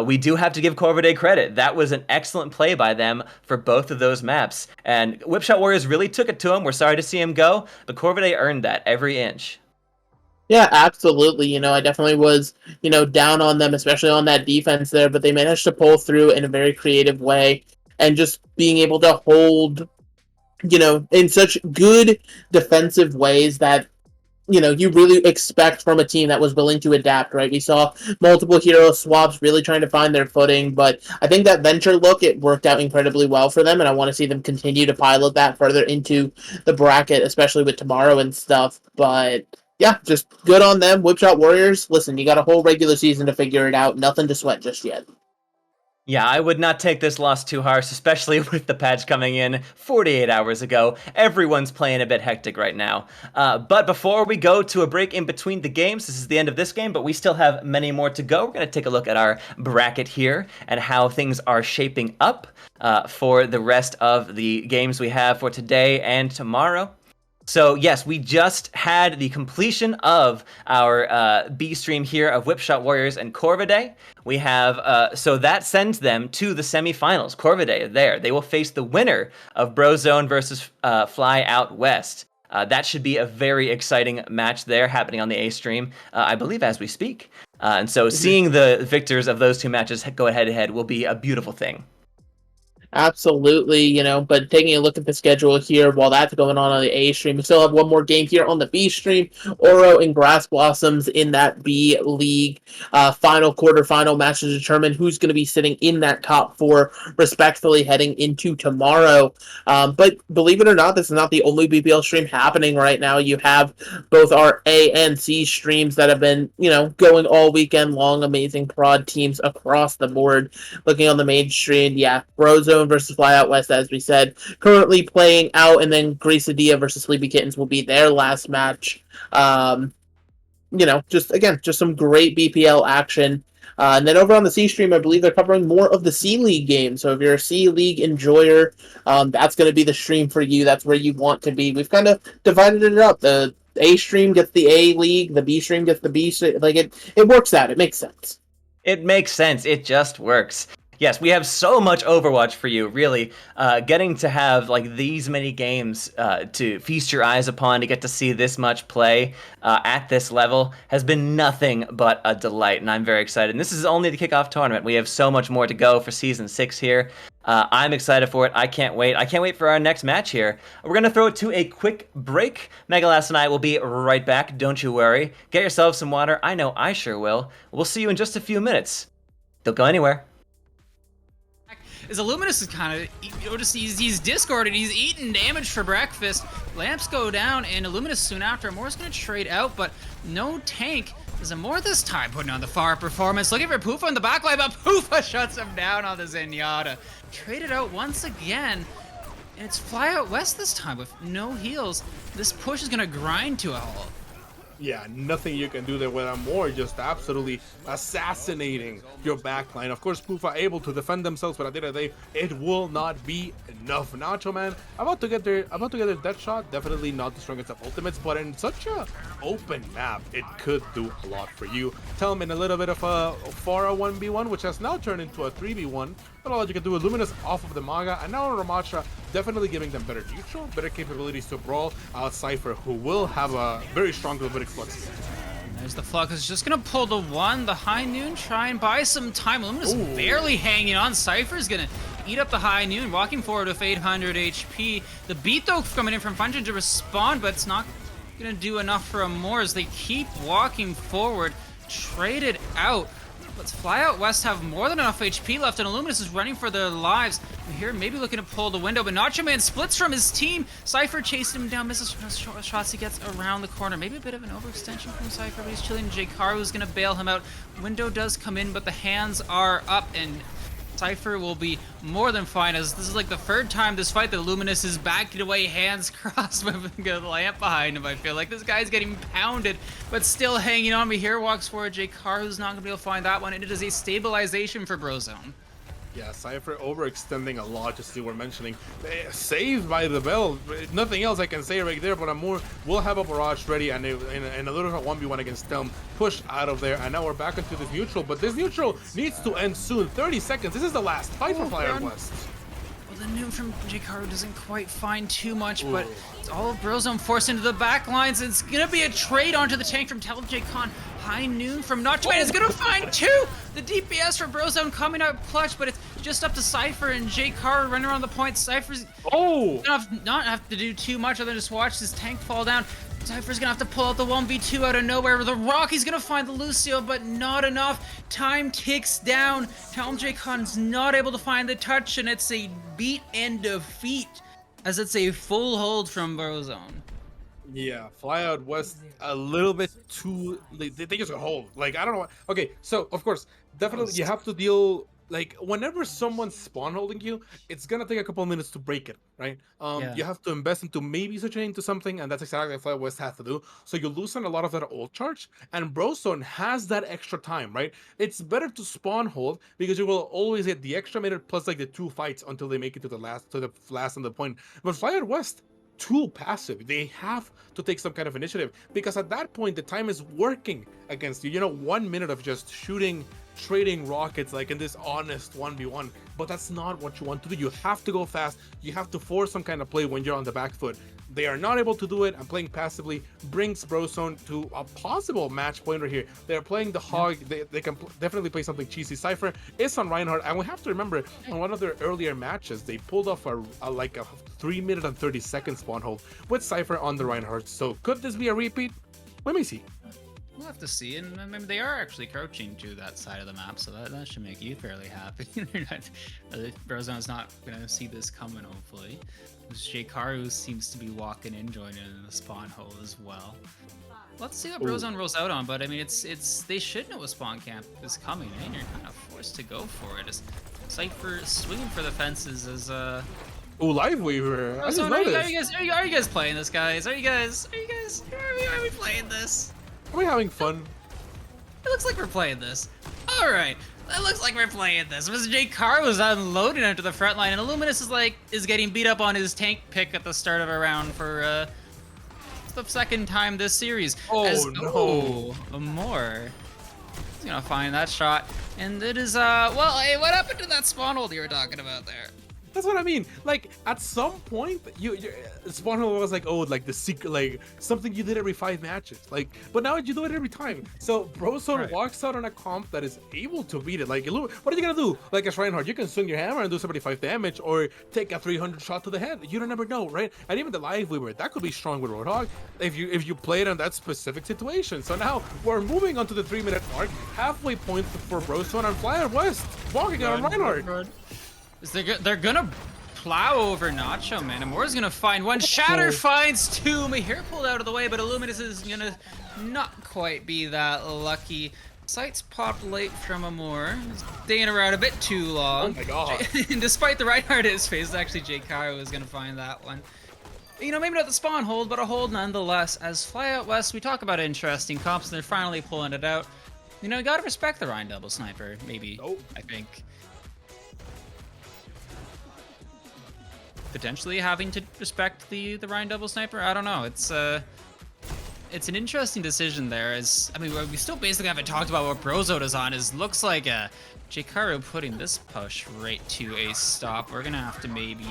we do have to give Corvidae credit. That was an excellent play by them for both of those maps. And Whipshot Warriors really took it to him. We're sorry to see him go, but Corvidae earned that every inch. Yeah, absolutely. You know, I definitely was, down on them, especially on that defense there, but they managed to pull through in a very creative way and just being able to hold, in such good defensive ways that, you really expect from a team that was willing to adapt, right? We saw multiple hero swaps really trying to find their footing, but I think that venture look, it worked out incredibly well for them, and I want to see them continue to pilot that further into the bracket, especially with tomorrow and stuff, but yeah, just good on them. Whipshot Warriors, listen, you got a whole regular season to figure it out. Nothing to sweat just yet. Yeah, I would not take this loss too harsh, especially with the patch coming in 48 hours ago. Everyone's playing a bit hectic right now. But before we go to a break in between the games, this is the end of this game, but we still have many more to go. We're going to take a look at our bracket here and how things are shaping up for the rest of the games we have for today and tomorrow. So yes, we just had the completion of our B stream here of Whipshot Warriors and Corvidae. We have, so that sends them to the semifinals. Corvidae there. They will face the winner of Brozone versus Fly Out West. That should be a very exciting match there happening on the A stream, I believe, as we speak. And so seeing the victors of those two matches go head-to-head will be a beautiful thing. Absolutely, but taking a look at the schedule here, while that's going on the A stream, we still have one more game here on the B stream. Oro and Grass Blossoms in that B League quarterfinal match to determine who's going to be sitting in that top four, respectfully heading into tomorrow. But believe it or not, this is not the only BPL stream happening right now. You have both our A and C streams that have been, going all weekend long. Amazing prod teams across the board. Looking on the main stream, yeah, Brozone versus Fly Out West, as we said, currently playing out, and then Greasadilla versus Sleepy Kittens will be their last match. Just some great BPL action. And then over on the C stream, I believe they're covering more of the C League games. So if you're a C League enjoyer, that's going to be the stream for you. That's where you want to be. We've kind of divided it up. The A stream gets the A League, the B stream gets the B stream. Like it works out. It makes sense. It makes sense. It just works. Yes, we have so much Overwatch for you, really. Getting to have like these many games to feast your eyes upon, to get to see this much play at this level has been nothing but a delight, and I'm very excited. And this is only the kickoff tournament. We have so much more to go for Season 6 here. I'm excited for it. I can't wait. I can't wait for our next match here. We're going to throw it to a quick break. Megalas and I will be right back. Don't you worry. Get yourself some water. I know I sure will. We'll see you in just a few minutes. Don't go anywhere. Is Illuminous is kind of, he's discorded, he's eating damage for breakfast. Lamps go down, and Illuminous soon after. Amore's going to trade out, but no tank. Is Amore this time putting on the far performance? Looking for Poofa in the backline, but Poofa shuts him down on the Zenyatta. Traded out once again, and it's Fly Out West this time with no heals. This push is going to grind to a halt. Yeah, nothing you can do there with Amore, just absolutely assassinating your backline. Of course, Poofa able to defend themselves, but at the end of the day, it will not be enough. Nacho Man about to get their death shot, definitely not the strongest of ultimates, but in such a open map, it could do a lot for you. Tell him in a little bit of a Pharah 1v1, which has now turned into a 3v1. But all that you can do is Luminous off of the Maga, and now Ramatra definitely giving them better neutral, better capabilities to brawl out Cypher, who will have a very strong Levitic Flux. There's the Flux, is just gonna pull the one, the High Noon, try and buy some time. Luminous barely hanging on. Cypher's gonna eat up the High Noon, walking forward with 800 HP. The beat though coming in from Function to respond, but it's not gonna do enough for Amore as they keep walking forward. Traded out. But Fly Out West have more than enough HP left, and Illuminous is running for their lives. Here, maybe looking to pull the window, but Nacho Man splits from his team. Cypher chasing him down, misses shots he gets around the corner. Maybe a bit of an overextension from Cypher, but he's chilling. Jkaru is going to bail him out. Window does come in, but the hands are up, and Cypher will be more than fine, as this is like the third time this fight that Luminous is backing away, hands crossed with a lamp behind him. I feel like this guy's getting pounded, but still hanging on. But here walks forward Jkaru, who's not going to be able to find that one, and it is a stabilization for Brozone. Yeah, Cypher overextending a lot, just as you were mentioning. Saved by the bell. Nothing else I can say right there, but we'll have a barrage ready and a little 1v1 against them. Push out of there, and now we're back into this neutral, but this neutral needs to end soon. 30 seconds. This is the last fight for Fly Out West. Well, the noon from Jkaru doesn't quite find too much, but it's all of Brozone forced into the back lines. It's going to be a trade onto the tank from TeleJCon. High noon from Nacho Man is going to find two! The DPS for Brozone coming out clutch, but it's just up to Cypher and Jkaru running around the point. Cypher's gonna not have to do too much other than just watch his tank fall down. Cypher's gonna have to pull out the 1v2 out of nowhere. The Rock, he's gonna find the Lucio, but not enough. Time ticks down. TeleJCon's not able to find the touch, and it's a beat and defeat, as it's a full hold from Brozone. Yeah, Fly Out West a little bit too. They just got hold. Like, I don't know. Okay, so of course, definitely you have to deal. Like, whenever someone's spawn holding you, it's gonna take a couple of minutes to break it, right? You have to invest into maybe switching into something, and that's exactly what Fly Out West has to do. So you loosen a lot of that ult charge, and Brozone has that extra time, right? It's better to spawn hold because you will always get the extra minute plus like the 2 fights until they make it to the last on the point. But Fly Out West, too passive. They have to take some kind of initiative, because at that point the time is working against you. You know, 1 minute of just shooting, trading rockets like in this honest 1v1, but that's not what you want to do. You have to go fast. You have to force some kind of play when you're on the back foot. They are not able to do it, and playing passively brings Brozone to a possible match point right here. They're playing the hog. They can definitely play something cheesy. Cypher is on Reinhardt, and we have to remember, on one of their earlier matches, they pulled off a 3 minute and 30 second spawn hold with Cypher on the Reinhardt. So could this be a repeat? Let me see. We'll have to see, and I mean, they are actually crouching to that side of the map, so that should make you fairly happy. Brozone's not going to see this coming, hopefully. Jkaru seems to be walking in, joining in the spawn hole as well. Let's see what Brozone rolls out on, but I mean, it's they should know a spawn camp is coming, and you're kind of forced to go for it. As Cypher swinging for the fences as Live Weaver. I just noticed. Are you guys playing this, guys? Are we playing this? Are we having fun? It looks like we're playing this. All right, it looks like we're playing this. Mr. Jkaru was unloading onto the front line, and Illuminous is getting beat up on his tank pick at the start of a round for the second time this series. No! Amor. He's gonna find that shot, and it is well, hey, what happened to that spawn hold you were talking about there? That's what I mean. Like, at some point, spawn hold was like, like the secret, like something you did every 5 matches. Like, but now you do it every time. So Brozone walks out on a comp that is able to beat it. Like, what are you gonna do? Like as Reinhardt, you can swing your hammer and do 75 damage, or take a 300 shot to the head. You don't never know, right? And even the Live Weaver, that could be strong with Roadhog if you play it on that specific situation. So now we're moving on to the 3-minute mark, halfway point for Brozone, and Fly Out West walking out on Reinhardt. They're gonna plow over Nacho Man. Amor's gonna find one. Shatter finds 2. Mahir pulled out of the way, but Illuminous is gonna not quite be that lucky. Sights popped late from Amor. Staying around a bit too long. Oh my god. And despite the Reinhardt in his face, actually Jkaru is gonna find that one. You know, maybe not the spawn hold, but a hold nonetheless. As Fly Out West, we talk about interesting comps, and they're finally pulling it out. You know, you gotta respect the Rhine double sniper, maybe. I think. Potentially having to respect the Rhine double sniper. I don't know. It's an interesting decision there. As I mean, we still basically haven't talked about what Brozone is on. Is looks like Jkaru putting this push right to a stop. We're gonna have to maybe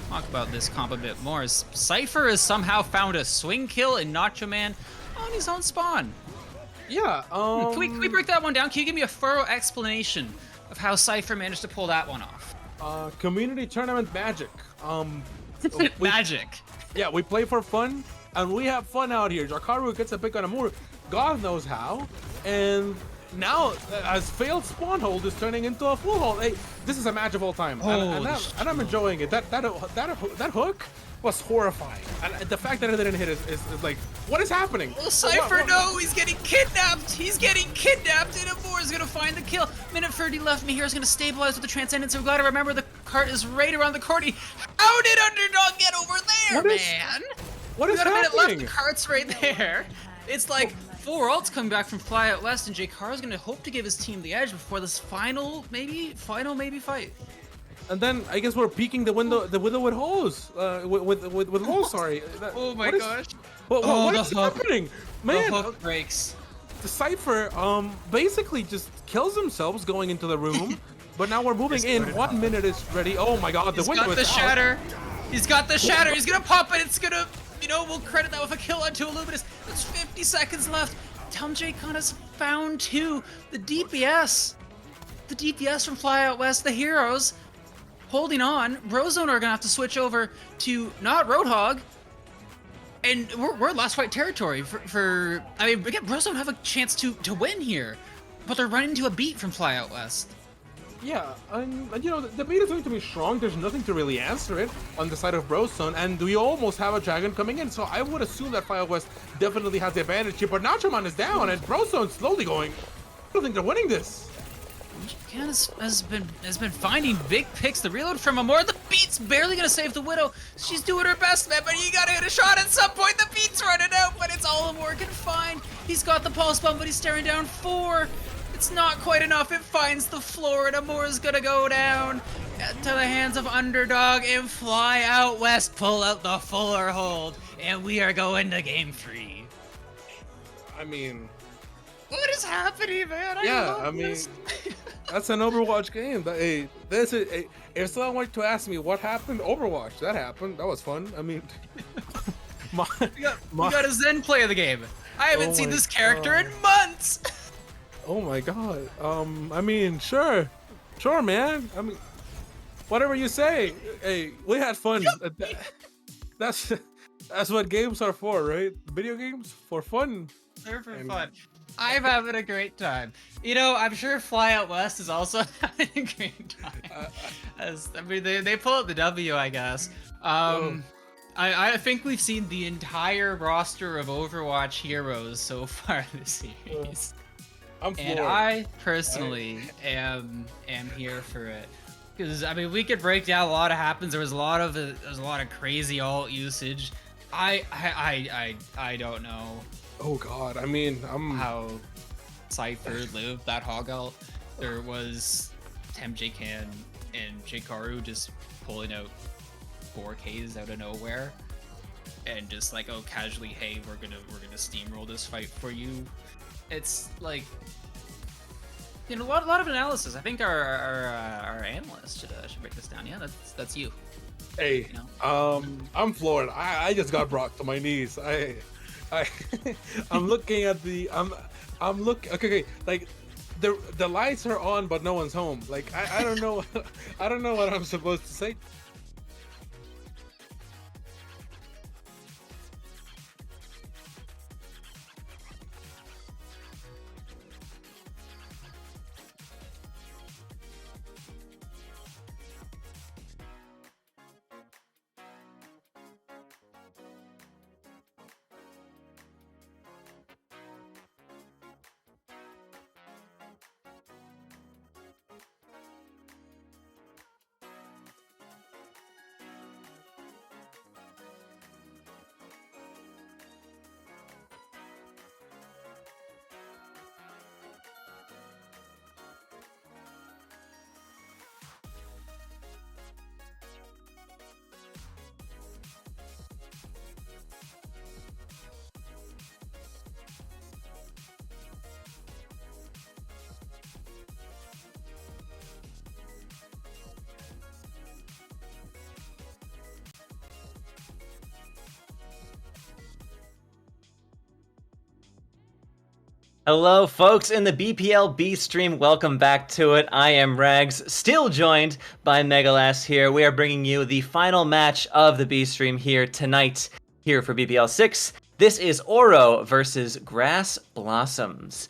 talk about this comp a bit more. As Cypher has somehow found a swing kill in Nacho Man on his own spawn. Yeah. Can we break that one down? Can you give me a thorough explanation of how Cypher managed to pull that one off? Community tournament magic. Magic. Yeah, we play for fun, and we have fun out here. Jkaru gets a pick on Amor, God knows how, and now, as failed spawn hold is turning into a full hold. Hey, this is a match of all time, and I'm enjoying it. That hook was horrifying, and the fact that it didn't hit is like, what is happening? Well, Cypher, no, he's getting kidnapped. He's getting kidnapped, and Amor is gonna find the kill. Minute 30 left. Mihira's gonna stabilize with the Transcendence. We've got to remember the cart is right around the corner. How did Underdog get over there, man? What is we got a minute happening? left. The cart's right there. It's like 4 ults coming back from Fly Out West, and JKar's gonna hope to give his team the edge before this final maybe fight. And then I guess we're peeking the window with hose, with hose. Sorry. Oh my gosh. What is happening, man? The hook breaks. The Cypher basically just kills themselves going into the room, but now we're moving in. 1 minute is ready. Oh my god, the window is out. Shatter. He's got the shatter. He's gonna pop it. It's gonna, we'll credit that with a kill onto Illuminous. There's 50 seconds left. JKar has found 2. The DPS from Fly Out West, the heroes, holding on. Brozone are gonna have to switch over to not Roadhog, and we're last fight territory for I mean, again, Brozone have a chance to win here, but they're running into a beat from Fly Out West. Yeah, and the beat is going to be strong. There's nothing to really answer it on the side of Brozone, and we almost have a dragon coming in, so I would assume that Fly Out West definitely has the advantage here. But Nachoman is down, and Brozone's slowly going. I don't think they're winning this. Ken has been finding big picks. The reload from Amor. The beat's barely gonna save the Widow. She's doing her best, man, but you gotta hit a shot at some point. The beat's running out, but it's all Amor can find. He's got the pulse bomb, but he's staring down 4. It's not quite enough. It finds the floor, and Amor's gonna go down to the hands of Underdog, and Fly Out West pull out the fuller hold, and we are going to game 3. I mean, what is happening, man? I mean, that's an Overwatch game. If someone were to ask me what happened, Overwatch, that happened. That was fun. I mean, we got a Zen play of the game. I haven't seen this character in months. Oh my god. I mean, sure, man. I mean, whatever you say. Hey, we had fun. That's what games are for, right? Video games for fun. They're for fun. I'm having a great time. I'm sure Fly Out West is also having a great time. They pull out the W, I guess. I think we've seen the entire roster of Overwatch heroes so far this series. I'm floored. And I personally am here for it, because we could break down a lot of happens. There was a lot of crazy alt usage. I don't know. Oh god, I mean, how Cypher lived that hog alt. There was TemJKan and JKaru just pulling out 4Ks out of nowhere, and just like, oh, casually, hey, we're gonna steamroll this fight for you. It's like, a lot of analysis. I think our analyst should break this down. Yeah, that's you. Hey, I'm floored. I just got brought to my knees. I'm looking at the I'm looking. Okay, like the lights are on, but no one's home. Like I don't know. I don't know what I'm supposed to say. Hello, folks in the BPL B stream. Welcome back to it. I am Rags, still joined by Megalas here. We are bringing you the final match of the B stream here tonight, here for BPL 6. This is Oro versus Grass Blossoms.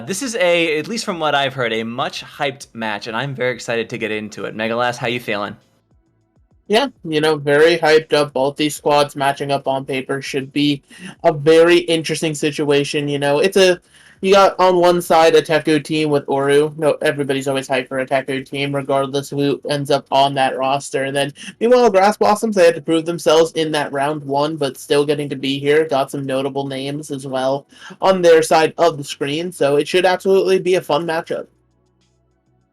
This is at least from what I've heard, a much hyped match, and I'm very excited to get into it. Megalas, how you feeling? Yeah, very hyped up. Both these squads matching up on paper should be a very interesting situation. You got on one side a Teku team with Oru. No, everybody's always hyped for a Teku team, regardless of who ends up on that roster. And then, meanwhile, Grass Blossoms, they had to prove themselves in that round one, but still getting to be here. Got some notable names as well on their side of the screen, so it should absolutely be a fun matchup.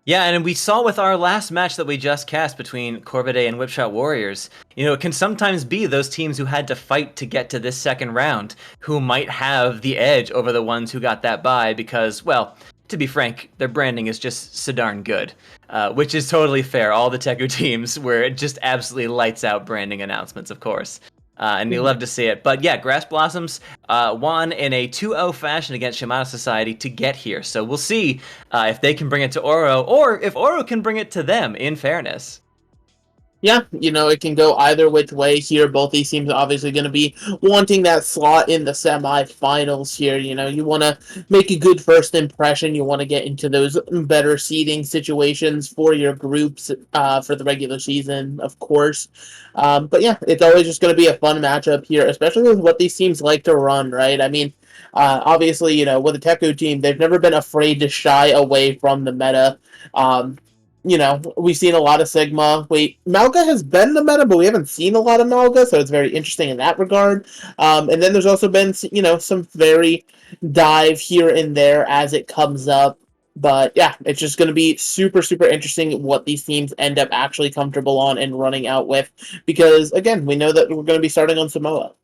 Yeah, and we saw with our last match that we just cast between Corvidae and Whipshot Warriors, it can sometimes be those teams who had to fight to get to this second round who might have the edge over the ones who got that bye because, well, to be frank, their branding is just so darn good, which is totally fair. All the Teku teams were just absolutely lights out branding announcements, of course. And you love to see it. But yeah, Grass Blossoms won in a 2-0 fashion against Shimano Society to get here. So we'll see if they can bring it to Oro, or if Oro can bring it to them, in fairness. Yeah, it can go either which way here. Both these teams are obviously going to be wanting that slot in the semifinals here. You want to make a good first impression. You want to get into those better seeding situations for your groups for the regular season, of course. But yeah, it's always just going to be a fun matchup here, especially with what these teams like to run, right? I mean, obviously, with the Teku team, they've never been afraid to shy away from the meta. We've seen a lot of Sigma. Malga has been the meta, but we haven't seen a lot of Malga, so it's very interesting in that regard. And then there's also been, some very dive here and there as it comes up. But yeah, it's just going to be super, super interesting what these teams end up actually comfortable on and running out with. Because, again, we know that we're going to be starting on Samoa.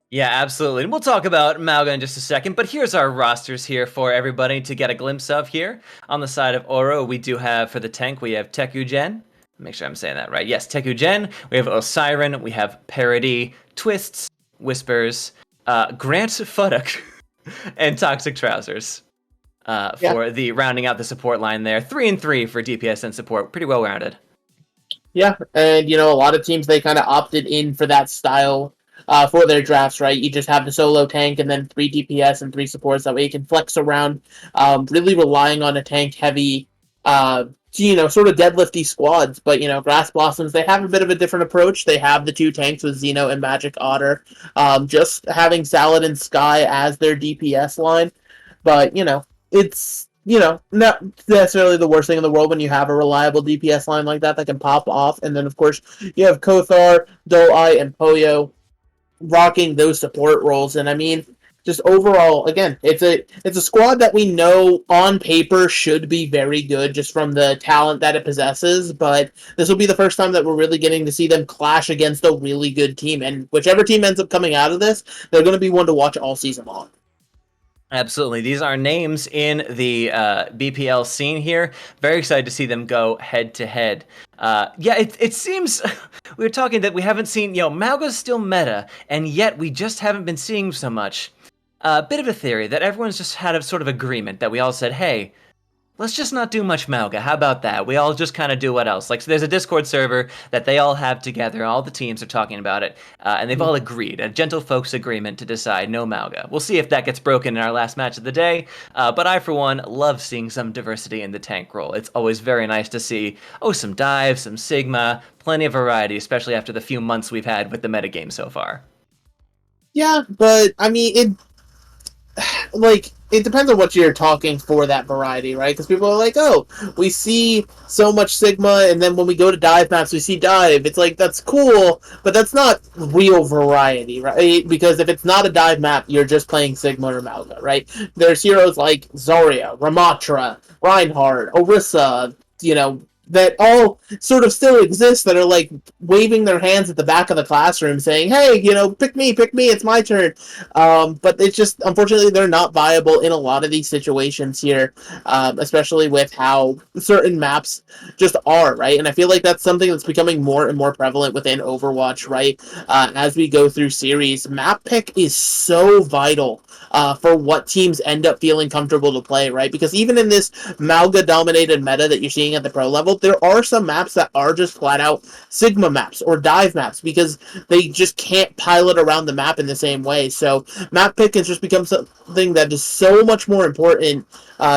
Yeah, absolutely. And we'll talk about Malga in just a second, but here's our rosters here for everybody to get a glimpse of here. On the side of Oro, we do have, for the tank, we have Teku Gen. Make sure I'm saying that right. Yes, Teku Gen. We have Osiren. We have Parody, Twists, Whispers, Grant Fuddock, and Toxic Trousers for the rounding out the support line there. 3-3 for DPS and support. Pretty well rounded. Yeah, and, a lot of teams, they kind of opted in for that style for their drafts, right? You just have the solo tank and then 3 DPS and 3 supports. That way you can flex around, really relying on a tank-heavy, sort of deadlifty squads. But, Grass Blossoms, they have a bit of a different approach. They have the 2 tanks with Xeno and Magic Otter. Just having Salad and Sky as their DPS line. But, it's... not necessarily the worst thing in the world when you have a reliable DPS line like that can pop off. And then, of course, you have Kothar, Doe-Eye, and Poyo rocking those support roles. And I mean, just overall, again, it's a squad that we know on paper should be very good just from the talent that it possesses, but this will be the first time that we're really getting to see them clash against a really good team. And whichever team ends up coming out of this, they're going to be one to watch all season long. Absolutely. These are names in the BPL scene here. Very excited to see them go head to head. It seems we were talking that we haven't seen, Malga's still meta, and yet we just haven't been seeing so much. A bit of a theory that everyone's just had a sort of agreement that we all said, hey, let's just not do much Malga. How about that? We all just kind of do what else? So there's a Discord server that they all have together. All the teams are talking about it, and they've all agreed. A gentle folks agreement to decide no Malga. We'll see if that gets broken in our last match of the day. But I, for one, love seeing some diversity in the tank role. It's always very nice to see, some dive, some Sigma, plenty of variety, especially after the few months we've had with the metagame so far. Yeah, but, I mean, it depends on what you're talking for that variety, right? Because people are like, we see so much Sigma, and then when we go to dive maps, we see dive. It's like, that's cool, but that's not real variety, right? Because if it's not a dive map, you're just playing Sigma or Malga, right? There's heroes like Zarya, Ramatra, Reinhardt, Orisa, that all sort of still exist that are like waving their hands at the back of the classroom saying, hey, pick me, it's my turn. But it's just, unfortunately, they're not viable in a lot of these situations here, especially with how certain maps just are, right? And I feel like that's something that's becoming more and more prevalent within Overwatch, right? As we go through series, map pick is so vital for what teams end up feeling comfortable to play, right? Because even in this Malga-dominated meta that you're seeing at the pro level, BPL, there are some maps that are just flat out Sigma maps or dive maps because they just can't pilot around the map in the same way. So map pick has just become something that is so much more important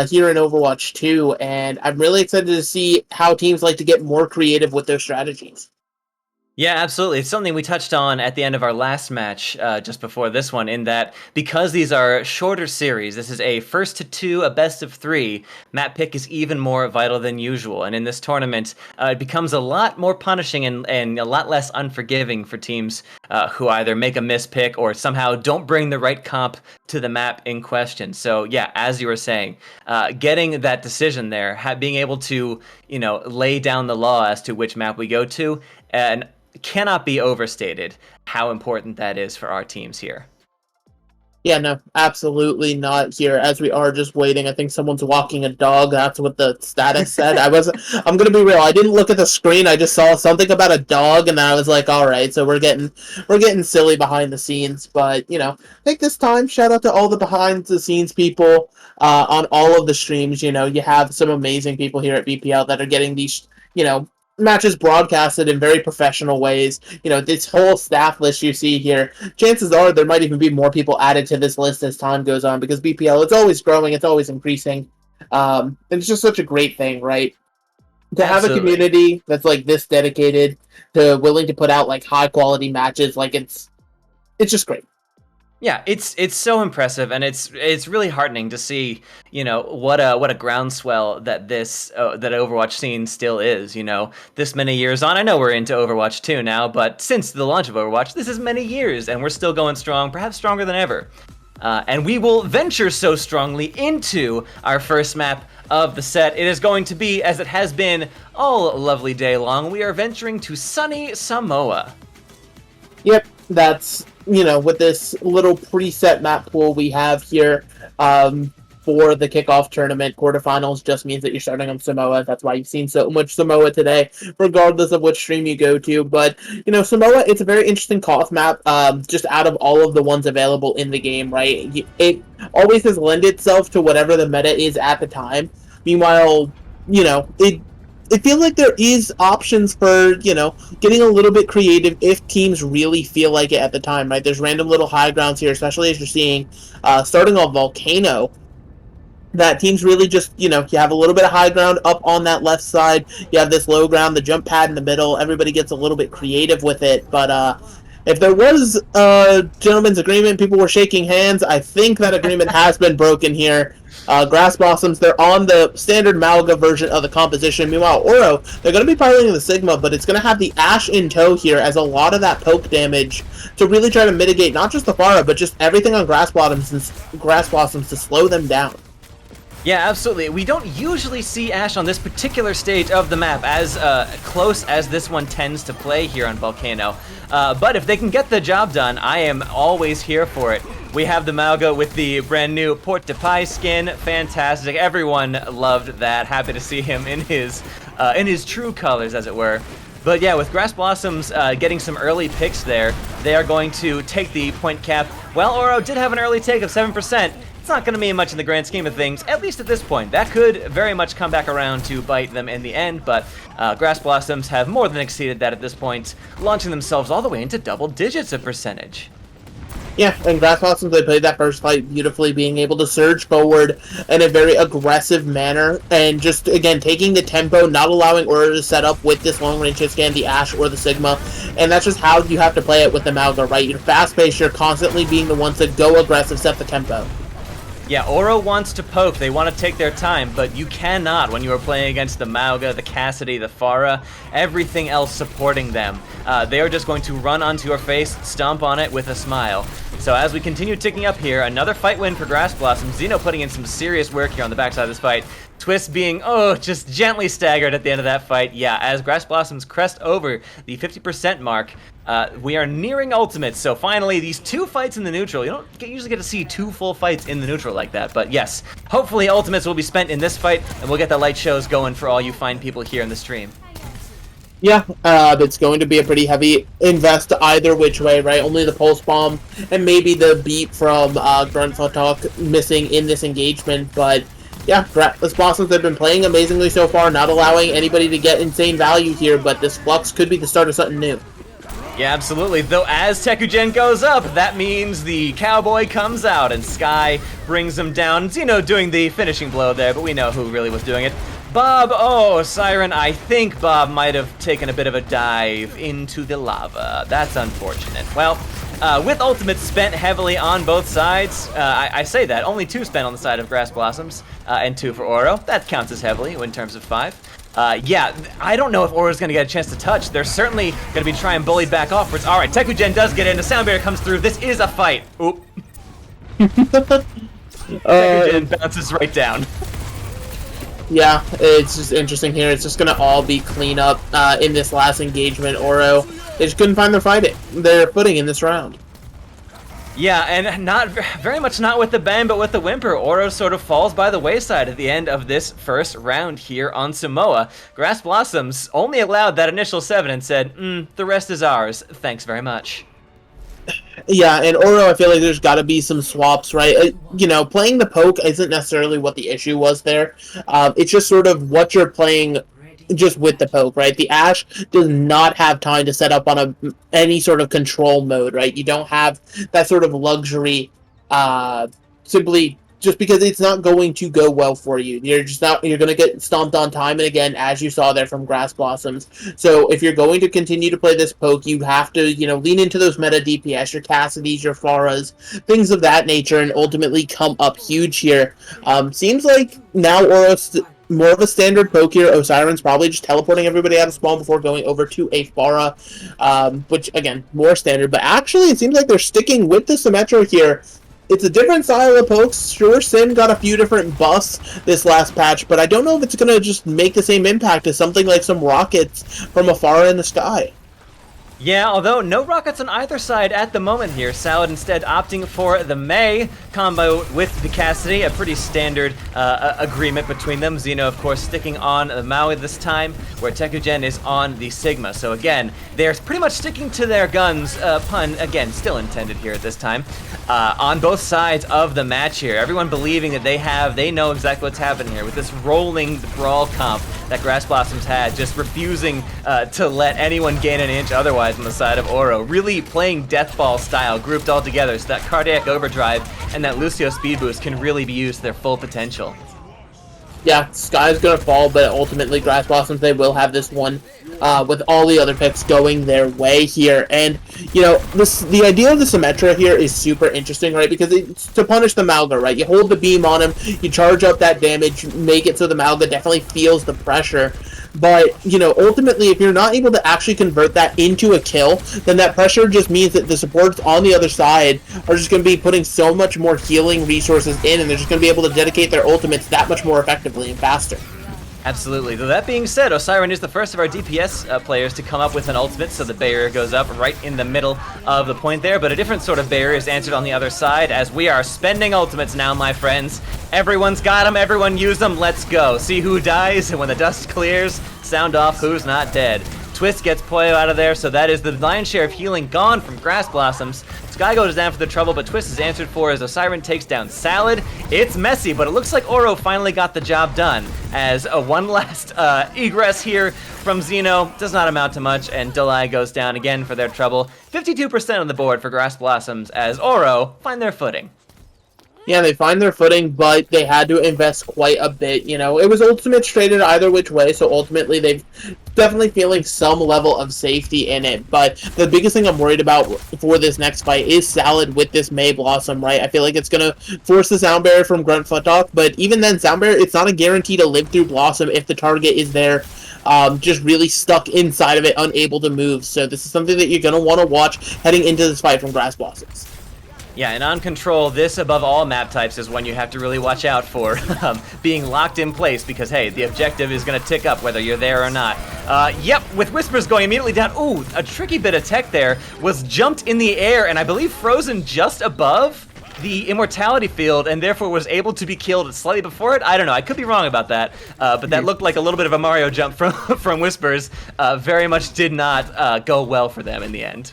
here in Overwatch 2, and I'm really excited to see how teams like to get more creative with their strategies. Yeah, absolutely. It's something we touched on at the end of our last match, just before this one, in that because these are shorter series, this is a first to two, a best of three, map pick is even more vital than usual. And in this tournament, it becomes a lot more punishing and a lot less unforgiving for teams who either make a mispick or somehow don't bring the right comp to the map in question. So yeah, as you were saying, getting that decision there, being able to, lay down the law as to which map we go to, and cannot be overstated how important that is for our teams here. Yeah, no, absolutely not here. As we are just waiting, I think someone's walking a dog. That's what the status said. I'm gonna be real. I didn't look at the screen. I just saw something about a dog, and I was like, all right. So we're getting silly behind the scenes. But I think this time, shout out to all the behind the scenes people on all of the streams. You have some amazing people here at BPL that are getting these, matches broadcasted in very professional ways. This whole staff list you see here, chances are there might even be more people added to this list as time goes on, because BPL, it's always growing, it's always increasing. And it's just such a great thing, right? To have a community that's like this dedicated, to willing to put out like high quality matches, like it's just great. Yeah, it's so impressive, and it's really heartening to see, what a groundswell that that Overwatch scene still is. This many years on. I know we're into Overwatch 2 now, but since the launch of Overwatch, this is many years, and we're still going strong, perhaps stronger than ever. And we will venture so strongly into our first map of the set. It is going to be, as it has been all lovely day long, we are venturing to sunny Samoa. Yep, that's, with this little preset map pool we have here for the kickoff tournament, quarterfinals just means that you're starting on Samoa. That's why you've seen so much Samoa today, regardless of which stream you go to. But, Samoa, it's a very interesting KOF map, just out of all of the ones available in the game, right? It always has lent itself to whatever the meta is at the time. Meanwhile, it feels like there is options for, getting a little bit creative if teams really feel like it at the time, right? There's random little high grounds here, especially as you're seeing, starting on Volcano, that teams really just, you have a little bit of high ground up on that left side, you have this low ground, the jump pad in the middle, everybody gets a little bit creative with it, but if there was a gentleman's agreement, people were shaking hands, I think that agreement has been broken here. Grass Blossoms, they're on the standard Malga version of the composition. Meanwhile, Oro, they're going to be piloting the Sigma, but it's going to have the Ashe in tow here as a lot of that poke damage to really try to mitigate not just the Pharah, but just everything on Grass Blossoms to slow them down. Yeah, absolutely. We don't usually see Ashe on this particular stage of the map as close as this one tends to play here on Volcano. But if they can get the job done, I am always here for it. We have the Malga with the brand new Port de Pai skin. Fantastic. Everyone loved that. Happy to see him in his true colors, as it were. But yeah, with Grass Blossoms getting some early picks there, they are going to take the point cap. Well, Oro did have an early take of 7%. It's not going to mean much in the grand scheme of things, at least at this point. That could very much come back around to bite them in the end, but Grass Blossoms have more than exceeded that at this point, launching themselves all the way into double digits of percentage. Yeah, and Grass Blossoms, they played that first fight beautifully, being able to surge forward in a very aggressive manner, and just, again, taking the tempo, not allowing Oro to set up with this long-range hit scan, the Ashe or the Sigma, and that's just how you have to play it with the Malga, right? You're fast-paced, you're constantly being the ones that go aggressive, set the tempo. Yeah, Oro wants to poke, they want to take their time, but you cannot when you are playing against the Malga, the Cassidy, the Pharah, everything else supporting them. They are just going to run onto your face, stomp on it with a smile. So as we continue ticking up here, another fight win for Grass Blossom. Xeno putting in some serious work here on the backside of this fight. Twist being, just gently staggered at the end of that fight. Yeah, as Grass Blossoms crest over the 50% mark, we are nearing ultimates. So finally, these two fights in the neutral. You don't usually get to see two full fights in the neutral like that. But yes, hopefully ultimates will be spent in this fight, and we'll get the light shows going for all you fine people here in the stream. Yeah, it's going to be a pretty heavy invest either which way, right? Only the Pulse Bomb and maybe the beat from Grunt Talk missing in this engagement, but yeah, this Blossoms have been playing amazingly so far, not allowing anybody to get insane value here, but this Flux could be the start of something new. Yeah, absolutely. Though as Tekugen goes up, that means the Cowboy comes out and Sky brings him down. Xeno doing the finishing blow there, but we know who really was doing it. Bob, oh, Siren, I think Bob might have taken a bit of a dive into the lava. That's unfortunate. Well, with ultimates spent heavily on both sides, I say that, only 2 spent on the side of Grass Blossoms, and 2 for Oro. That counts as heavily in terms of 5. Yeah, I don't know if Oro's going to get a chance to touch. They're certainly going to be trying bullied back offwards. All right, Tekugen does get in. The sound barrier comes through. This is a fight. Oop. Tekugen bounces right down. Yeah, it's just interesting here. It's just going to all be cleanup in this last engagement. Oro, they just couldn't find their footing in this round. Yeah, and not very much not with the bang, but with the whimper. Oro sort of falls by the wayside at the end of this first round here on Samoa. Grass Blossoms only allowed that initial 7 and said, the rest is ours. Thanks very much. Yeah, and Oro, I feel like there's got to be some swaps, right? You know, playing the poke isn't necessarily what the issue was there. It's just sort of what you're playing just with the poke, right? The Ashe does not have time to set up on any sort of control mode, right? You don't have that sort of luxury simply just because it's not going to go well for you. You're going to get stomped on time and again, as you saw there from Grass Blossoms. So if you're going to continue to play this poke, you have to, lean into those meta DPS, your Cassidys, your Pharahs, things of that nature, and ultimately come up huge here. Seems like now Oro's more of a standard poke here. Osiren's probably just teleporting everybody out of spawn before going over to a Pharah, which, again, more standard. But actually, it seems like they're sticking with the Symmetra here. It's a different style of pokes. Sure, Sin got a few different buffs this last patch, but I don't know if it's going to just make the same impact as something like some rockets from a Pharah in the sky. Yeah, although no rockets on either side at the moment here. Salad instead opting for the Mei combo with the Cassidy, a pretty standard agreement between them. Xeno, of course, sticking on the Maui this time, where Tekugen is on the Sigma. So again, they're pretty much sticking to their guns, pun, again, still intended here at this time, on both sides of the match here. Everyone believing that they know exactly what's happening here with this rolling brawl comp that Grass Blossoms had, just refusing to let anyone gain an inch otherwise on the side of Oro, really playing Deathball style, grouped all together, so that Cardiac Overdrive and that Lucio Speed Boost can really be used to their full potential. Yeah, Sky's going to fall, but ultimately Grass Blossoms, they will have this one with all the other picks going their way here. And, the idea of the Symmetra here is super interesting, right? Because it's to punish the Malga, right? You hold the beam on him, you charge up that damage, make it so the Malga definitely feels the pressure. But, ultimately, if you're not able to actually convert that into a kill, then that pressure just means that the supports on the other side are just going to be putting so much more healing resources in, and they're just going to be able to dedicate their ultimates that much more effectively and faster. Absolutely. Though that being said, Osiren is the first of our DPS players to come up with an ultimate, so the barrier goes up right in the middle of the point there, but a different sort of barrier is answered on the other side as we are spending ultimates now, my friends. Everyone's got them, everyone use them, let's go. See who dies, and when the dust clears, sound off who's not dead. Twist gets Poyo out of there, so that is the lion's share of healing gone from Grass Blossoms. Sky goes down for the trouble, but Twist is answered for as Osiren takes down Salad. It's messy, but it looks like Oro finally got the job done, as one last egress here from Xeno does not amount to much, and Delay goes down again for their trouble. 52% on the board for Grass Blossoms as Oro find their footing. Yeah, they find their footing, but they had to invest quite a bit. It was ultimate traded either which way, so ultimately they've definitely feeling some level of safety in it. But the biggest thing I'm worried about for this next fight is Salad with this May Blossom, right? I feel like it's going to force the Sound Barrier from Grunt Footalk, but even then, Sound Barrier, it's not a guarantee to live through Blossom if the target is there. Just really stuck inside of it, unable to move. So this is something that you're going to want to watch heading into this fight from Grass Blossoms. Yeah, and on Control, this above all map types is one you have to really watch out for being locked in place because, hey, the objective is going to tick up whether you're there or not. Yep, with Whispers going immediately down. Ooh, a tricky bit of tech there was jumped in the air and I believe frozen just above the immortality field and therefore was able to be killed slightly before it. I don't know, I could be wrong about that, but that looked like a little bit of a Mario jump from Whispers. Very much did not go well for them in the end.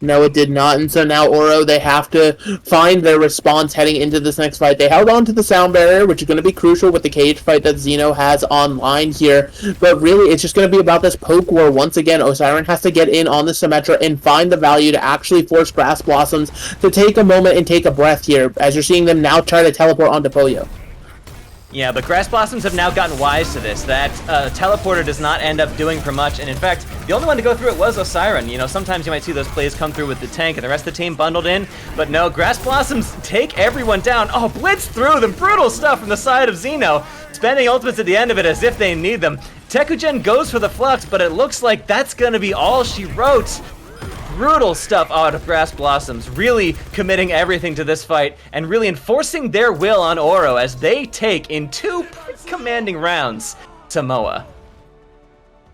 No, it did not. And so now Oro, they have to find their response heading into this next fight. They held on to the sound barrier, which is going to be crucial with the cage fight that Xeno has online here. But really, it's just going to be about this poke war once again. Osiren has to get in on the Symmetra and find the value to actually force Grass Blossoms to take a moment and take a breath here, as you're seeing them now try to teleport onto Poyo. Yeah, but Grass Blossoms have now gotten wise to this. That teleporter does not end up doing for much, and in fact, the only one to go through it was Osiren. You know, sometimes you might see those plays come through with the tank and the rest of the team bundled in, but no, Grass Blossoms take everyone down. Oh, blitz through them, brutal stuff from the side of Xeno, spending ultimates at the end of it as if they need them. Tekugen goes for the flux, but it looks like that's gonna be all she wrote. Brutal stuff out of Grass Blossoms, really committing everything to this fight and really enforcing their will on Oro as they take in 2 pretty commanding rounds Samoa.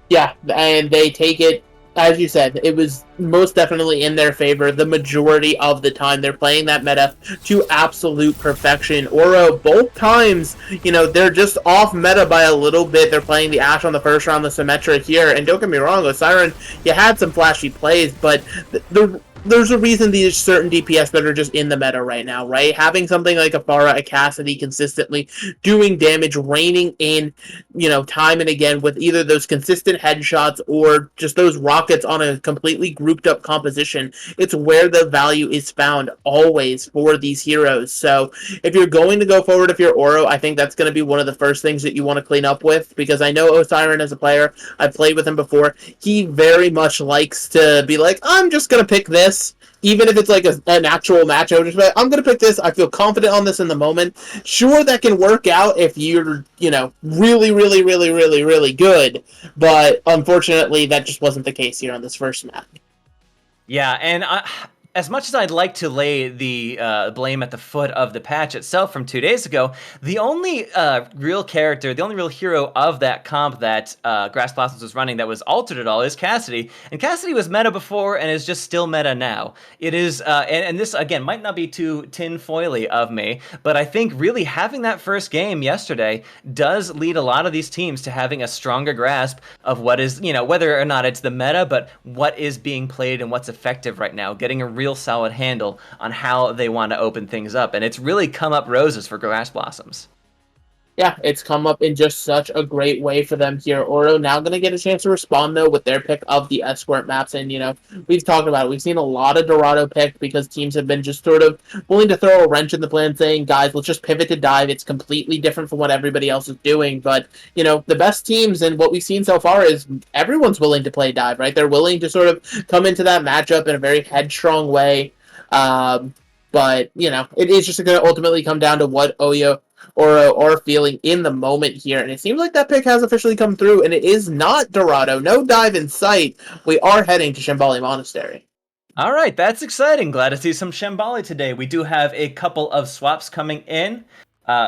Yeah, and they take it, as you said, it was most definitely in their favor the majority of the time. They're playing that meta to absolute perfection. Oro, both times, you know, they're just off meta by a little bit. They're playing the Ashe on the first round, the Symmetra here, and don't get me wrong, Osiren, you had some flashy plays, but there's a reason these certain DPS that are just in the meta right now, right? Having something like a Pharah, a Cassidy consistently doing damage, reigning in, you know, time and again with either those consistent headshots or just those rockets on a completely grouped up composition. It's where the value is found always for these heroes. So if you're going to go forward, if you're Oro, I think that's going to be one of the first things that you want to clean up with, because I know Osiren as a player, I've played with him before, he very much likes to be like, I'm just going to pick this. Even if it's like an actual match, I'm going to pick this. I feel confident on this in the moment. Sure, that can work out if you're, you know, really, really, really, really, really good. But unfortunately, that just wasn't the case here on this first map. Yeah, and as much as I'd like to lay the blame at the foot of the patch itself from 2 days ago, the only real character, the only real hero of that comp that Grass Blossoms was running that was altered at all is Cassidy. And Cassidy was meta before and is just still meta now. It is, and this, again, might not be too tinfoily of me, but I think really having that first game yesterday does lead a lot of these teams to having a stronger grasp of what is, you know, whether or not it's the meta, but what is being played and what's effective right now, getting a real solid handle on how they want to open things up, and it's really come up roses for Grass Blossoms. Yeah, it's come up in just such a great way for them here. Oro now going to get a chance to respond, though, with their pick of the escort maps. And, you know, we've talked about it. We've seen a lot of Dorado picked because teams have been just sort of willing to throw a wrench in the plan, saying, guys, let's just pivot to dive. It's completely different from what everybody else is doing. But, you know, the best teams and what we've seen so far is everyone's willing to play dive, right? They're willing to sort of come into that matchup in a very headstrong way. But, you know, it is just going to ultimately come down to what Oro are feeling in the moment here. And it seems like that pick has officially come through, and it is not Dorado. No dive in sight. We are heading to Shambali Monastery. All right, that's exciting. Glad to see some Shambali today. We do have a couple of swaps coming in.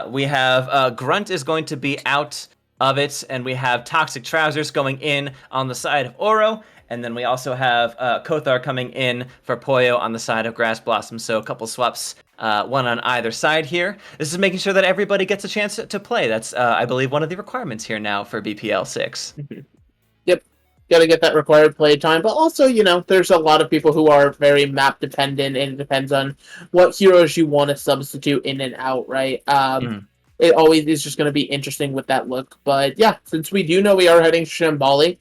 We have Grunt is going to be out of it, and we have Toxic Trousers going in on the side of Oro. And then we also have Kothar coming in for Poyo on the side of Grass Blossom. So a couple swaps, one on either side here. This is making sure that everybody gets a chance to play. That's, I believe, one of the requirements here now for BPL 6. Yep. Got to get that required play time. But also, you know, there's a lot of people who are very map dependent, and it depends on what heroes you want to substitute in and out, right? It always is just going to be interesting with that look. But yeah, since we do know we are heading to Shambali,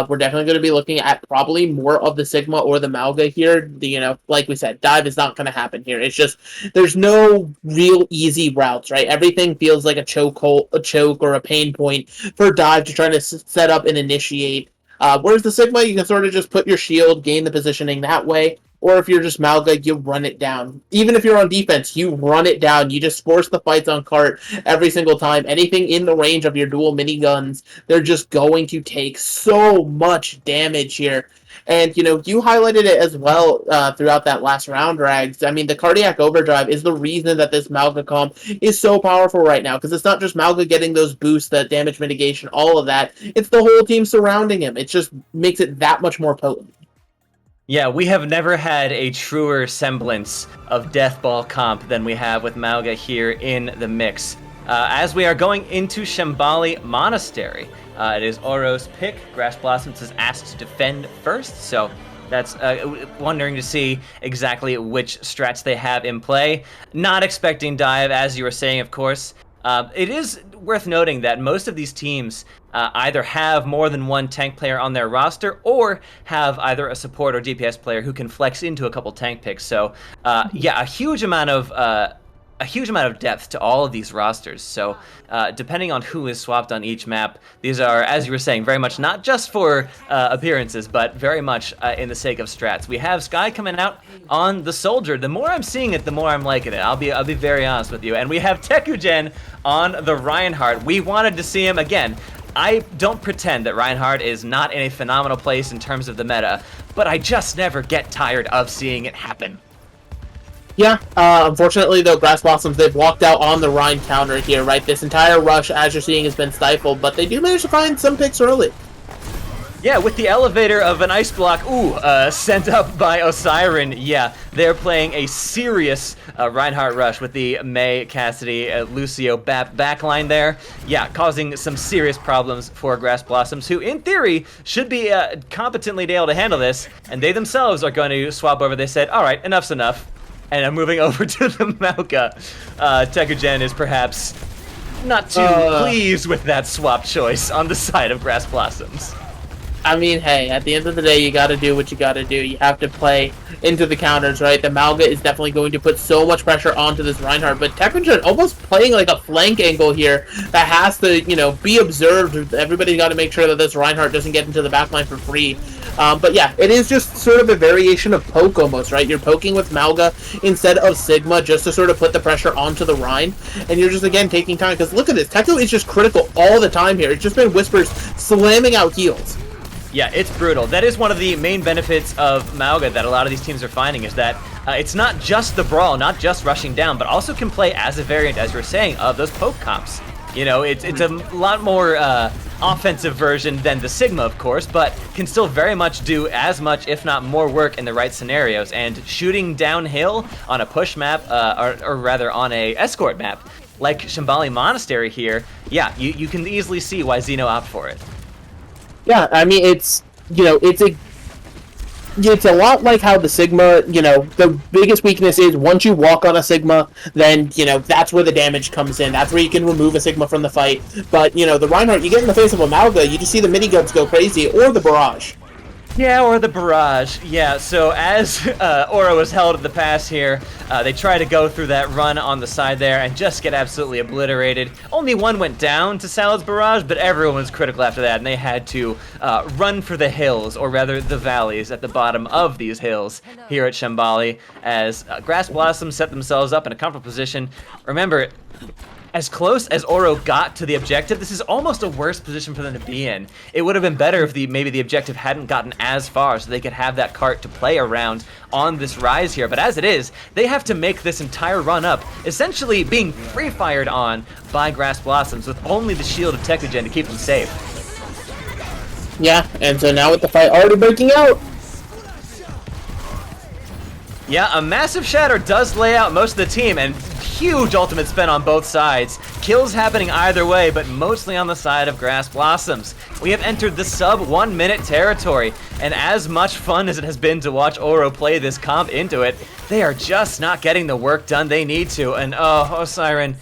we're definitely going to be looking at probably more of the Sigma or the Malga here. You know, like we said, dive is not going to happen here. It's just, there's no real easy routes, right? Everything feels like a choke or a pain point for dive to try to set up and initiate. Whereas the Sigma, you can sort of just put your shield, gain the positioning that way. Or if you're just Malga, you run it down. Even if you're on defense, you run it down. You just force the fights on cart every single time. Anything in the range of your dual miniguns, they're just going to take so much damage here. And, you know, you highlighted it as well throughout that last round, Rags. I mean, the Cardiac Overdrive is the reason that this Malga comp is so powerful right now. Because it's not just Malga getting those boosts, that damage mitigation, all of that. It's the whole team surrounding him. It just makes it that much more potent. Yeah, we have never had a truer semblance of Death Ball comp than we have with Malga here in the mix. As we are going into Shambali Monastery, it is Oro's pick. Grass Blossoms is asked to defend first, so that's wondering to see exactly which strats they have in play. Not expecting dive, as you were saying, of course. It is worth noting that most of these teams either have more than one tank player on their roster or have either a support or DPS player who can flex into a couple tank picks. So, yeah, a huge amount of depth to all of these rosters. So, depending on who is swapped on each map, these are, as you were saying, very much not just for appearances, but very much in the sake of strats. We have Sky coming out on the Soldier. The more I'm seeing it, the more I'm liking it. I'll be very honest with you. And we have Tekugen on the Reinhardt. We wanted to see him again. I don't pretend that Reinhardt is not in a phenomenal place in terms of the meta, but I just never get tired of seeing it happen. Yeah, unfortunately, though, Grass Blossoms, they've walked out on the Rhine counter here, right? This entire rush, as you're seeing, has been stifled, but they do manage to find some picks early. Yeah, with the elevator of an ice block, sent up by Osiren. Yeah, they're playing a serious Reinhardt rush with the May, Cassidy, Lucio backline there. Yeah, causing some serious problems for Grass Blossoms, who in theory should be competently able to handle this, and they themselves are going to swap over. They said, all right, enough's enough. And I'm moving over to the Mauka. Tekugen is perhaps not too pleased with that swap choice on the side of Grass Blossoms. I mean, hey, at the end of the day, you gotta do what you gotta do. You have to play into the counters, right? The Malga is definitely going to put so much pressure onto this Reinhardt, but Tekugen almost playing like a flank angle here that has to, be observed. Everybody's got to make sure that this Reinhardt doesn't get into the backline for free. But yeah, it is just sort of a variation of poke almost, right? You're poking with Malga instead of Sigma just to sort of put the pressure onto the Rhine, and you're just, again, taking time. Because look at this. Teku is just critical all the time here. It's just been Whispers slamming out heals. Yeah, it's brutal. That is one of the main benefits of Mauga that a lot of these teams are finding, is that it's not just the brawl, not just rushing down, but also can play as a variant, as you're saying, of those poke comps. It's a lot more offensive version than the Sigma, of course, but can still very much do as much, if not more work in the right scenarios. And shooting downhill on a push map, or rather on a escort map, like Shambali Monastery here, yeah, you can easily see why Xeno opted for it. Yeah, I mean, it's a lot like how the Sigma, the biggest weakness is once you walk on a Sigma, then, that's where the damage comes in. That's where you can remove a Sigma from the fight. But, the Reinhardt, you get in the face of a Malga, you just see the miniguns go crazy, or the Barrage. Yeah, or the Barrage. Yeah, so as Aura was held at the pass here, they try to go through that run on the side there and just get absolutely obliterated. Only one went down to Salad's Barrage, but everyone was critical after that, and they had to run for the hills, or rather the valleys at the bottom of these hills here at Shambali, as Grass Blossom set themselves up in a comfortable position. Remember, as close as Oro got to the objective, this is almost a worse position for them to be in. It would have been better if maybe the objective hadn't gotten as far so they could have that cart to play around on this rise here. But as it is, they have to make this entire run up essentially being free-fired on by Grass Blossoms with only the shield of Tekugen to keep them safe. Yeah, and so now with the fight already breaking out, yeah, a massive shatter does lay out most of the team, and huge ultimate spent on both sides. Kills happening either way, but mostly on the side of Grass Blossoms. We have entered the sub 1 minute territory, and as much fun as it has been to watch Oro play this comp into it, they are just not getting the work done they need to. And Osiren,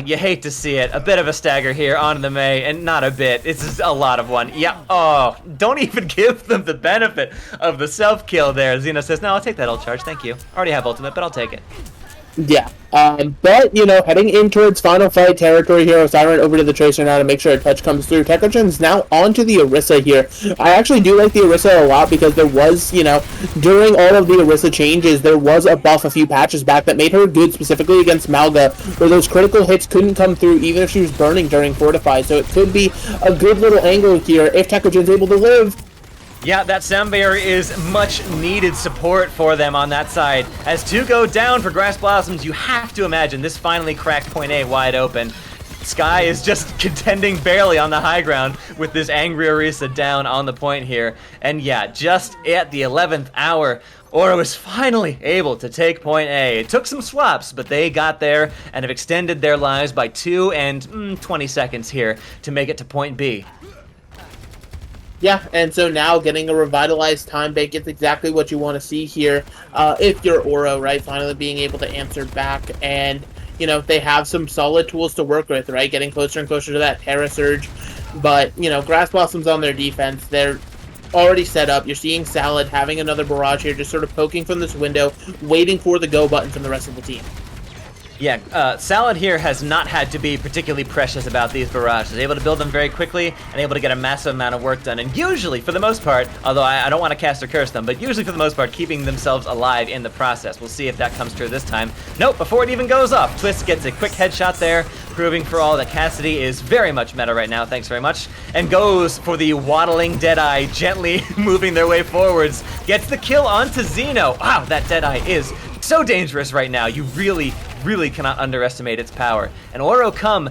you hate to see it. A bit of a stagger here onto the May, and not a bit. It's a lot of one. Yeah, don't even give them the benefit of the self-kill there. Xeno says, no, I'll take that ult charge, thank you. Already have ultimate, but I'll take it. Yeah, but, heading in towards final fight territory here, Osiren over to the Tracer now to make sure a touch comes through. Tekugen's now onto the Orisa here. I actually do like the Orisa a lot because there was, during all of the Orisa changes, there was a buff a few patches back that made her good specifically against Malga, where those critical hits couldn't come through even if she was burning during Fortify. So it could be a good little angle here if Tekugen's able to live. Yeah, that sound barrier is much needed support for them on that side. As 2 go down for Grass Blossoms, you have to imagine this finally cracked point A wide open. Sky is just contending barely on the high ground with this angry Orisa down on the point here. And yeah, just at the 11th hour, Oro was finally able to take point A. It took some swaps, but they got there and have extended their lives by 2 and 20 seconds here to make it to point B. Yeah, and so now getting a revitalized time bank is exactly what you want to see here. If you're Oro, right, finally being able to answer back, and they have some solid tools to work with, right, getting closer and closer to that Terra Surge. But Grass Blossoms on their defense, they're already set up. You're seeing Salad having another barrage here, just sort of poking from this window, waiting for the go button from the rest of the team. Yeah, Salad here has not had to be particularly precious about these barrages. Able to build them very quickly and able to get a massive amount of work done. And usually, for the most part, although I don't want to cast or curse them, but usually for the most part, keeping themselves alive in the process. We'll see if that comes true this time. Nope, before it even goes off, Twist gets a quick headshot there, proving for all that Cassidy is very much meta right now, thanks very much, and goes for the waddling Deadeye, gently moving their way forwards. Gets the kill onto Xeno. Wow, that Deadeye is so dangerous right now. You really cannot underestimate its power. And Oro come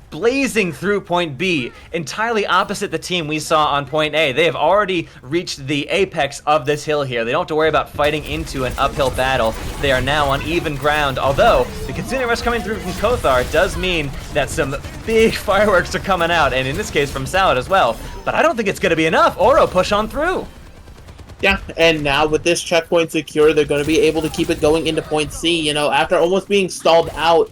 blazing through point B, entirely opposite the team we saw on point A. They have already reached the apex of this hill here. They don't have to worry about fighting into an uphill battle. They are now on even ground, although the Kitsune Rush coming through from Kothar does mean that some big fireworks are coming out, and in this case from Salad as well. But I don't think it's going to be enough. Oro push on through. Yeah, and now with this checkpoint secure, they're going to be able to keep it going into point C. After almost being stalled out,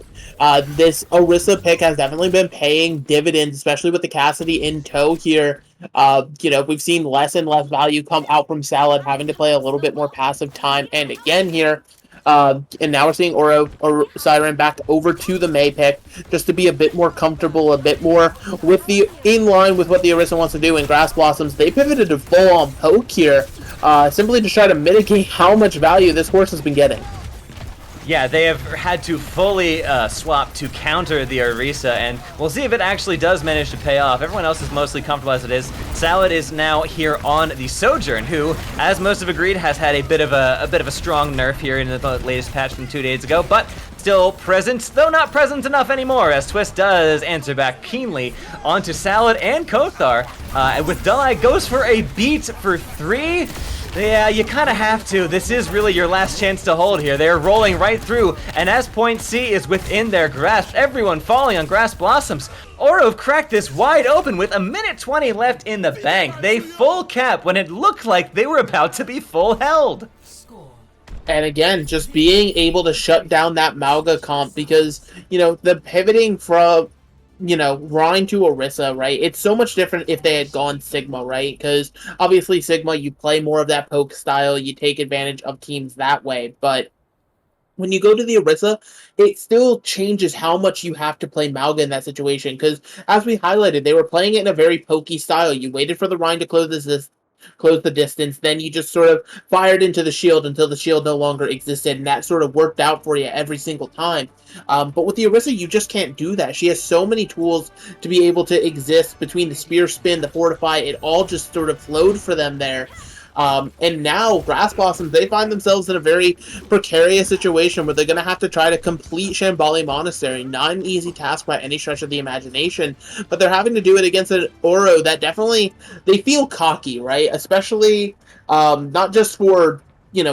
this Orisa pick has definitely been paying dividends, especially with the Cassidy in tow here. We've seen less and less value come out from Salad, having to play a little bit more passive time. And again here, and now we're seeing Cinerem back over to the May pick, just to be a bit more comfortable, a bit more in line with what the Orisa wants to do. In Grass Blossoms, they pivoted to full-on poke here, simply to try to mitigate how much value this horse has been getting. Yeah, they have had to fully swap to counter the Orisa, and we'll see if it actually does manage to pay off. Everyone else is mostly comfortable as it is. Salad is now here on the Sojourn, who, as most have agreed, has had a bit of a strong nerf here in the latest patch from 2 days ago, but still present, though not present enough anymore, as Twist does answer back keenly onto Salad and Kothar. With Dull-Eye goes for a beat for 3. Yeah, you kind of have to. This is really your last chance to hold here. They're rolling right through, and as point C is within their grasp, everyone falling on Grass Blossoms. Oro have cracked this wide open with a minute 20 left in the bank. They full cap when it looked like they were about to be full held. And again, just being able to shut down that Mauga comp, because, the pivoting from Rhine to Orisa, right? It's so much different if they had gone Sigma, right? Because obviously Sigma, you play more of that poke style, you take advantage of teams that way. But when you go to the Orisa, it still changes how much you have to play Mauga in that situation. Because as we highlighted, they were playing it in a very pokey style. You waited for the Rhine to close the distance, then you just sort of fired into the shield until the shield no longer existed, and that sort of worked out for you every single time. But with the Orisa, you just can't do that. She has so many tools to be able to exist between the spear spin, the fortify. It all just sort of flowed for them there. And now, Grass Blossoms, they find themselves in a very precarious situation where they're going to have to try to complete Shambali Monastery. Not an easy task by any stretch of the imagination, but they're having to do it against an Oro that definitely, they feel cocky, right? Especially, not just for,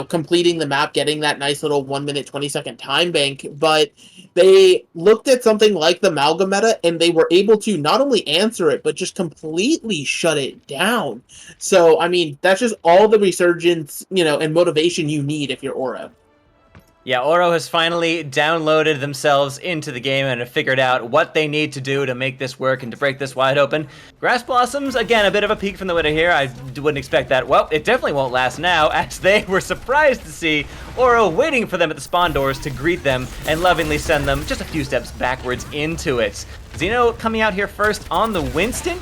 completing the map, getting that nice little 1 minute, 20-second time bank, but they looked at something like the Mauga meta, and they were able to not only answer it, but just completely shut it down. So, that's just all the resurgence, and motivation you need if you're Oro. Yeah, Oro has finally downloaded themselves into the game and have figured out what they need to do to make this work and to break this wide open. Grass Blossoms, again, a bit of a peek from the window here. I wouldn't expect that. Well, it definitely won't last now, as they were surprised to see Oro waiting for them at the spawn doors to greet them and lovingly send them just a few steps backwards into it. Xeno coming out here first on the Winston.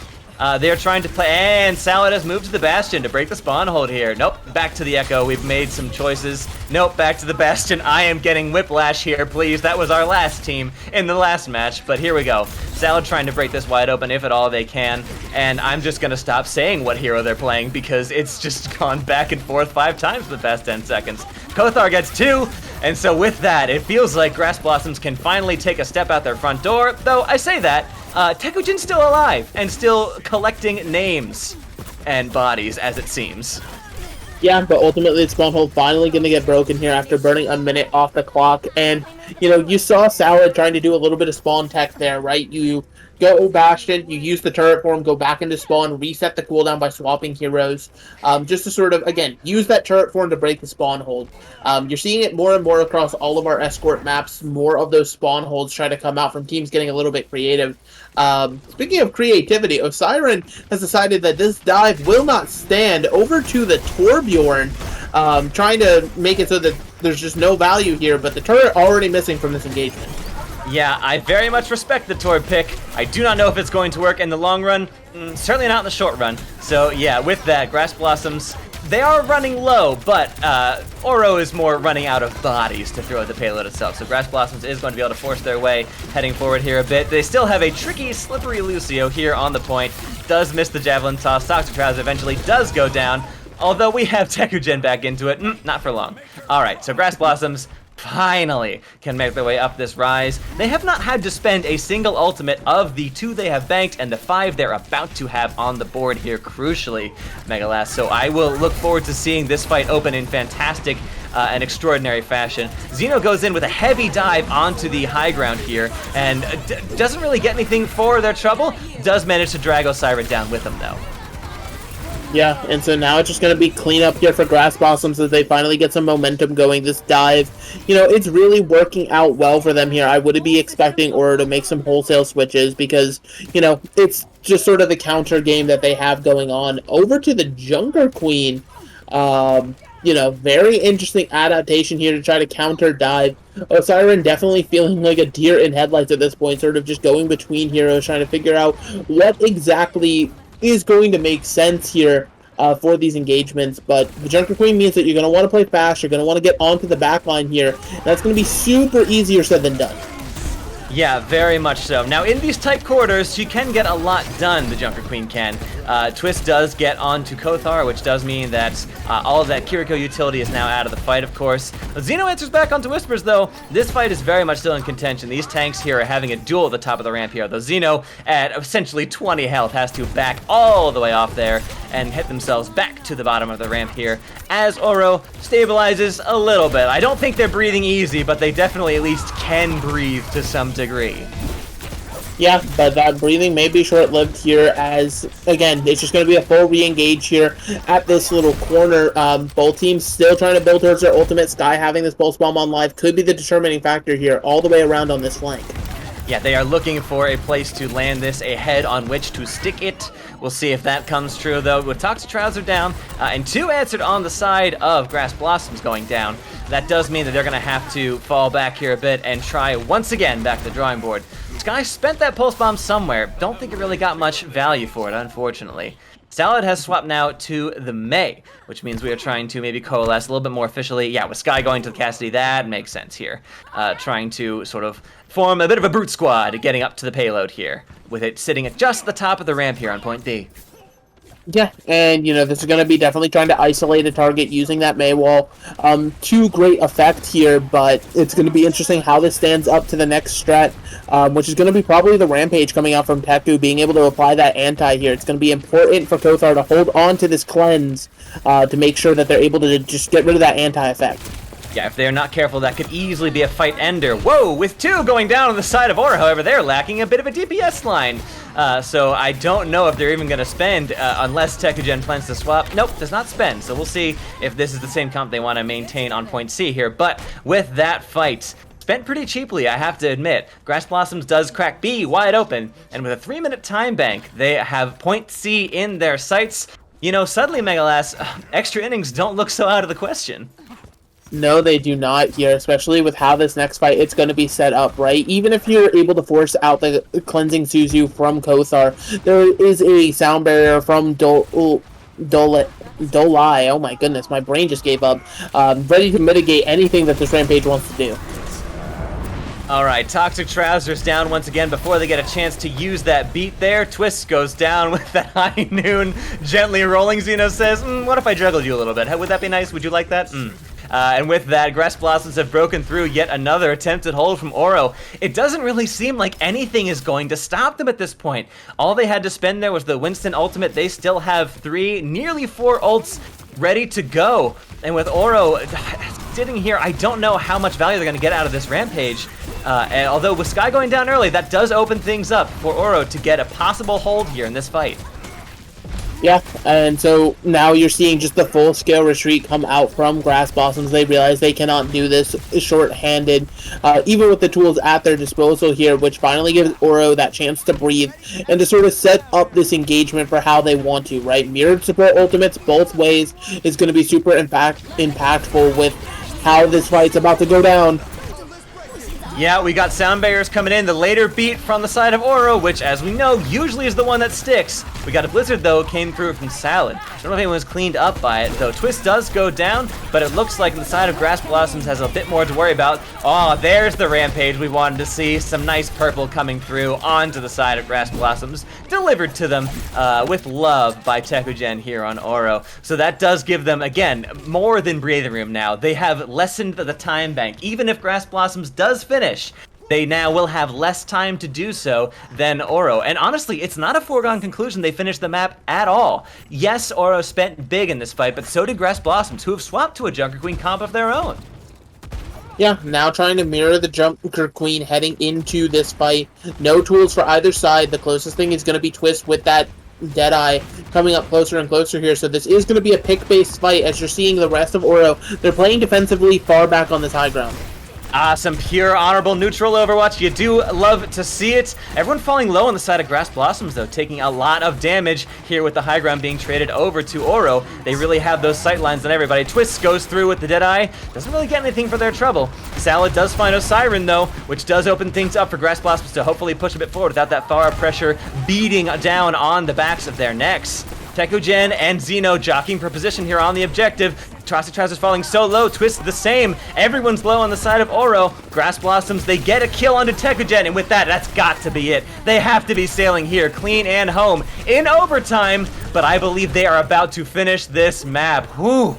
They're trying to play, and Salad has moved to the Bastion to break the spawn hold here. Nope, back to the Echo. We've made some choices. Nope, back to the Bastion. I am getting whiplash here, please. That was our last team in the last match, but here we go. Salad trying to break this wide open, if at all they can, and I'm just going to stop saying what hero they're playing because it's just gone back and forth 5 times in the past 10 seconds. Kothar gets 2, and so with that, it feels like Grass Blossoms can finally take a step out their front door, though I say that, Tekujin's still alive and still collecting names and bodies, as it seems. Yeah, but ultimately the spawn hold finally going to get broken here after burning a minute off the clock. And, you saw Salad trying to do a little bit of spawn tech there, right? You go Bastion, you use the turret form, go back into spawn, reset the cooldown by swapping heroes, just to sort of, again, use that turret form to break the spawn hold. You're seeing it more and more across all of our escort maps, more of those spawn holds try to come out from teams getting a little bit creative. Speaking of creativity, Osiren has decided that this dive will not stand over to the Torbjorn, trying to make it so that there's just no value here, but the turret already missing from this engagement. Yeah, I very much respect the Torb pick. I do not know if it's going to work in the long run, certainly not in the short run. So yeah, with that, Grass Blossoms, they are running low, but Oro is more running out of bodies to throw at the payload itself. So Grass Blossoms is going to be able to force their way heading forward here a bit. They still have a tricky, slippery Lucio here on the point. Does miss the Javelin toss. Toxic Trouser eventually does go down, although we have Tekugen back into it. Not for long. All right, so Grass Blossoms finally can make their way up this rise. They have not had to spend a single ultimate of the 2 they have banked and the 5 they're about to have on the board here, crucially, Megalast. So I will look forward to seeing this fight open in fantastic and extraordinary fashion. Xeno goes in with a heavy dive onto the high ground here and doesn't really get anything for their trouble. Does manage to drag Osiren down with him, though. Yeah, and so now it's just going to be cleanup here for Grass Blossoms as they finally get some momentum going. This dive, it's really working out well for them here. I would be expecting Oro to make some wholesale switches because, it's just sort of the counter game that they have going on. Over to the Junker Queen, very interesting adaptation here to try to counter dive. Osiren definitely feeling like a deer in headlights at this point, sort of just going between heroes, trying to figure out what exactly is going to make sense here for these engagements, but the Junker Queen means that you're going to want to play fast, you're going to want to get onto the back line here, and that's going to be super easier said than done. Yeah, very much so. Now, in these tight quarters, she can get a lot done, the Junker Queen can. Twist does get onto Kothar, which does mean that all of that Kiriko utility is now out of the fight, of course. Xeno answers back onto Whispers, though. This fight is very much still in contention. These tanks here are having a duel at the top of the ramp here, though Xeno, at essentially 20 health, has to back all the way off there and hit themselves back to the bottom of the ramp here as Oro stabilizes a little bit. I don't think they're breathing easy, but they definitely at least can breathe to some degree. Yeah, but that breathing may be short-lived here as, again, it's just going to be a full re-engage here at this little corner. Both teams still trying to build towards their ultimate. Sky having this Pulse Bomb on live could be the determining factor here all the way around on this flank. Yeah, they are looking for a place to land this, a head on which to stick it. We'll see if that comes true, though. With Toxic Trouser down, and 2 answered on the side of Grass Blossoms going down, that does mean that they're going to have to fall back here a bit and try once again back to the drawing board. Sky spent that Pulse Bomb somewhere. Don't think it really got much value for it, unfortunately. Salad has swapped now to the May, which means we are trying to maybe coalesce a little bit more officially. Yeah, with Sky going to the Cassidy, that makes sense here. Trying to sort of form a bit of a brute squad getting up to the payload here, with it sitting at just the top of the ramp here on point D. Yeah, and this is going to be definitely trying to isolate a target using that May wall to great effect here, but it's going to be interesting how this stands up to the next strat, which is going to be probably the Rampage coming out from Teku, being able to apply that anti here. It's going to be important for Kothar to hold on to this cleanse to make sure that they're able to just get rid of that anti effect. Yeah, if they're not careful, that could easily be a fight ender. Whoa, with 2 going down on the side of Aura, however, they're lacking a bit of a DPS line. So I don't know if they're even going to spend unless Tekugen plans to swap. Nope, does not spend. So we'll see if this is the same comp they want to maintain on point C here. But with that fight, spent pretty cheaply, I have to admit. Grass Blossoms does crack B wide open, and with a 3-minute time bank, they have point C in their sights. Suddenly, Megalas, extra innings don't look so out of the question. No, they do not here, especially with how this next fight it's going to be set up, right? Even if you're able to force out the cleansing Suzu from Kothar, there is a sound barrier from Dolai. Oh my goodness, my brain just gave up. Ready to mitigate anything that this Rampage wants to do. Alright, Toxic Trousers down once again before they get a chance to use that beat there. Twist goes down with that high noon, gently rolling. Xeno says, what if I juggled you a little bit? Would that be nice? Would you like that? And with that, Grass Blossoms have broken through yet another attempted hold from Oro. It doesn't really seem like anything is going to stop them at this point. All they had to spend there was the Winston ultimate. They still have 3, nearly 4 ults ready to go. And with Oro sitting here, I don't know how much value they're going to get out of this Rampage. And although with Sky going down early, that does open things up for Oro to get a possible hold here in this fight. Yeah, and so now you're seeing just the full-scale retreat come out from Grass Blossoms. They realize they cannot do this short-handed, even with the tools at their disposal here, which finally gives Oro that chance to breathe and to sort of set up this engagement for how they want to, right? Mirrored support ultimates both ways is going to be super impactful with how this fight's about to go down. Yeah, we got sound barriers coming in. The later beat from the side of Oro, which, as we know, usually is the one that sticks. We got a Blizzard, though, came through from Salad. I don't know if anyone was cleaned up by it, though. Twist does go down, but it looks like the side of Grass Blossoms has a bit more to worry about. Oh, there's the Rampage we wanted to see. Some nice purple coming through onto the side of Grass Blossoms, delivered to them with love by Tekugen here on Oro. So that does give them, again, more than breathing room now. They have lessened the time bank. Even if Grass Blossoms does finish, they now will have less time to do so than Oro. And honestly, it's not a foregone conclusion they finished the map at all. Yes, Oro spent big in this fight, but so did Grass Blossoms, who have swapped to a Junker Queen comp of their own. Yeah, now trying to mirror the Junker Queen heading into this fight. No tools for either side. The closest thing is going to be Twist with that Deadeye coming up closer and closer here. So this is going to be a pick-based fight as you're seeing the rest of Oro. They're playing defensively far back on this high ground. Some pure honorable neutral Overwatch. You do love to see it. Everyone falling low on the side of Grass Blossoms, though, taking a lot of damage here with the high ground being traded over to Oro. They really have those sight lines on everybody. Twist goes through with the Deadeye. Doesn't really get anything for their trouble. Salad does find Osiren, though, which does open things up for Grass Blossoms to hopefully push a bit forward without that far pressure beating down on the backs of their necks. Tekugen and Xeno jockeying for position here on the objective. Toxic Trousers falling so low, Twist the same. Everyone's low on the side of Oro. Grass Blossoms, they get a kill onto Tekugen, and with that, that's got to be it. They have to be sailing here, clean and home, in overtime, but I believe they are about to finish this map. Whew.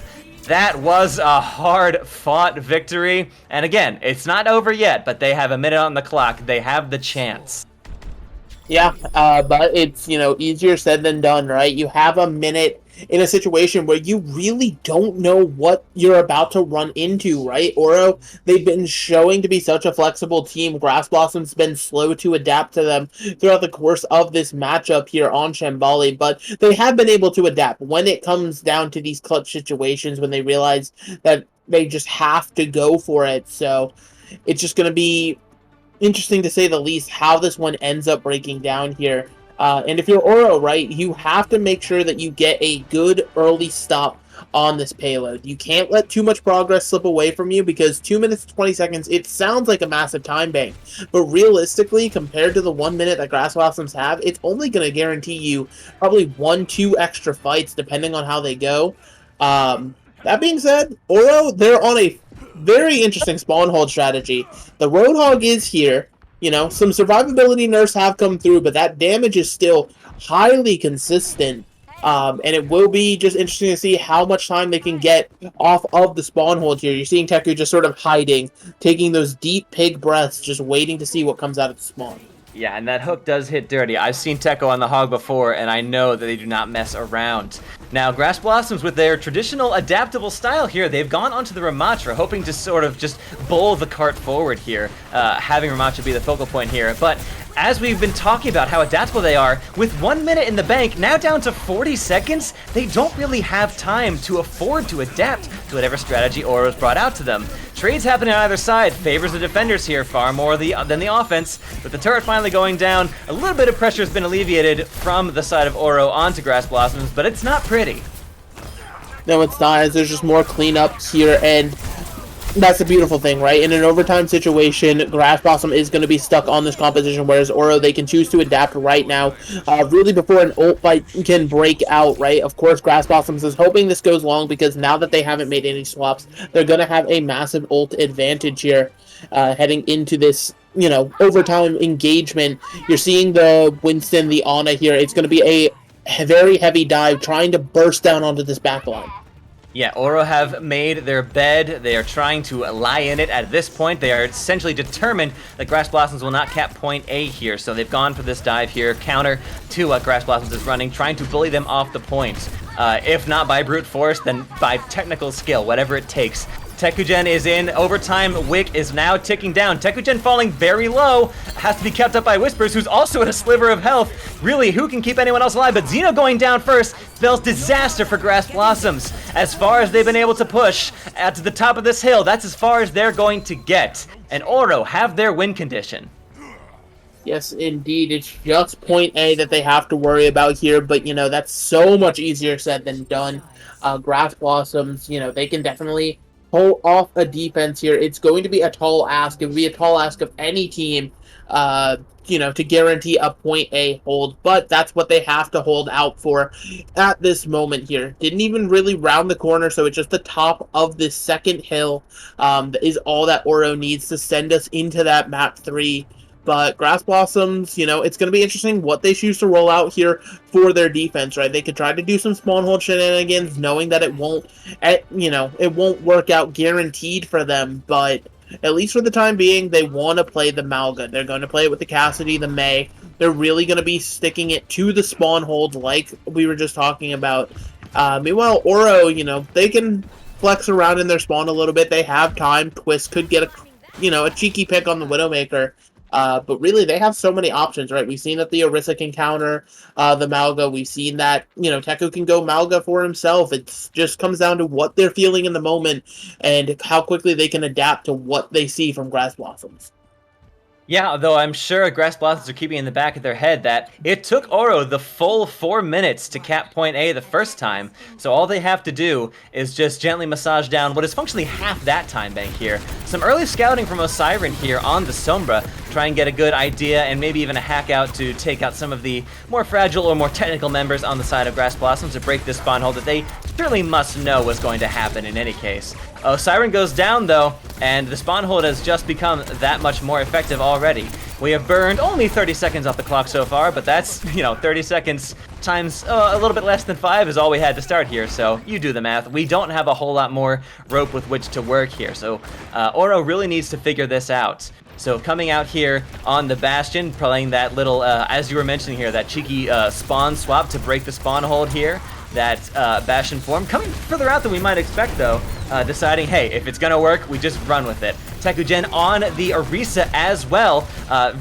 That was a hard-fought victory. And again, it's not over yet, but they have a minute on the clock. They have the chance. Yeah, but it's, easier said than done, right? You have a minute in a situation where you really don't know what you're about to run into, right? Oro, they've been showing to be such a flexible team. Grass Blossom's been slow to adapt to them throughout the course of this matchup here on Shambali, but they have been able to adapt when it comes down to these clutch situations when they realize that they just have to go for it. So it's just going to be interesting to say the least how this one ends up breaking down here. And if you're Oro, right, you have to make sure that you get a good early stop on this payload. You can't let too much progress slip away from you because 2 minutes 20 seconds, it sounds like a massive time bank. But realistically, compared to the 1 minute that Grass Blossoms have, it's only going to guarantee you probably 1-2 extra fights depending on how they go. That being said, Oro, they're on a very interesting spawn hold strategy. The Roadhog is here. Some survivability nerfs have come through, but that damage is still highly consistent. And it will be just interesting to see how much time they can get off of the spawn hold here. You're seeing Teku just sort of hiding, taking those deep pig breaths, just waiting to see what comes out of the spawn. Yeah, and that hook does hit dirty. I've seen Teko on the hog before, and I know that they do not mess around. Now, Grass Blossoms, with their traditional adaptable style here, they've gone onto the Ramatra, hoping to sort of just bowl the cart forward here, having Ramatra be the focal point here. But as we've been talking about how adaptable they are, with 1 minute in the bank, now down to 40 seconds, they don't really have time to afford to adapt to whatever strategy Oro's brought out to them. Trades happening on either side favors the defenders here far more than the offense. With the turret finally going down, a little bit of pressure has been alleviated from the side of Oro onto Grass Blossoms, but it's not pretty. No, it's not, as there's just more cleanup here, and that's the beautiful thing, right? In an overtime situation, Grass Blossom is going to be stuck on this composition, whereas Oro, they can choose to adapt right now, really before an ult fight can break out, right? Of course, Grass Blossoms is hoping this goes long, because now that they haven't made any swaps, they're going to have a massive ult advantage here, heading into this, overtime engagement. You're seeing the Winston, the Ana here. It's going to be a very heavy dive, trying to burst down onto this backline. Yeah, Oro have made their bed. They are trying to lie in it at this point. They are essentially determined that Grass Blossoms will not cap point A here, so they've gone for this dive here, counter to what Grass Blossoms is running, trying to bully them off the point. If not by brute force, then by technical skill, whatever it takes. Tekugen is in overtime. Wick is now ticking down. Tekugen falling very low. Has to be kept up by Whispers, who's also at a sliver of health. Really, who can keep anyone else alive? But Xeno going down first spells disaster for Grass Blossoms. As far as they've been able to push to the top of this hill, that's as far as they're going to get. And Oro have their win condition. Yes, indeed. It's just point A that they have to worry about here, but, that's so much easier said than done. Grass Blossoms, they can definitely pull off a defense here. It's going to be a tall ask. It would be a tall ask of any team, to guarantee a point A hold, but that's what they have to hold out for at this moment here. Didn't even really round the corner, so it's just the top of this second hill is all that Oro needs to send us into that map 3. But Grass Blossoms, it's going to be interesting what they choose to roll out here for their defense, right? They could try to do some spawn hold shenanigans, knowing that it won't work out guaranteed for them. But at least for the time being, they want to play the Malga. They're going to play it with the Cassidy, the May. They're really going to be sticking it to the spawn hold like we were just talking about. Meanwhile, Oro, they can flex around in their spawn a little bit. They have time. Twist could get a cheeky pick on the Widowmaker. But really, they have so many options, right? We've seen that the Orisa can counter the Malga. We've seen that, Teku can go Malga for himself. It just comes down to what they're feeling in the moment and how quickly they can adapt to what they see from Grass Blossoms. Yeah, though I'm sure Grass Blossoms are keeping in the back of their head that it took Oro the full 4 minutes to cap point A the first time, so all they have to do is just gently massage down what is functionally half that time bank here. Some early scouting from Osiren here on the Sombra, try and get a good idea and maybe even a hack out to take out some of the more fragile or more technical members on the side of Grass Blossoms to break this spawn hold that they surely must know was going to happen in any case. Osiren goes down though, and the spawn hold has just become that much more effective already. We have burned only 30 seconds off the clock so far, but that's, 30 seconds times a little bit less than 5 is all we had to start here, so you do the math. We don't have a whole lot more rope with which to work here, so Oro really needs to figure this out. So coming out here on the Bastion, playing that little, as you were mentioning here, that cheeky spawn swap to break the spawn hold here. That Bastion form coming further out than we might expect though, deciding, hey, if it's gonna work, we just run with it. Tekugen on the Orisa as well,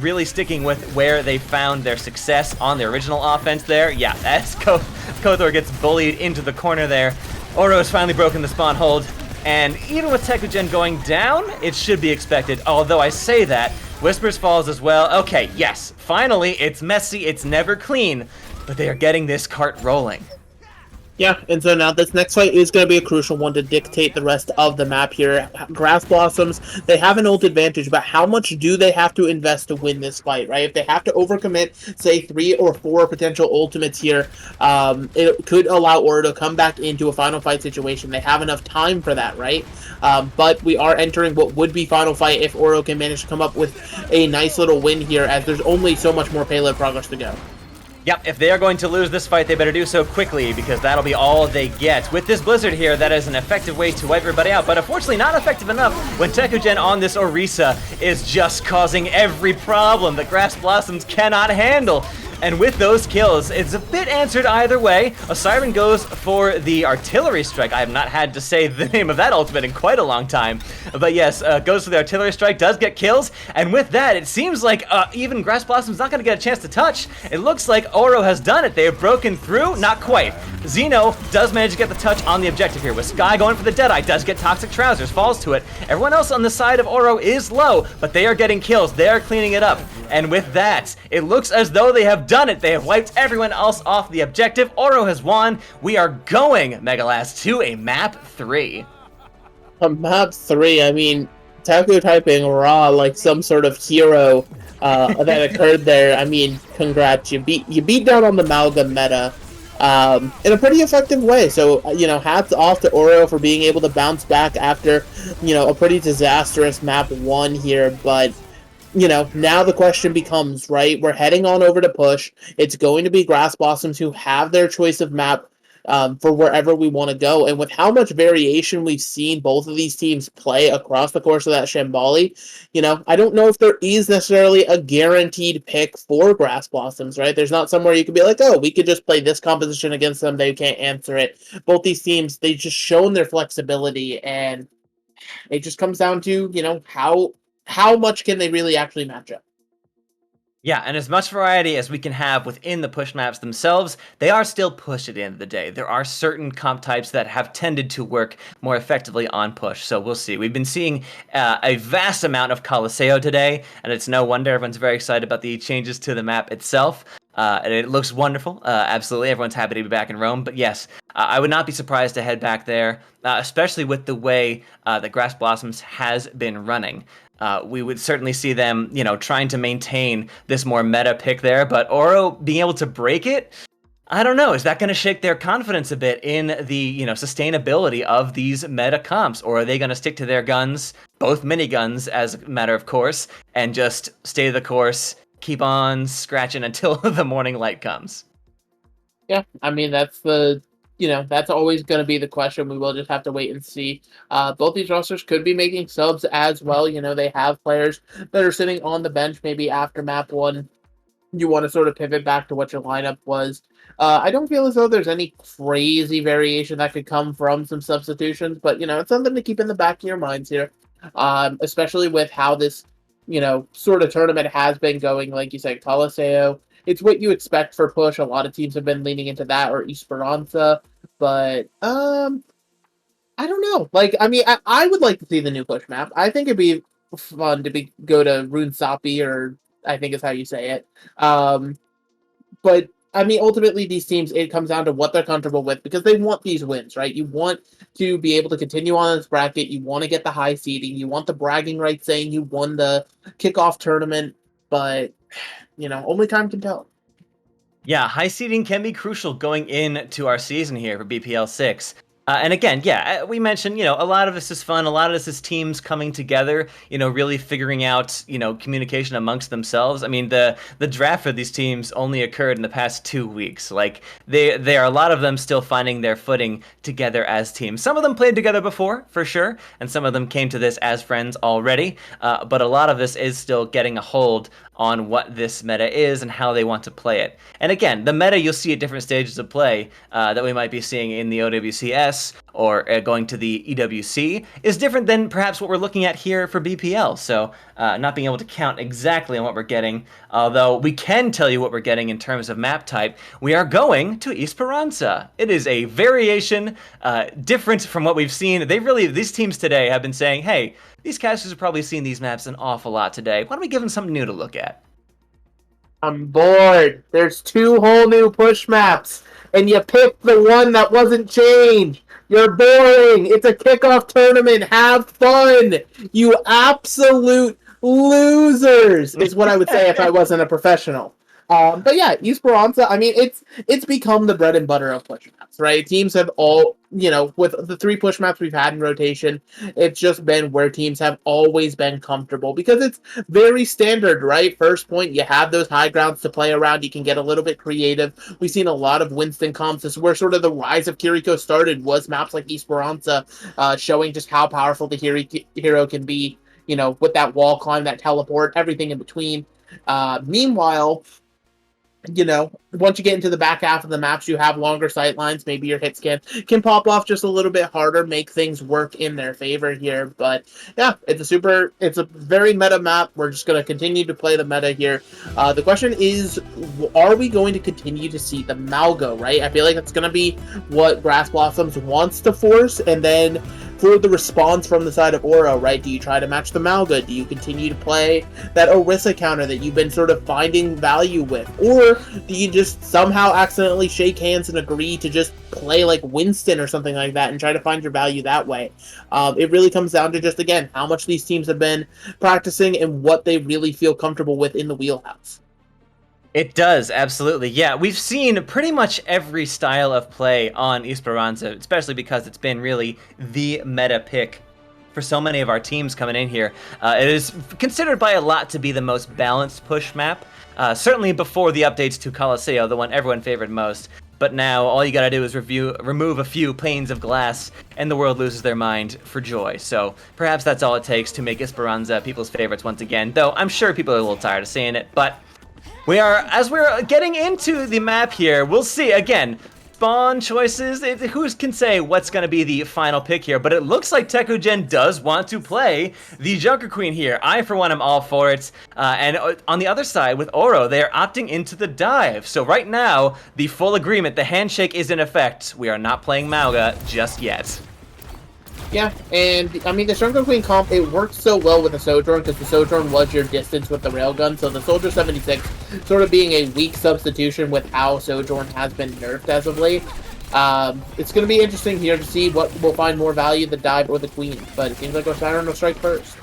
really sticking with where they found their success on the original offense there. Yeah, as Kothor gets bullied into the corner there, Oro has finally broken the spawn hold, and even with Tekugen going down, it should be expected, although I say that, Whispers falls as well. Okay, yes, finally, it's messy, it's never clean, but they are getting this cart rolling. Yeah, and so now this next fight is going to be a crucial one to dictate the rest of the map here. Grass Blossoms, they have an ult advantage, but how much do they have to invest to win this fight, right? If they have to overcommit, say, 3 or 4 potential ultimates here, it could allow Oro to come back into a final fight situation. They have enough time for that, right? But we are entering what would be final fight if Oro can manage to come up with a nice little win here, as there's only so much more payload progress to go. Yep, if they are going to lose this fight, they better do so quickly, because that'll be all they get. With this Blizzard here, that is an effective way to wipe everybody out, but unfortunately not effective enough when Tekugen on this Orisa is just causing every problem that Grass Blossoms cannot handle. And with those kills, it's a bit answered either way. Osiren goes for the artillery strike. I have not had to say the name of that ultimate in quite a long time. But yes, goes for the artillery strike, does get kills. And with that, it seems like even Grass Blossom's not going to get a chance to touch. It looks like Oro has done it. They have broken through. Not quite. Xeno does manage to get the touch on the objective here. With Sky going for the Deadeye, does get Toxic Trousers, falls to it. Everyone else on the side of Oro is low, but they are getting kills. They are cleaning it up. And with that, it looks as though they have done it. They have wiped everyone else off the objective. Oro has won. We are going, Megalast, to a map 3. A map 3, I mean, Taku typing raw like some sort of hero that occurred there. I mean, congrats. You beat down on the Malga meta in a pretty effective way. So, hats off to Oro for being able to bounce back after, a pretty disastrous map 1 here. But now the question becomes, right, we're heading on over to push. It's going to be Grass Blossoms who have their choice of map for wherever we want to go. And with how much variation we've seen both of these teams play across the course of that Shambali, I don't know if there is necessarily a guaranteed pick for Grass Blossoms, right? There's not somewhere you could be like, oh, we could just play this composition against them. They can't answer it. Both these teams, they've just shown their flexibility, and it just comes down to, how much can they really actually match up. Yeah, and as much variety as we can have within the push maps themselves, they are still push at the end of the day. There are certain comp types that have tended to work more effectively on push, so we'll see. We've been seeing a vast amount of Colosseo today, and it's no wonder everyone's very excited about the changes to the map itself. And it looks wonderful. Absolutely, everyone's happy to be back in Rome. But yes, I would not be surprised to head back there, especially with the way that Grass Blossoms has been running. We would certainly see them, trying to maintain this more meta pick there, but Oro being able to break it, I don't know. Is that going to shake their confidence a bit in the, sustainability of these meta comps, or are they going to stick to their guns, both miniguns as a matter of course, and just stay the course, keep on scratching until the morning light comes? Yeah, I mean, that's that's always going to be the question. We will just have to wait and see. Both these rosters could be making subs as well. They have players that are sitting on the bench maybe after map one. You want to sort of pivot back to what your lineup was. I don't feel as though there's any crazy variation that could come from some substitutions, but, it's something to keep in the back of your minds here, especially with how this, sort of tournament has been going. Like you said, Colosseo, it's what you expect for push. A lot of teams have been leaning into that, or Esperanza, but I don't know. Like, I mean, I would like to see the new push map. I think it'd be fun to go to Rune Sapi, or I think is how you say it. But I mean, ultimately, these teams, it comes down to what they're comfortable with, because they want these wins, right? You want to be able to continue on this bracket. You want to get the high seeding. You want the bragging rights saying you won the kickoff tournament. But only time can tell. Yeah, high seeding can be crucial going into our season here for BPL 6. And again, yeah, we mentioned, a lot of this is fun. A lot of this is teams coming together, really figuring out, communication amongst themselves. I mean, the draft for these teams only occurred in the past 2 weeks. Like, they are a lot of them still finding their footing together as teams. Some of them played together before, for sure, and some of them came to this as friends already. But a lot of this is still getting a hold on what this meta is and how they want to play it. And again, the meta you'll see at different stages of play that we might be seeing in the OWCS or going to the EWC is different than perhaps what we're looking at here for BPL. So not being able to count exactly on what we're getting, although we can tell you what we're getting in terms of map type. We are going to Esperanza. It is a variation different from what we've seen. These teams today have been saying, hey, these casters have probably seen these maps an awful lot today. Why don't we give them something new to look at? I'm bored. There's 2 whole new push maps, and you picked the one that wasn't changed. You're boring. It's a kickoff tournament. Have fun. You absolute losers, is what I would say if I wasn't a professional. But yeah, Esperanza, I mean, it's become the bread and butter of push maps, right? Teams have all, with the 3 push maps we've had in rotation, it's just been where teams have always been comfortable, because it's very standard, right? First point, you have those high grounds to play around. You can get a little bit creative. We've seen a lot of Winston comps. This is where sort of the rise of Kiriko started, was maps like Esperanza, showing just how powerful the hero can be, with that wall climb, that teleport, everything in between. Meanwhile, once you get into the back half of the maps, you have longer sight lines. Maybe your hit scan can pop off just a little bit harder, make things work in their favor here. But yeah, it's a very meta map. We're just going to continue to play the meta here. The question is, are we going to continue to see the Malgo, right? I feel like that's going to be what Grass Blossoms wants to force, and then for the response from the side of Oro, right? Do you try to match the Malga? Do you continue to play that Orisa counter that you've been sort of finding value with? Or do you just somehow accidentally shake hands and agree to just play like Winston or something like that and try to find your value that way? It really comes down to just, again, how much these teams have been practicing and what they really feel comfortable with in the wheelhouse. It does, absolutely. Yeah, we've seen pretty much every style of play on Esperanza, especially because it's been really the meta pick for so many of our teams coming in here. It is considered by a lot to be the most balanced push map, certainly before the updates to Colosseo, the one everyone favored most. But now all you gotta do is remove a few panes of glass, and the world loses their mind for joy. So perhaps that's all it takes to make Esperanza people's favorites once again, though I'm sure people are a little tired of seeing it. But as we're getting into the map here, we'll see, again, spawn choices, who can say what's going to be the final pick here, but it looks like Tekugen does want to play the Junker Queen here. I, for one, am all for it. And on the other side, with Oro, they are opting into the dive. So right now, the full agreement, the handshake is in effect. We are not playing Mauga just yet. Yeah, and I mean, the Junker Queen comp, it worked so well with the Sojourn because the Sojourn was your distance with the railgun, so the Soldier 76 sort of being a weak substitution with how Sojourn has been nerfed as of late. It's going to be interesting here to see what will find more value, the dive or the Queen, but it seems like Osiren will strike first.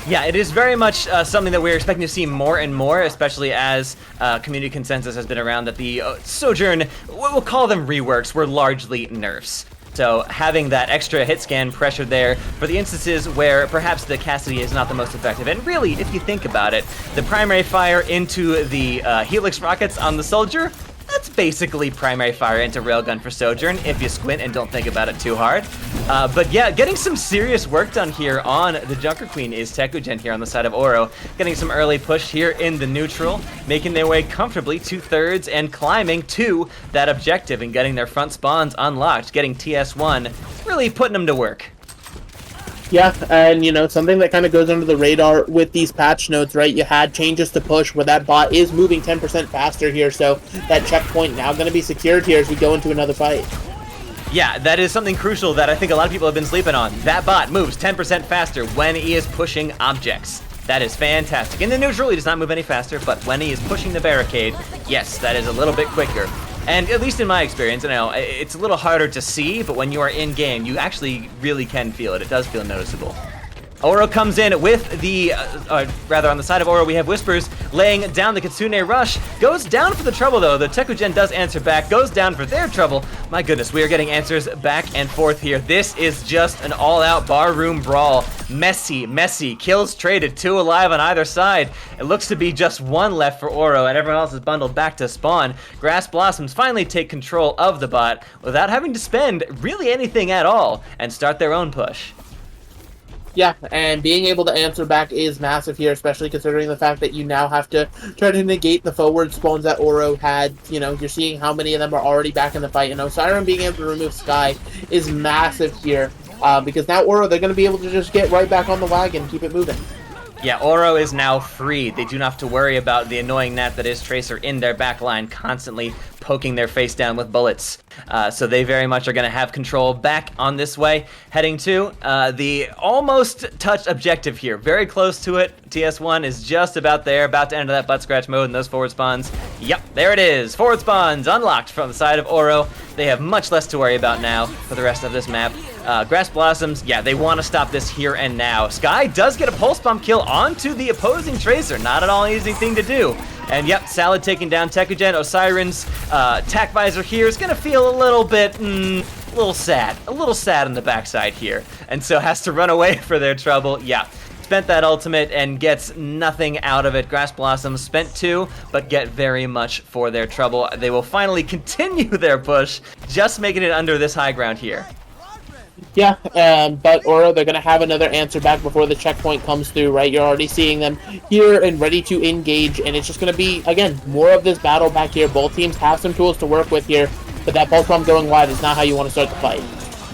Yeah, it is very much something that we're expecting to see more and more, especially as community consensus has been around that the Sojourn, we'll call them reworks, were largely nerfs. So having that extra hit scan pressure there for the instances where perhaps the Cassidy is not the most effective. And really, if you think about it, the primary fire into the Helix rockets on the Soldier, that's basically primary fire into Railgun for Sojourn if you squint and don't think about it too hard. But yeah, getting some serious work done here on the Junker Queen is Tekugen here on the side of Oro. Getting some early push here in the neutral, making their way comfortably 2/3 and climbing to that objective and getting their front spawns unlocked, getting TS1, really putting them to work. Yeah, and you know, something that kind of goes under the radar with these patch notes, right? You had changes to push where that bot is moving 10% faster here, so that checkpoint now going to be secured here as we go into another fight. Yeah, that is something crucial that I think a lot of people have been sleeping on. That bot moves 10% faster when he is pushing objects. That is fantastic. In the neutral, he does not move any faster, but when he is pushing the barricade, yes, that is a little bit quicker. And at least in my experience, you know, it's a little harder to see, but when you are in-game, you actually really can feel it. It does feel noticeable. Oro comes in with the, rather on the side of Oro, we have Whispers laying down the Kitsune Rush. Goes down for the trouble though. The Tekugen does answer back, goes down for their trouble. My goodness, we are getting answers back and forth here. This is just an all-out barroom brawl. Messy, kills traded, 2 alive on either side. It looks to be just 1 left for Oro and everyone else is bundled back to spawn. Grass Blossoms finally take control of the bot without having to spend really anything at all and start their own push. Yeah, and being able to answer back is massive here, especially considering the fact that you now have to try to negate the forward spawns that Oro had. You know, you're seeing how many of them are already back in the fight. And Osiren being able to remove Sky is massive here, because now Oro, they're going to be able to just get right back on the wagon and keep it moving. Yeah, Oro is now free. They do not have to worry about the annoying gnat that is Tracer in their back line, constantly poking their face down with bullets. So they very much are going to have control back on this way, heading to the almost touched objective here. Very close to it. TS1 is just about there, about to enter that butt scratch mode and those forward spawns. Yep, there it is. Forward spawns unlocked from the side of Oro. They have much less to worry about now for the rest of this map. Grass Blossoms, yeah, they want to stop this here and now. Sky does get a pulse bomb kill onto the opposing Tracer. Not at all an easy thing to do. And yep, Salad taking down Tekugen. Osiren's tack visor here is going to feel a little bit, a little sad on the backside here. And so has to run away for their trouble. Yeah, spent that ultimate and gets nothing out of it. Grass Blossoms spent 2, but get very much for their trouble. They will finally continue their push, just making it under this high ground here. Yeah, but Oro, they're going to have another answer back before the checkpoint comes through, right? You're already seeing them here and ready to engage, and it's just going to be, again, more of this battle back here. Both teams have some tools to work with here, but that pulse bomb going wide is not how you want to start the fight.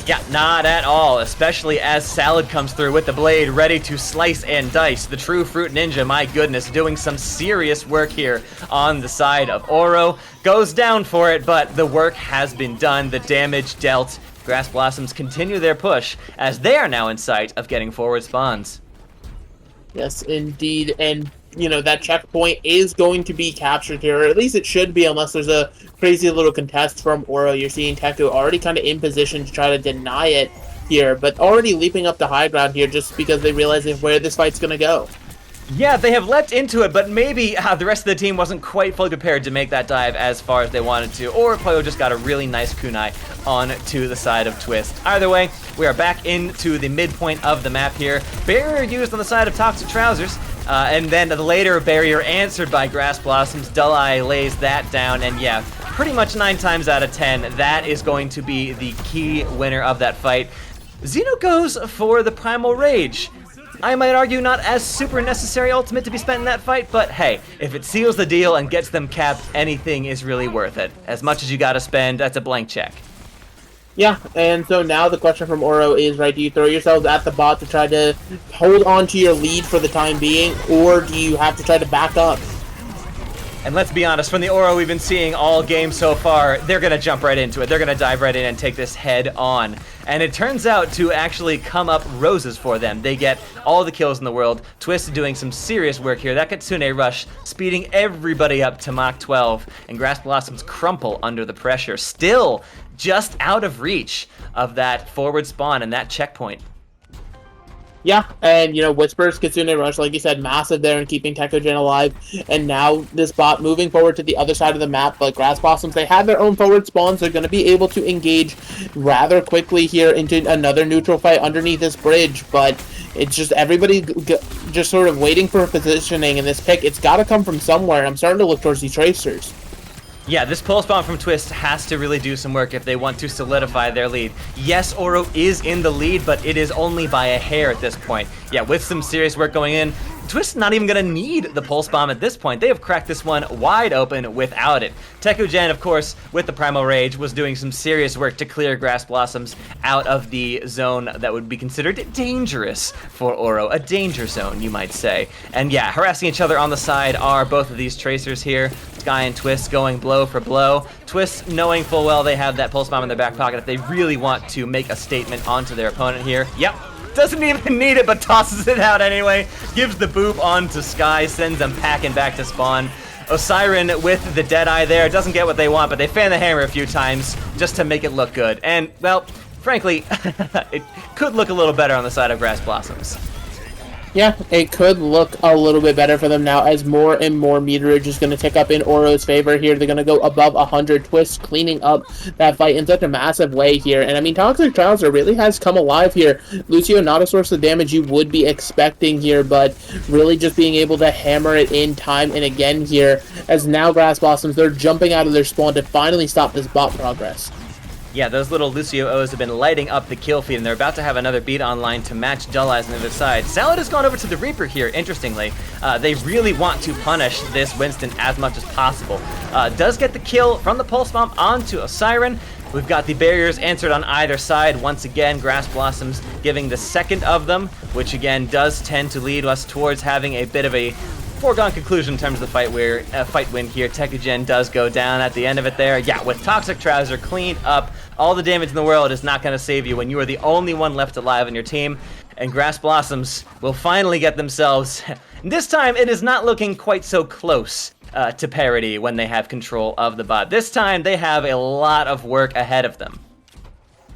Yeah, not at all, especially as Salad comes through with the blade ready to slice and dice. The true Fruit Ninja, my goodness, doing some serious work here on the side of Oro. Goes down for it, but the work has been done, the damage dealt. Grass Blossoms continue their push as they are now in sight of getting forward spawns. Yes, indeed, and you know, that checkpoint is going to be captured here, or at least it should be, unless there's a crazy little contest from Oro. You're seeing Teku already kind of in position to try to deny it here, but already leaping up to high ground here just because they realize where this fight's going to go. Yeah, they have leapt into it, but maybe the rest of the team wasn't quite fully prepared to make that dive as far as they wanted to, or Poyo just got a really nice kunai on to the side of Twist. Either way, we are back into the midpoint of the map here. Barrier used on the side of Toxic Trousers, and then the later barrier answered by Grass Blossoms. Dull Eye lays that down, and yeah, pretty much 9 times out of 10, that is going to be the key winner of that fight. Xeno goes for the Primal Rage. I might argue not as super necessary ultimate to be spent in that fight, but hey, if it seals the deal and gets them capped, anything is really worth it. As much as you gotta spend, that's a blank check. Yeah, and so now the question from Oro is, right, do you throw yourselves at the bot to try to hold on to your lead for the time being, or do you have to try to back up? And let's be honest, from the Oro we've been seeing all game so far, they're going to jump right into it. They're going to dive right in and take this head on. And it turns out to actually come up roses for them. They get all the kills in the world. Twist doing some serious work here. That Kitsune rush, speeding everybody up to Mach 12. And Grass Blossoms crumple under the pressure. Still just out of reach of that forward spawn and that checkpoint. Yeah, and, you know, Whisper's Kitsune Rush, like you said, massive there in keeping Tekogen alive. And now this bot moving forward to the other side of the map, but Grass Blossoms, they have their own forward spawns. They're going to be able to engage rather quickly here into another neutral fight underneath this bridge. But it's just everybody just sort of waiting for positioning in this pick. It's got to come from somewhere. I'm starting to look towards the Tracers. Yeah, this pull spawn from Twist has to really do some work if they want to solidify their lead. Yes, Oro is in the lead, but it is only by a hair at this point. Yeah, with some serious work going in, Twist's not even going to need the pulse bomb at this point. They have cracked this one wide open without it. Tekogen, of course, with the Primal Rage, was doing some serious work to clear Grass Blossoms out of the zone that would be considered dangerous for Oro. A danger zone, you might say. And yeah, harassing each other on the side are both of these Tracers here. Sky and Twist going blow for blow. Twist knowing full well they have that pulse bomb in their back pocket if they really want to make a statement onto their opponent here. Yep. Doesn't even need it, but tosses it out anyway. Gives the boop on to Sky, sends them packing back to spawn. Osiren with the Deadeye there. Doesn't get what they want, but they fan the hammer a few times just to make it look good. And, well, frankly, it could look a little better on the side of Grass Blossoms. Yeah, it could look a little bit better for them now as more and more meterage is going to tick up in Oro's favor here. They're going to go above 100. Twist cleaning up that fight in such a massive way here. And I mean, Toxic Trouser really has come alive here. Lucio, not a source of damage you would be expecting here, but really just being able to hammer it in time and again here. As now Grass Blossoms, they're jumping out of their spawn to finally stop this bot progress. Yeah, those little Lucio O's have been lighting up the kill feed, and they're about to have another beat online to match Dull Eyes on the other side. Salad has gone over to the Reaper here, interestingly. They really want to punish this Winston as much as possible. Does get the kill from the Pulse Bomb onto Osiren. We've got the barriers answered on either side. Once again, Grass Blossoms giving the second of them, which again does tend to lead us towards having a bit of a foregone conclusion in terms of the fight win here. Tekogen does go down at the end of it there. Yeah, with Toxic Trouser cleaned up, all the damage in the world is not going to save you when you are the only one left alive on your team. And Grass Blossoms will finally get themselves... This time, it is not looking quite so close to parity when they have control of the bot. This time, they have a lot of work ahead of them.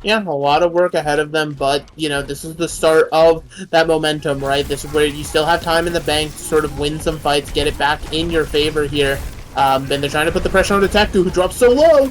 Yeah, a lot of work ahead of them, but, you know, this is the start of that momentum, right? This is where you still have time in the bank to sort of win some fights, get it back in your favor here. And they're trying to put the pressure on Taku, who drops so low.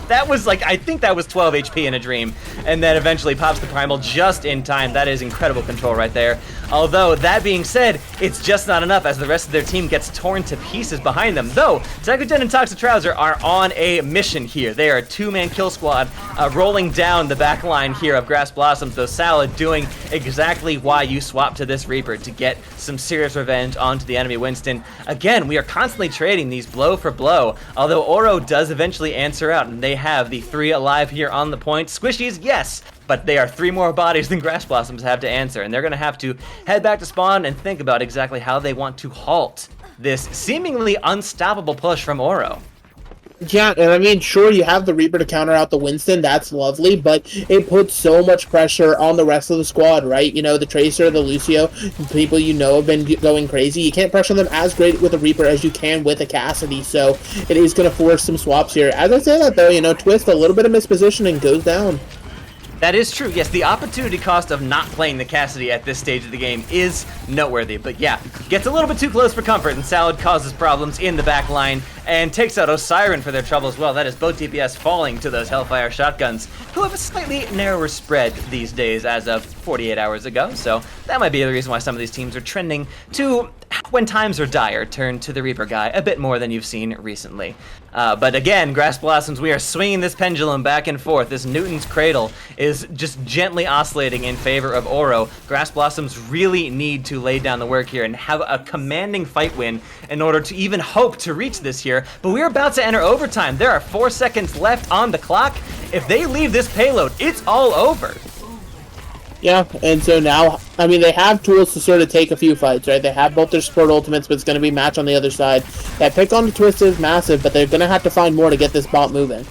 That was like, I think that was 12 HP in a dream, and then eventually pops the Primal just in time. That is incredible control right there. Although, that being said, it's just not enough as the rest of their team gets torn to pieces behind them. Though, Tekogen and Toxic Trouser are on a mission here. They are a two-man kill squad rolling down the back line here of Grass Blossoms, though Salad doing exactly why you swap to this Reaper, to get some serious revenge onto the enemy Winston. Again, we are constantly trading these blow for blow, although Oro does eventually answer out, and they have the 3 alive here on the point. Squishies, yes, but they are 3 more bodies than Grass Blossoms have to answer, and they're going to have to head back to spawn and think about exactly how they want to halt this seemingly unstoppable push from Oro. Yeah, and I mean, sure, you have the Reaper to counter out the Winston, that's lovely, but it puts so much pressure on the rest of the squad, right? You know, the Tracer, the Lucio, people you know have been going crazy. You can't pressure them as great with a Reaper as you can with a Cassidy, so it is going to force some swaps here. As I say that, though, you know, Twist, a little bit of mispositioning, goes down. That is true. Yes, the opportunity cost of not playing the Cassidy at this stage of the game is noteworthy. But yeah, gets a little bit too close for comfort, and Salad causes problems in the back line and takes out Osiren for their trouble as well. That is both DPS falling to those Hellfire shotguns, who have a slightly narrower spread these days as of 48 hours ago. So that might be the reason why some of these teams are trending to, when times are dire, turn to the Reaper guy a bit more than you've seen recently. But again, Grass Blossoms, we are swinging this pendulum back and forth. This Newton's Cradle is just gently oscillating in favor of Oro. Grass Blossoms really need to lay down the work here and have a commanding fight win in order to even hope to reach this here. But we're about to enter overtime. There are 4 seconds left on the clock. If they leave this payload, it's all over. Yeah, and so now, I mean, they have tools to sort of take a few fights, right? They have both their support ultimates, but it's going to be match on the other side. That pick on the twist is massive, but they're going to have to find more to get this bot moving.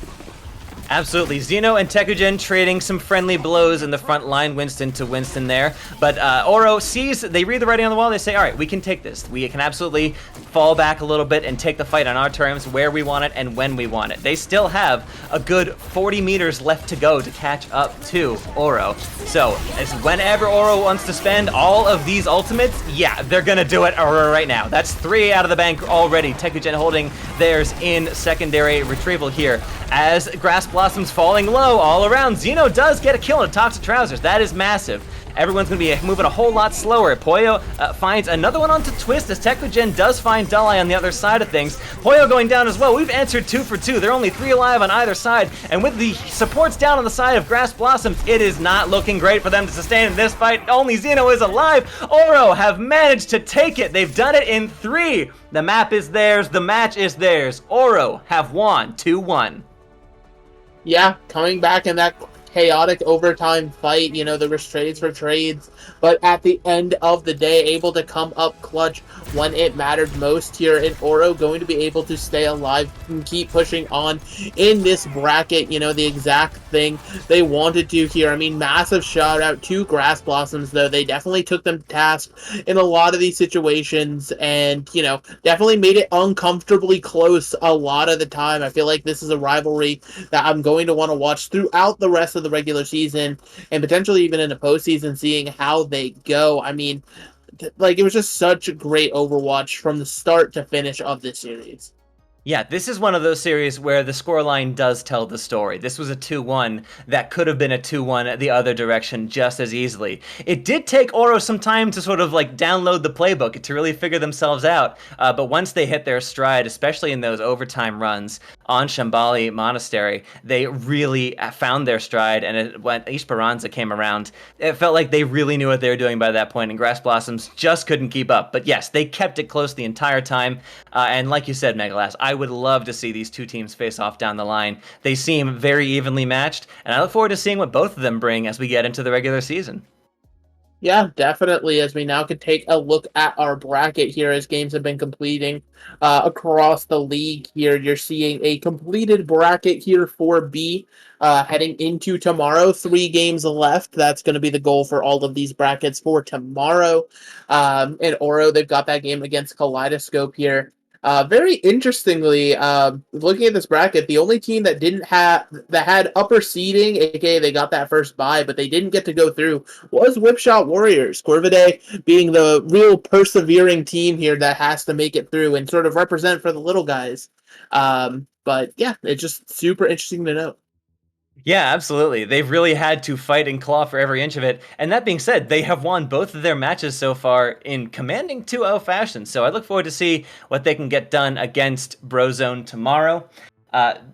Absolutely. Xeno and Tekugen trading some friendly blows in the front line, Winston to Winston there. But Oro sees, they read the writing on the wall, they say, all right, we can take this. We can absolutely fall back a little bit and take the fight on our terms, where we want it and when we want it. They still have a good 40 meters left to go to catch up to Oro. So, as whenever Oro wants to spend all of these ultimates, yeah, they're going to do it right now. That's 3 out of the bank already. Tekugen holding theirs in secondary retrieval here. As Grass Blossoms falling low all around, Xeno does get a kill in Toxic Trousers. That is massive. Everyone's going to be moving a whole lot slower. Poyo finds another one onto Twist as Tekugen does find Dulai on the other side of things. Poyo going down as well. We've answered 2 for 2. There are only 3 alive on either side. And with the supports down on the side of Grass Blossoms, it is not looking great for them to sustain in this fight. Only Xeno is alive. Oro have managed to take it. They've done it in 3. The map is theirs. The match is theirs. Oro have won 2-1. Yeah, coming back in that chaotic overtime fight, you know, there was trades for trades, but at the end of the day, able to come up clutch when it mattered most here, and Oro going to be able to stay alive and keep pushing on in this bracket, you know, the exact thing they wanted to here. I mean, massive shout out to Grass Blossoms, though. They definitely took them to task in a lot of these situations and, you know, definitely made it uncomfortably close a lot of the time. I feel like this is a rivalry that I'm going to want to watch throughout the rest of the regular season and potentially even in the postseason, seeing how they go. I mean, like, it was just such a great Overwatch from the start to finish of this series. Yeah, this is one of those series where the scoreline does tell the story. This was a 2-1 that could have been a 2-1 the other direction just as easily. It did take Oro some time to sort of like download the playbook to really figure themselves out, but once they hit their stride, especially in those overtime runs on Shambali Monastery, they really found their stride, and when Esperanza came around, it felt like they really knew what they were doing by that point, and Grass Blossoms just couldn't keep up. But yes, they kept it close the entire time, and like you said, Megalass, I would love to see these two teams face off down the line. They seem very evenly matched, and I look forward to seeing what both of them bring as we get into the regular season. Yeah, definitely, as we now could take a look at our bracket here as games have been completing across the league here. You're seeing a completed bracket here for B heading into tomorrow. 3 games left. That's going to be the goal for all of these brackets for tomorrow. And Oro, they've got that game against Kaleidoscope here. Very interestingly, looking at this bracket, the only team that had upper seeding, aka they got that first bye, but they didn't get to go through, was Whipshot Warriors. Corvidae being the real persevering team here that has to make it through and sort of represent for the little guys. But yeah, it's just super interesting to know. Yeah, absolutely. They've really had to fight and claw for every inch of it. And that being said, they have won both of their matches so far in commanding 2-0 fashion. So I look forward to see what they can get done against Brozone tomorrow.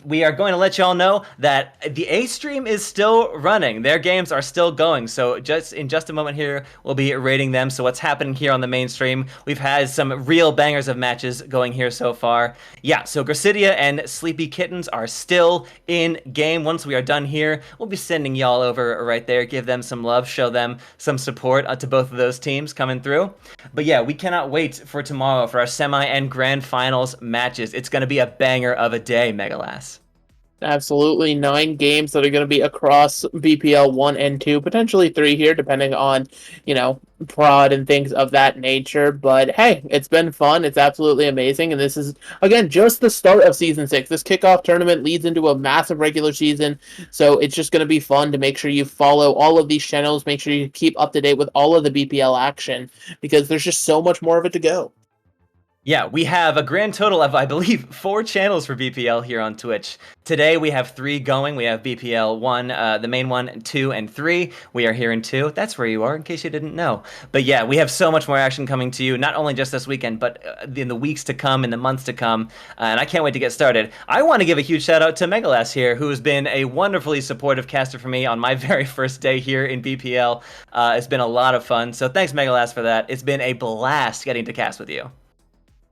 We are going to let y'all know that the A stream is still running. Their games are still going. So in just a moment here, we'll be rating them. So what's happening here on the main stream? We've had some real bangers of matches going here so far. Yeah, so Gracidia and Sleepy Kittens are still in game. Once we are done here, we'll be sending y'all over right there. Give them some love, show them some support to both of those teams coming through. But yeah, we cannot wait for tomorrow for our semi and grand finals matches. It's going to be a banger of a day, Megalas. Absolutely, 9 games that are going to be across BPL 1 and 2, potentially 3 here, depending on, you know, prod and things of that nature. But hey, it's been fun. It's absolutely amazing. And this is, again, just the start of Season 6. This kickoff tournament leads into a massive regular season. So it's just going to be fun to make sure you follow all of these channels. Make sure you keep up to date with all of the BPL action, because there's just so much more of it to go. Yeah, we have a grand total of, I believe, 4 channels for BPL here on Twitch. Today we have 3 going. We have BPL 1, the main one, 2, and 3. We are here in 2. That's where you are, in case you didn't know. But yeah, we have so much more action coming to you, not only just this weekend, but in the weeks to come, in the months to come. And I can't wait to get started. I want to give a huge shout out to Megalas here, who has been a wonderfully supportive caster for me on my very first day here in BPL. It's been a lot of fun. So thanks, Megalas, for that. It's been a blast getting to cast with you.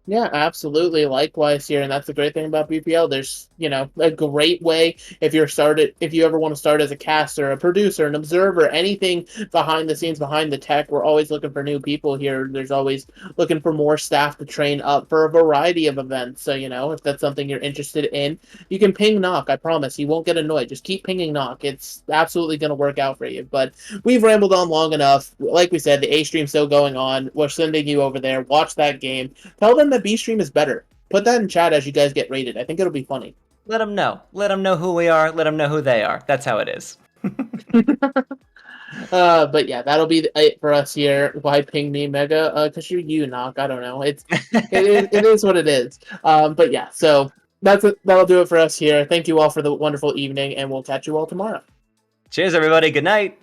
Yeah, absolutely. Likewise here, and that's the great thing about BPL. There's, a great way if you ever want to start as a caster, a producer, an observer, anything behind the scenes, behind the tech. We're always looking for new people here. There's always looking for more staff to train up for a variety of events. So, if that's something you're interested in, you can ping Knock. I promise he won't get annoyed. Just keep pinging Knock. It's absolutely going to work out for you. But we've rambled on long enough. Like we said, the A stream's still going on. We're sending you over there. Watch that game. Tell them that B stream is better. Put that in chat as you guys get rated. I think it'll be funny. Let them know. Let them know who we are. Let them know who they are. That's how it is. But yeah, that'll be it for us here. Why ping me, Mega? Because you're you, Knock. I don't know. It is what it is. But yeah, so that'll do it for us here. Thank you all for the wonderful evening, and we'll catch you all tomorrow. Cheers, everybody. Good night.